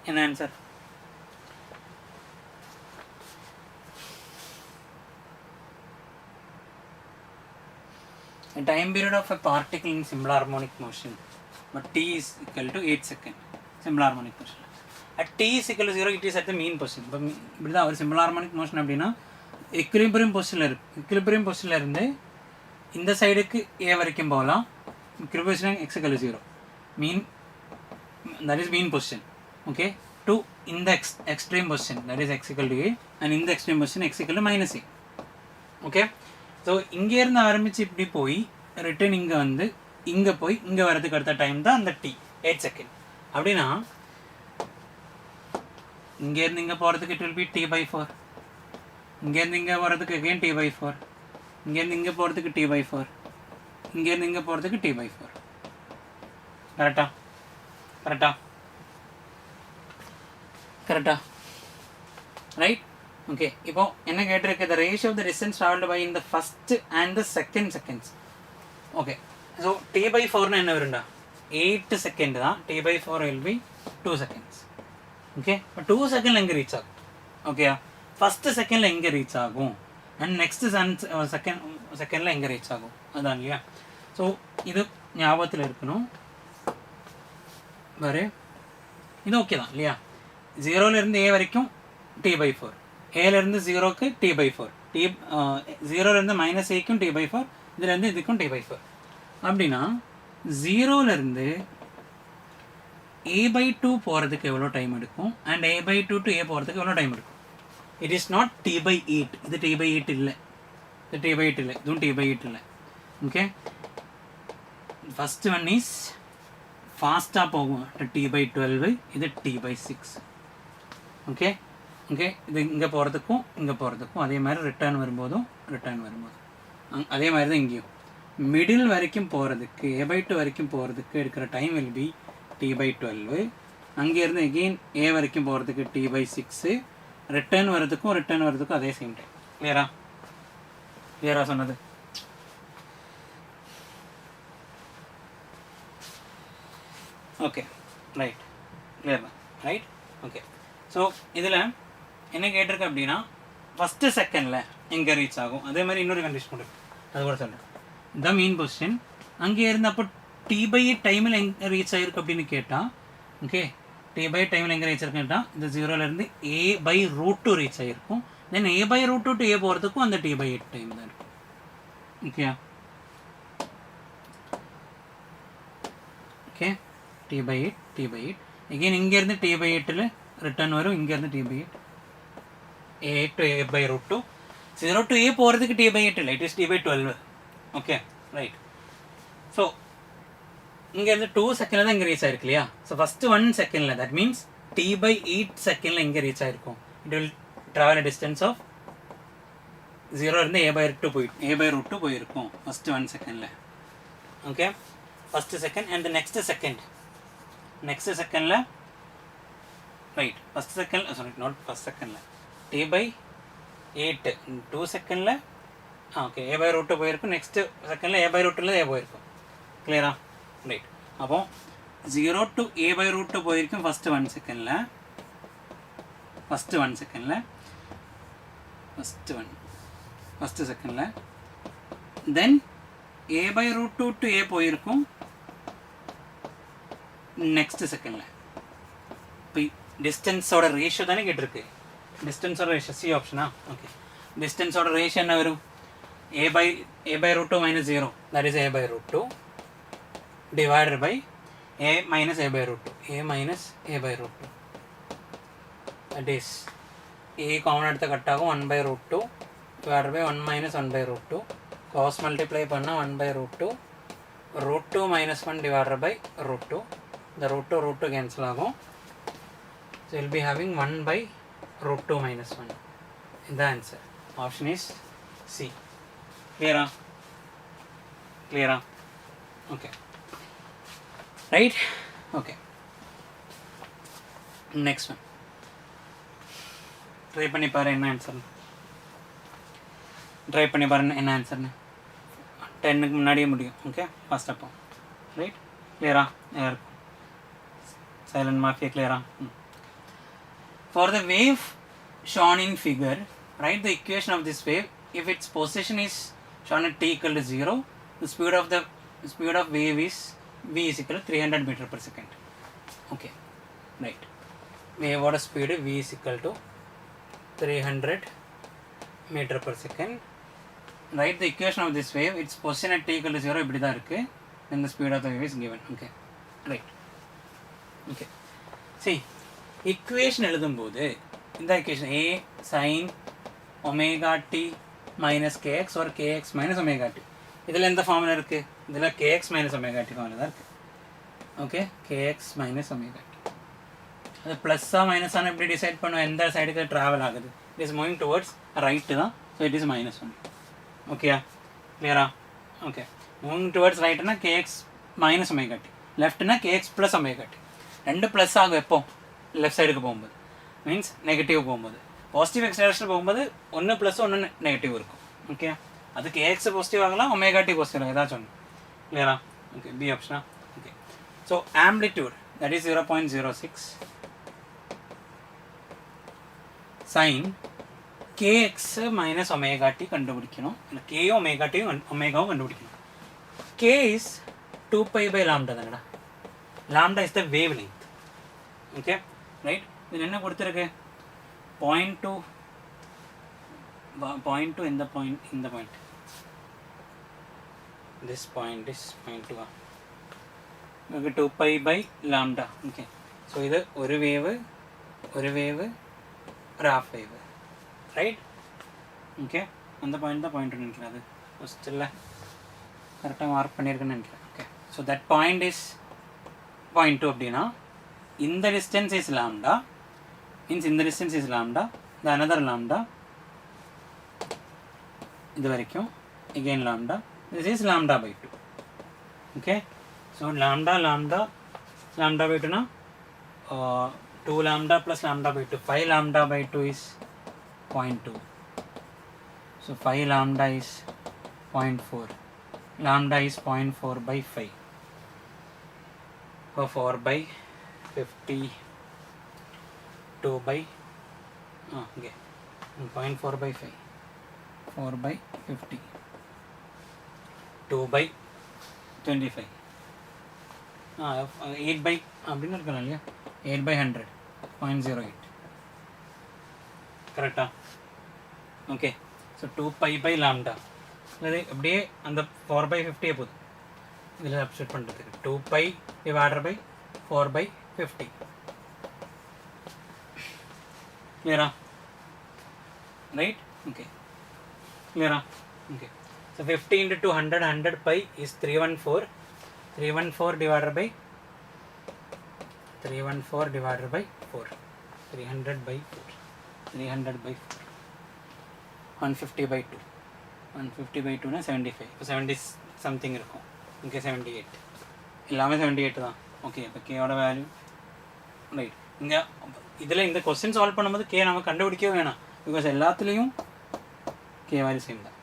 என்ன answer? A time period of a particle in simple harmonic motion, but t is equal to 8 seconds. Simple harmonic motion. At t is equal to 0, it is at the mean position. இப்போ இப்படி தான் ஒரு simple harmonic motion அப்படின்னா equilibrium positionல இருந்து இந்த சைடுக்கு a வரைக்கும் போகலாம். equilibrium position x equal to 0. Mean, that is mean position. Okay, to in the extreme position, that is x equal to a, and in the extreme position x equal to minus a. Okay, so இங்கே இருந்து ஆரம்பிச்சு இப்படி போய் return இங்கே வந்து இங்கே போய் இங்கே வரதுக்கு அடுத்த டைம் தான் அந்த t 8 செகண்ட். அப்படின்னா இங்கேருந்து இங்கே போகிறதுக்கு it will be t by 4. இங்கேருந்து இங்கே போகிறதுக்கு again t by 4. இங்கேருந்து இங்கே போகிறதுக்கு t by 4. இங்கேருந்து இங்கே போகிறதுக்கு t by 4. கரெக்டா? கரெக்டா? கரெக்டா? ரைட்? ஓகே, இப்போ என்ன கேட்டிருக்கு, the ratio of the distance traveled by in the first and the second seconds. Okay, so t by 4னா என்ன வரும்டா? 8 செகண்ட் தான். t by 4 will be 2 seconds. Okay, இப்போ 2 செகண்டில் எங்கே ரீச் ஆகும்? ஓகேயா, ஃபஸ்ட்டு செகண்டில் எங்கே ரீச் ஆகும் அண்ட் நெக்ஸ்ட்டு செகண்டில் எங்கே ரீச் ஆகும், அதான் இல்லையா? ஸோ இது ஞாபகத்தில் இருக்கணும். பாரு, இது ஓகே தான் இல்லையா? 0லேருந்து a வரைக்கும் t by 4, ஏலேருந்து 0க்கு t by 4, 0லேருந்து -aக்கும் t by 4, இதுலேருந்து இதுக்கும் t by 4. அப்படின்னா 0லேருந்து a by 2 போகிறதுக்கு எவ்வளோ டைம் எடுக்கும் and a by 2 to a போகிறதுக்கு எவ்வளோ டைம் எடுக்கும்? It is not t by 8. இது t by 8 இல்லை, இது t by 8 இல்லை, இதுவும் t by 8 இல்லை. ஓகே, ஃபஸ்ட் ஒன் இஸ் ஃபாஸ்ட்டாக போகும், t by 12, இது t by 6. ஓகே ஓகே, இது இங்கே போகிறதுக்கும் அதே மாதிரி ரிட்டர்ன் வரும்போதும் அதே மாதிரி தான் இங்கேயும் மிடில் வரைக்கும் போகிறதுக்கு a by 2 வரைக்கும் போகிறதுக்கு எடுக்கிற time will be t by 12. அங்கேருந்து எகெயின் a வரைக்கும் போகிறதுக்கு t by 6. ரிட்டர்ன் வரதுக்கும் அதே சேம் டைம். கிளியரா சொன்னது? ஓகே, ரைட், கிளியர் தான், ரைட். ஓகே, ஸோ இதில் என்ன கேட்டிருக்கு அப்படின்னா ஃபஸ்ட்டு செகண்டில் எங்கே ரீச் ஆகும். அதே மாதிரி இன்னொரு கண்டிஷன் கூட அது கூட சொல்கிறேன். த மீன் பொசிஷன் அங்கே இருந்து அப்போ t/8 டைமில் எங்கே ரீச் ஆகிருக்கு அப்படின்னு கேட்டால், ஓகே, t/8 டைமில் எங்கே ரீச் ஆகிருக்குன்னு கேட்டால் இந்த 0லேருந்து a/√2 ரீச் ஆகிருக்கும். தென் a/√2 டு a போகிறதுக்கும் அந்த t/8 டைம் தான் இருக்கும். ஓகே ஓகே, t/8 again இங்கேருந்து t/8ல் ரிட்டர்ன் வரும். இங்கேருந்து t/8 a to a/√2. 0 to a போகிறதுக்கு t/8 இல்லை, it is t/12. Okay right. So இங்கேருந்து 2 செகண்டில் தான் இங்கே ரீச் ஆகிருக்கு இல்லையா. ஸோ ஃபஸ்ட்டு 1 செகண்டில், தட் மீன்ஸ் t/8 செகண்டில் இங்கே ரீச் ஆகிருக்கும். It will travel distance of 0லேருந்து a/√2 போயிருக்கும் ஃபஸ்ட்டு 1 செகண்டில். Okay, first second and next செகண்டில் right, first second sorry not first செகண்டில், t/8 2 செகண்டில் ஓகே a/√2 போயிருக்கும். நெக்ஸ்ட்டு செகண்டில் a/√2ல a போயிருக்கும். கிளியரா? ரைட். அப்போ 0 to a/√2 போயிருக்கும் ஃபஸ்ட்டு 1 செகண்டில். ஃபஸ்ட்டு செகண்டில் தென் a/√2 to a போயிருக்கும் நெக்ஸ்ட் செகண்டில். இப்போ டிஸ்டன்ஸோட ரேஷியோ தானே கேட்டிருக்கு. டிஸ்டன்ஸோட ரேஷியோ சி ஆப்ஷனா. ஓகே, டிஸ்டன்ஸோட ரேஷியோ என்ன வரும்? a/√2 minus 0, that is a/√2 divided by a minus a/√2, that is a common எடுத்து கட் ஆகும் 1/√2 divided by 1 minus 1/√2, cos multiply பண்ணால் 1/√2, √2 minus 1 divided by √2, the √2 cancel ஆகும். So we'll be having 1/√2 minus 1. The answer option is C. Clear? Okay, right? Okay, next one. Try பண்ணி பாரு என்ன answer. 10க்கு முன்னாடியே முடியும். Okay, first அப்போ right. கிளியரா? Silent mafia கிளியரா? For the wave shown in figure, write the equation of this wave if its position is shown at t equal to 0. The speed of wave is v is equal to 300 meter per second. Okay, right. Wave oda speed v is equal to 300 meter per second. Write the equation of this wave. Its position at t equal to 0 இப்படி தான் இருக்கு. Then the speed of the wave is given. Okay, right. Okay, see, equation எழுதும்போது இந்த equation a sin omega t minus kx or kx minus omega t, இதில் எந்த formula இருக்குது? இதில் kx minus omega t formula தான் இருக்குது. Okay, kx minus omega t. அது ப்ளஸ்ஸாக மைனஸான எப்படி டிசைட் பண்ணுவோம்? எந்த சைடுக்கு ட்ராவல் ஆகுது? It is moving towards right தான். So it is -1. ஓகேயா? கிளியரா? ஓகே, மூவிங் டுவர்ட்ஸ் ரைட்டுனா kx minus omega t, லெஃப்ட்னா kx plus omega t. ரெண்டு ப்ளஸ் ஆகும் எப்போ? லெஃப்ட் சைடுக்கு போகும்போது, மீன்ஸ் நெகட்டிவ் போகும்போது. பாசிட்டிவ் எக்ஸ் டைரக்ஷனில் போகும்போது ஒன்று ப்ளஸ் ஒன்று நெகட்டிவ் இருக்கும். ஓகே, அதுக்கு ஏஎக்ஸ் பாசிட்டிவ் ஆகலாம், ஒமேகா டி பாசிட்டிவ் ஆகும், ஏதாச்சும் ஒன்று. கிளியரா? ஓகே, பி ஆப்ஷனா. Okay, so amplitude that is 0.06 sign kx minus omega t கண்டுபிடிக்கணும். இல்லை கேயும் ஒமேகாவும் கண்டுபிடிக்கணும். கே இஸ் 2π/λ தானடா. Lambda is the wave length. Okay, right. இது என்ன கொடுத்துருக்கு? 0.2 இந்த பாயிண்ட் this point is 0.2. நமக்கு 2π/λ. ஓகே, ஸோ இது ஒரு வேவு ஒரு ஹாஃப் வேவு, ரைட்? ஓகே, அந்த பாயிண்ட் தான் பாயிண்ட் நினைக்கிறேன். அது ஃபஸ்ட் இல்லை, கரெக்டாக மார்க் பண்ணியிருக்குன்னு நினைக்கிறேன். Okay, so that point is 0.2 அப்படின்னா இந்த டிஸ்டன்ஸ் இஸ் லாம்டா, மீன்ஸ் இந்த distance is lambda, the another lambda இது வரைக்கும் again lambda, this is lambda by 2. okay, so lambda by 2 na 2 lambda plus lambda by 2, 5 lambda by 2 is 0.2, so 5 lambda is 0.4, lambda is 0.4 by 5, so 4 by 52 by okay, 0.4 by 5, 4 by 50, 2 by 25, 8 by அப்படின்னு இருக்கலாம் இல்லையா, 8 by 100, 0.08, கரெக்டா? Okay, so 2 pi by lambda, அல்லது அப்படியே அந்த 4 by 50 போகுது இதில் substitute பண்ணுறதுக்கு, 2 pi divided by 4 by 50, clear? Right? Okay, clear? Okay, so 50 into 200, 100 pi is 314, 314 divided by 4, 300 by 4, 300 by 4, 150 by 2, 150 by 2 னா 75, இப்போ 70 something இருக்கும், இங்கே 78, எல்லாமே 78 தான். ஓகே, இப்போ கேயோட வேல்யூ ரைட். இங்கே இதில் இந்த கொஸ்டின் சால்வ் பண்ணும்போது கே நம்ம கண்டுபிடிக்கவே வேணாம், பிகாஸ் எல்லாத்துலேயும் கே வேல்யூ சேம் தான்.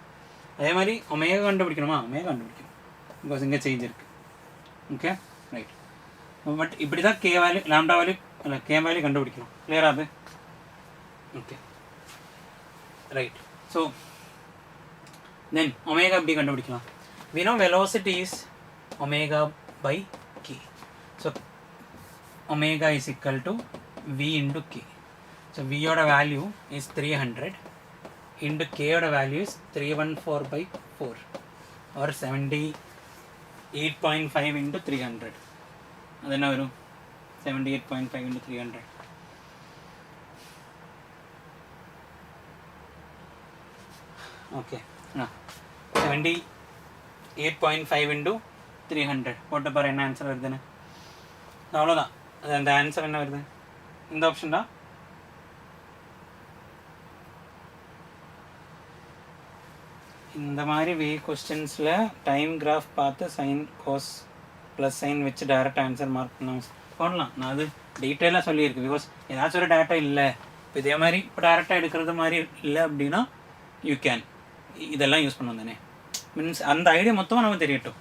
அதே மாதிரி ஒமேகா கண்டுபிடிக்கணுமா, ஒமேகா கண்டுபிடிக்கணும், பிகாஸ் இங்கே சேஞ்ச் இருக்குது. ஓகே ரைட், பட் இப்படி தான் கே வேல்யூ லாம்டா வேல்யூ இல்லை கே வேல்யூ கண்டுபிடிக்கணும். கிளியரா அது? Okay right. So then omega எப்படி கண்டுபிடிக்கலாம்? we know velocity is omega by k, so omega is equal to v into k. So v oda value is 300 into k oda value is 314 by 4 or 78.5 into 300. அது என்ன வரும்? 78.5 into 300. Okay, 78.5 into 300 போட்டு பாரு என்ன answer வருதுன்னு. அவ்வளோதான், அது அந்த ஆன்சர் என்ன வருது? இந்த ஆப்ஷன் தான். இந்த மாதிரி வே கொஸ்டின்ஸில் டைம் கிராஃப் பார்த்து சைன் கோஸ் ப்ளஸ் சைன் வச்சு டேரெக்ட் ஆன்சர் மார்க் பண்ணலாம். நான் அது டீட்டெயிலாக சொல்லியிருக்கேன், பிகாஸ் ஏதாச்சும் ஒரு டேட்டா இல்லை, இப்போ இதே மாதிரி இப்போ டேரெக்டாக எடுக்கிறது மாதிரி இல்லை அப்படின்னா யூ கேன் இதெல்லாம் யூஸ் பண்ணுவோம் தானே. மீன்ஸ் அந்த ஐடியா மொத்தமாக நமக்கு தெரியட்டும்.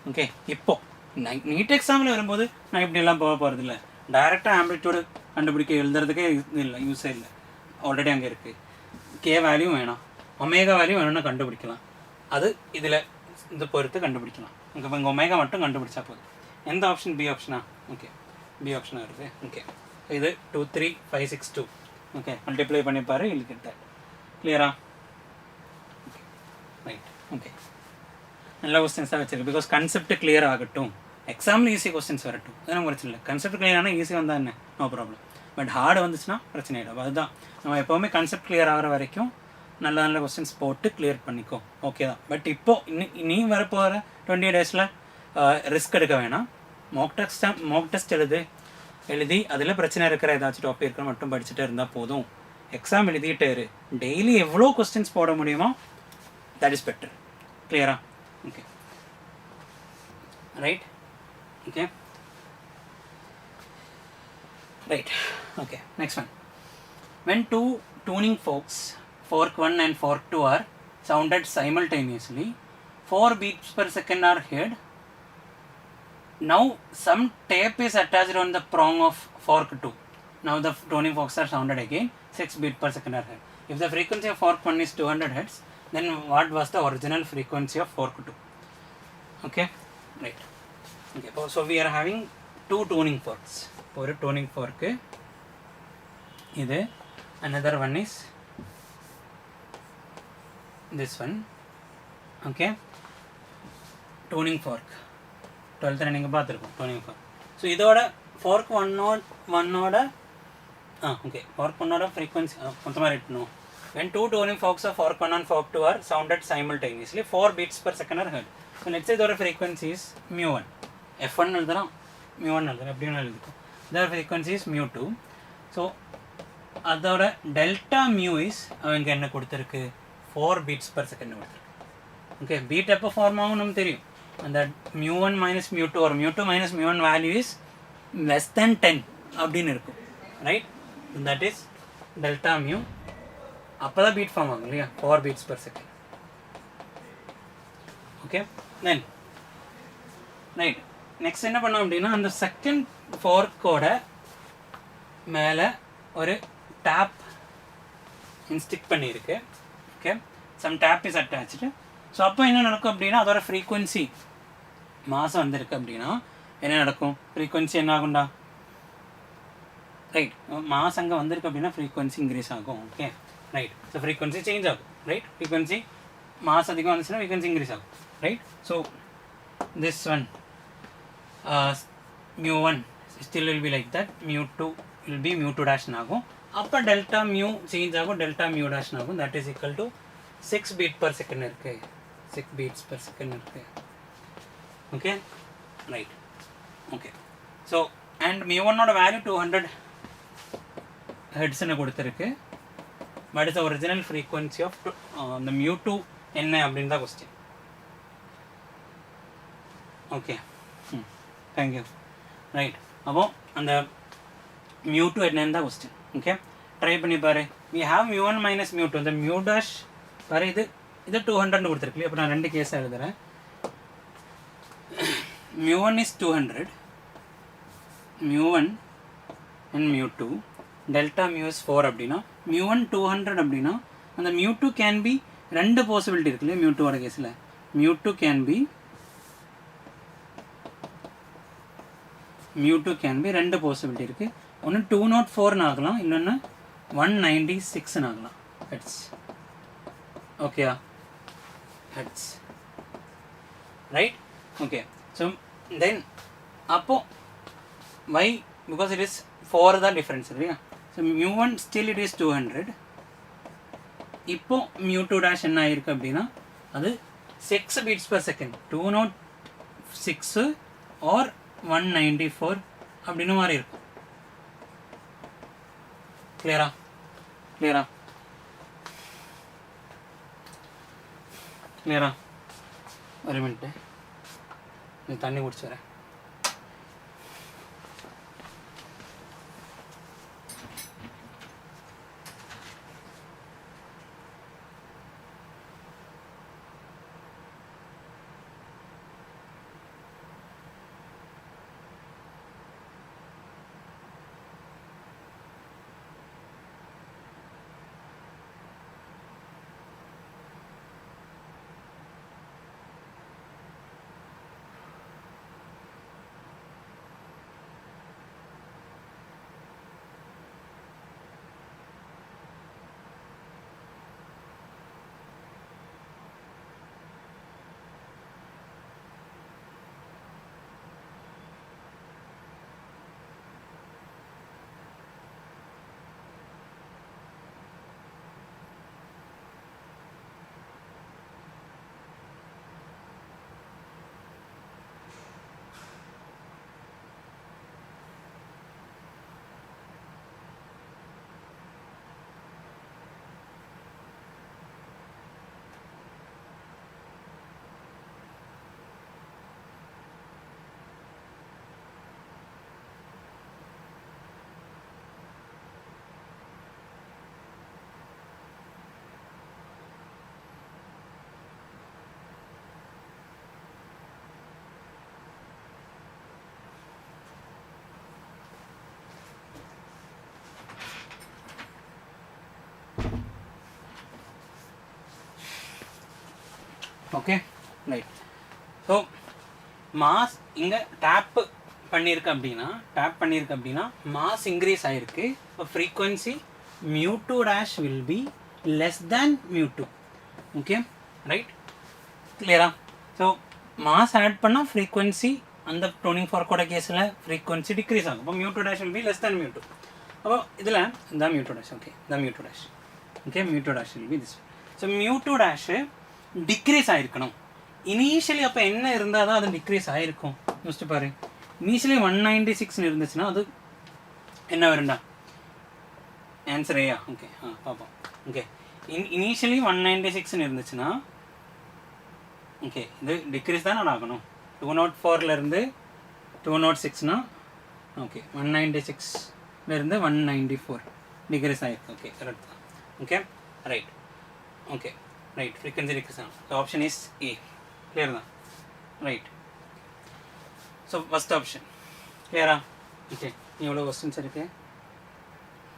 ஓகே, இப்போது நீட் எக்ஸாமில் வரும்போது நான் இப்படியெல்லாம் போக போகிறது இல்லை. டைரெக்டாக ஆம்பிளிட்யூடு கண்டுபிடிக்க எழுதுறதுக்கே இல்லை, யூஸே இல்லை, ஆல்ரெடி அங்கே இருக்குது. கே வேல்யூ வேணாம், ஒமேகா வேல்யூ வேணும்னா கண்டுபிடிக்கலாம், அது இதில் இந்த பொறுத்து கண்டுபிடிக்கலாம். இங்கே இங்கே ஒமேகா மட்டும் கண்டுபிடிச்சா போதும். எந்த ஆப்ஷன்? பி ஆப்ஷனா? ஓகே, பி ஆப்ஷனாக வருது. ஓகே, இது 23562. ஓகே, மல்டிப்ளை பண்ணிப்பாரு, இல்லைக்கிட்ட கிளியரா? ரைட். ஓகே, நல்ல கொஸ்டின்ஸாக வச்சிருக்கு, பிகாஸ் கன்செப்ட் கிளியர் ஆகட்டும், எக்ஸாமில் ஈஸி கொஸ்டின்ஸ் வரட்டும், அதெல்லாம் பிரச்சனை இல்லை. கன்செப்ட் கிளியர் ஆனால் ஈஸி வந்தால் என்ன, நோ ப்ராப்ளம். பட் ஹார்டு வந்துச்சுன்னா பிரச்சனை ஆகிடும். அதுதான் நம்ம எப்போவுமே கன்செப்ட் கிளியர் ஆகிற வரைக்கும் நல்ல நல்ல கொஸ்டின்ஸ் போட்டு கிளியர் பண்ணிக்கோ, ஓகே தான். பட் இப்போது நீ வரப்போகிற 20 டேஸில் ரிஸ்க் எடுக்க வேணாம். மாக் டெஸ்ட் எழுதி அதில் பிரச்சனை இருக்கிற ஏதாச்சும் டாபிக் இருக்கிற மட்டும் படிச்சுட்டு இருந்தால் போதும். எக்ஸாம் எழுதிட்டே இரு, டெய்லி எவ்வளோ கொஸ்டின்ஸ் போட முடியுமோ தட் இஸ் பெட்டர். கிளியரா? Okay right. Okay right. Okay, next one. when two tuning forks, fork 1 and fork 2 are sounded simultaneously, 4 beats per second are heard. Now some tape is attached on the prong of fork 2. Now the tuning forks are sounded again, 6 beats per second are heard. If the frequency of fork 1 is 200 Hz, then what was the original frequency of fork 2? Okay, right. Okay, so we are having two tuning forks. For a tuning fork, this, another one is this one. Okay, tuning fork 12th நீங்கள் பார்த்துருக்கோம் tuning fork. So இதோட fork 1 okay, fork 1 frequency மொத்தமாக rate பண்ணுவோம். when two tuning forks of fork 1 and fork 2 are sounded simultaneously, 4 beats per second are heard. So let's say இதோட frequency is mu1, f1 எழுதுறோம், mu1 எழுதுறோம், எப்படி ஒன்று எழுதிக்கும். இதோட frequency is mu2. So அதோட delta mu is அவங்க என்ன கொடுத்துருக்கு? 4 beats per second கொடுத்துருக்கு. ஓகே, பீட் எப்போ ஃபார்ம் ஆகும் நமக்கு தெரியும். அந்த mu1 minus mu2 or mu2 minus mu1 value is less than 10 அப்படின்னு இருக்கும், right? That is delta mu. அப்போ தான் பீட் ஃபார்ம் ஆகும் இல்லையா, 4 beats per second. ஓகே, தென் ரைட். நெக்ஸ்ட் என்ன பண்ணோம் அப்படின்னா, அந்த செகண்ட் ஃபோர்க்கோட மேலே ஒரு டேப் இன்ஸ்டிக் பண்ணியிருக்கு. Okay, some tap is attached. So அப்போ என்ன நடக்கும் அப்படின்னா அதோட ஃப்ரீக்வன்சி மாதம் வந்திருக்கு அப்படின்னா என்ன நடக்கும், ஃப்ரீக்வன்சி என்ன ஆகும்டா, ரைட், மாஸ் அங்கே வந்திருக்கு அப்படின்னா ஃப்ரீக்வன்சி இன்க்ரீஸ் ஆகும். Okay right. So frequency change ஆகும். ரைட், ஃப்ரீக்வன்சி மாஸ் அதிகம் வந்துச்சுன்னா ஃப்ரீக்வன்சி இன்க்ரீஸ் ஆகும். Right. So this one mu1 still will be like that, mu2 will be mu2 dash ஆகும். அப்போ டெல்டா மியூ சேஞ்ச் ஆகும், டெல்டா மியூ டேஷ் ஆகும். That is equal to 6 beat per second இருக்கு, 6 beats per second இருக்கு. Okay right. Okay so and mu1ஓட value 200 ஹெர்ட்ஸ்னு கொடுத்துருக்கு. But is original frequency of இந்த mu2 என்ன அப்படின்னு தான் கொஸ்டின். Okay thank you. ரைட். அப்போ அந்த mu2 என்னன்னு தான் கொஸ்டின். ஓகே ட்ரை பண்ணி பாரு. we have mu1 minus mu2. இந்த mu dash பாரு, இது 200 கொடுத்துருக்கு. அப்போ நான் ரெண்டு கேஸாக எழுதுகிறேன். mu1 is 200, mu1 and mu2, delta mu is 4 அப்படின்னா mu1 200 அப்படின்னா அந்த mu2 can be ரெண்டு பாசிபிலிட்டி இருக்குல்ல mu2ஓட கேஸில். mu2 can be ரெண்டு பாசிபிலிட்டி இருக்குது. ஒன்று 204 ஆகலாம், இன்னொன்று 196 ஆகலாம். ஹெட்ஸ். ஓகேயா? Heads. Right. Okay. So then அப்போ why? because it is 4 தான் டிஃப்ரென்ஸ் இல்லையா. So mu1 still it is 200. இப்போ mu2 dash என்ன ஆயிருக்கு அப்படின்னா அது 6 beats per second, 206 or 194 அப்படின்னு மாதிரி இருக்கும். கிளியரா? கிளியரா? கிளியரா? ஒரு மினிட்டு, நீ தண்ணி குடிச்சு வரேன். Okay right. ஸோ மாஸ் இங்கே டேப் பண்ணியிருக்கு அப்படின்னா மாஸ் இன்க்ரீஸ் ஆகிருக்கு. இப்போ frequency mu2 dash will be less than mu2. Okay right. கிளியரா? ஸோ மாஸ் ஆட் பண்ணால் ஃப்ரீக்வன்சி அந்த 24 கூட கேஸில் ஃப்ரீக்வன்சி டிக்ரீஸ் ஆகும். இப்போ mu2 dash will be less than mu2. அப்போ இதில் இந்த mu2 dash. ஓகே இந்த mu2 dash. Okay mu2 dash will be this. So mu2 dash decrease ஆகிருக்கணும். இனிஷியலி அப்போ என்ன இருந்தால் தான் அது டிக்ரீஸ் ஆகிருக்கும் யோசிச்சு பாரு. இனிஷியலி 196 இருந்துச்சுன்னா அது என்ன வரும்டா? ஆன்சர் ஏயா? ஓகே பார்ப்போம். ஓகே இனிஷியலி 196 இருந்துச்சுன்னா ஓகே இது டிக்ரீஸ் தான் ஆகணும். 204 206னா ஓகே 196 194 டிக்ரீஸ் ஆகிருக்கு. ஓகே கரெக்ட் தான். Okay right. Okay right. Frequency decrease ஆகும். So option is A. Clear தான்? ரைட். ஸோ ஃபஸ்ட் ஆப்ஷன் கிளியரா? ஓகே எவ்வளோ கொஸ்டின்ஸ் இருக்கு?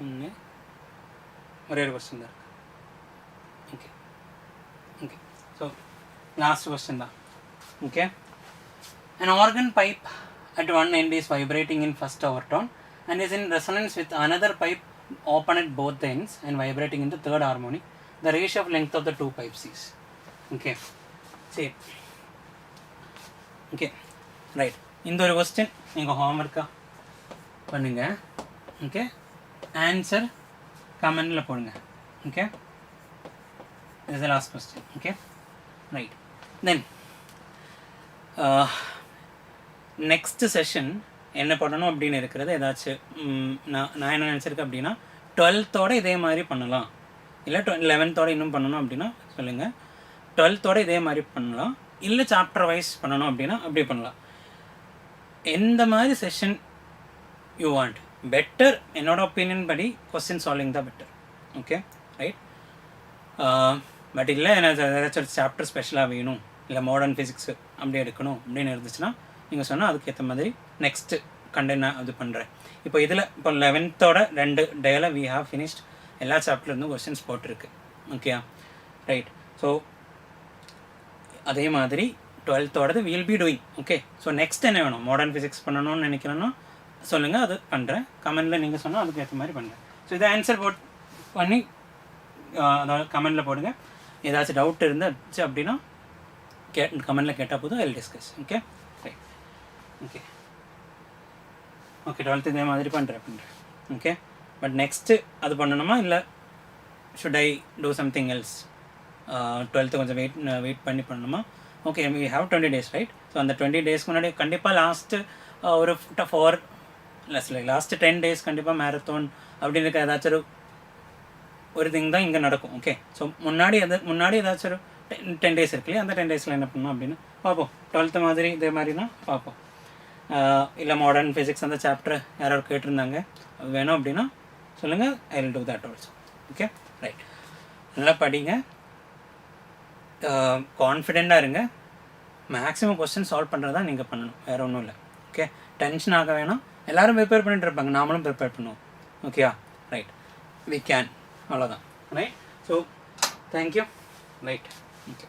ஒன்று ஒரே ஒரு கொஸ்டின் தான் இருக்கு. Okay So last question da. Okay, an organ pipe at one end is vibrating in first overtone and is in resonance with another pipe open at both ends and vibrating in the third harmonic. The ratio of length of the two pipes is. Okay, see. Okay, right. இந்த ஒரு question நீங்கள் homework பண்ணுங்க. Okay, answer கமெண்ட்ல போடுங்க. Okay, this is the last question. Okay, right. Then next session என்ன பண்ணணும் அப்படின்னு இருக்கிறது ஏதாச்சும் நான் என்ன நினச்சிருக்கேன் அப்படின்னா 12th இதே மாதிரி பண்ணலாம், இல்லை 11th இன்னும் பண்ணணும் அப்படின்னா சொல்லுங்கள். 12th இதே மாதிரி பண்ணலாம், இல்லை சாப்டர் வைஸ் பண்ணணும் அப்படின்னா அப்படி பண்ணலாம். எந்த மாதிரி செஷன் யூ வாண்ட், பெட்டர் என்னோட ஒப்பீனியன் படி கொஸ்டின் சால்விங் தான் பெட்டர். Okay, right. பட் இல்லை எனக்கு ஏதாச்சும் ஒரு சாப்டர் ஸ்பெஷலாக வேணும், இல்லை மாடர்ன் ஃபிசிக்ஸு அப்படி எடுக்கணும் அப்படின்னு இருந்துச்சுன்னா நீங்கள் சொன்னால் அதுக்கேற்ற மாதிரி நெக்ஸ்ட்டு கண்டென்ட் நான் இது பண்ணுறேன். இப்போ இதில் இப்போ 11th 2 டேயில் வி ஹாவ் ஃபினிஷ்ட் எல்லா சாப்டர்லேருந்தும் கொஸ்டின்ஸ் போட்டிருக்கு. ஓகேயா, ரைட். ஸோ அதே மாதிரி 12th will be doing. Okay, so next என்ன வேணும், மாடர்ன் ஃபிசிக்ஸ் பண்ணணும்னு நினைக்கிறேன்னா சொல்லுங்கள், அது பண்ணுறேன். கமெண்டில் நீங்கள் சொன்னால் அதுக்கு ஏற்ற மாதிரி பண்ணுறேன். ஸோ இதை ஆன்சர் பண்ணி அதாவது கமெண்டில் போடுங்க. ஏதாச்சும் டவுட் இருந்துச்சு அப்படின்னா கமெண்டில் கேட்டால் போதும், I will discuss. Okay, right. Okay okay 12th இதே மாதிரி பண்ணுறேன். ஓகே, பட் நெக்ஸ்ட்டு அது பண்ணணுமா இல்லை should I do something else? 12th கொஞ்சம் வெயிட் பண்ணி பண்ணணுமா? Okay, we have 20 days, right. So அந்த 20 daysக்கு முன்னாடி கண்டிப்பாக லாஸ்ட்டு ஒரு 10 days கண்டிப்பாக மேரத்தான் அப்படின்னு இருக்க ஏதாச்சும் ஒரு திங் தான் இங்கே நடக்கும். ஓகே, ஸோ முன்னாடி ஏதாச்சும் ஒரு 10 days இருக்கு இல்லையா, அந்த 10 daysல என்ன பண்ணணும் அப்படின்னு பார்ப்போம். 12th மாதிரி இதே மாதிரினா பார்ப்போம். இல்லை மாடர்ன் ஃபிசிக்ஸ் அந்த சாப்டர் யாராவது கேட்டிருந்தாங்க, அது வேணும் அப்படின்னா சொல்லுங்கள், I will do that also. Okay, right. நல்லா படிங்க, கான்ஃபிடெண்ட்டாக இருங்க. மேக்ஸிமம் கொஸ்டின் சால்வ் பண்ணுறது தான் நீங்கள் பண்ணணும், வேறு ஒன்றும் இல்லை. ஓகே, டென்ஷன் ஆக வேணாம். எல்லோரும் ப்ரிப்பேர் பண்ணிட்டு இருப்பாங்க, நாமளும் ப்ரிப்பேர் பண்ணுவோம். ஓகேயா, ரைட். வி கேன், அவ்வளோதான். Right. So thank you. Right. Okay.